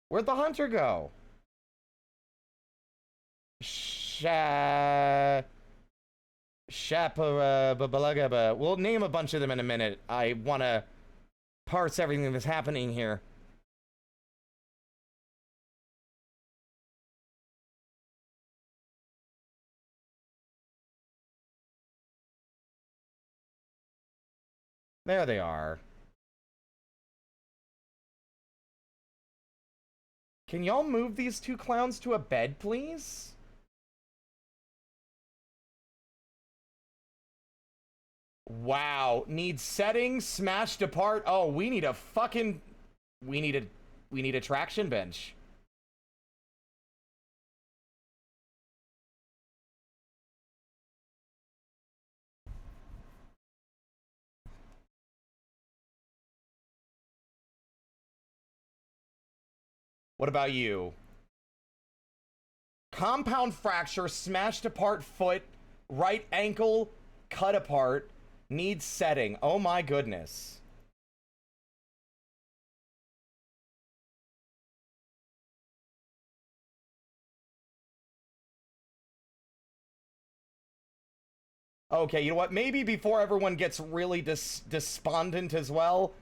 Where'd the hunter go? Shapabalagaba. We'll name a bunch of them in a minute. I want to parse everything that's happening here. There they are. Can y'all move these two clowns to a bed, please? Wow. Needs settings smashed apart. Oh, we need a fucking... We need a traction bench. What about you? Compound fracture, smashed apart foot, right ankle, cut apart, needs setting. Oh my goodness. Okay, you know what? Maybe before everyone gets really despondent as well,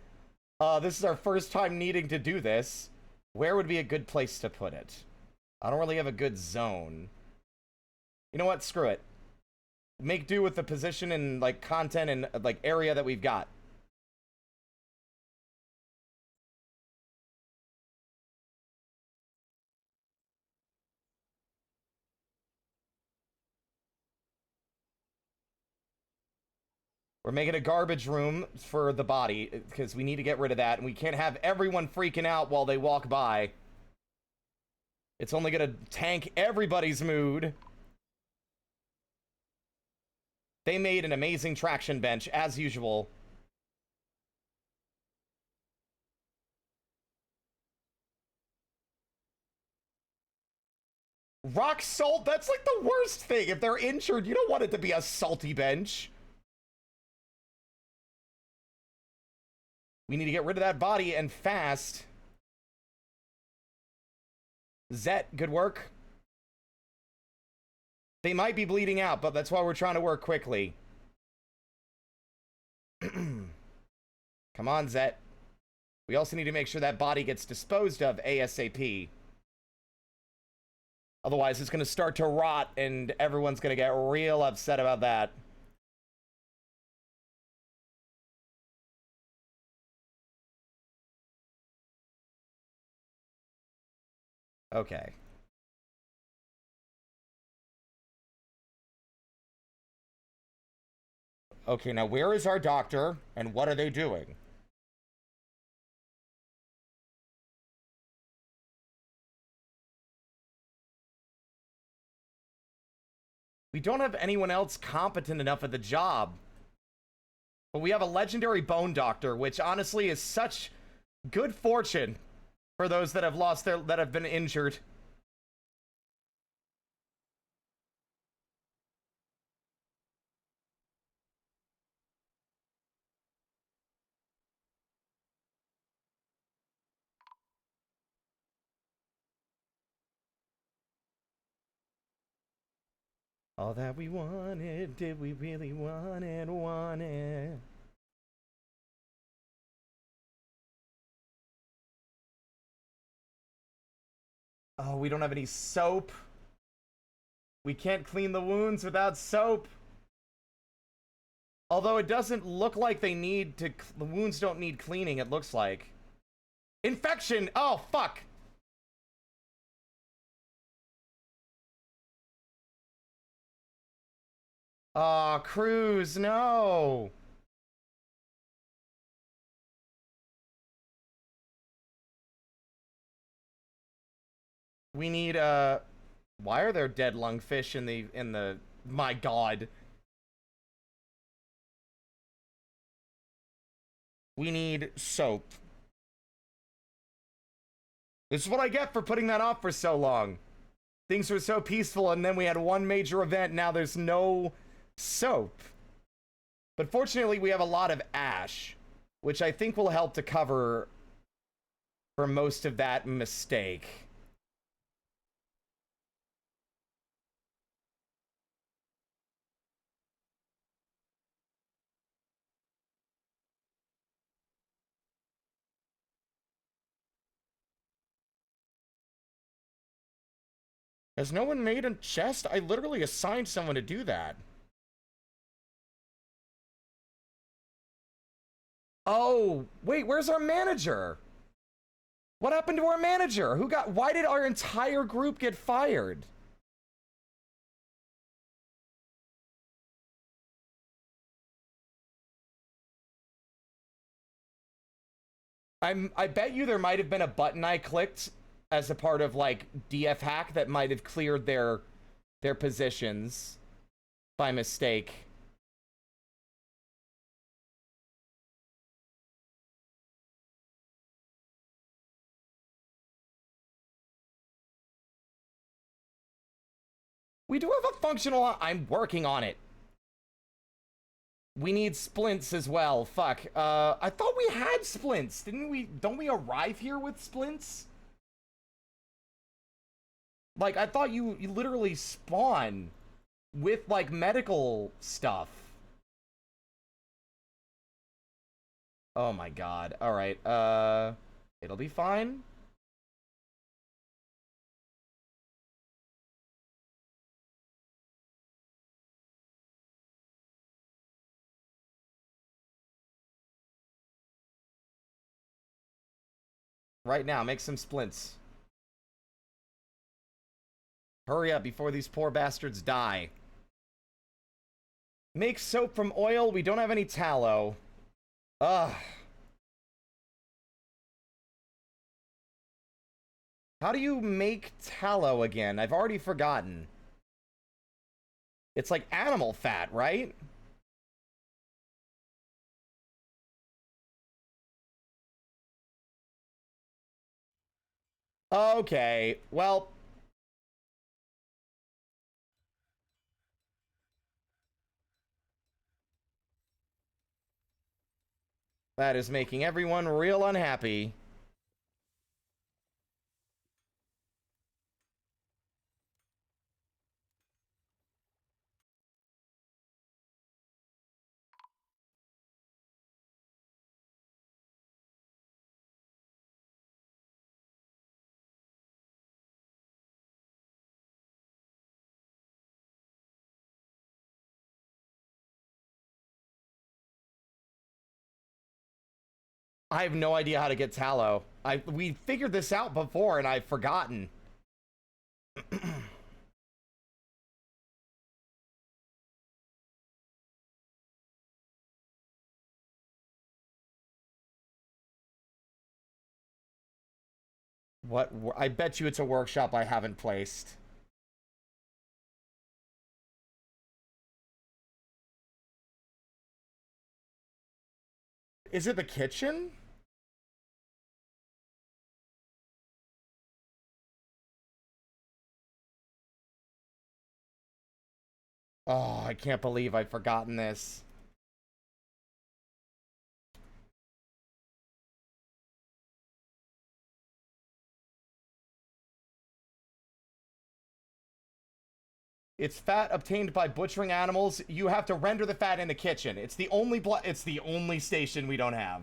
this is our first time needing to do this. Where would be a good place to put it? I don't really have a good zone. You know what? Screw it. Make do with the position and, like, content and, like, area that we've got. We're making a garbage room for the body, because we need to get rid of that, and we can't have everyone freaking out while they walk by. It's only gonna tank everybody's mood. They made an amazing traction bench, as usual. Rock salt? That's like the worst thing. If they're injured, you don't want it to be a salty bench. We need to get rid of that body, and fast. Zet, good work. They might be bleeding out, but that's why we're trying to work quickly. Come on, Zet. We also need to make sure that body gets disposed of ASAP. Otherwise, it's going to start to rot, and everyone's going to get real upset about that. Okay. Okay, now where is our doctor, and what are they doing? We don't have anyone else competent enough at the job. But we have a legendary bone doctor, which honestly is such good fortune for those that have been injured. All that we wanted, did we really want it? Oh, we don't have any soap. We can't clean the wounds without soap. Although it doesn't look like they need to... The wounds don't need cleaning, it looks like. Infection! Oh, fuck! Aw, Cruz, no! We need, why are there dead lungfish in the... My god. We need soap. This is what I get for putting that off for so long. Things were so peaceful, and then we had one major event, now there's no soap. But fortunately, we have a lot of ash, which I think will help to cover for most of that mistake. Has no one made a chest? I literally assigned someone to do that. Oh, wait, where's our manager? What happened to our manager? Why did our entire group get fired? I bet you there might have been a button I clicked as a part of, like, DF hack that might have cleared their positions by mistake. We do have a functional... I'm working on it. We need splints as well. Fuck. I thought we had splints. Didn't we... Don't we arrive here with splints? Like, I thought you literally spawn with, like, medical stuff. Oh my god. Alright, it'll be fine. Right now, make some splints. Hurry up before these poor bastards die. Make soap from oil. We don't have any tallow. Ugh. How do you make tallow again? I've already forgotten. It's like animal fat, right? Okay, well... that is making everyone real unhappy. I have no idea how to get tallow. We figured this out before and I've forgotten. What? I bet you it's a workshop I haven't placed. Is it the kitchen? Oh, I can't believe I've forgotten this. It's fat obtained by butchering animals. You have to render the fat in the kitchen. It's the only station we don't have.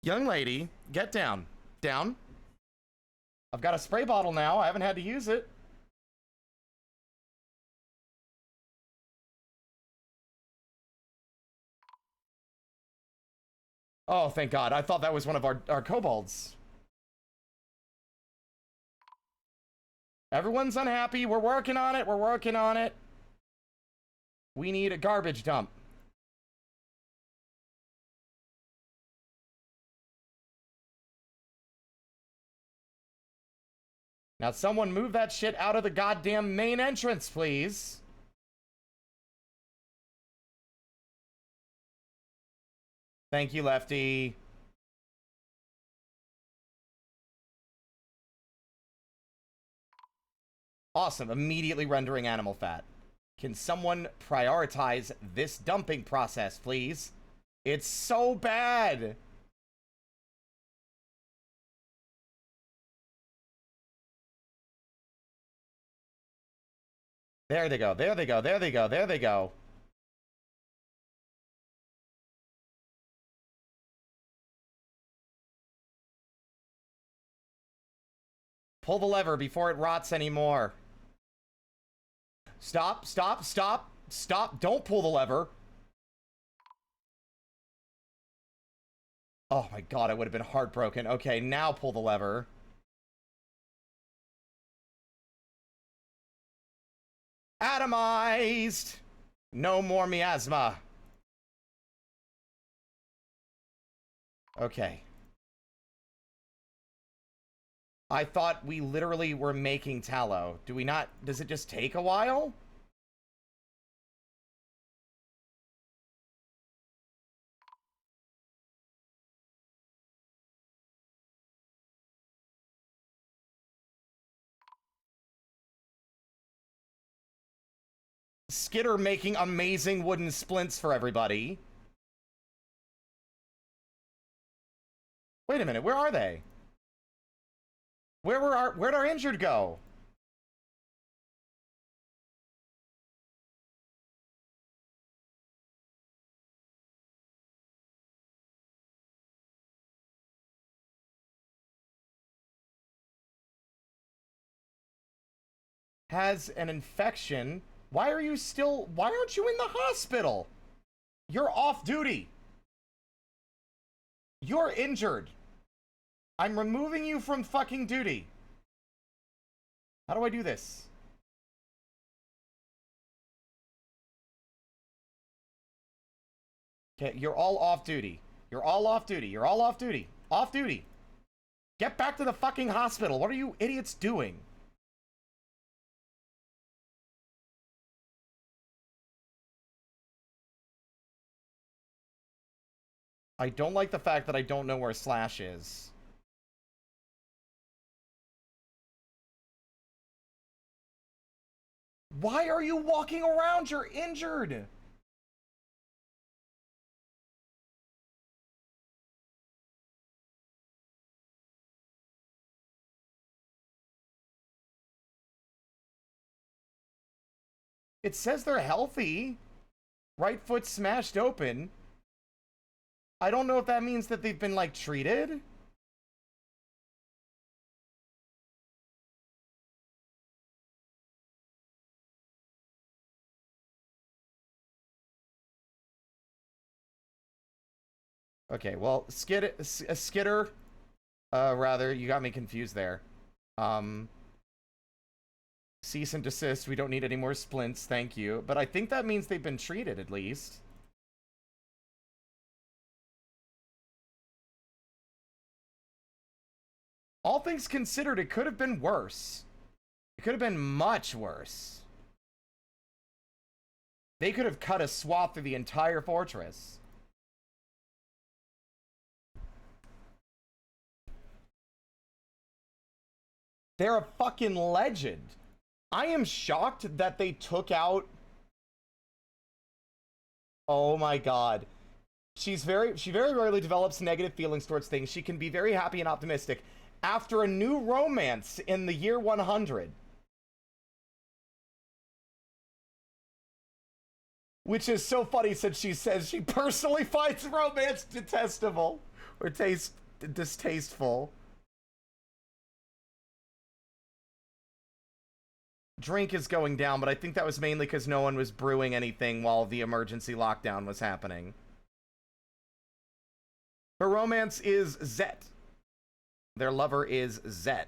Young lady, get down. Down. I've got a spray bottle now. I haven't had to use it. Oh, thank God. I thought that was one of our kobolds. Everyone's unhappy. We're working on it. We're working on it. We need a garbage dump. Now someone move that shit out of the goddamn main entrance, please. Thank you, Lefty. Awesome. Immediately rendering animal fat. Can someone prioritize this dumping process, please? It's so bad. There they go. There they go. There they go. There they go. Pull the lever before it rots anymore. Stop, stop, stop, stop. Don't pull the lever. Oh my God, I would have been heartbroken. Okay, now pull the lever. Atomized! No more miasma. Okay. I thought we literally were making tallow. Do we not? Does it just take a while? Skitter making amazing wooden splints for everybody. Wait a minute, where are they? Where'd our injured go? Has an infection. Why aren't you in the hospital? You're off duty. You're injured. I'm removing you from fucking duty. How do I do this? Okay, you're all off duty. You're all off duty. You're all off duty. Off duty. Get back to the fucking hospital. What are you idiots doing? I don't like the fact that I don't know where Slash is. Why are you walking around? You're injured. It says they're healthy. Right foot smashed open. I don't know if that means that they've been, like, treated. Okay, well, Skitter, rather, you got me confused there. Cease and desist, we don't need any more splints, thank you. But I think that means they've been treated, at least. All things considered, it could have been worse. It could have been much worse. They could have cut a swath through the entire fortress. They're a fucking legend. I am shocked that they took out... Oh my god. She very rarely develops negative feelings towards things. She can be very happy and optimistic. After a new romance in the year 100. Which is so funny since she says she personally finds romance detestable. Or distasteful. Drink is going down, but I think that was mainly because no one was brewing anything while the emergency lockdown was happening. Her romance is Zet. Their lover is Zet.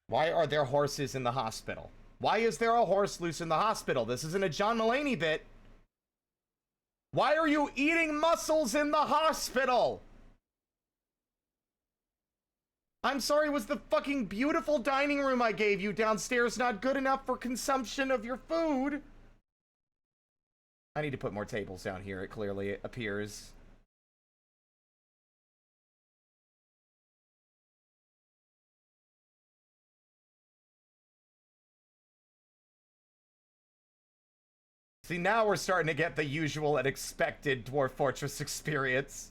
Why are there horses in the hospital? Why is there a horse loose in the hospital? This isn't a John Mulaney bit. Why are you eating mussels in the hospital? I'm sorry, was the fucking beautiful dining room I gave you downstairs not good enough for consumption of your food? I need to put more tables down here, it clearly appears. See, now we're starting to get the usual and expected Dwarf Fortress experience.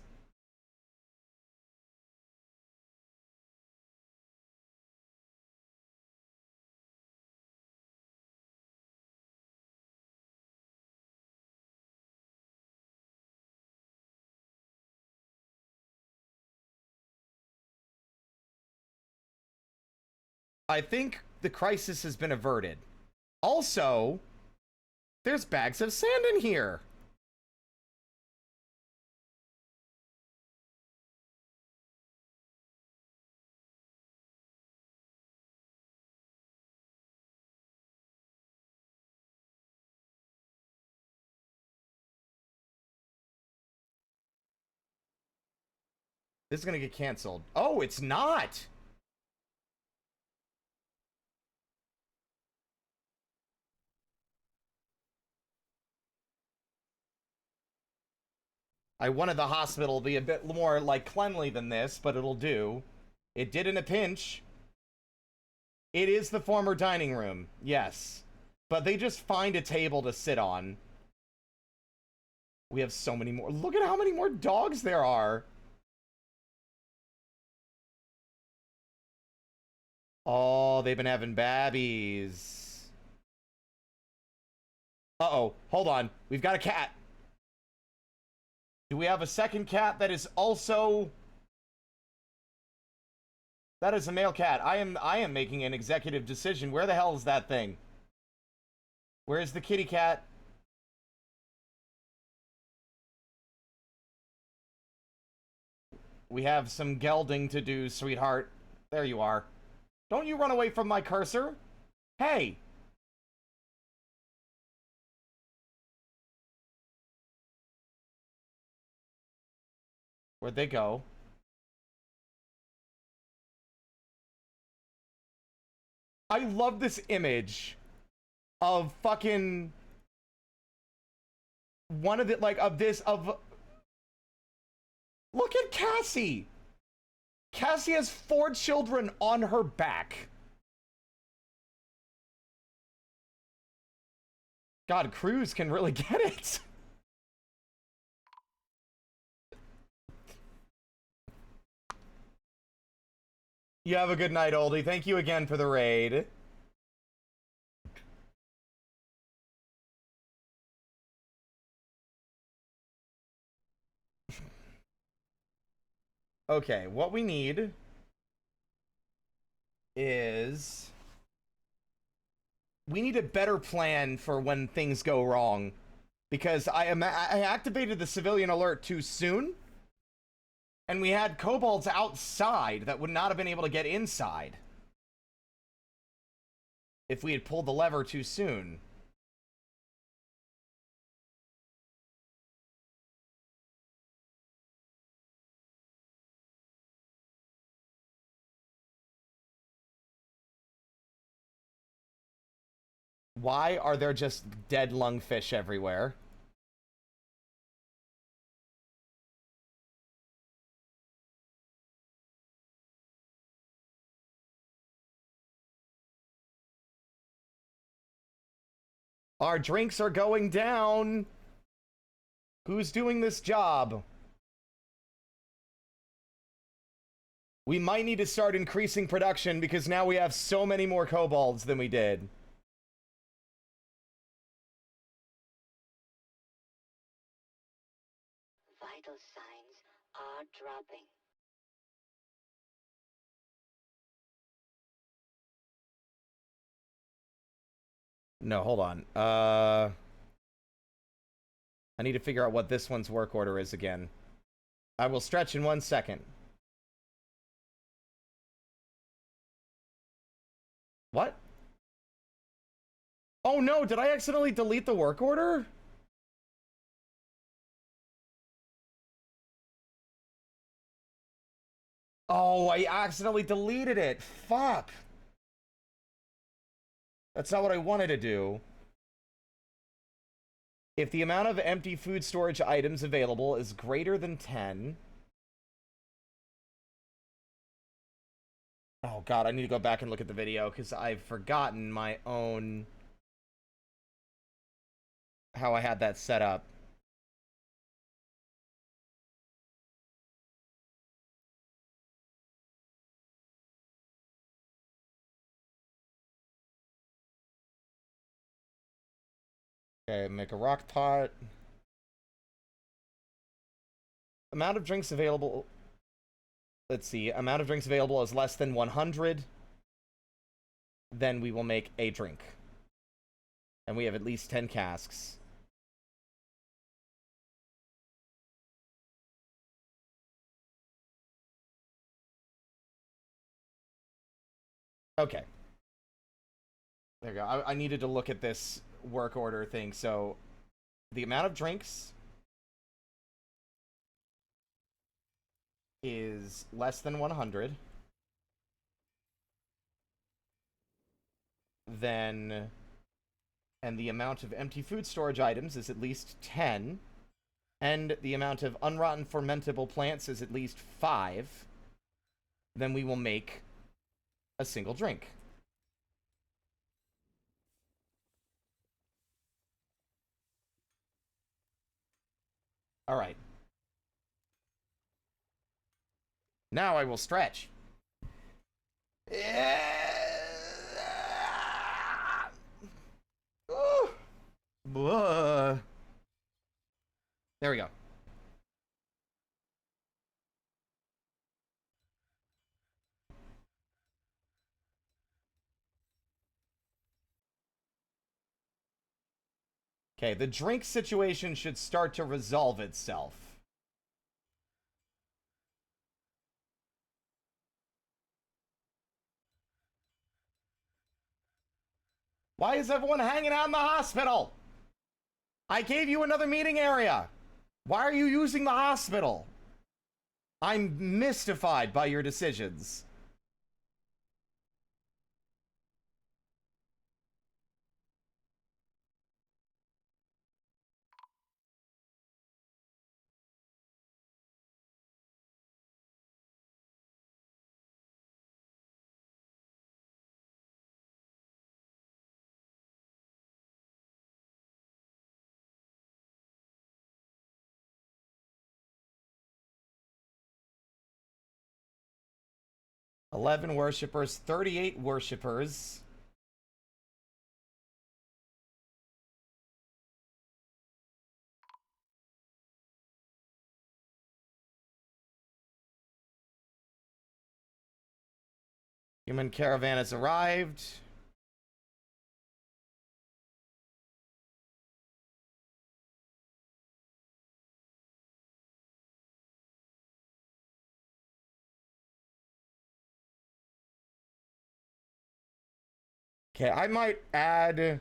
I think the crisis has been averted. Also, there's bags of sand in here. This is gonna get canceled. Oh, it's not! I wanted the hospital to be a bit more, like, cleanly than this, but it'll do. It did in a pinch. It is the former dining room, yes. But they just find a table to sit on. We have so many more. Look at how many more dogs there are. Oh, they've been having babbies. Uh-oh, hold on. We've got a cat. Do we have a second cat that is also... That is a male cat. I am making an executive decision. Where the hell is that thing? Where's the kitty cat? We have some gelding to do, sweetheart. There you are. Don't you run away from my cursor. Hey! Where'd they go? I love this image of fucking one of the, like, of this, of... Look at Cassie! Cassie has 4 children on her back. God, Cruz can really get it. You have a good night, oldie. Thank you again for the raid. Okay, what we need is... We need a better plan for when things go wrong. Because I activated the civilian alert too soon. And we had kobolds outside that would not have been able to get inside if we had pulled the lever too soon. Why are there just dead lungfish everywhere? Our drinks are going down. Who's doing this job? We might need to start increasing production because now we have so many more kobolds than we did. Vital signs are dropping. No, hold on. I need to figure out what this one's work order is again. I will stretch in 1 second. What? Oh no, did I accidentally delete the work order? Oh, I accidentally deleted it. Fuck. That's not what I wanted to do. If the amount of empty food storage items available is greater than 10... Oh god, I need to go back and look at the video because I've forgotten my own... how I had that set up. Okay, make a rock pot. Amount of drinks available... Let's see. Amount of drinks available is less than 100. Then we will make a drink. And we have at least 10 casks. Okay. There you go. I needed to look at this work order thing. So, the amount of drinks is less than 100. Then, and the amount of empty food storage items is at least 10. and the amount of unrotten fermentable plants is at least 5, then we will make a single drink. All right. Now I will stretch. There we go. Okay, the drink situation should start to resolve itself. Why is everyone hanging out in the hospital? I gave you another meeting area. Why are you using the hospital? I'm mystified by your decisions. $11 worshippers, 38 worshippers. Human caravan has arrived. Okay, I might add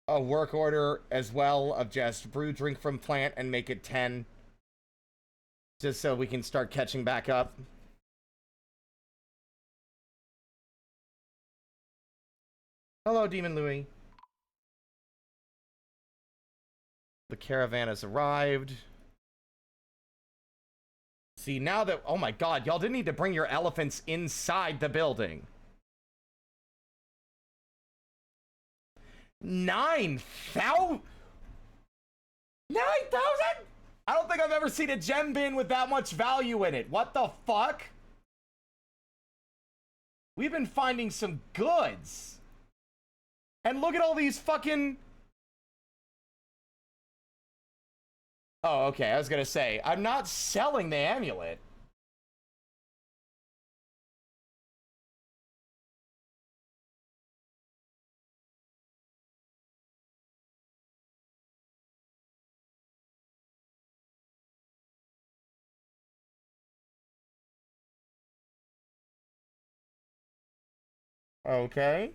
a work order as well of just brew drink from plant and make it 10. Just so we can start catching back up. Hello, Demon Louie. The caravan has arrived. See, now that... Oh my god, y'all didn't need to bring your elephants inside the building. 9,000? 9,000? I don't think I've ever seen a gem bin with that much value in it. What the fuck? We've been finding some goods. And look at all these fucking... Oh, okay, I was gonna say, I'm not selling the amulet. Okay.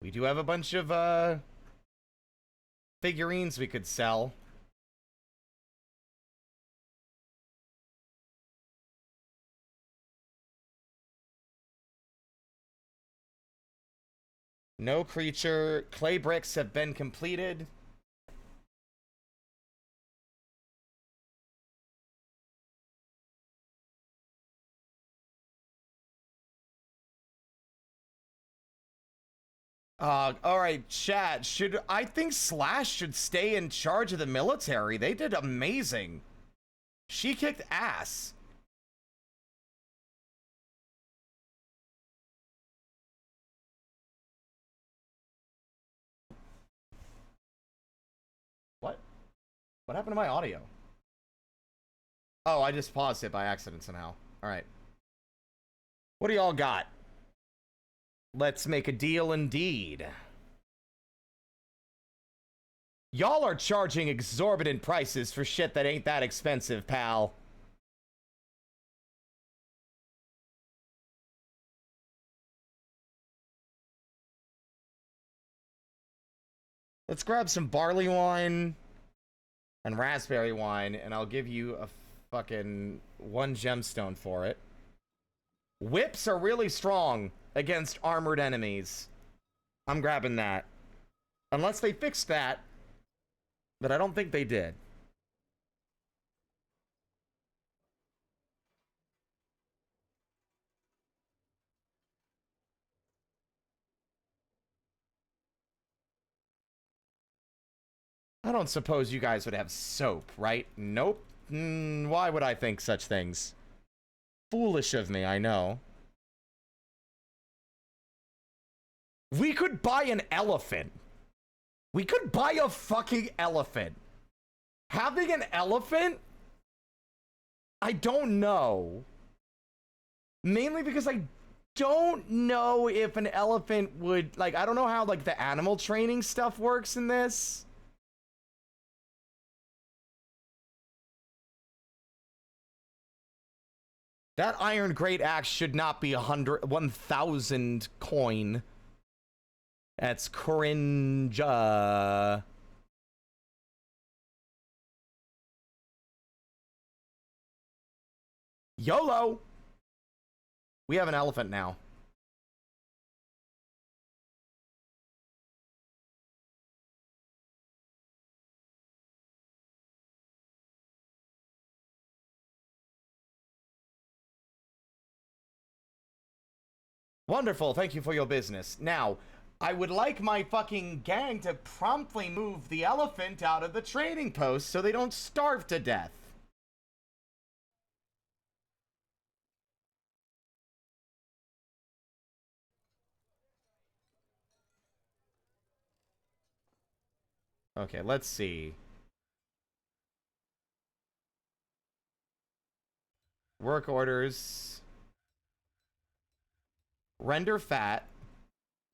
We do have a bunch of, figurines we could sell. No creature. Clay bricks have been completed. Alright, chat. I think Slash should stay in charge of the military. They did amazing. She kicked ass. What? What happened to my audio? Oh, I just paused it by accident somehow. Alright. What do y'all got? Let's make a deal indeed. Y'all are charging exorbitant prices for shit that ain't that expensive, pal. Let's grab some barley wine and raspberry wine, and I'll give you a fucking 1 gemstone for it. Whips are really strong against armored enemies. I'm grabbing that. Unless they fixed that. But I don't think they did. I don't suppose you guys would have soap, right? Nope. Why would I think such things? Foolish of me, I know. We could buy an elephant. We could buy a fucking elephant. Having an elephant? I don't know. Mainly because I don't know if an elephant would, like, I don't know how, like, the animal training stuff works in this. That iron great axe should not be 1,000 coin. That's cringe. YOLO! We have an elephant now. Wonderful, thank you for your business. Now, I would like my fucking gang to promptly move the elephant out of the trading post so they don't starve to death. Okay, let's see. Work orders. Render fat.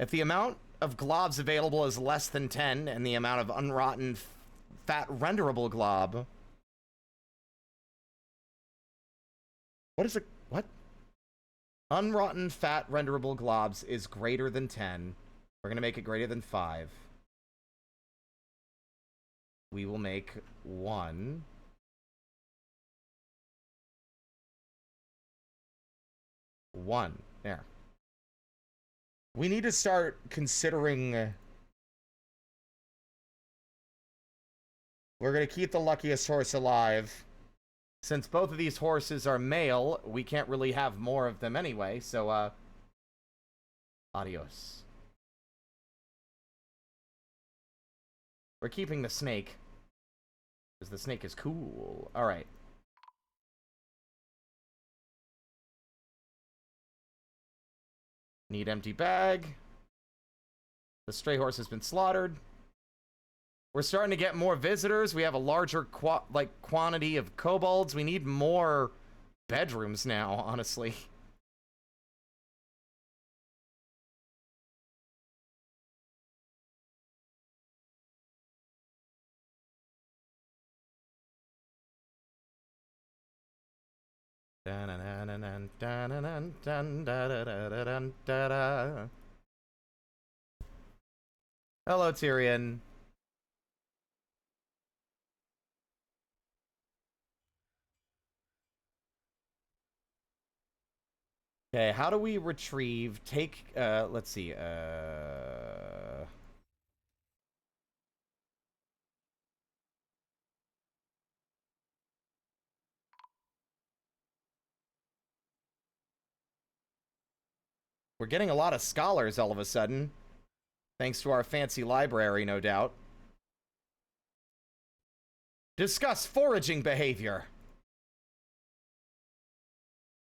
If the amount of globs available is less than 10 and the amount of unrotten fat renderable glob. What is it? What? Unrotten fat renderable globs is greater than 10. We're going to make it greater than 5. We will make 1. There. We need to start considering... We're going to keep the luckiest horse alive. Since both of these horses are male, we can't really have more of them anyway, so, adios. We're keeping the snake. Because the snake is cool. Alright. Need empty bag. The stray horse has been slaughtered. We're starting to get more visitors. We have a larger quantity of kobolds. We need more bedrooms now, honestly. Hello, Tyrion. Okay, how do we retrieve, let's see, we're getting a lot of scholars all of a sudden. Thanks to our fancy library, no doubt. Discuss foraging behavior.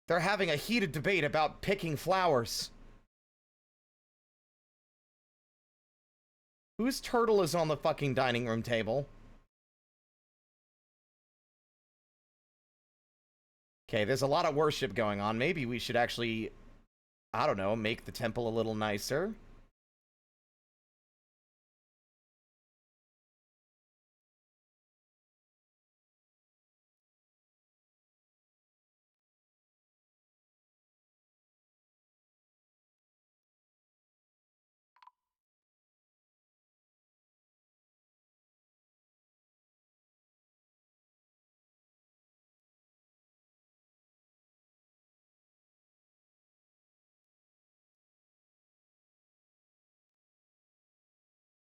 They're having a heated debate about picking flowers. Whose turtle is on the fucking dining room table? Okay, there's a lot of worship going on. Maybe we should actually, I don't know, make the temple a little nicer.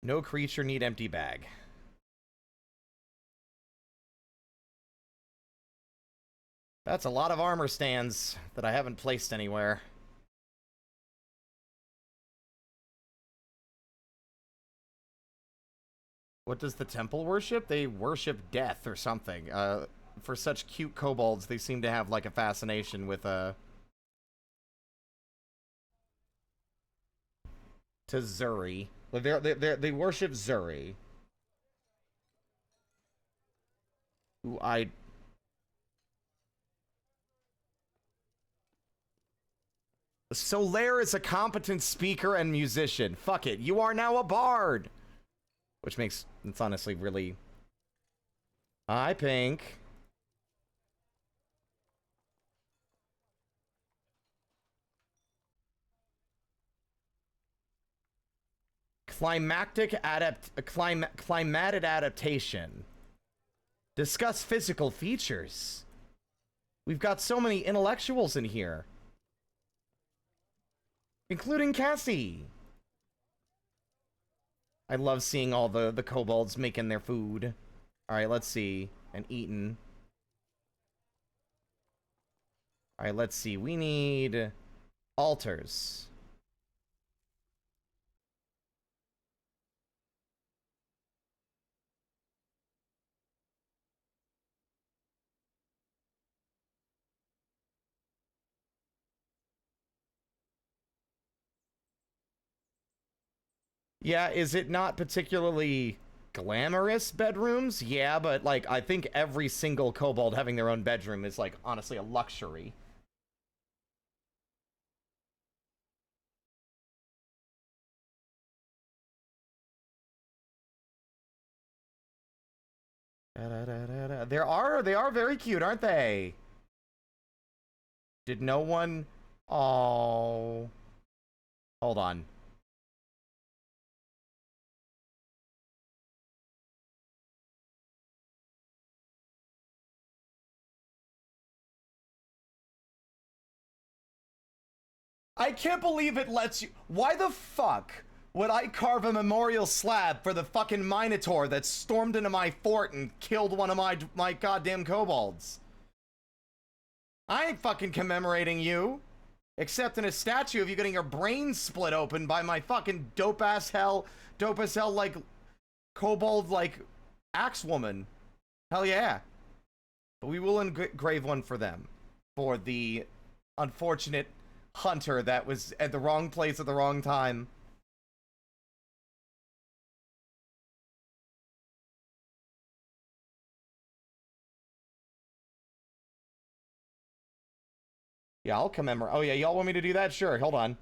No creature need empty bag. That's a lot of armor stands that I haven't placed anywhere. What does the temple worship? They worship death or something. For such cute kobolds, they seem to have like a fascination with to Zuri. They worship Zuri. Who Solaire is a competent speaker and musician. Fuck it, you are now a bard! Which makes, it's honestly really... Hi, Pink. Climatic climatic adaptation. Discuss physical features. We've got so many intellectuals in here. Including Cassie. I love seeing all the kobolds making their food. Alright, let's see. And eating. Alright, let's see. We need altars. Yeah, is it not particularly glamorous bedrooms? Yeah, but like I think every single kobold having their own bedroom is like honestly a luxury. They are very cute, aren't they? Did no one... Oh... Hold on. I can't believe it lets you... Why the fuck would I carve a memorial slab for the fucking Minotaur that stormed into my fort and killed one of my goddamn kobolds? I ain't fucking commemorating you. Except in a statue of you getting your brain split open by my fucking dope as hell, like, kobold, like, axe woman. Hell yeah. But we will engrave one for them. For the unfortunate hunter that was at the wrong place at the wrong time. Yeah, I'll commemorate. Oh yeah, y'all want me to do that? Sure, hold on.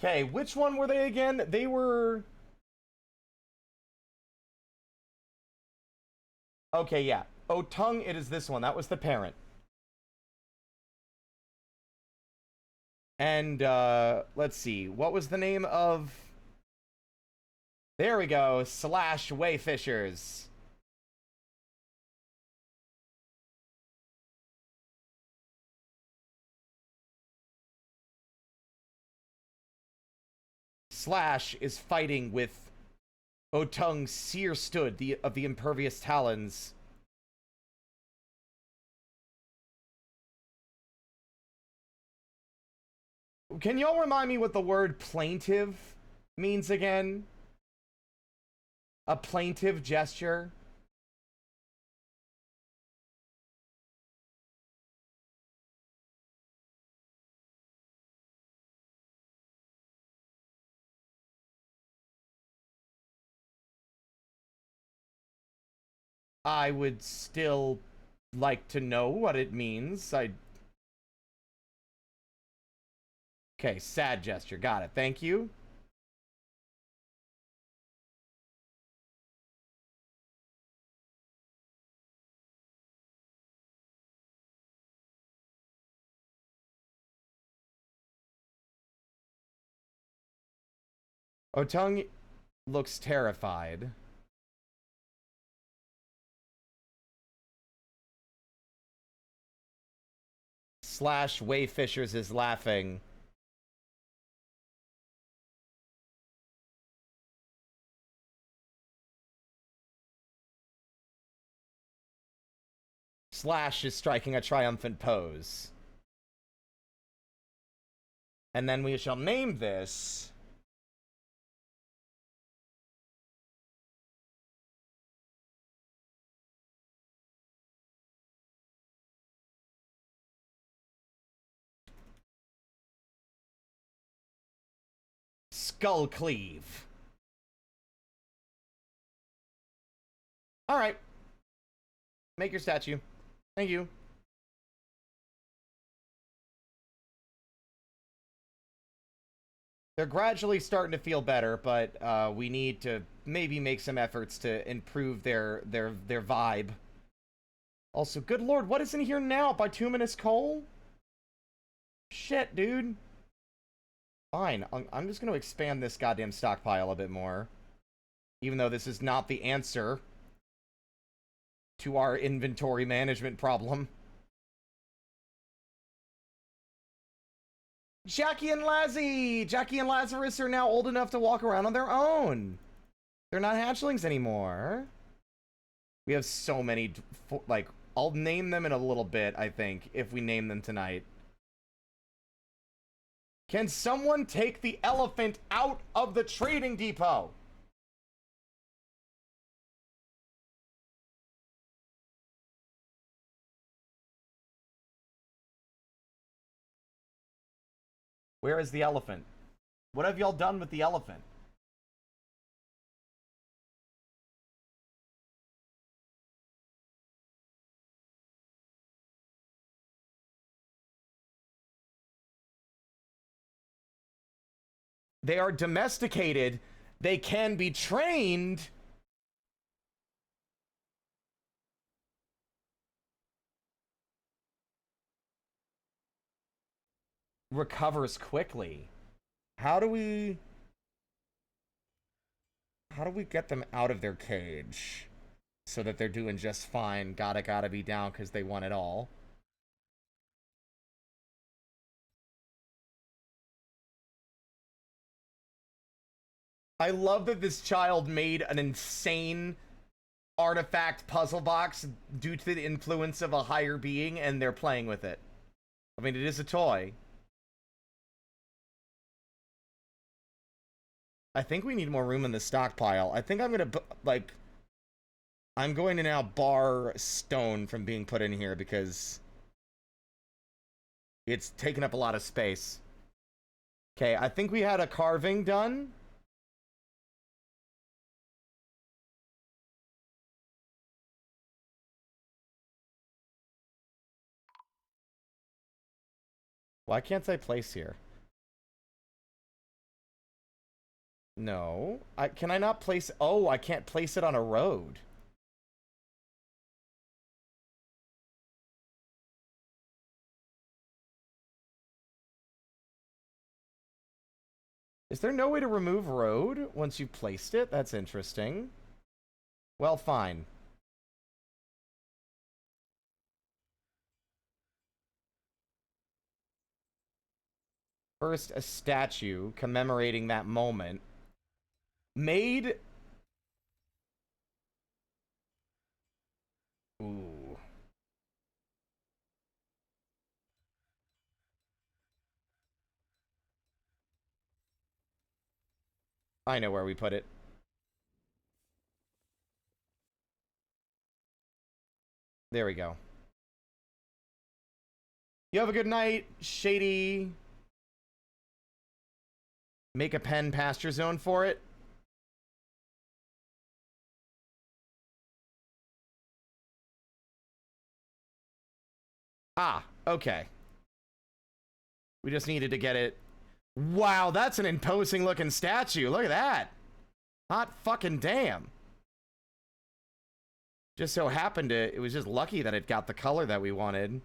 Okay, which one were they again? They were... Okay, yeah. Otung, it is this one. That was the parent. And, let's see. What was the name of... There we go. Slash Wayfishers. Slash is fighting with Otung Seer Stood of the Impervious Talons. Can y'all remind me what the word plaintive means again? A plaintive gesture? I would still like to know what it means. Okay, sad gesture. Got it. Thank you. Otung looks terrified. Slash Wayfishers is laughing. Slash is striking a triumphant pose. And then we shall name this... Skull Cleave. Alright. Make your statue. Thank you. They're gradually starting to feel better, but we need to maybe make some efforts to improve their vibe. Also, good lord, what is in here now? Bituminous coal? Shit, dude. Fine, I'm just going to expand this goddamn stockpile a bit more. Even though this is not the answer to our inventory management problem. Jackie and Lazzy! Jackie and Lazarus are now old enough to walk around on their own. They're not hatchlings anymore. We have so many, like, I'll name them in a little bit, I think, if we name them tonight. Can someone take the elephant out of the trading depot? Where is the elephant? What have y'all done with the elephant? They are domesticated. They can be trained. Recovers quickly. How do we get them out of their cage so that they're doing just fine? Gotta be down because they want it all. I love that this child made an insane artifact puzzle box due to the influence of a higher being, and they're playing with it. I mean, it is a toy. I think we need more room in the stockpile. I think I'm gonna, like... I'm going to now bar stone from being put in here because it's taken up a lot of space. Okay, I think we had a carving done. Why can't I place here? No. Can I not place... Oh, I can't place it on a road. Is there no way to remove road once you've placed it? That's interesting. Well, fine. First, a statue commemorating that moment. Made... Ooh. I know where we put it. There we go. You have a good night, Shady. Make a pen pasture zone for it. Ah, okay. We just needed to get it. Wow, that's an imposing looking statue. Look at that. Hot fucking damn. Just so happened it was just lucky that it got the color that we wanted.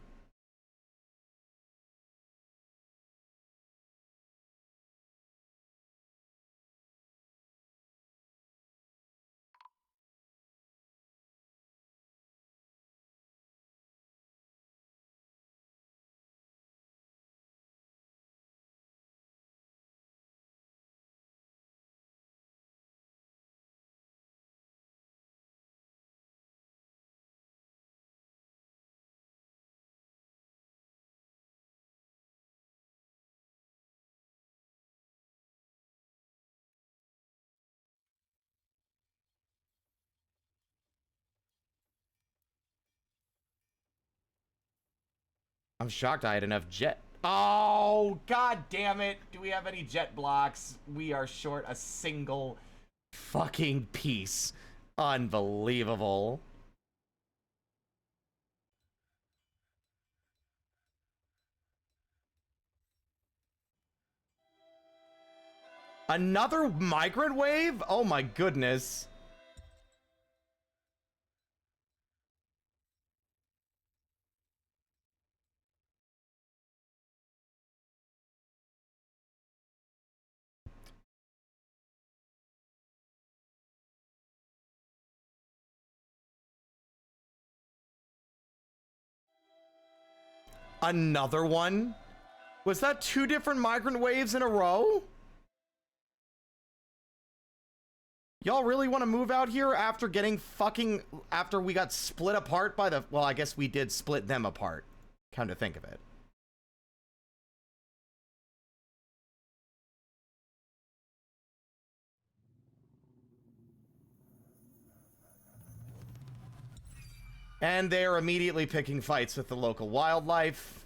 I'm shocked I had enough jet. Oh, god damn it. Do we have any jet blocks? We are short a single fucking piece. Unbelievable. Another migrant wave? Oh my goodness. Another one? Was that 2 different migrant waves in a row? Y'all really want to move out here after getting after we got split apart by the, well, I guess we did split them apart, come to think of it. And they're immediately picking fights with the local wildlife.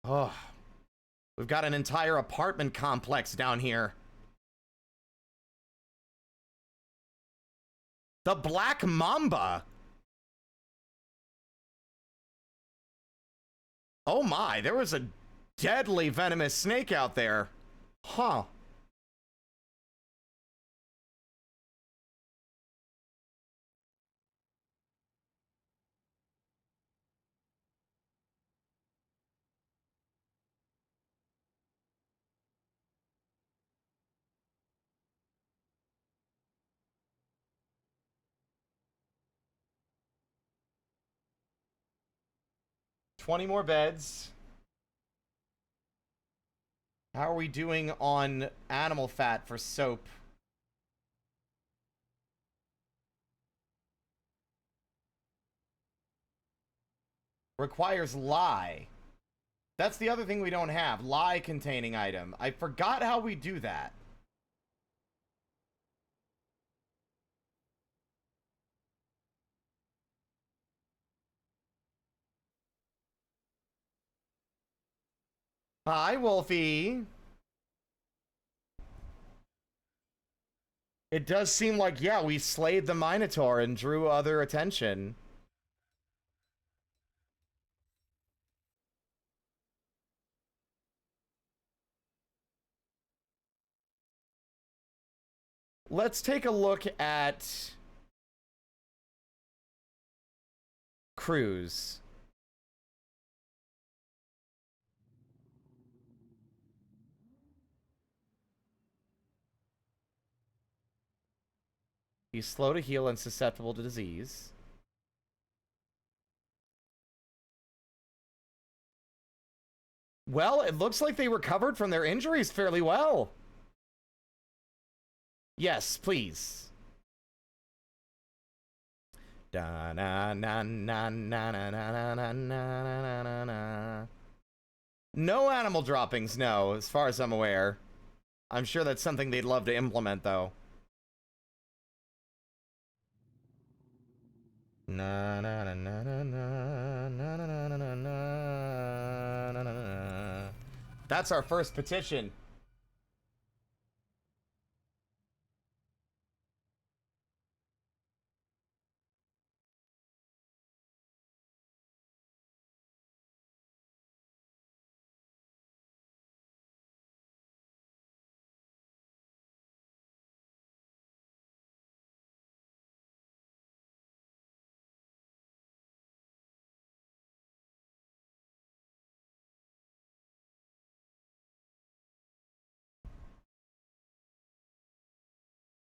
Oh, we've got an entire apartment complex down here. The Black Mamba. Oh my, there was a deadly venomous snake out there. Huh. $20 more beds. How are we doing on animal fat for soap? Requires lye. That's the other thing we don't have. Lye containing item. I forgot how we do that. Hi, Wolfie. It does seem like, yeah, we slayed the Minotaur and drew other attention. Let's take a look at Cruise. He's slow to heal and susceptible to disease. Well, it looks like they recovered from their injuries fairly well. Yes, please. Da na na na na na na na na na. No animal droppings, no, as far as I'm aware. I'm sure that's something they'd love to implement, though. Na na na na na na na na na na na na. That's our first petition.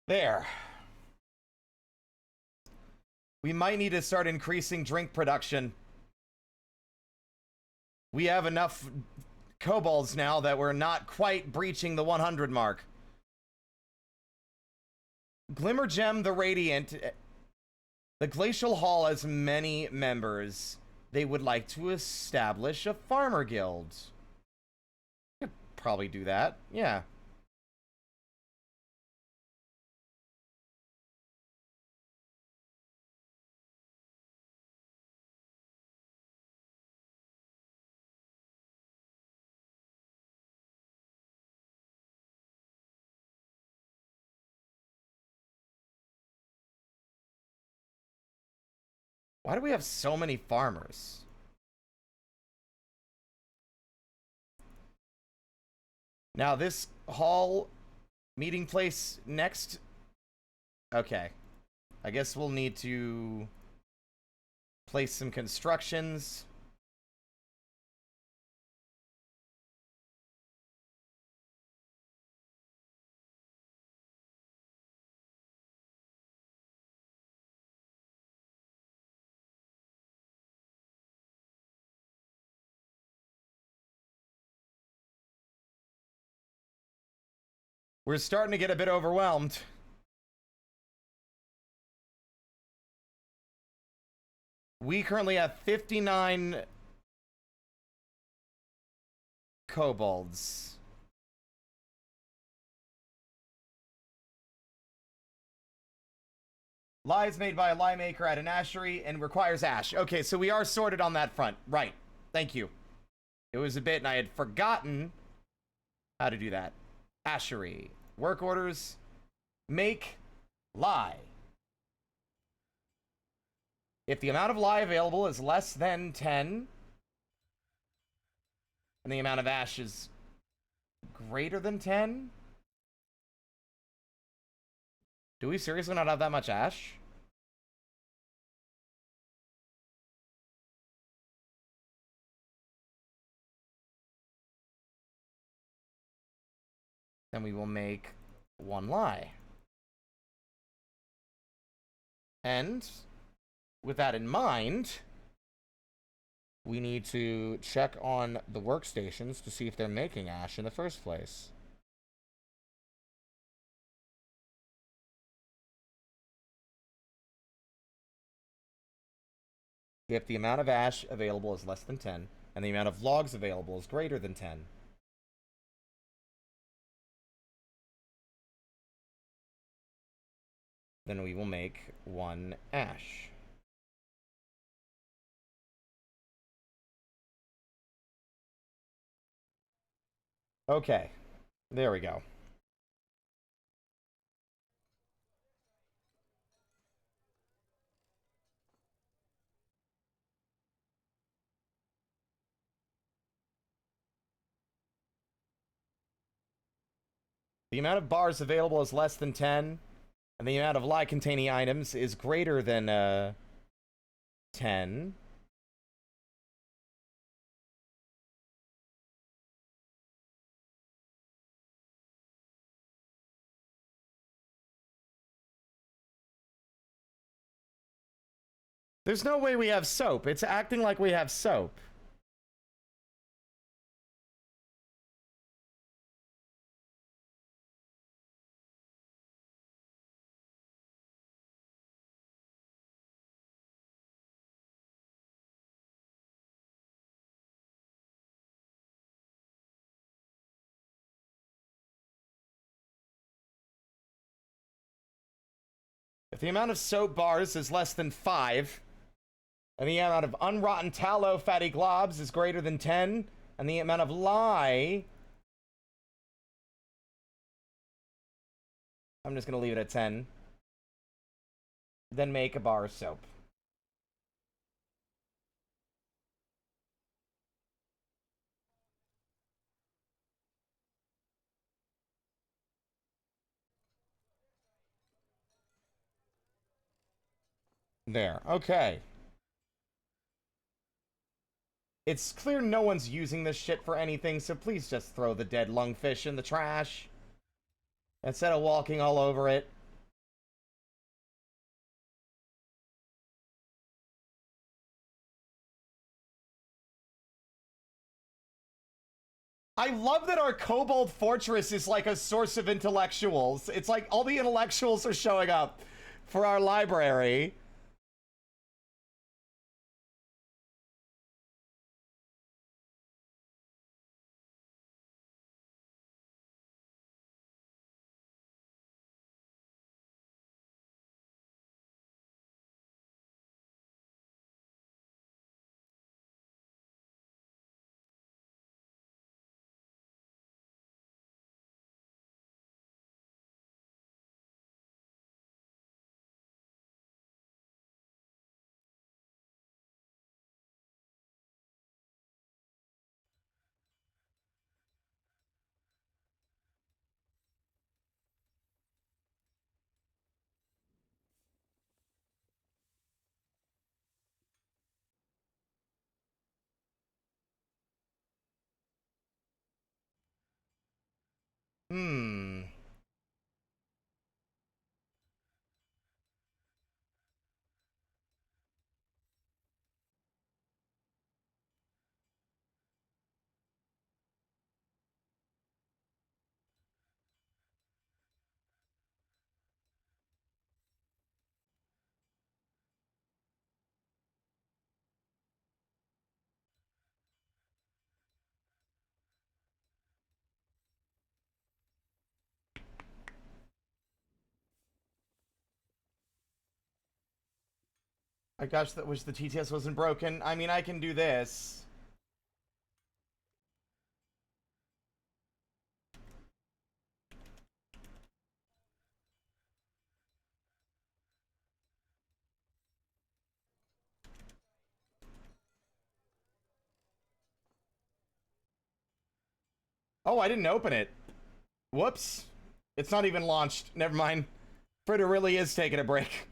There. We might need to start increasing drink production. We have enough kobolds now that we're not quite breaching the 100 mark. Glimmergem the Radiant The Glacial Hall has many members. They would like to establish a farmer guild. Could probably do that. Yeah. Why do we have so many farmers? Now this hall meeting place next. Okay. I guess we'll need to place some constructions. We're starting to get a bit overwhelmed. We currently have 59 kobolds. Lye is made by a lye maker at an ashery and requires ash. Okay, so we are sorted on that front. Right. Thank you. It was a bit and I had forgotten how to do that. Ashery. Work orders. Make lye. If the amount of lye available is less than 10, and the amount of ash is greater than 10, do we seriously not have that much ash? Then we will make one lye. And with that in mind, we need to check on the workstations to see if they're making ash in the first place. If the amount of ash available is less than 10, and the amount of logs available is greater than 10, then we will make one ash. Okay, there we go. The amount of bars available is less than 10, and the amount of lye containing items is greater than 10. There's no way we have soap. It's acting like we have soap. If the amount of soap bars is less than 5, and the amount of unrotten tallow fatty globs is greater than 10, and the amount of lye... I'm just going to leave it at 10. Then make a bar of soap. There. Okay. It's clear no one's using this shit for anything, so please just throw the dead lungfish in the trash instead of walking all over it. I love that our Kobold Fortress is like a source of intellectuals. It's like all the intellectuals are showing up for our library. Hmm. I gosh, that wish the TTS wasn't broken. I mean, I can do this. Oh, I didn't open it. Whoops. It's not even launched. Never mind. Fritter really is taking a break.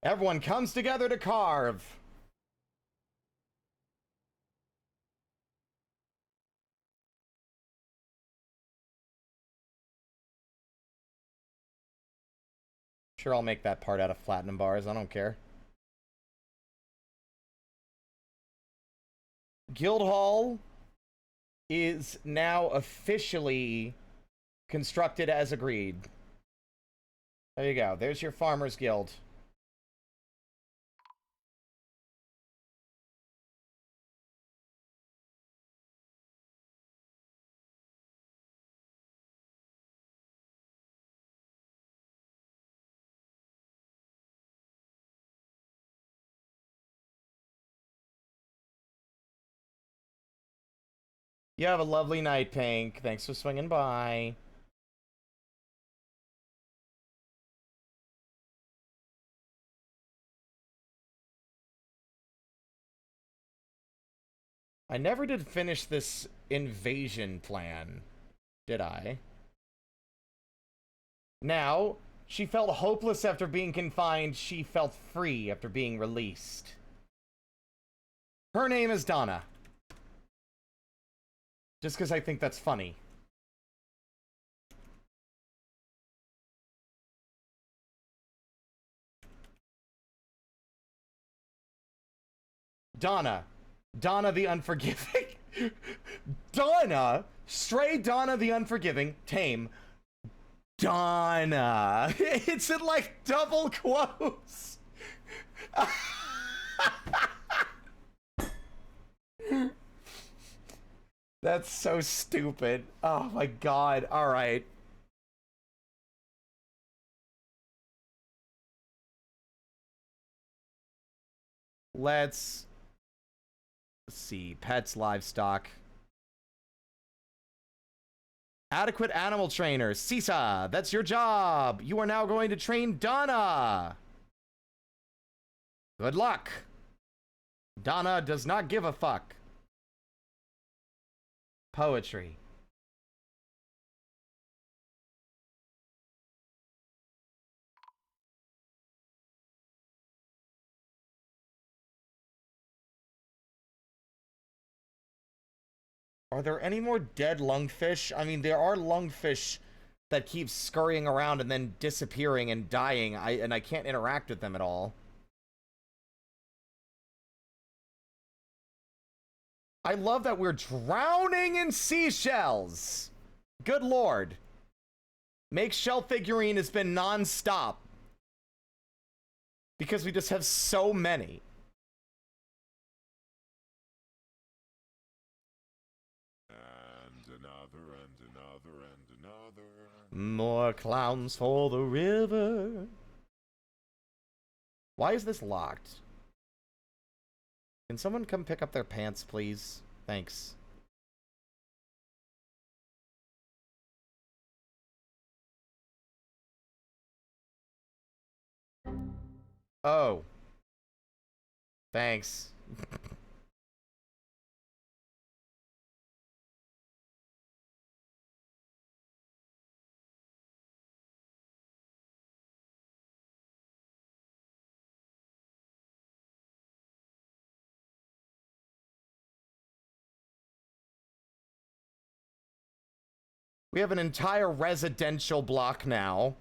Everyone comes together to carve. Sure, I'll make that part out of platinum bars. I don't care. Guildhall is now officially constructed as agreed. There you go. There's your Farmers Guild. You have a lovely night, Pink. Thanks for swinging by. I never did finish this invasion plan, did I? Now, she felt hopeless after being confined. She felt free after being released. Her name is Donna. Just because I think that's funny. Donna. Donna the Unforgiving. Donna. Stray Donna the Unforgiving. Tame. Donna. It's in like double quotes. That's so stupid. Oh my god. All right. Let's see. Pets, livestock. Adequate animal trainer. Sisa, that's your job. You are now going to train Donna. Good luck. Donna does not give a fuck. Poetry. Are there any more dead lungfish? I mean, there are lungfish that keep scurrying around and then disappearing and dying, and I can't interact with them at all. I love that we're drowning in seashells. Good lord. Make shell figurine has been non-stop. Because we just have so many. And another, and another, and another. More clowns for the river. Why is this locked? Can someone come pick up their pants, please? Thanks. Oh. Thanks. We have an entire residential block now.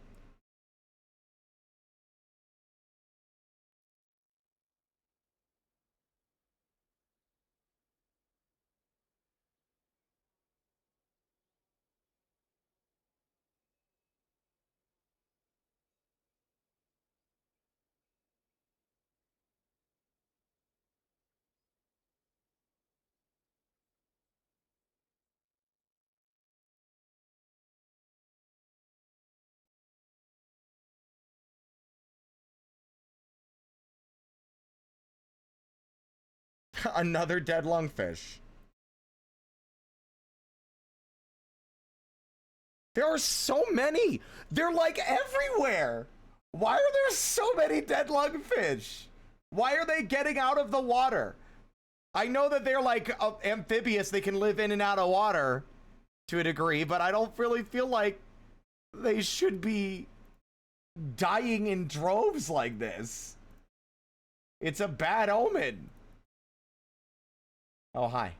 Another dead lungfish. There are so many. They're like everywhere. Why are there so many dead lungfish? Why are they getting out of the water? I know that they're like amphibious. They can live in and out of water to a degree, but I don't really feel like they should be dying in droves like this. It's a bad omen. Oh, hi.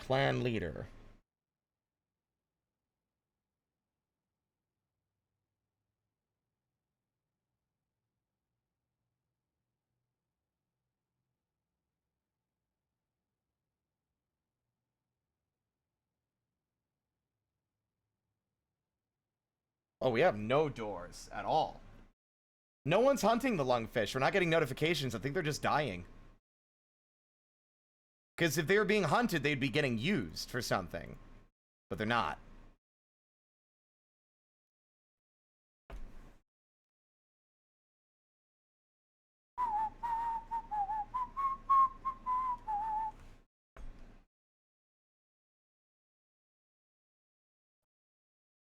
Clan leader. Oh, we have no doors at all. No one's hunting the lungfish. We're not getting notifications. I think they're just dying. Because if they were being hunted, they'd be getting used for something. But they're not.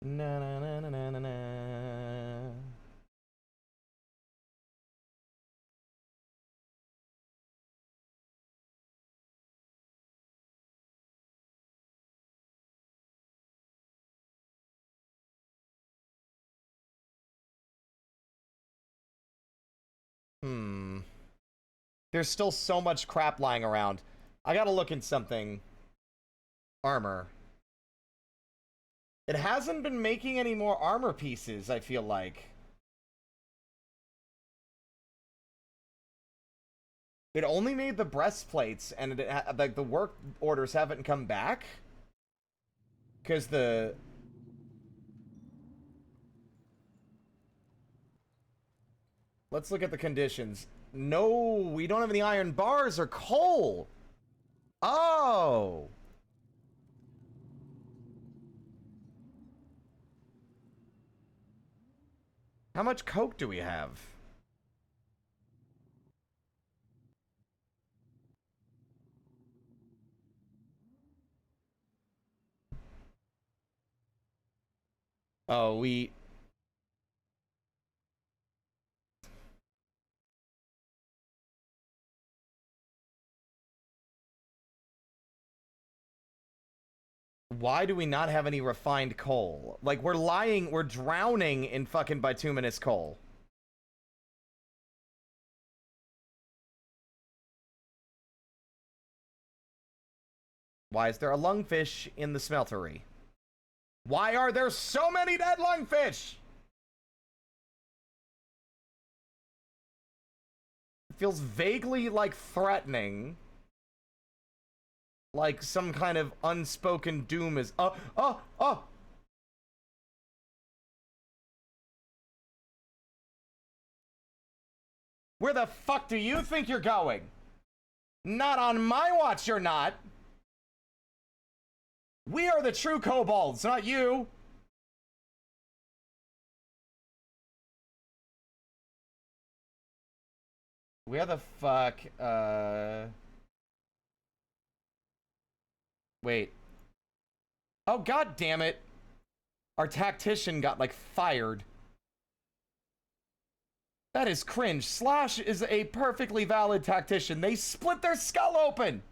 Na na na na na na na. There's still so much crap lying around. I gotta look in something. Armor. It hasn't been making any more armor pieces, I feel like. It only made the breastplates, and like the work orders haven't come back. Because the... Let's look at the conditions. No, we don't have any iron bars or coal. Oh. How much coke do we have? Oh, we... Why do we not have any refined coal? Like, we're drowning in fucking bituminous coal. Why is there a lungfish in the smeltery? Why are there so many dead lungfish? It feels vaguely, like, threatening. Like some kind of unspoken doom is... Oh! Where the fuck do you think you're going? Not on my watch, you're not. We are the true kobolds, not you. Where the fuck, Wait. Oh, god damn it. Our tactician got, like, fired. That is cringe. Slash is a perfectly valid tactician. They split their skull open.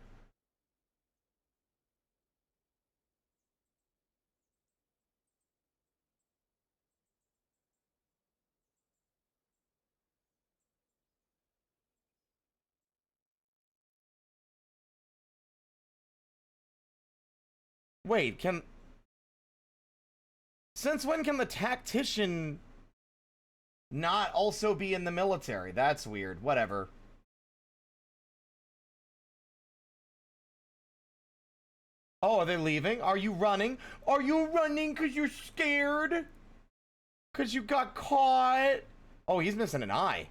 Wait, can... Since when can the tactician not also be in the military? That's weird. Whatever. Oh, are they leaving? Are you running? Are you running because you're scared? Because you got caught? Oh, he's missing an eye.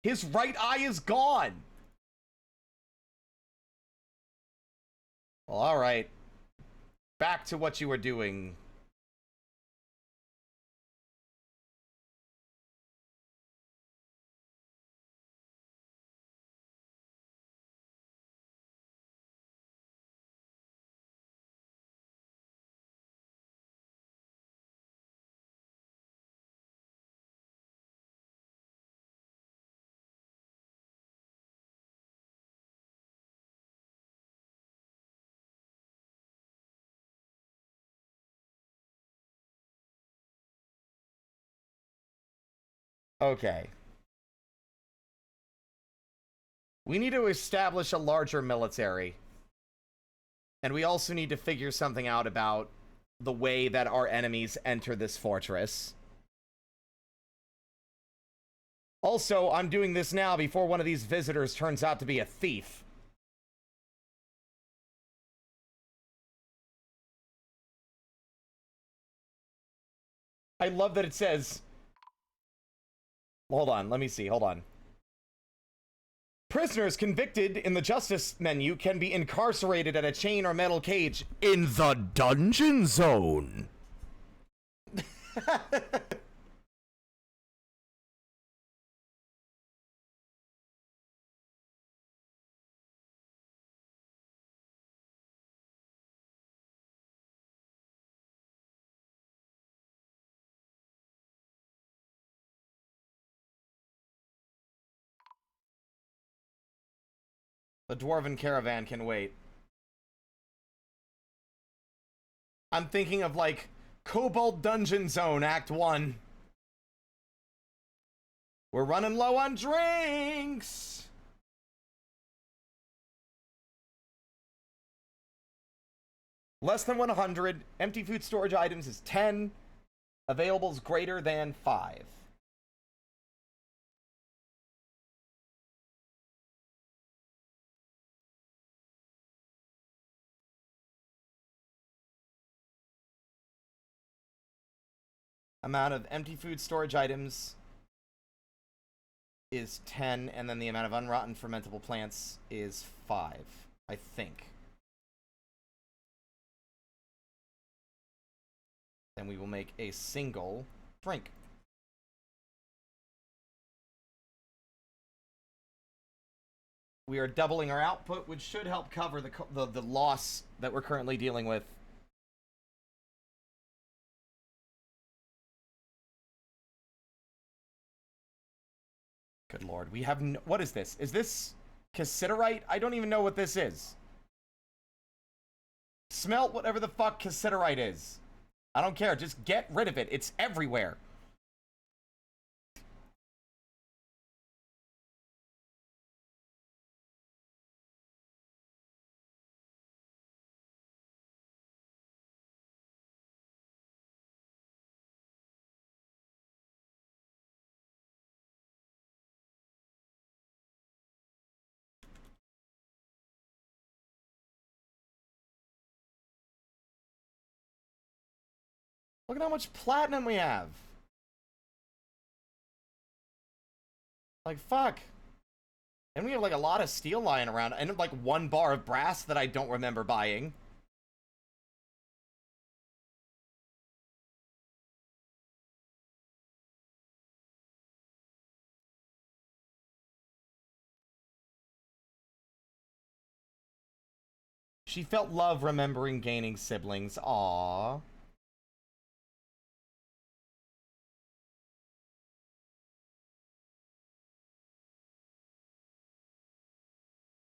His right eye is gone. Well, alright. Back to what you were doing. Okay. We need to establish a larger military. And we also need to figure something out about the way that our enemies enter this fortress. Also, I'm doing this now before one of these visitors turns out to be a thief. I love that it says... Hold on, let me see, hold on. Prisoners convicted in the justice menu can be incarcerated at a chain or metal cage in the dungeon zone. The Dwarven caravan can wait. I'm thinking of, like, Kobold Dungeon Zone, Act 1. We're running low on drinks! Less than 100. Empty food storage items is 10. Available is greater than 5. Amount of empty food storage items is 10, and then the amount of unrotten fermentable plants is 5, I think. Then we will make a single drink. We are doubling our output, which should help cover the loss that we're currently dealing with. Good lord, we have no... What is this? Is this cassiterite? I don't even know what this is. Smelt whatever the fuck cassiterite is. I don't care, just get rid of it. It's everywhere. Look at how much platinum we have. Like, fuck. And we have, like, a lot of steel lying around. And, like, 1 bar of brass that I don't remember buying. She felt love remembering gaining siblings. Aww.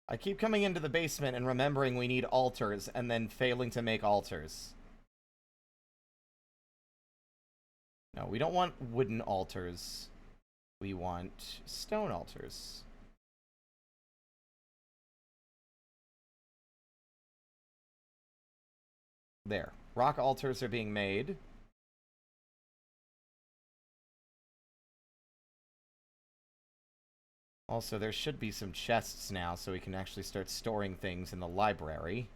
I keep coming into the basement and remembering we need altars and then failing to make altars. No, we don't want wooden altars. We want stone altars. There. Rock altars are being made. Also, there should be some chests now, so we can actually start storing things in the library.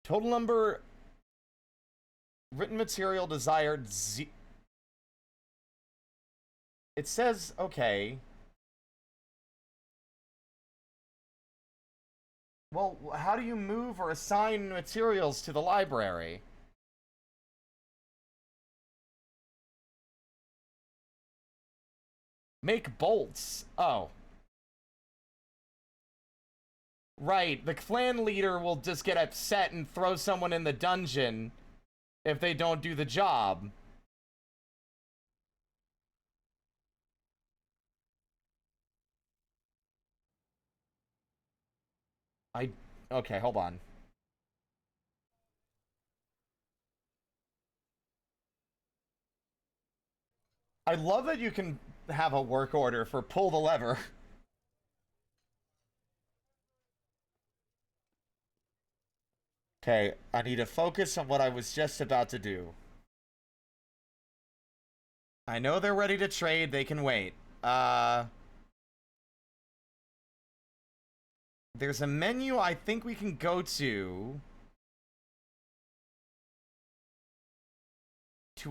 Total number... Written material desired... It says, okay... Well, how do you move or assign materials to the library? Make bolts. Oh. Right, the clan leader will just get upset and throw someone in the dungeon if they don't do the job. Okay, hold on. I love that you can have a work order for pull the lever. Okay, I need to focus on what I was just about to do. I know they're ready to trade, they can wait. There's a menu I think we can go to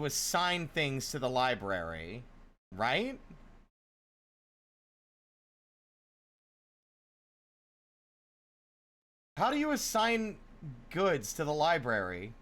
assign things to the library, right? How do you assign goods to the library?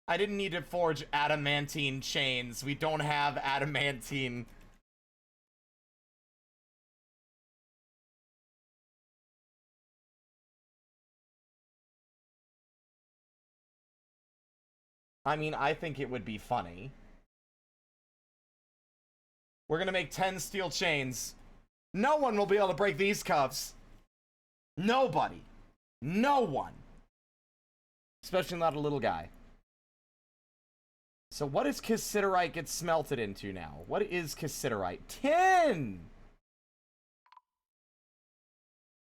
I didn't need to forge adamantine chains. We don't have adamantine. I mean, I think it would be funny. We're gonna make 10 steel chains. No one will be able to break these cuffs. Nobody. No one. Especially not a little guy. So what does cassiterite get smelted into now? What is cassiterite? Tin!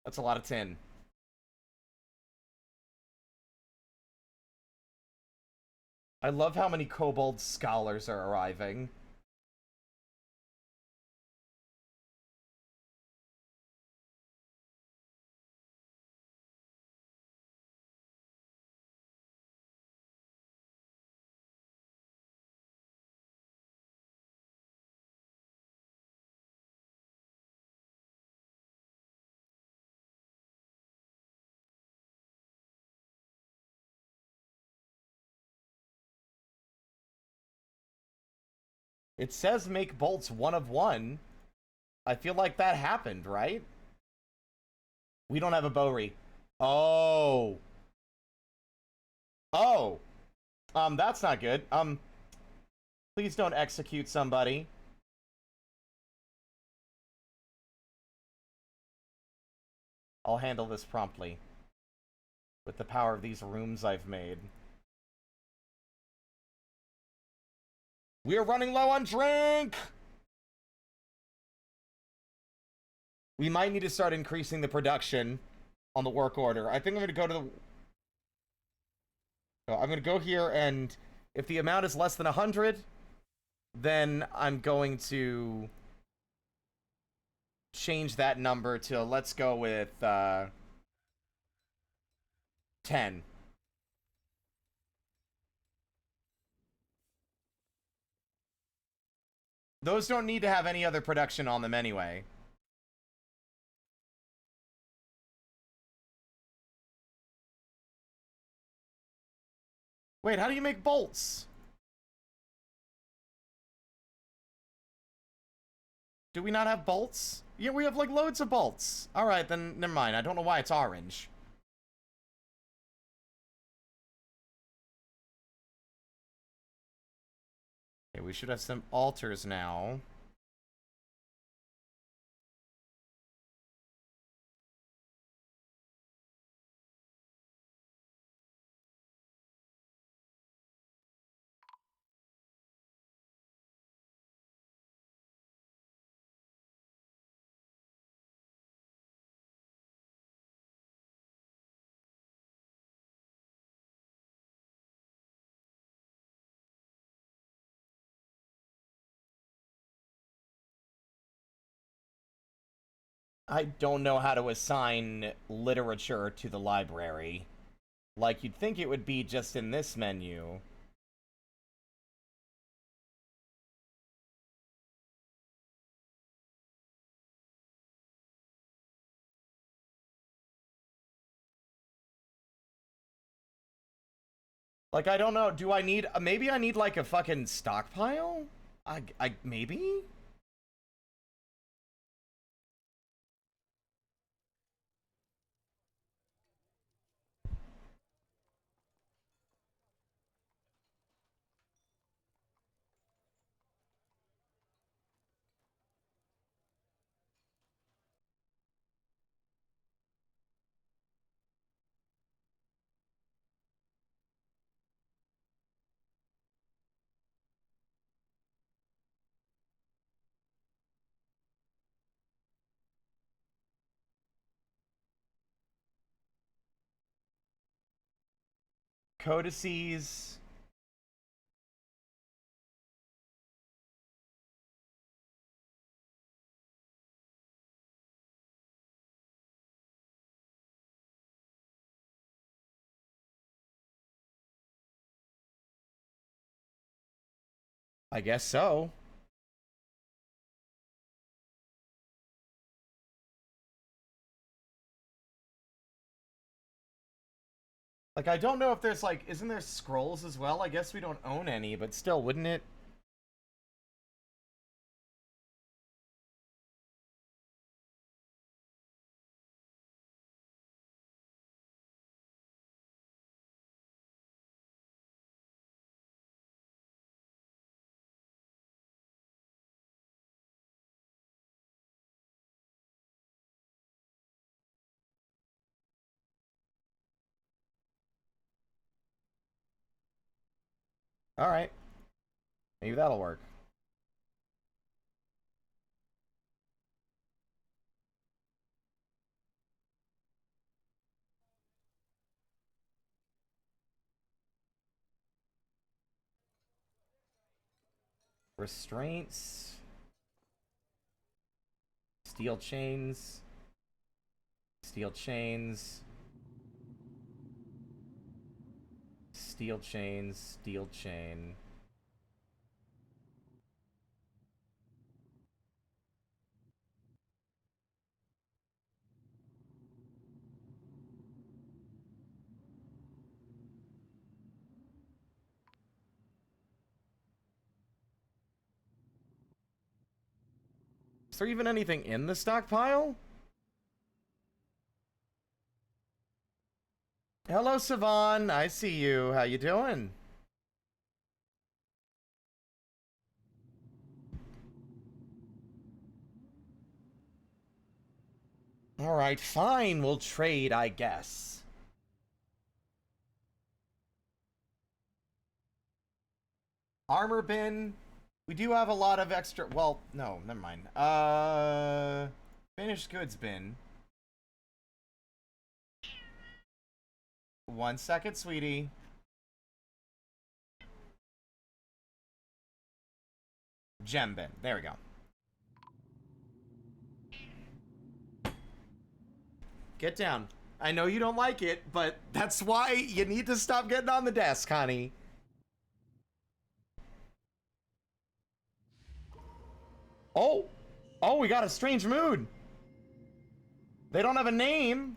That's a lot of tin. I love how many kobold scholars are arriving. It says make bolts 1 of 1. I feel like that happened, right? We don't have a Bowery. Oh. Oh. That's not good. Please don't execute somebody. I'll handle this promptly. With the power of these rooms I've made. We are running low on drink! We might need to start increasing the production on the work order. I think I'm going to go to the... So I'm going to go here, and if the amount is less than 100, then I'm going to change that number to, let's go with 10. Those don't need to have any other production on them anyway. Wait, how do you make bolts? Do we not have bolts? Yeah, we have like loads of bolts. Alright, then never mind. I don't know why it's orange. Okay, we should have some altars now. I don't know how to assign literature to the library. Like, you'd think it would be just in this menu. Like, I don't know. Do I need... maybe I need, like, a fucking stockpile? Maybe? Codices... I guess so. Like, I don't know if there's, like... isn't there scrolls as well? I guess we don't own any, but still, wouldn't it... Alright. Maybe that'll work. Restraints. Steel chains. Steel chains. Steel chains. Steel chain. Is there even anything in the stockpile? Hello, Savan. I see you. How you doing? Alright, fine. We'll trade, I guess. Armor bin. We do have a lot of extra... well, no, never mind. Finished goods bin. 1 second, sweetie. Gem bin. There we go. Get down. I know you don't like it, but that's why you need to stop getting on the desk, honey. Oh! Oh, we got a strange mood. They don't have a name.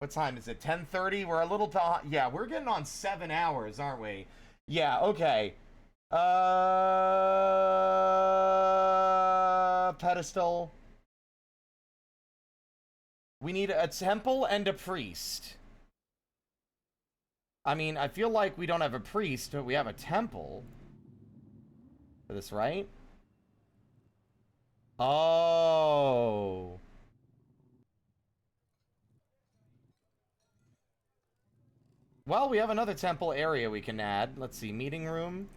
What time is it? 10:30? We're a little behind. Yeah, we're getting on 7 hours, aren't we? Yeah, okay. Pedestal. We need a temple and a priest. I mean, I feel like we don't have a priest, but we have a temple. For this, right? Oh. Well, we have another temple area we can add. Let's see, meeting room.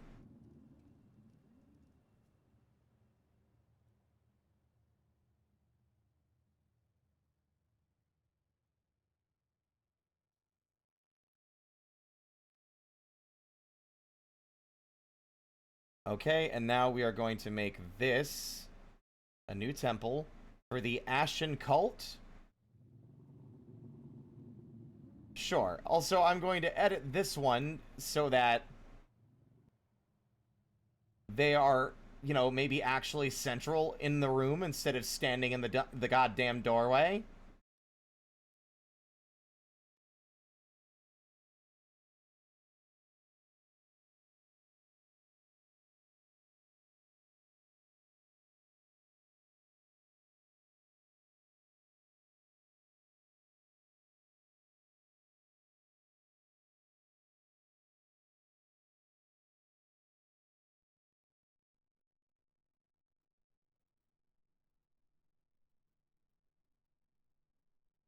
Okay, and now we are going to make this a new temple for the Ashen Cult. Sure. Also, I'm going to edit this one so that they are, you know, maybe actually central in the room instead of standing in the goddamn doorway.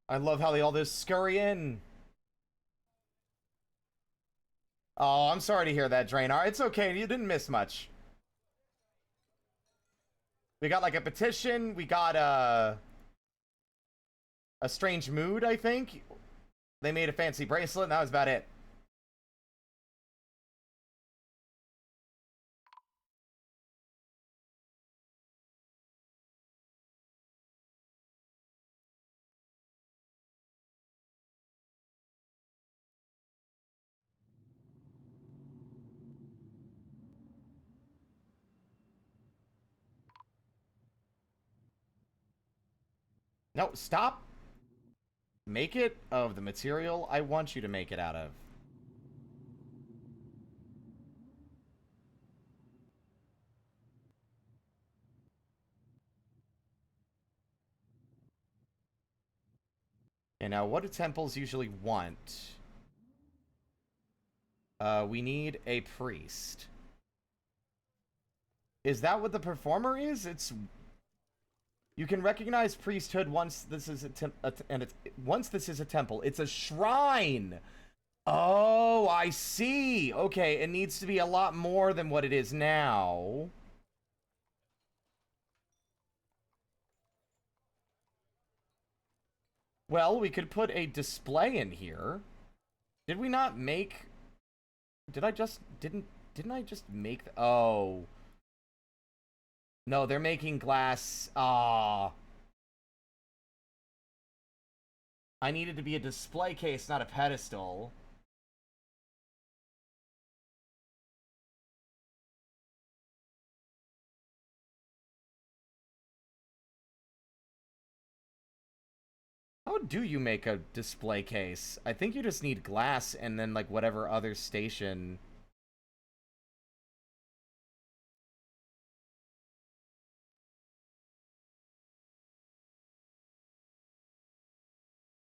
I love how they all just scurry in. Oh, I'm sorry to hear that, Drainar. It's okay. You didn't miss much. We got like a petition. We got a strange mood, I think. They made a fancy bracelet, and that was about it. No, stop. Make it of the material I want you to make it out of. And now, what do temples usually want? We need a priest. Is that what the performer is? It's... You can recognize priesthood once this is once this is a temple. It's a shrine. Oh, I see. Okay, it needs to be a lot more than what it is now. Well, we could put a display in here. Did we not make... Didn't I just make... Oh. No, they're making glass... Ah. I needed to be a display case, not a pedestal. How do you make a display case? I think you just need glass and then, like, whatever other station...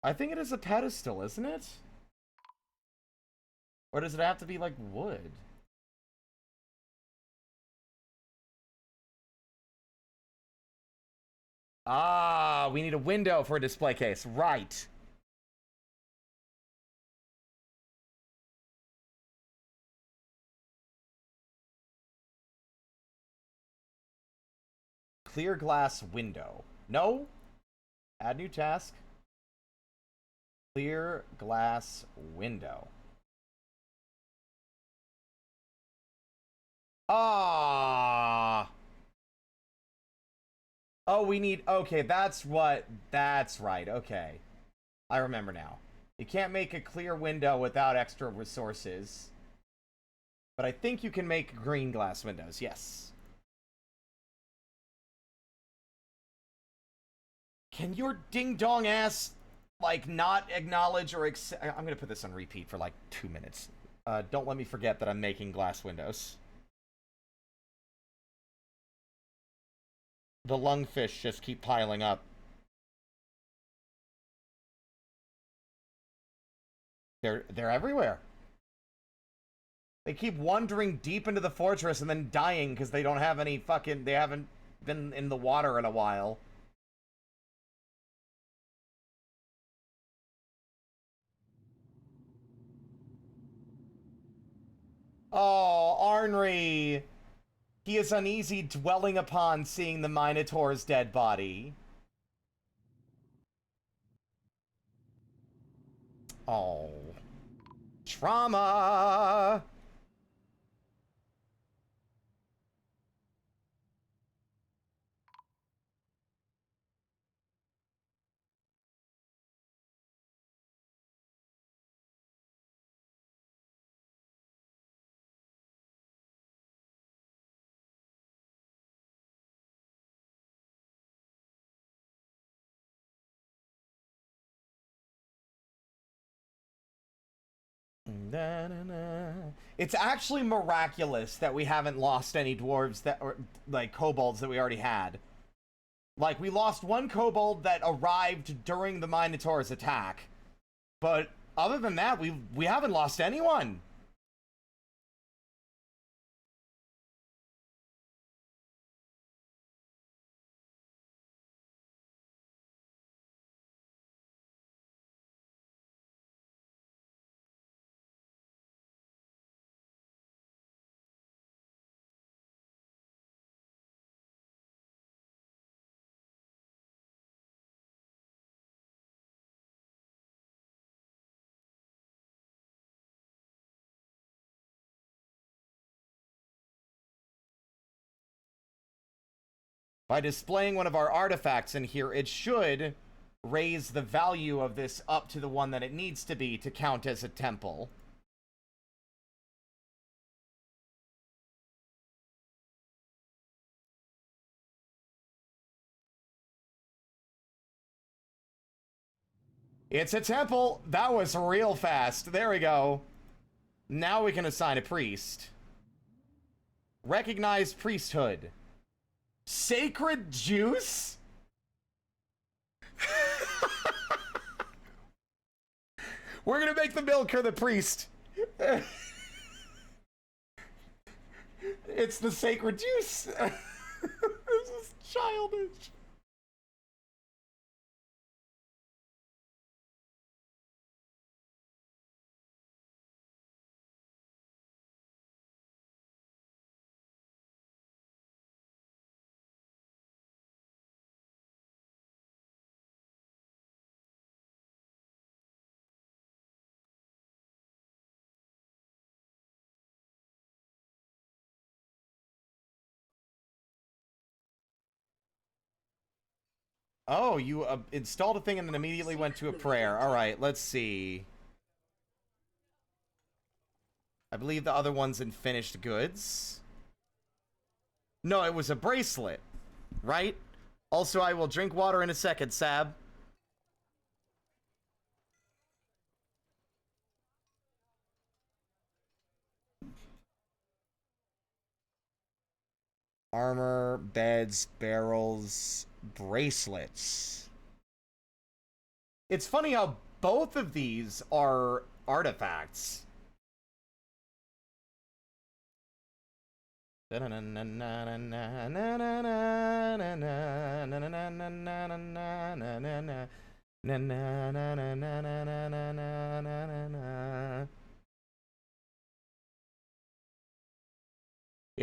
I think it is a pedestal, isn't it? Or does it have to be, like, wood? Ah, we need a window for a display case. Right. Clear glass window. No? Add new task. Clear glass window. Ah. Oh, we need... Okay, that's what... That's right, okay. I remember now. You can't make a clear window without extra resources. But I think you can make green glass windows, yes. Can your ding-dong ass like, not acknowledge or accept... I'm gonna put this on repeat for, like, 2 minutes. Don't let me forget that I'm making glass windows. The lungfish just keep piling up. They're everywhere. They keep wandering deep into the fortress and then dying because they don't have any fucking... They haven't been in the water in a while. Oh, Arnri. He is uneasy dwelling upon seeing the Minotaur's dead body. Oh. Trauma! It's actually miraculous that we haven't lost any dwarves that, or like kobolds that we already had. Like, we lost one kobold that arrived during the Minotaur's attack, but other than that, we haven't lost anyone. By displaying one of our artifacts in here, it should raise the value of this up to the one that it needs to be to count as a temple. It's a temple! That was real fast. There we go. Now we can assign a priest. Recognized priesthood. Sacred juice? We're gonna make the milker the priest. It's the sacred juice. This is childish. Oh, you installed a thing and then immediately went to a prayer. All right, let's see. I believe the other one's in finished goods. No, it was a bracelet, right? Also, I will drink water in a second, Sab. Armor, beds, barrels, bracelets. It's funny how both of these are artifacts. It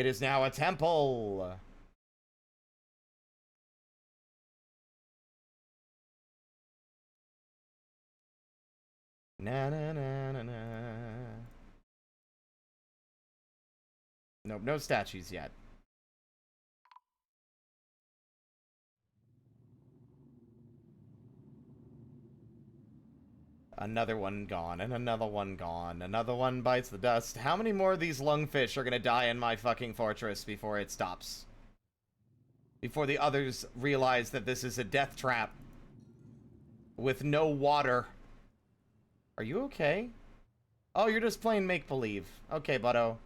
is now a temple. Nope, no statues yet. Another one gone, and another one gone. Another one bites the dust. How many more of these lungfish are gonna die in my fucking fortress before it stops? Before the others realize that this is a death trap. with no water. Are you okay? Oh, you're just playing make-believe. Okay, buddo.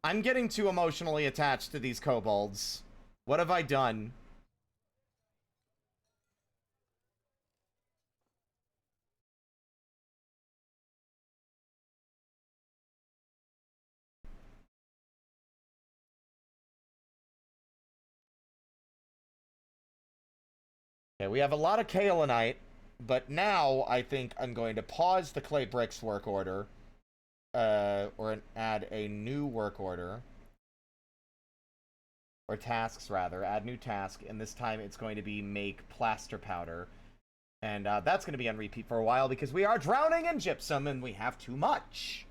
I'm getting too emotionally attached to these kobolds. What have I done? Okay, we have a lot of kaolinite, but now I think I'm going to pause the clay bricks work order, or add a new work order, or tasks rather, add new task, and this time it's going to be make plaster powder, and that's going to be on repeat for a while because we are drowning in gypsum and we have too much.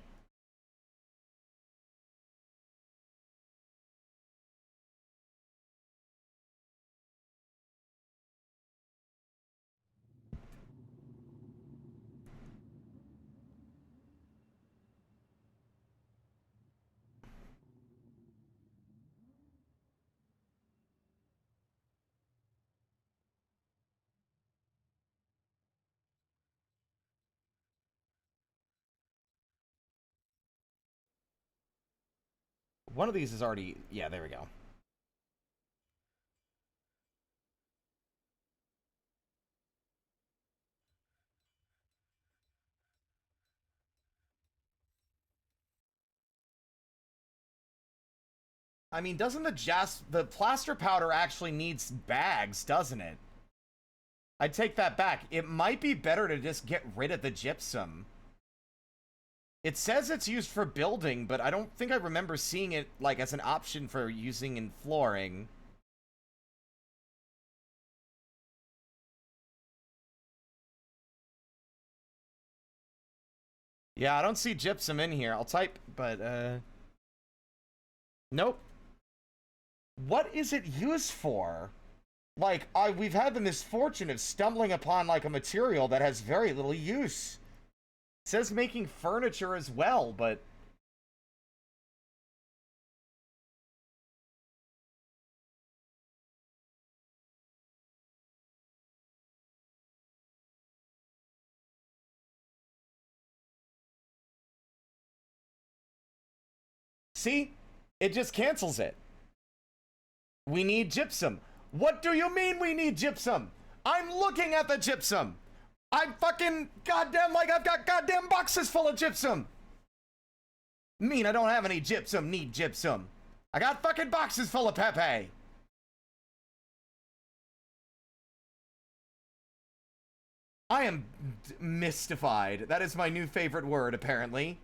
One of these is already... Yeah, there we go. I mean, doesn't the plaster powder actually needs bags, doesn't it? I take that back. It might be better to just get rid of the gypsum. It says it's used for building, but I don't think I remember seeing it, like, as an option for using in flooring. Yeah, I don't see gypsum in here. I'll type, but, nope. What is it used for? Like, we've had the misfortune of stumbling upon, like, a material that has very little use. It says making furniture as well, but... See? It just cancels it. We need gypsum. What do you mean we need gypsum? I'm looking at the gypsum. I'm fucking goddamn like I've got goddamn boxes full of gypsum. Mean I don't have any gypsum, need gypsum. I got fucking boxes full of Pepe. I am mystified. That is my new favorite word, apparently.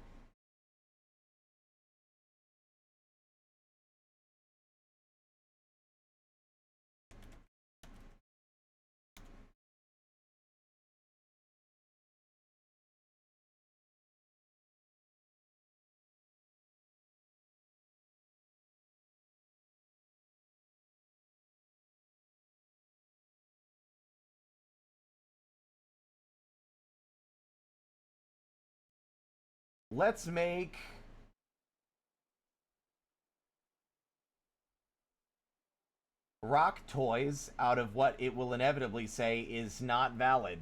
Let's make... rock toys out of what it will inevitably say is not valid.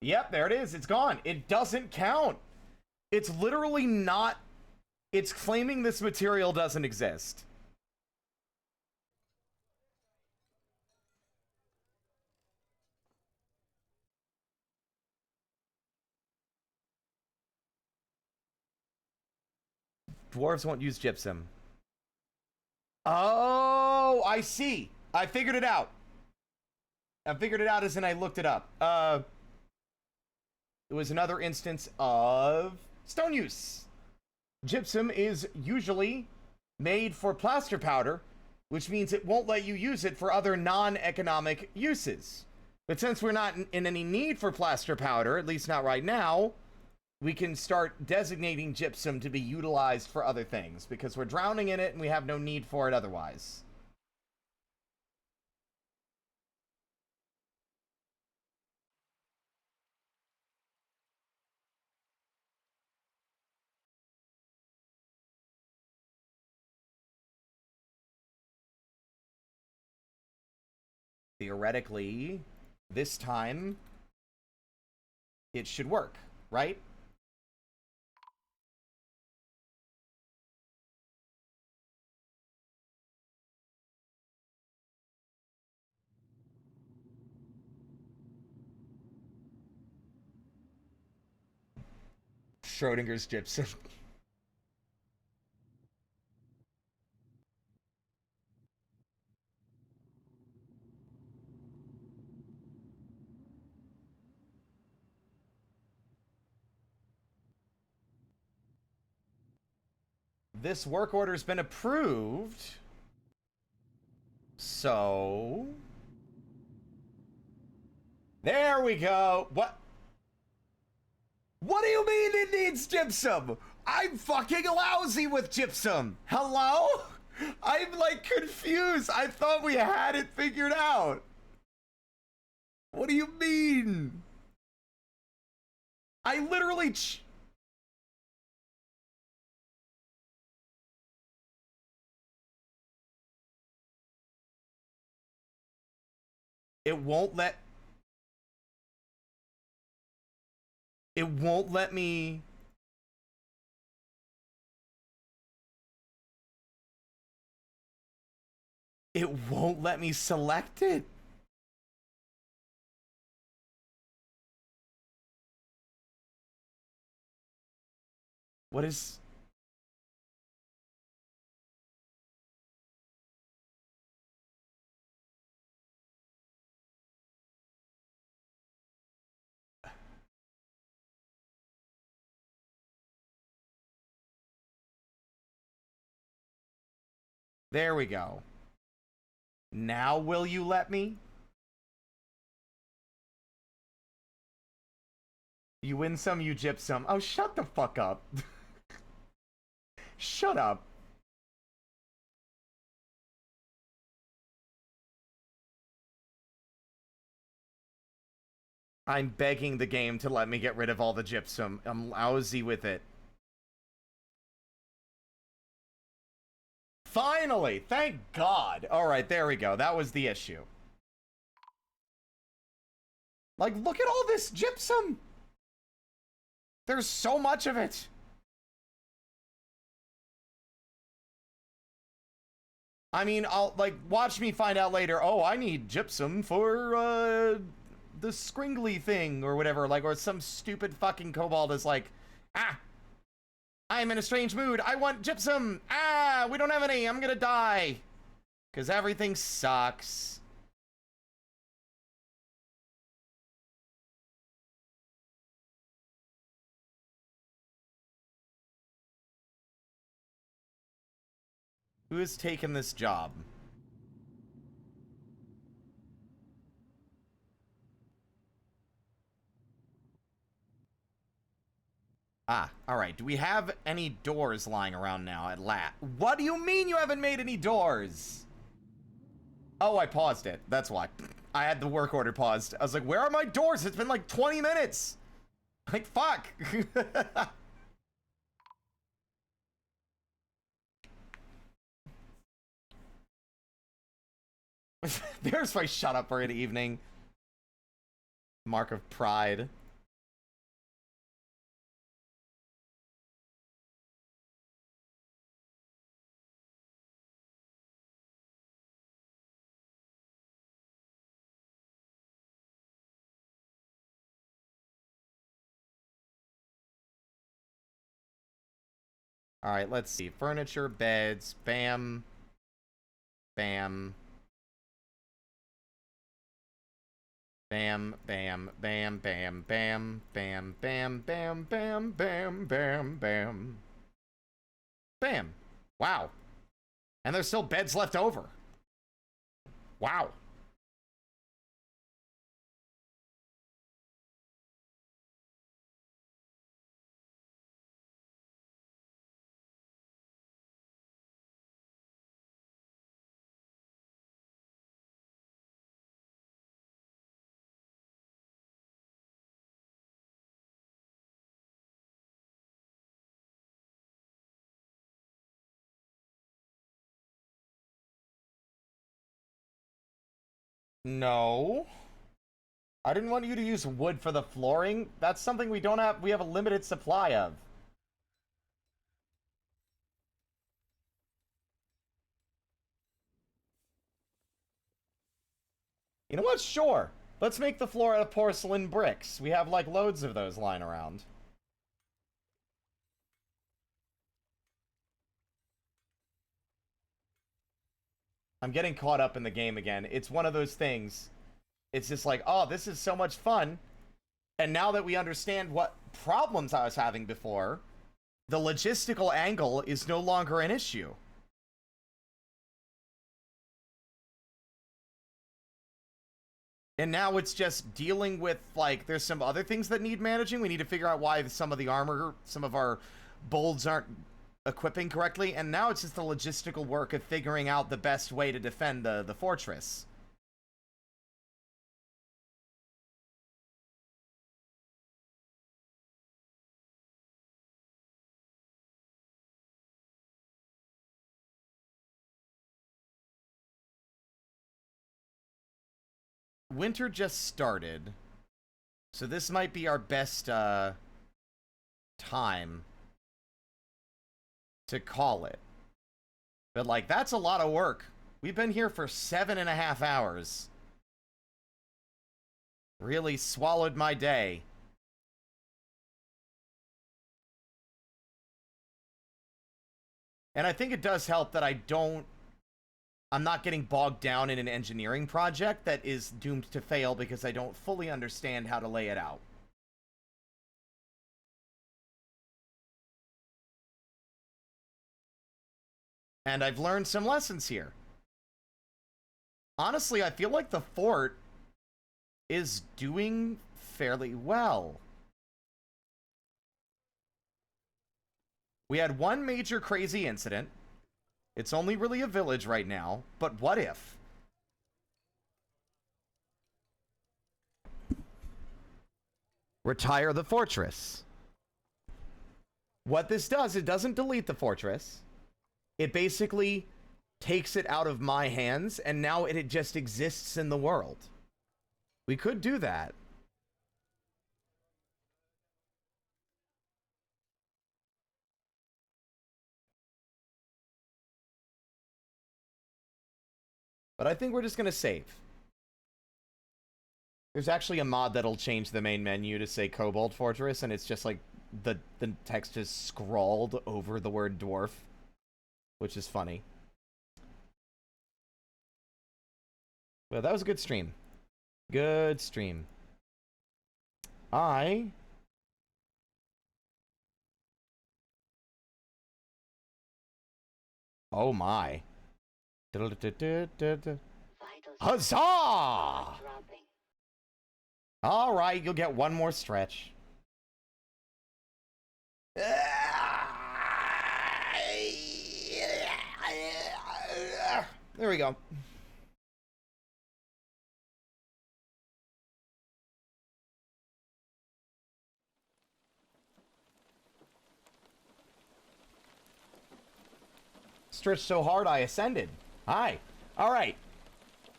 Yep, there it is. It's gone. It doesn't count. It's literally not... It's claiming this material doesn't exist. Dwarves won't use gypsum. Oh, I see. I figured it out. I figured it out as in I looked it up. It was another instance of stone use. Gypsum is usually made for plaster powder, which means it won't let you use it for other non-economic uses. But since we're not in any need for plaster powder, at least not right now, we can start designating gypsum to be utilized for other things because we're drowning in it and we have no need for it otherwise. Theoretically, this time, it should work, right? Schrodinger's gypsum. This work order's been approved. So... there we go. What? What do you mean it needs gypsum? I'm fucking lousy with gypsum. Hello? I'm like confused. I thought we had it figured out. What do you mean? I literally... it won't let... it won't let me... it won't let me select it. What is... there we go. Now will you let me? You win some, you gypsum. Oh, shut the fuck up. Shut up. I'm begging the game to let me get rid of all the gypsum. I'm lousy with it. Finally! Thank God! Alright, there we go. That was the issue. Like, look at all this gypsum! There's so much of it! I mean, I'll, like, watch me find out later, oh, I need gypsum for, the scringly thing, or whatever, like, or some stupid fucking kobold is like, ah! I'm in a strange mood. I want gypsum. Ah, we don't have any. I'm gonna die. Because everything sucks. Who has taken this job? Ah, alright. Do we have any doors lying around now at last? What do you mean you haven't made any doors? Oh, I paused it. That's why. I had the work order paused. I was like, where are my doors? It's been like 20 minutes. Like, fuck. There's my shut up for an evening. Mark of pride. Alright, let's see. Furniture, beds, bam. Bam. Bam, bam, bam, bam, bam, bam, bam, bam, bam, bam, bam, bam. Bam. Wow. And there's still beds left over. Wow. No. I didn't want you to use wood for the flooring. That's something we don't have. We have a limited supply of. You know what? Sure. Let's make the floor out of porcelain bricks. We have, like, loads of those lying around. I'm getting caught up in the game again. It's one of those things. It's just like, oh, this is so much fun. And now that we understand what problems I was having before, the logistical angle is no longer an issue. And now it's just dealing with, like, there's some other things that need managing. We need to figure out why some of the armor, some of our bolts aren't equipping correctly. And now it's just the logistical work of figuring out the best way to defend the fortress. Winter just started, so this might be our best time to call it. But, like, that's a lot of work. We've been here for 7.5 hours. Really swallowed my day. And I think it does help that I'm not getting bogged down in an engineering project that is doomed to fail because I don't fully understand how to lay it out. And I've learned some lessons here. Honestly, I feel like the fort is doing fairly well. We had one major crazy incident. It's only really a village right now, but what if? Retire the fortress. What this does, it doesn't delete the fortress. It basically takes it out of my hands, and now it just exists in the world. We could do that. But I think we're just going to save. There's actually a mod that'll change the main menu to say Kobold Fortress, and it's just like the text is scrawled over the word dwarf, which is funny. Well, that was a good stream. Good stream. Oh my. Huzzah! All right, you'll get one more stretch. There we go. Stretched so hard I ascended. Hi. All right.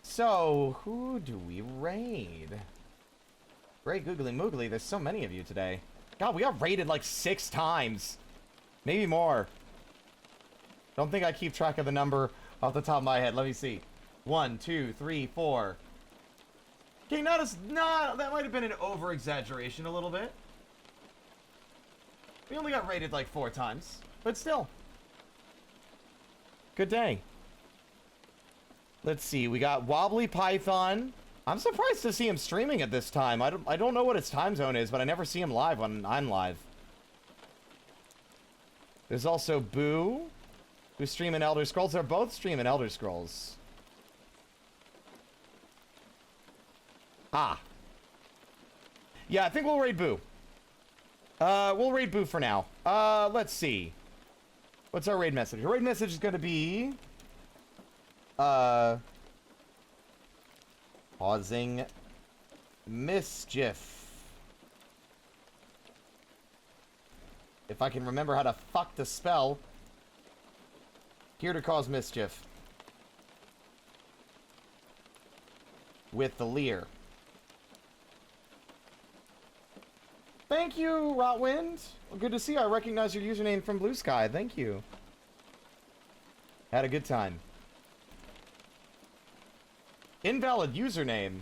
So, who do we raid? Great googly moogly, there's so many of you today. God, we got raided like 6 times. Maybe more. Don't think I keep track of the number off the top of my head. Let me see. 1, 2, 3, 4. Okay, that might have been an over-exaggeration a little bit. We only got raided like 4 times. But still. Good day. Let's see, we got Wobbly Python. I'm surprised to see him streaming at this time. I don't know what his time zone is, but I never see him live when I'm live. There's also Boo, who's streaming Elder Scrolls. They're both streaming Elder Scrolls. Ah. Yeah, I think we'll raid Boo. We'll raid Boo for now. Let's see. What's our raid message? Our raid message is gonna be... causing mischief. If I can remember how to fuck the spell. Here to cause mischief. with the Lear. Thank you, Rotwind. Well, good to see you. I recognize your username from Blue Sky. Thank you. Had a good time. Invalid username.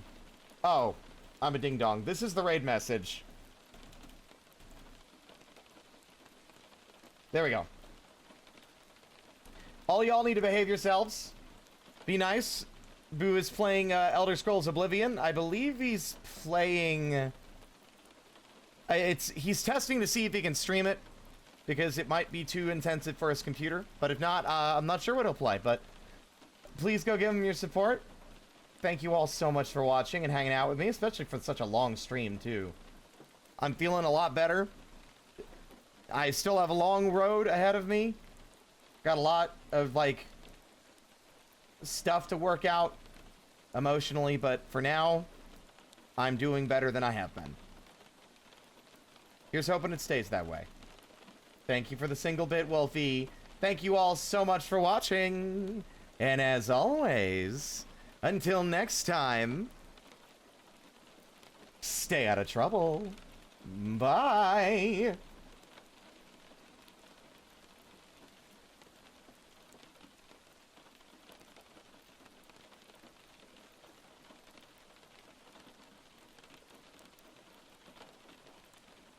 Oh, I'm a ding-dong. This is the raid message. There we go. All y'all need to behave yourselves. Be nice. Boo is playing Elder Scrolls Oblivion. I believe he's playing... He's testing to see if he can stream it, because it might be too intensive for his computer. But if not, I'm not sure what he'll play. But please go give him your support. Thank you all so much for watching and hanging out with me, especially for such a long stream, too. I'm feeling a lot better. I still have a long road ahead of me. Got a lot of, like, stuff to work out emotionally, but for now, I'm doing better than I have been. Here's hoping it stays that way. Thank you for the single bit, Wolfie. Thank you all so much for watching. And as always, until next time, stay out of trouble. Bye.